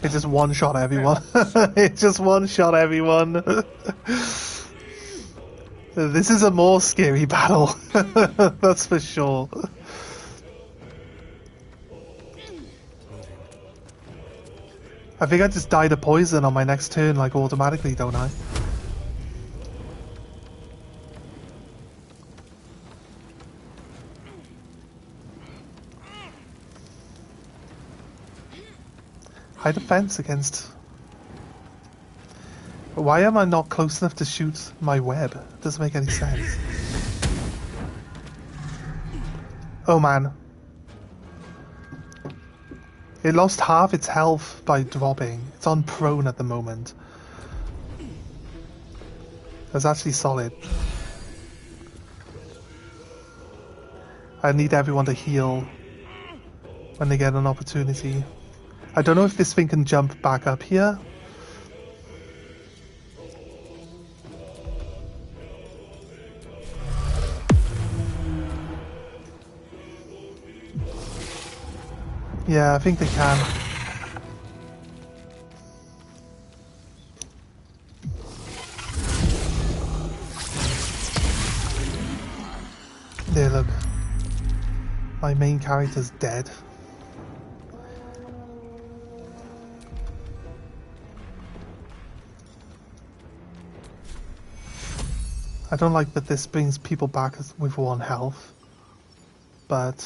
A: It just one-shot everyone. It just one-shot everyone. This is a more scary battle. That's for sure. I think I just died of poison on my next turn, like, automatically, don't I? High defense against... Why am I not close enough to shoot my web? It doesn't make any sense. Oh man. It lost half its health by dropping. It's on prone at the moment. That's actually solid. I need everyone to heal when they get an opportunity. I don't know if this thing can jump back up here. Yeah, I think they can. There, look. My main character's dead. I don't like that this brings people back with 1 health, but...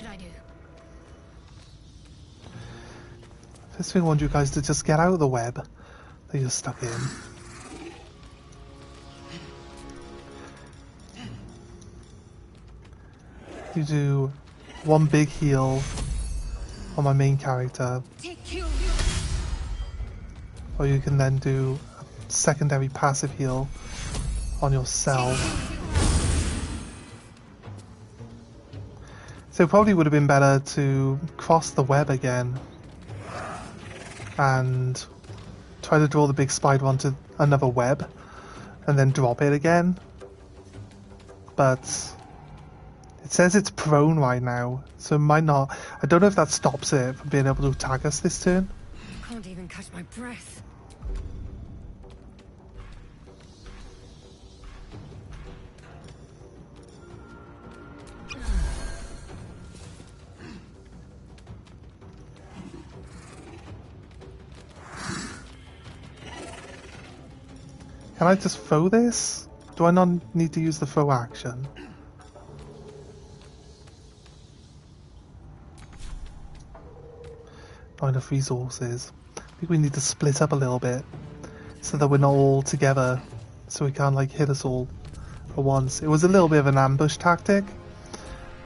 N: I do?
A: First thing I want you guys to just get out of the web that you're stuck in. You do one big heal on my main character, or you can then do a secondary passive heal on yourself. So it probably would have been better to cross the web again and try to draw the big spider onto another web and then drop it again. But it says it's prone right now, so it might not. I don't know if that stops it from being able to attack us this turn.
Q: I can't even catch my breath.
A: Can I just throw this? Do I not need to use the throw action? Not enough resources. I think we need to split up a little bit so that we're not all together, so we can't like hit us all at once. It was a little bit of an ambush tactic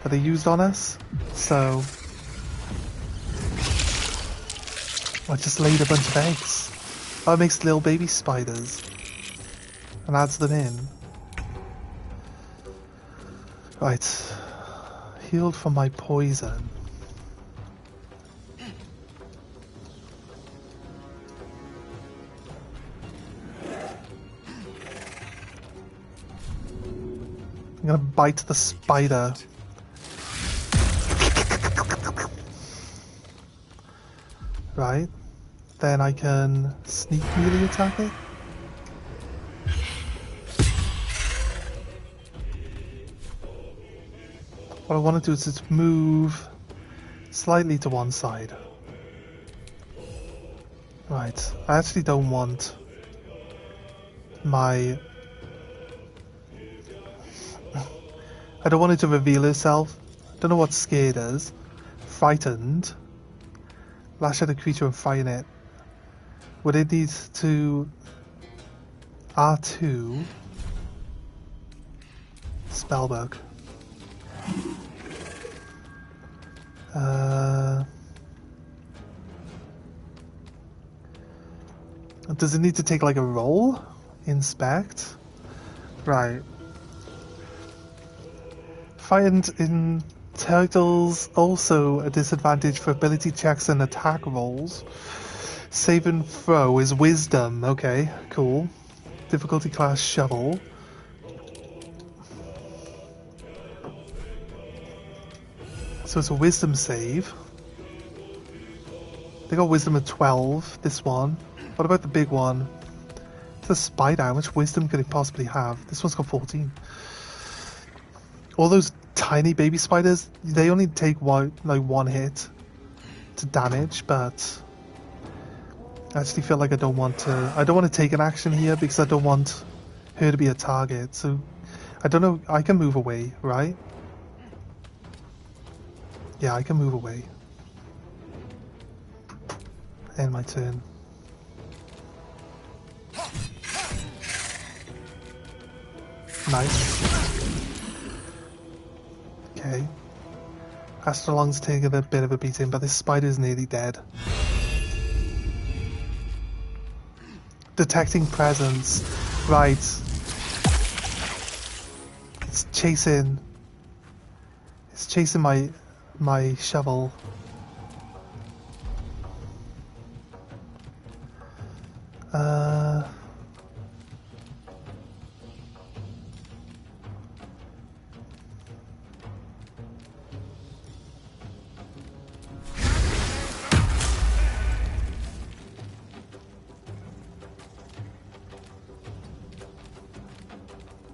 A: that they used on us, so I just laid a bunch of eggs. Oh, it makes little baby spiders and adds them in. Right, healed from my poison. I'm gonna bite the spider. Right, then I can sneak melee attack it. What I want to do is just move slightly to one side. Right, I actually don't want my... I don't want it to reveal itself. Don't know what scared is. Frightened. Lash at a creature and frighten it. Would it need to... R2... Spellbook. Does it need to take like a roll? Inspect? Right. Frightened in titles also a disadvantage for ability checks and attack rolls. Save and throw is wisdom. Okay, cool. Difficulty class shovel. So it's a wisdom save. They got wisdom at 12, this one. What about the big one? It's a spider. How much wisdom could it possibly have? This one's got 14. All those tiny baby spiders, they only take one hit to damage, but I actually feel like I don't want to take an action here because I don't want her to be a target. So I don't know, I can move away, right? Yeah, I can move away. End my turn. Nice. Okay. Astrolong's taking a bit of a beating, but this spider is nearly dead. Detecting presence. Right. It's chasing my shovel.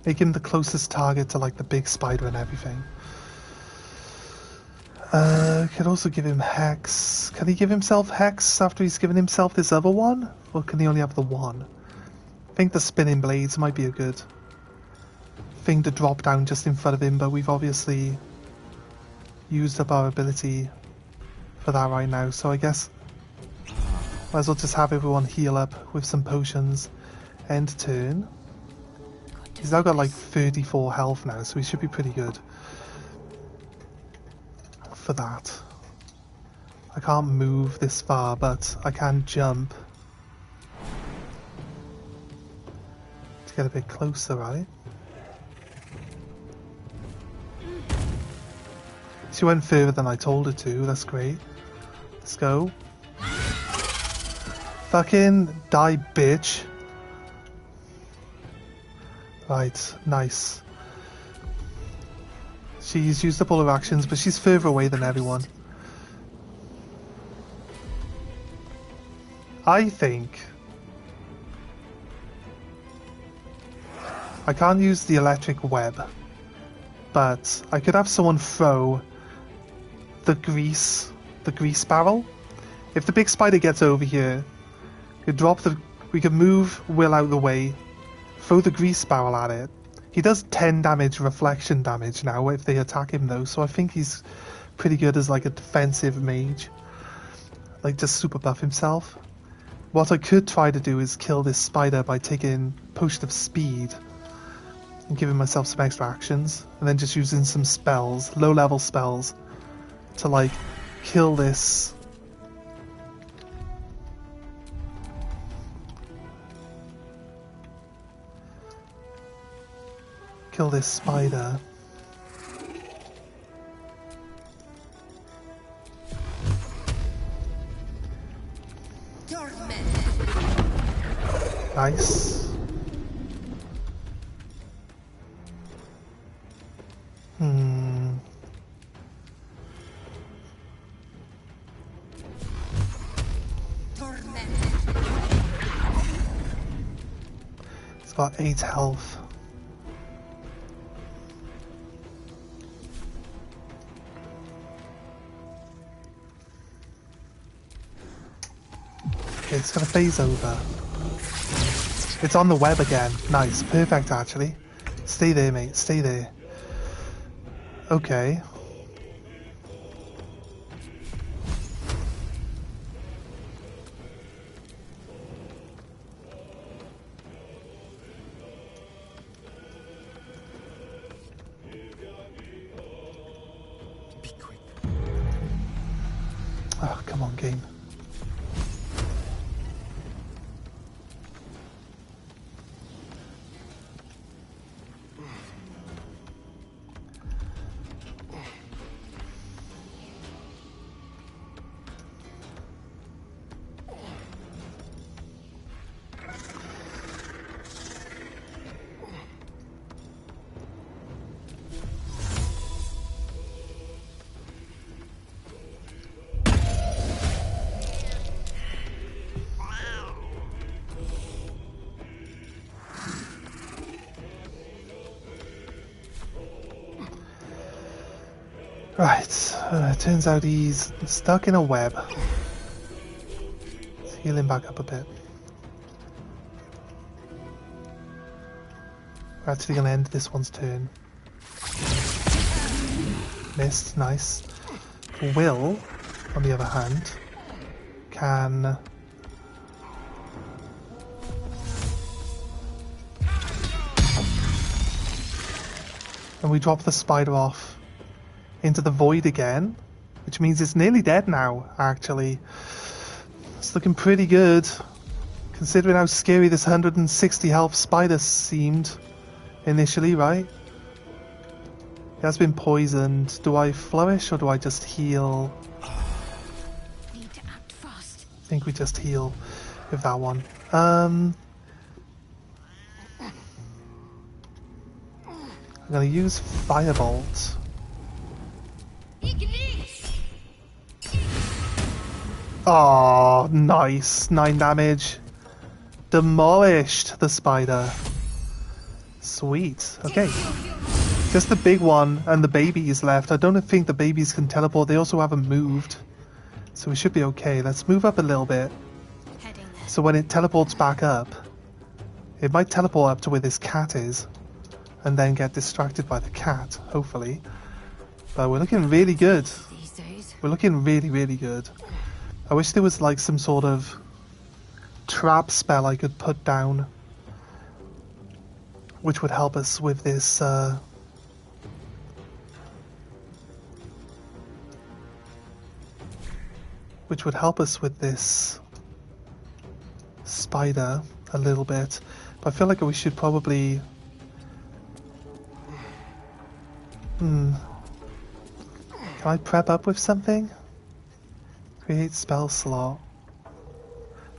A: Make him the closest target to like the big spider and everything. Could also give him Hex. Can he give himself Hex after he's given himself this other one? Or can he only have the one? I think the spinning blades might be a good thing to drop down just in front of him, but we've obviously used up our ability for that right now, so I guess might as well just have everyone heal up with some potions. End turn. He's now got like 34 health now, so he should be pretty good for that. I can't move this far, but I can jump to get a bit closer, right? She went further than I told her to, that's great. Let's go. Fucking die, bitch. Right, nice. She's used up all her actions, but she's further away than everyone. I think I can't use the electric web, but I could have someone throw the grease barrel. If the big spider gets over here, we could move Will out of the way, throw the grease barrel at it. He does 10 damage reflection damage now if they attack him though, so I think he's pretty good as like a defensive mage. Like just super buff himself. What I could try to do is kill this spider by taking Potion of Speed and giving myself some extra actions, and then just using some spells, low level spells, to like kill this spider. Nice. It's got 8 health. Okay, it's gonna phase over. It's on the web again. Nice. Perfect, actually. Stay there, mate. Stay there. Okay.
H: Be quick.
A: Oh, come on, game. Right, turns out he's stuck in a web. Let's heal him back up a bit. We're actually going to end this one's turn. Missed, nice. Will, on the other hand, can... And we drop the spider off into the void again, which means it's nearly dead now, actually. It's looking pretty good, considering how scary this 160 health spider seemed initially, right? He has been poisoned. Do I flourish or do I just heal?
G: Need to act fast.
A: I think we just heal with that one. I'm gonna use Firebolt. Oh, nice. 9 damage. Demolished the spider. Sweet. Okay. Just the big one and the babies left. I don't think the babies can teleport. They also haven't moved. So we should be okay. Let's move up a little bit. So when it teleports back up, it might teleport up to where this cat is and then get distracted by the cat, hopefully. But we're looking really good.
Q: These days.
A: We're looking really, really good. I wish there was like some sort of trap spell I could put down, which would help us with this. Which would help us with this spider a little bit. But I feel like we should probably. Can I prep up with something? Create spell slot.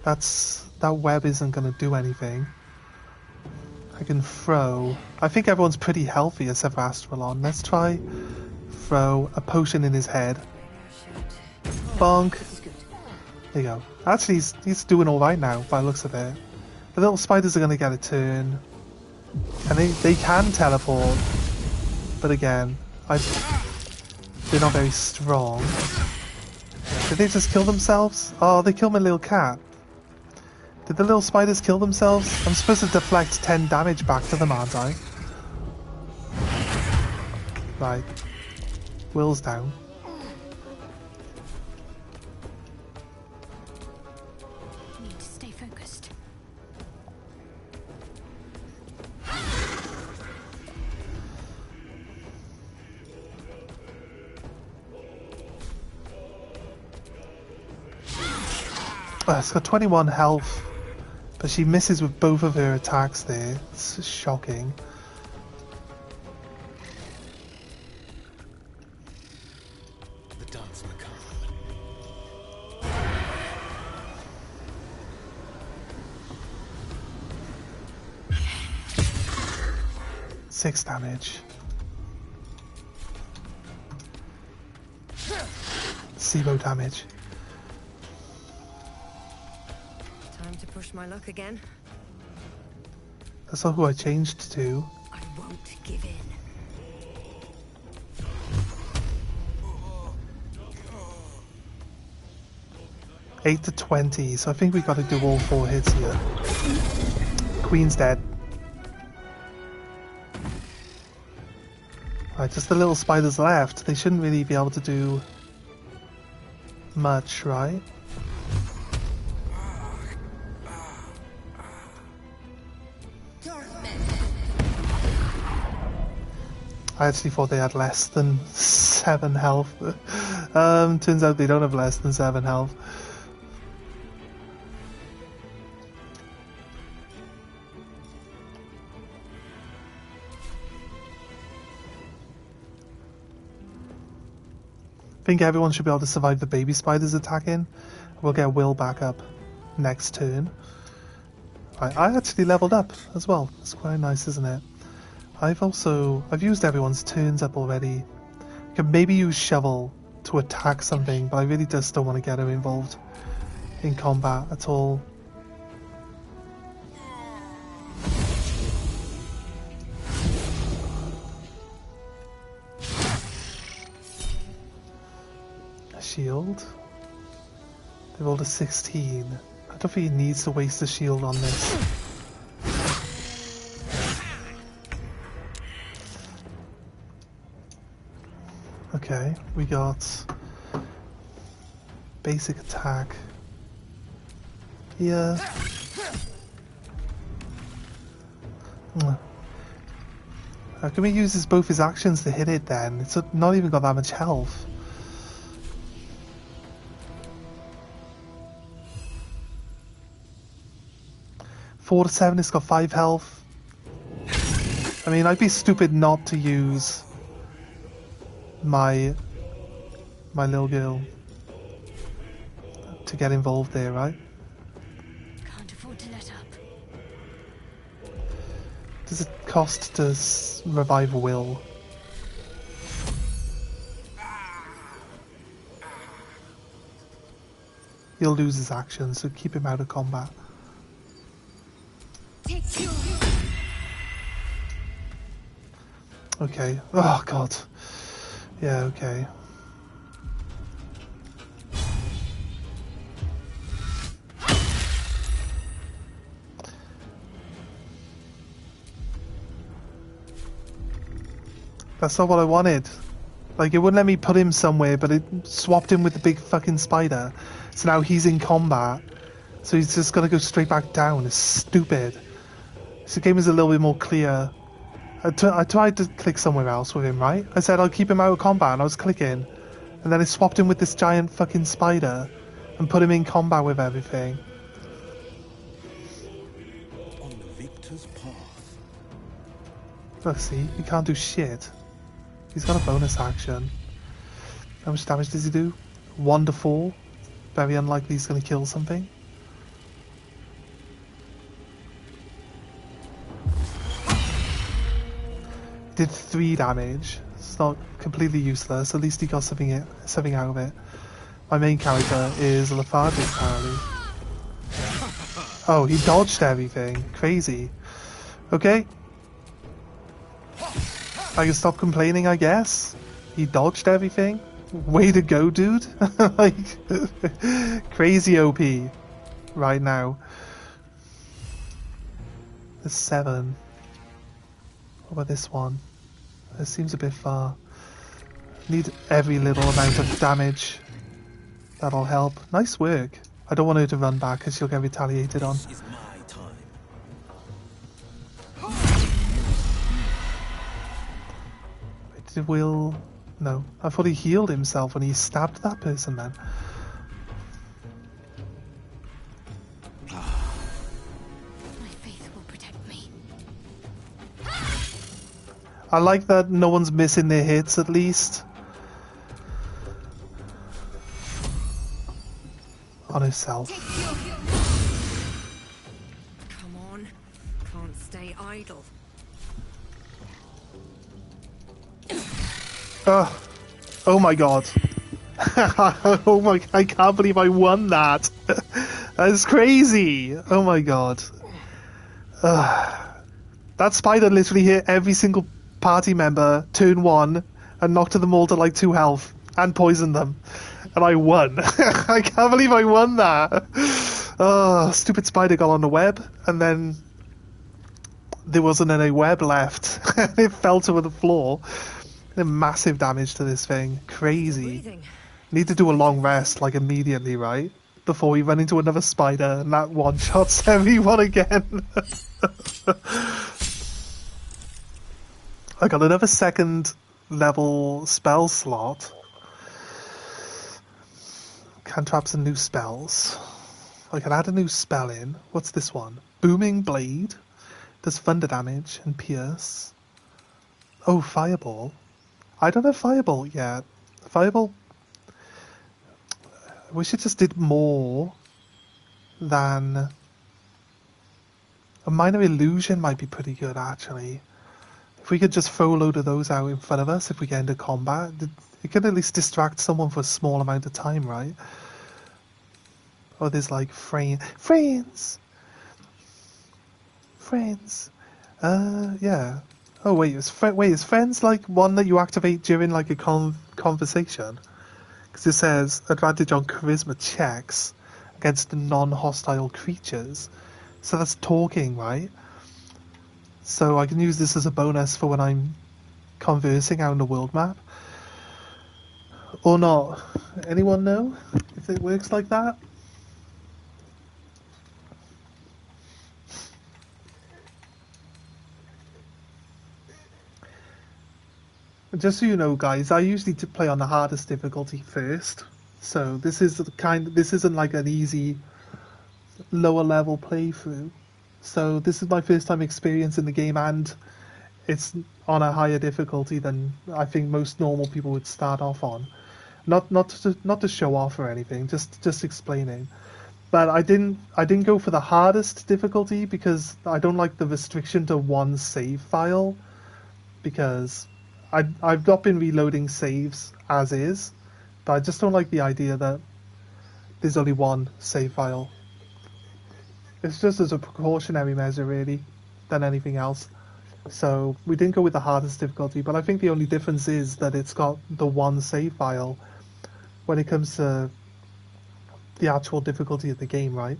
A: That web isn't going to do anything. I can throw. I think everyone's pretty healthy except for Astralon. Let's try throw a potion in his head. Bonk. There you go. Actually, he's doing all right now by the looks of it. The little spiders are going to get a turn, and they can teleport. But again, they're not very strong. Did they just kill themselves? Oh, they killed my little cat. Did the little spiders kill themselves? I'm supposed to deflect 10 damage back to them, aren't I? Right. Will's down.
N: Need to stay focused.
A: It's got 21 health, but she misses with both of her attacks there. It's shocking.
C: The dance macabre.
A: 6 damage. Zero damage.
Q: Time to push my luck again.
A: That's not who I changed to.
Q: I won't give in.
A: Eight to 20, so I think we got to do all 4 hits here. Queen's dead. Right, just the little spiders left. They shouldn't really be able to do much, right? I actually thought they had less than 7 health. Turns out they don't have less than 7 health. I think everyone should be able to survive the baby spiders attacking. We'll get Will back up next turn. I actually leveled up as well. It's quite nice, isn't it? I've used everyone's turns up already. I can maybe use Shovel to attack something, but I really just don't want to get her involved in combat at all. A shield. They rolled a 16. I don't think he needs to waste a shield on this. Okay, we got basic attack. Yeah. How can we use both his actions to hit it then? It's not even got that much health. Four to 7, it's got 5 health. I mean, I'd be stupid not to use my little girl to get involved there, right?
N: Can't afford to let up.
A: Does it cost to revive Will? He'll lose his action, so keep him out of combat. Okay. Oh god. Yeah, okay. That's not what I wanted. Like, it wouldn't let me put him somewhere, but it swapped him with the big fucking spider. So now he's in combat. So he's just got to go straight back down. It's stupid. This game is a little bit more clear. I tried to click somewhere else with him, right? I said I'll keep him out of combat, and I was clicking. And then it swapped him with this giant fucking spider and put him in combat with everything.
C: On the victor's path.
A: Look, see? He can't do shit. He's got a bonus action. How much damage does he do? 1 to 4. Very unlikely he's going to kill something. Did 3 damage. It's not completely useless. At least he got something out of it. My main character is lethargic, apparently. Oh, he dodged everything. Crazy. Okay. I can stop complaining, I guess. He dodged everything. Way to go, dude. Like, crazy OP right now. There's 7. What about this one? This seems a bit far. Need every little amount of damage. That'll help. Nice work. I don't want her to run back because she'll get retaliated on.
C: This is my time.
A: Did Will... No. I thought he healed himself when he stabbed that person then.
G: My faith will protect me.
A: I like that no one's missing their hits at least. On herself.
Q: Come on. Can't stay idle.
A: Oh my god. Oh my, I can't believe I won that. That's crazy. Oh my god. That spider literally hit every single party member turn 1 and knocked them all to like 2 health and poisoned them. And I won. I can't believe I won that. Oh, stupid spider got on the web and then there wasn't any web left. It fell to the floor. Massive damage to this thing. Crazy. Need to do a long rest, like immediately, right? Before we run into another spider and that one-shots everyone again. I got another 2nd level spell slot. Cantraps and new spells. I can add a new spell in. What's this one? Booming Blade. Does thunder damage and pierce. Oh, Fireball. I don't have Fireball yet. Fireball... I wish it just did more than... A Minor Illusion might be pretty good, actually. If we could just throw a load of those out in front of us if we get into combat, it can at least distract someone for a small amount of time, right? Oh, there's like friends! Yeah. Oh wait, is friends like one that you activate during like a conversation? Because it says advantage on charisma checks against non-hostile creatures. So that's talking, right? So I can use this as a bonus for when I'm conversing out on the world map. Or not. Anyone know if it works like that? Just so you know, guys, I usually play on the hardest difficulty first. So this isn't like an easy lower level playthrough. So this is my first time experiencing the game, and it's on a higher difficulty than I think most normal people would start off on. Not to show off or anything, just explaining. But I didn't go for the hardest difficulty because I don't like the restriction to one save file, because I've not been reloading saves as is, but I just don't like the idea that there's only one save file. It's just as a precautionary measure, really, than anything else. So we didn't go with the hardest difficulty, but I think the only difference is that it's got the one save file when it comes to the actual difficulty of the game, right?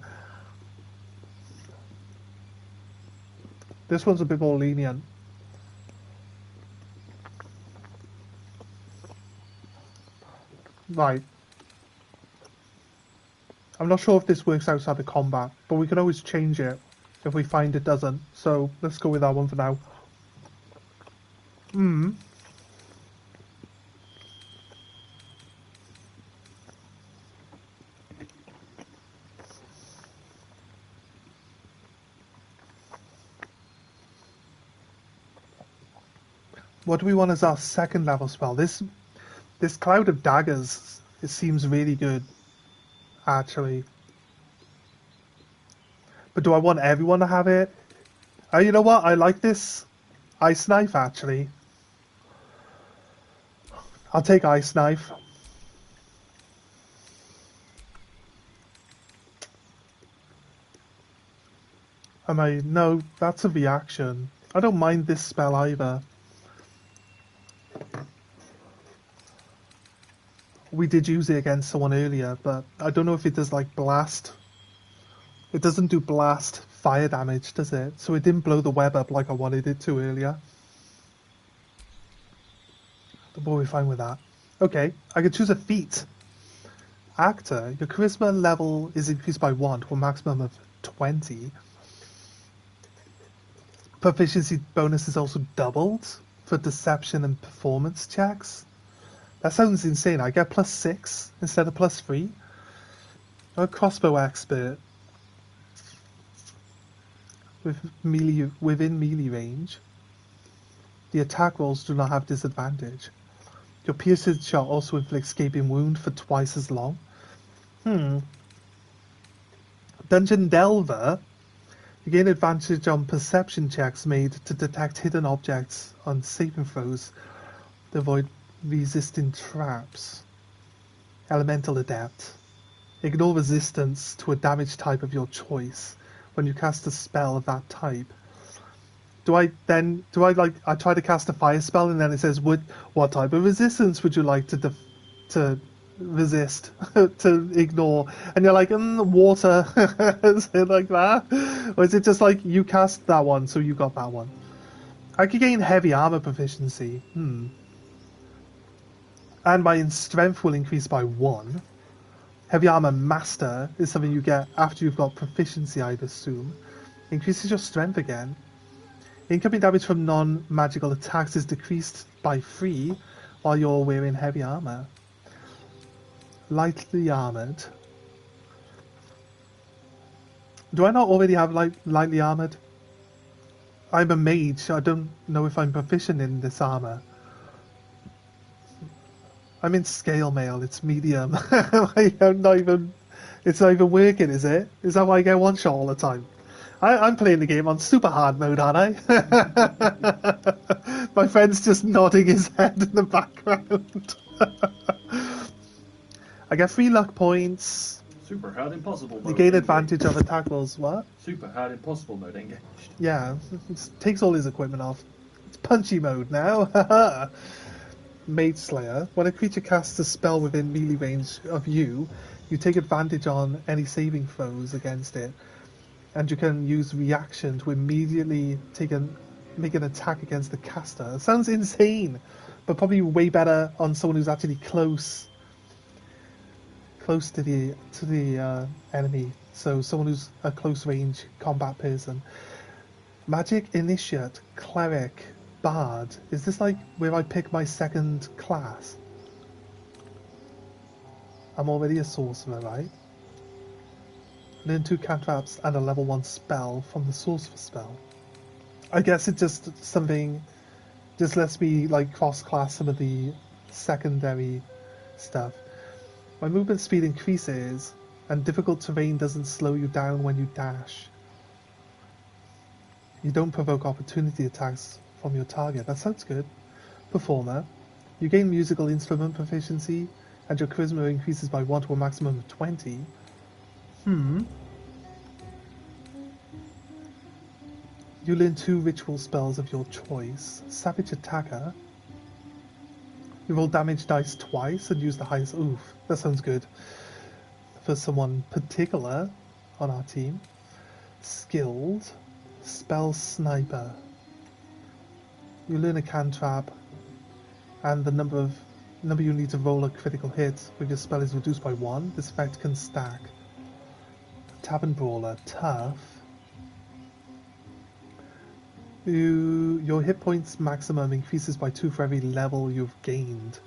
A: This one's a bit more lenient. Right. I'm not sure if this works outside of combat, but we can always change it if we find it doesn't. So let's go with that one for now. Hmm. What do we want as our second level spell? This Cloud of Daggers, it seems really good, actually. But do I want everyone to have it? You know what? I like this Ice Knife, actually. I'll take Ice Knife. No, that's a reaction. I don't mind this spell either. We did use it against someone earlier, but I don't know if it does like blast. It doesn't do blast fire damage, does it? So it didn't blow the web up like I wanted it to earlier. But we're fine with that. Okay, I could choose a feat. Actor, your charisma level is increased by 1 to a maximum of 20. Proficiency bonus is also doubled for deception and performance checks. That sounds insane. I get +6 instead of +3. I'm a crossbow expert within melee range. The attack rolls do not have disadvantage. Your piercing shot also inflicts gaping wound for twice as long. Dungeon Delver. You gain advantage on perception checks made to detect hidden objects on saving throws to avoid resisting traps. Elemental Adept. Ignore resistance to a damage type of your choice when you cast a spell of that type. I try to cast a fire spell and then it says, what type of resistance would you like to resist, to ignore? And you're like, water. Is it like that? Or is it just like, you cast that one, so you got that one? I could gain heavy armor proficiency. And my strength will increase by 1. Heavy armor master is something you get after you've got proficiency, I'd assume. Increases your strength again. Incoming damage from non-magical attacks is decreased by 3 while you're wearing heavy armor. Lightly armored. Do I not already have lightly armored? I'm a mage, so I don't know if I'm proficient in this armor. I'm in scale mail, it's medium. It's not even working, is it? Is that why I get one shot all the time? I'm playing the game on super hard mode, aren't I? My friend's just nodding his head in the background. I get 3 luck points.
K: Super hard impossible mode.
A: You gain advantage of attack rolls. What?
K: Super hard impossible mode engaged.
A: Yeah, it takes all his equipment off. It's punchy mode now. Mage Slayer. When a creature casts a spell within melee range of you, you take advantage on any saving throws against it. And you can use reaction to immediately make an attack against the caster. It sounds insane, but probably way better on someone who's actually close to the enemy. So someone who's a close range combat person. Magic Initiate, Cleric, Bard. Is this like where I pick my second class? I'm already a sorcerer, right? Learn 2 cantrips and a level 1 spell from the sorcerer spell. I guess it just lets me like cross-class some of the secondary stuff. My movement speed increases, and difficult terrain doesn't slow you down when you dash. You don't provoke opportunity attacks from your target. That sounds good. Performer. You gain musical instrument proficiency, and your charisma increases by 1 to a maximum of 20. You learn 2 ritual spells of your choice. Savage Attacker. You roll damage dice twice and use the highest. Oof, that sounds good. For someone particular on our team. Skilled. Spell Sniper. You learn a cantrip, and the number of number you need to roll a critical hit with your spell is reduced by 1. This effect can stack. Tavern Brawler, tough. Your hit points maximum increases by 2 for every level you've gained.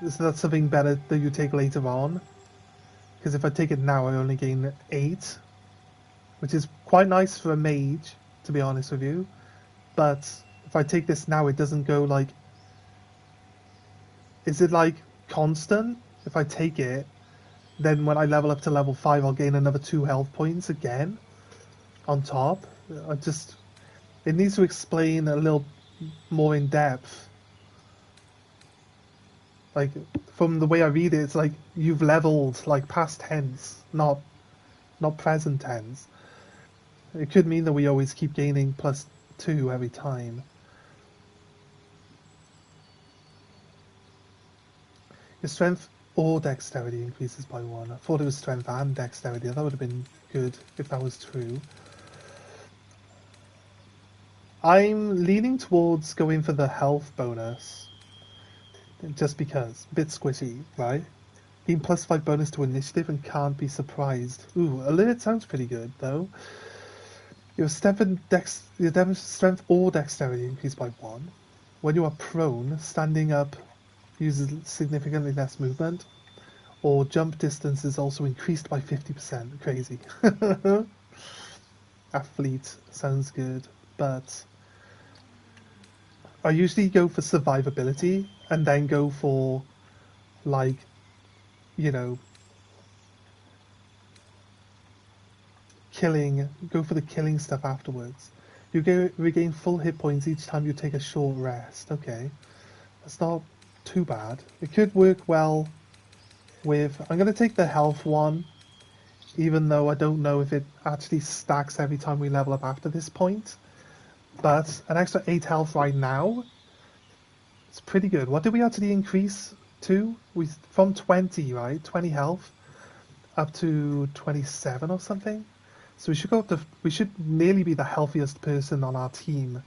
A: So that's something better that you take later on. Because if I take it now, I only gain 8. Which is quite nice for a mage, to be honest with you. But if I take this now, it doesn't go like... Is it like constant? If I take it, then when I level up to level 5, I'll gain another 2 health points again on top. It needs to explain a little more in depth. Like, from the way I read it, it's like you've leveled like past tense, not present tense. It could mean that we always keep gaining +2 every time. Your strength or dexterity increases by 1. I thought it was strength and dexterity. That would have been good if that was true. I'm leaning towards going for the health bonus. Just because. A bit squishy, right? Gain +5 bonus to initiative and can't be surprised. Ooh, alert sounds pretty good, though. Your strength or dexterity increase by 1. When you are prone, standing up uses significantly less movement. Or jump distance is also increased by 50%. Crazy. Athlete sounds good, but I usually go for survivability and then go for, like, you know, go for the killing stuff afterwards. You regain full hit points each time you take a short rest. Okay, that's not too bad. It could work well with... I'm going to take the health one, even though I don't know if it actually stacks every time we level up after this point. But an extra 8 health right now, it's pretty good. What did we actually increase to? From 20, right? 20 health up to 27 or something. So we should nearly be the healthiest person on our team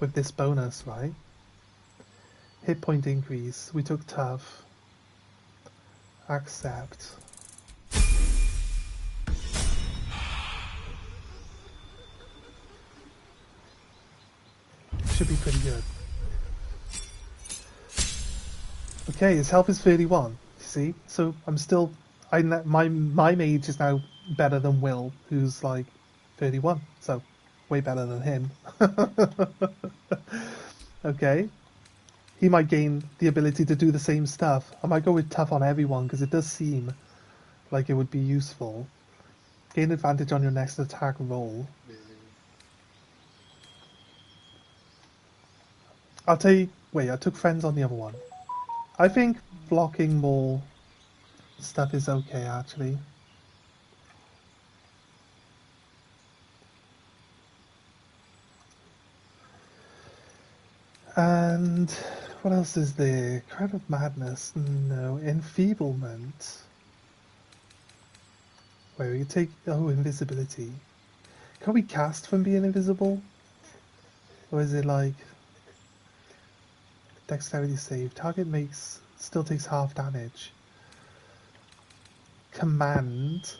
A: with this bonus, right? Hit point increase. We took tough. Accept. Should be pretty good. Okay, his health is 31. You see, so I'm still. My mage is now better than Will, who's like 31. So way better than him. Okay. He might gain the ability to do the same stuff. I might go with tough on everyone because it does seem like it would be useful. Gain advantage on your next attack roll. I'll take... Wait, I took friends on the other one. I think blocking more stuff is okay, actually. And what else is there? Crown of Madness? No. Enfeeblement. Wait, we take... Oh, invisibility. Can we cast from being invisible? Or is it like... Dexterity save. Target still takes half damage. Command.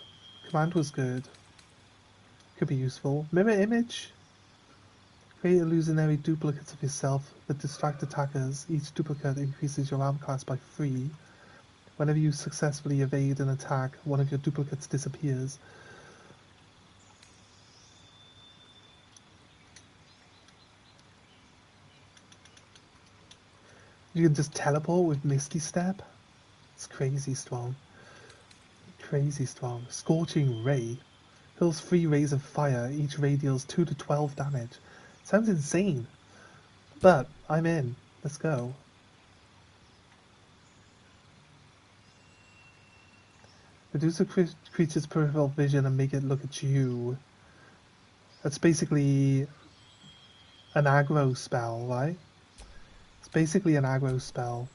A: Command was good. Could be useful. Mirror image. Create illusionary duplicates of yourself that distract attackers. Each duplicate increases your arm class by 3. Whenever you successfully evade an attack, one of your duplicates disappears. You can just teleport with Misty Step. It's crazy strong. Crazy strong. Scorching Ray. Hurls 3 rays of fire. Each ray deals 2 to 12 damage. Sounds insane. But I'm in. Let's go. Reduce a creature's peripheral vision and make it look at you. That's basically an aggro spell, right? It's basically an aggro spell.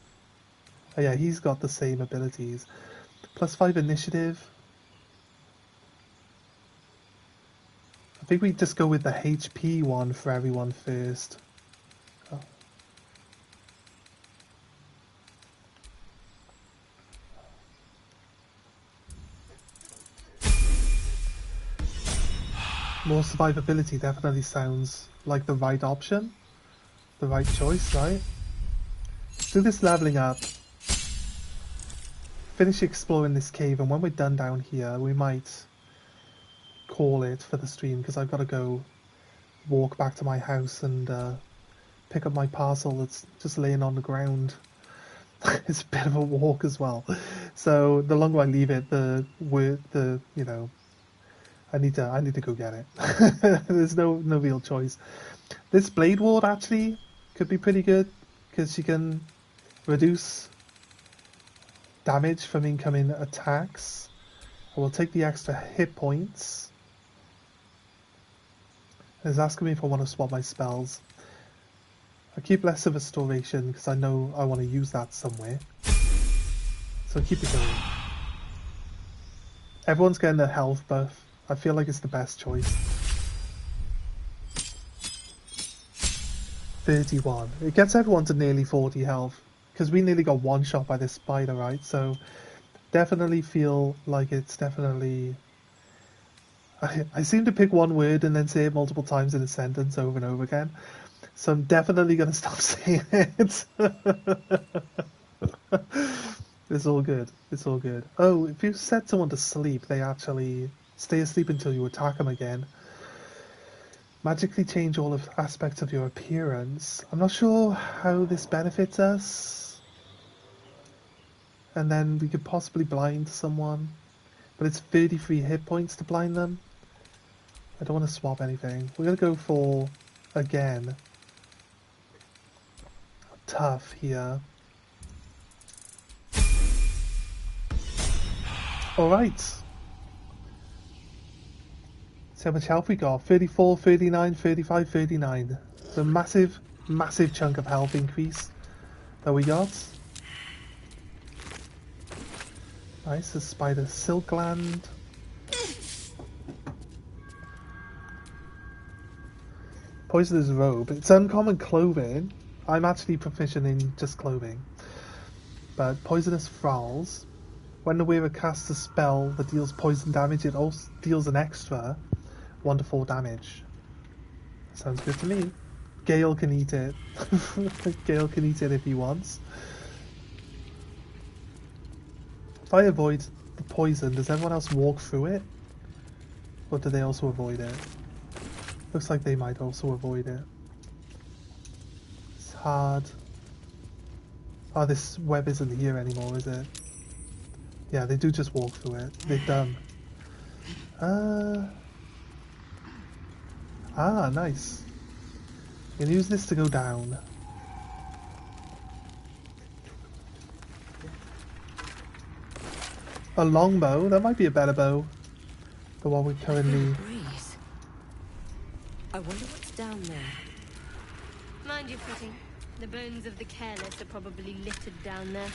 A: Oh yeah, he's got the same abilities. +5 initiative. I think we just go with the HP one for everyone first. Oh. More survivability definitely sounds like the right option. The right choice, right? Do this leveling up. Finish exploring this cave, and when we're done down here, we might call it for the stream, because I've got to go walk back to my house and pick up my parcel that's just laying on the ground. It's a bit of a walk as well. So the longer I leave it, the you know, I need to go get it. There's no real choice. This Blade Ward actually could be pretty good, because she can reduce damage from incoming attacks. I will take the extra hit points. It's asking me if I want to swap my spells. I keep less of restoration because I know I want to use that somewhere. So keep it going. Everyone's getting a health buff. I feel like it's the best choice. 31. It gets everyone to nearly 40 health. Because we nearly got one shot by this spider, right? So definitely feel like it's definitely... I seem to pick one word and then say it multiple times in a sentence over and over again. So I'm definitely going to stop saying it. It's all good. It's all good. Oh, if you set someone to sleep, they actually stay asleep until you attack them again. Magically change all of aspects of your appearance. I'm not sure how this benefits us. And then we could possibly blind someone. But it's 33 hit points to blind them. I don't want to swap anything. We're going to go for, again, tough here. Alright. See how much health we got. 34, 39, 35, 39. So massive, massive chunk of health increase that we got. Nice, the spider silk gland. Poisonous robe. It's uncommon clothing. I'm actually proficient in just clothing. But poisonous thralls. When the wearer casts a spell that deals poison damage, it also deals an extra 1 to 4 damage. Sounds good to me. Gale can eat it. Gale can eat it if he wants. If I avoid the poison, does everyone else walk through it? Or do they also avoid it? Looks like they might also avoid it. It's hard. Oh, this web isn't here anymore, is it? Yeah, they do just walk through it. They're dumb. Nice. You can use this to go down. A longbow? That might be a better bow. The one we currently...
Q: Breeze. I wonder what's down there.
N: Mind your footing. The bones of the careless are probably littered down there.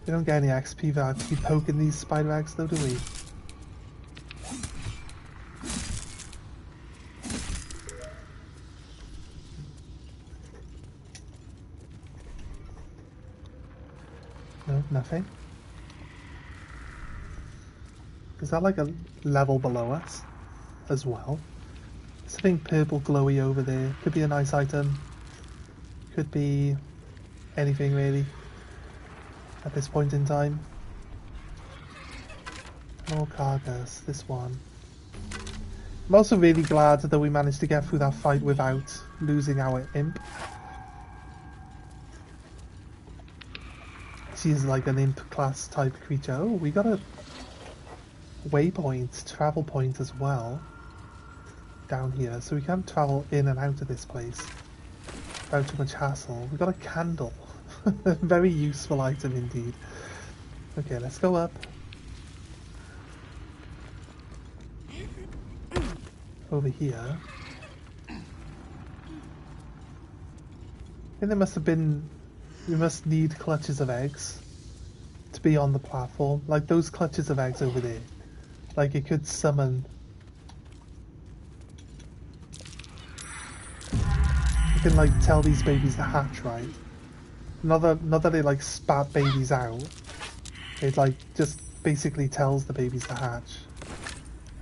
A: We don't get any XP for actually poking these spider eggs though, do we? No, nothing. Is that like a level below us as well? Something purple glowy over there. Could be a nice item. Could be anything really at this point in time. More carcass, this one. I'm also really glad that we managed to get through that fight without losing our imp. She's like an imp class type creature. Oh, we got a waypoint, travel point as well down here, so we can travel in and out of this place without too much hassle. We got a candle. Very useful item indeed. Okay, let's go up. Over here. I think there must have been... We must need clutches of eggs to be on the platform. Like those clutches of eggs over there. Like it could summon... can like tell these babies to hatch, right? Not that they like spat babies out. It like just basically tells the babies to hatch,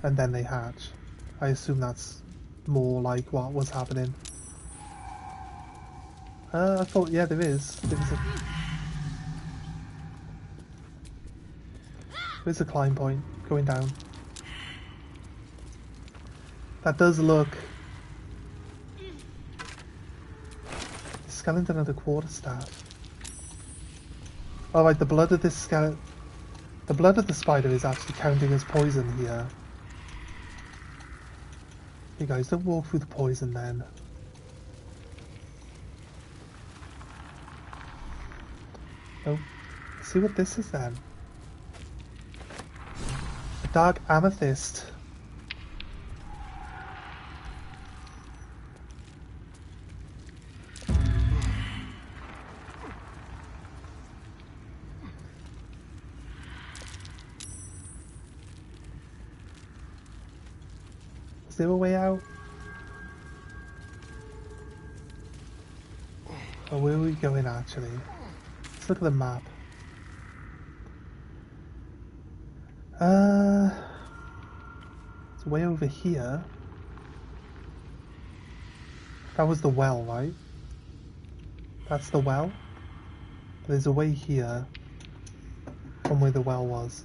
A: and then they hatch. I assume that's more like what was happening. I thought, yeah, there's a climb point going down. That does look. Skeleton of the quarterstaff. Alright, the blood of this skeleton. The blood of the spider is actually counting as poison here. Hey guys, don't walk through the poison then. Oh, see what this is then. A dark amethyst. Is there a way out? Oh, where are we going actually? Let's look at the map. It's way over here. That was the well, right? That's the well? There's a way here from where the well was.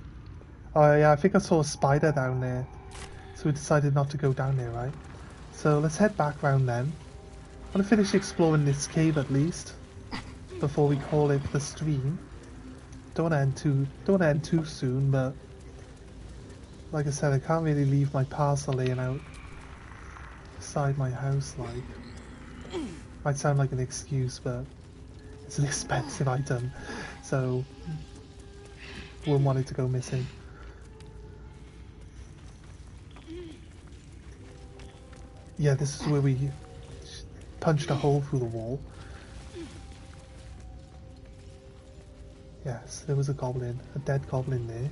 A: Oh yeah, I think I saw a spider down there. So we decided not to go down there, right? So let's head back round then. I want to finish exploring this cave at least before we call it the stream. Don't want to end too soon, but like I said, I can't really leave my parcel laying out beside my house. Like, might sound like an excuse, but it's an expensive item, so wouldn't want it to go missing. Yeah, this is where we punched a hole through the wall. Yes, there was a goblin, a dead goblin there.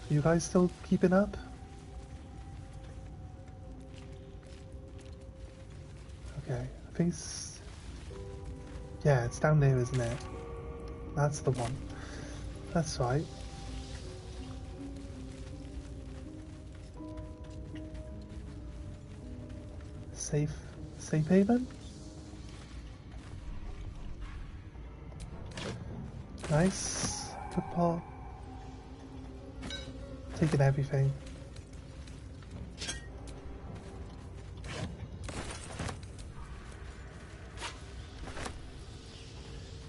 A: Are you guys still keeping up? Okay, I think it's... Yeah, it's down there, isn't it? That's the one. That's right. Safe haven? Nice. Good part. Taking everything.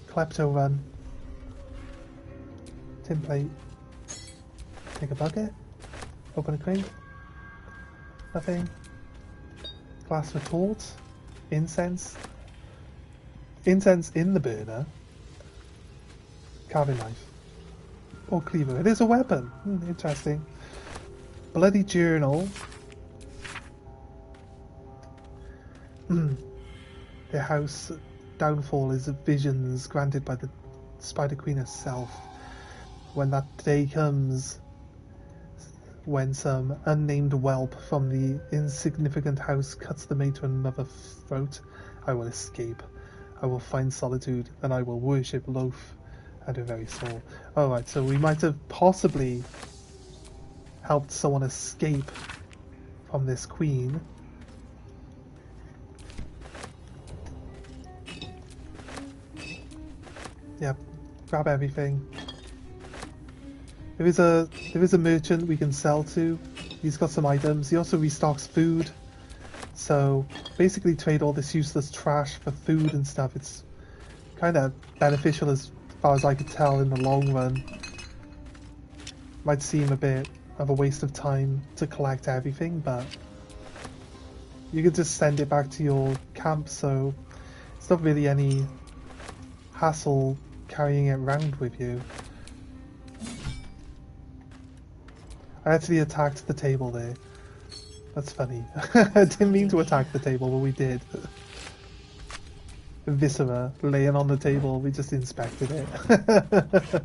A: Klepto run. Tin plate. Take a bucket. Open a crate. Nothing. Glass retort. Incense. Incense in the burner. Carving knife. Or cleaver. It is a weapon. Interesting. Bloody journal. Their house downfall is visions granted by the Spider Queen herself. When that day comes, when some unnamed whelp from the insignificant house cuts the mate to another throat, I will escape. I will find solitude, and I will worship Loaf and her very soul. Alright, so we might have possibly helped someone escape from this queen. Yep, grab everything. There is a merchant we can sell to. He's got some items. He also restocks food. So basically trade all this useless trash for food and stuff. It's kind of beneficial as far as I could tell in the long run. Might seem a bit of a waste of time to collect everything, but you could just send it back to your camp, so it's not really any hassle carrying it around with you. I actually attacked the table there. That's funny. I didn't mean to attack the table, but we did. Viscera laying on the table, we just inspected it.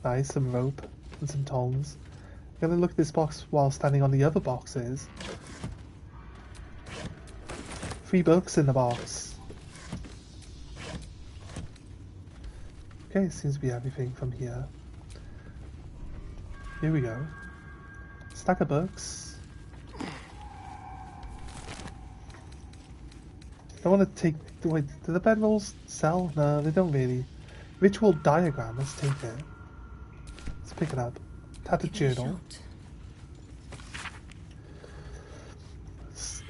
A: Nice, some rope and some tongs. I'm gonna look at this box while standing on the other boxes. 3 books in the box. Okay, seems to be everything from here. Here we go. Stack of books. Don't want to take... Wait, do the bedrolls sell? No, they don't really. Ritual diagram, let's take it. Let's pick it up. Tattered journal.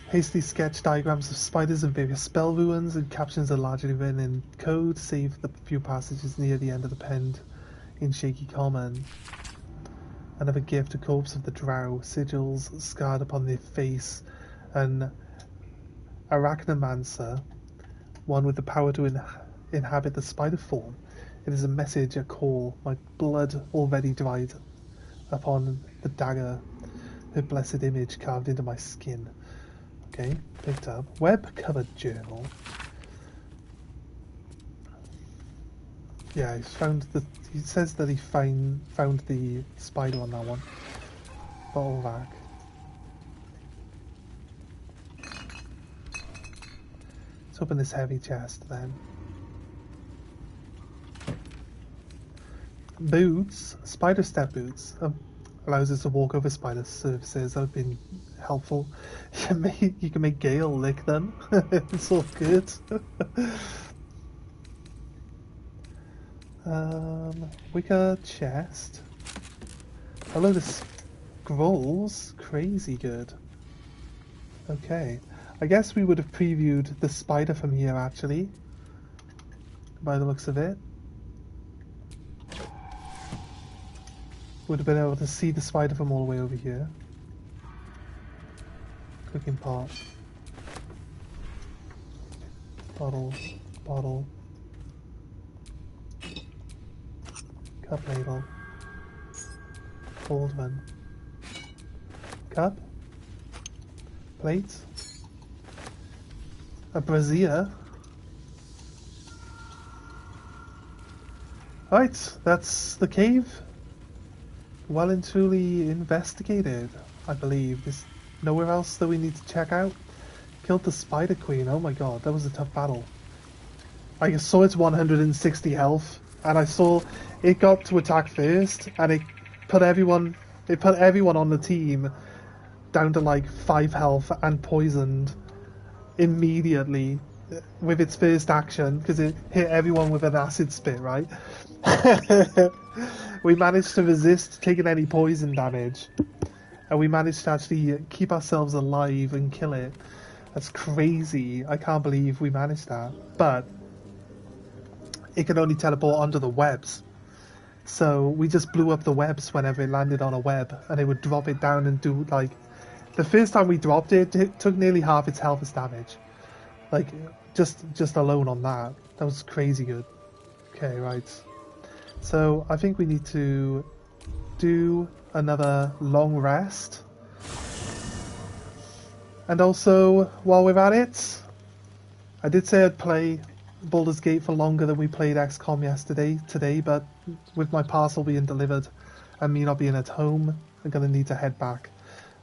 A: Hastily sketched diagrams of spiders and various spell ruins, and captions are largely written in code, save the few passages near the end of the pen in shaky common. Another gift, a corpse of the drow, sigils scarred upon their face, an arachnomancer, one with the power to inhabit the spider form. It is a message, a call, my blood already dried upon the dagger, her blessed image carved into my skin. Okay, picked up. Web-covered journal. Yeah, he says that he found the spider on that one. Bottle vac. Let's open this heavy chest then. Boots, spider step boots. Allows us to walk over spider surfaces. That have been helpful. You can make Gale lick them. It's all good. Wicker chest. A load of scrolls. Crazy good. Okay. I guess we would have previewed the spider from here actually. By the looks of it. Would have been able to see the spider from all the way over here. Cooking pot. Bottle. Bottle. Cup ladle. Old one. Cup. Plate. A brazier. Right, that's the cave. Well and truly investigated, I believe. There's nowhere else that we need to check out. Killed the Spider Queen. Oh my god, that was a tough battle. I saw its 160 health, and I saw it got to attack first, and it put everyone on the team down to like 5 health and poisoned immediately with its first action, because it hit everyone with an acid spit, right? We managed to resist taking any poison damage, and we managed to actually keep ourselves alive and kill it. That's crazy. I can't believe we managed that. But it could only teleport onto the webs, so we just blew up the webs whenever it landed on a web, and it would drop it down and do like... The first time we dropped it, it took nearly half its health as damage. Like, just alone on that. That was crazy good. Okay, right. So, I think we need to do another long rest. And also, while we're at it, I did say I'd play Baldur's Gate for longer than we played XCOM today, but with my parcel being delivered and me not being at home, I'm going to need to head back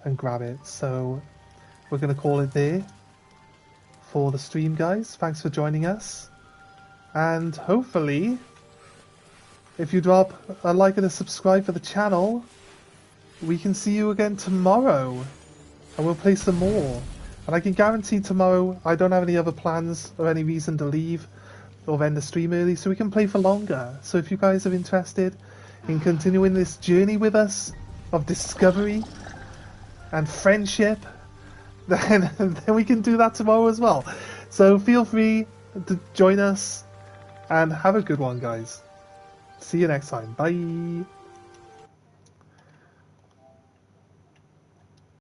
A: and grab it. So, we're going to call it there for the stream, guys. Thanks for joining us. And hopefully, if you drop a like and a subscribe for the channel, we can see you again tomorrow. And we'll play some more. And I can guarantee tomorrow I don't have any other plans or any reason to leave or end the stream early, so we can play for longer. So if you guys are interested in continuing this journey with us of discovery and friendship, then we can do that tomorrow as well. So feel free to join us and have a good one, guys. See you next time. Bye.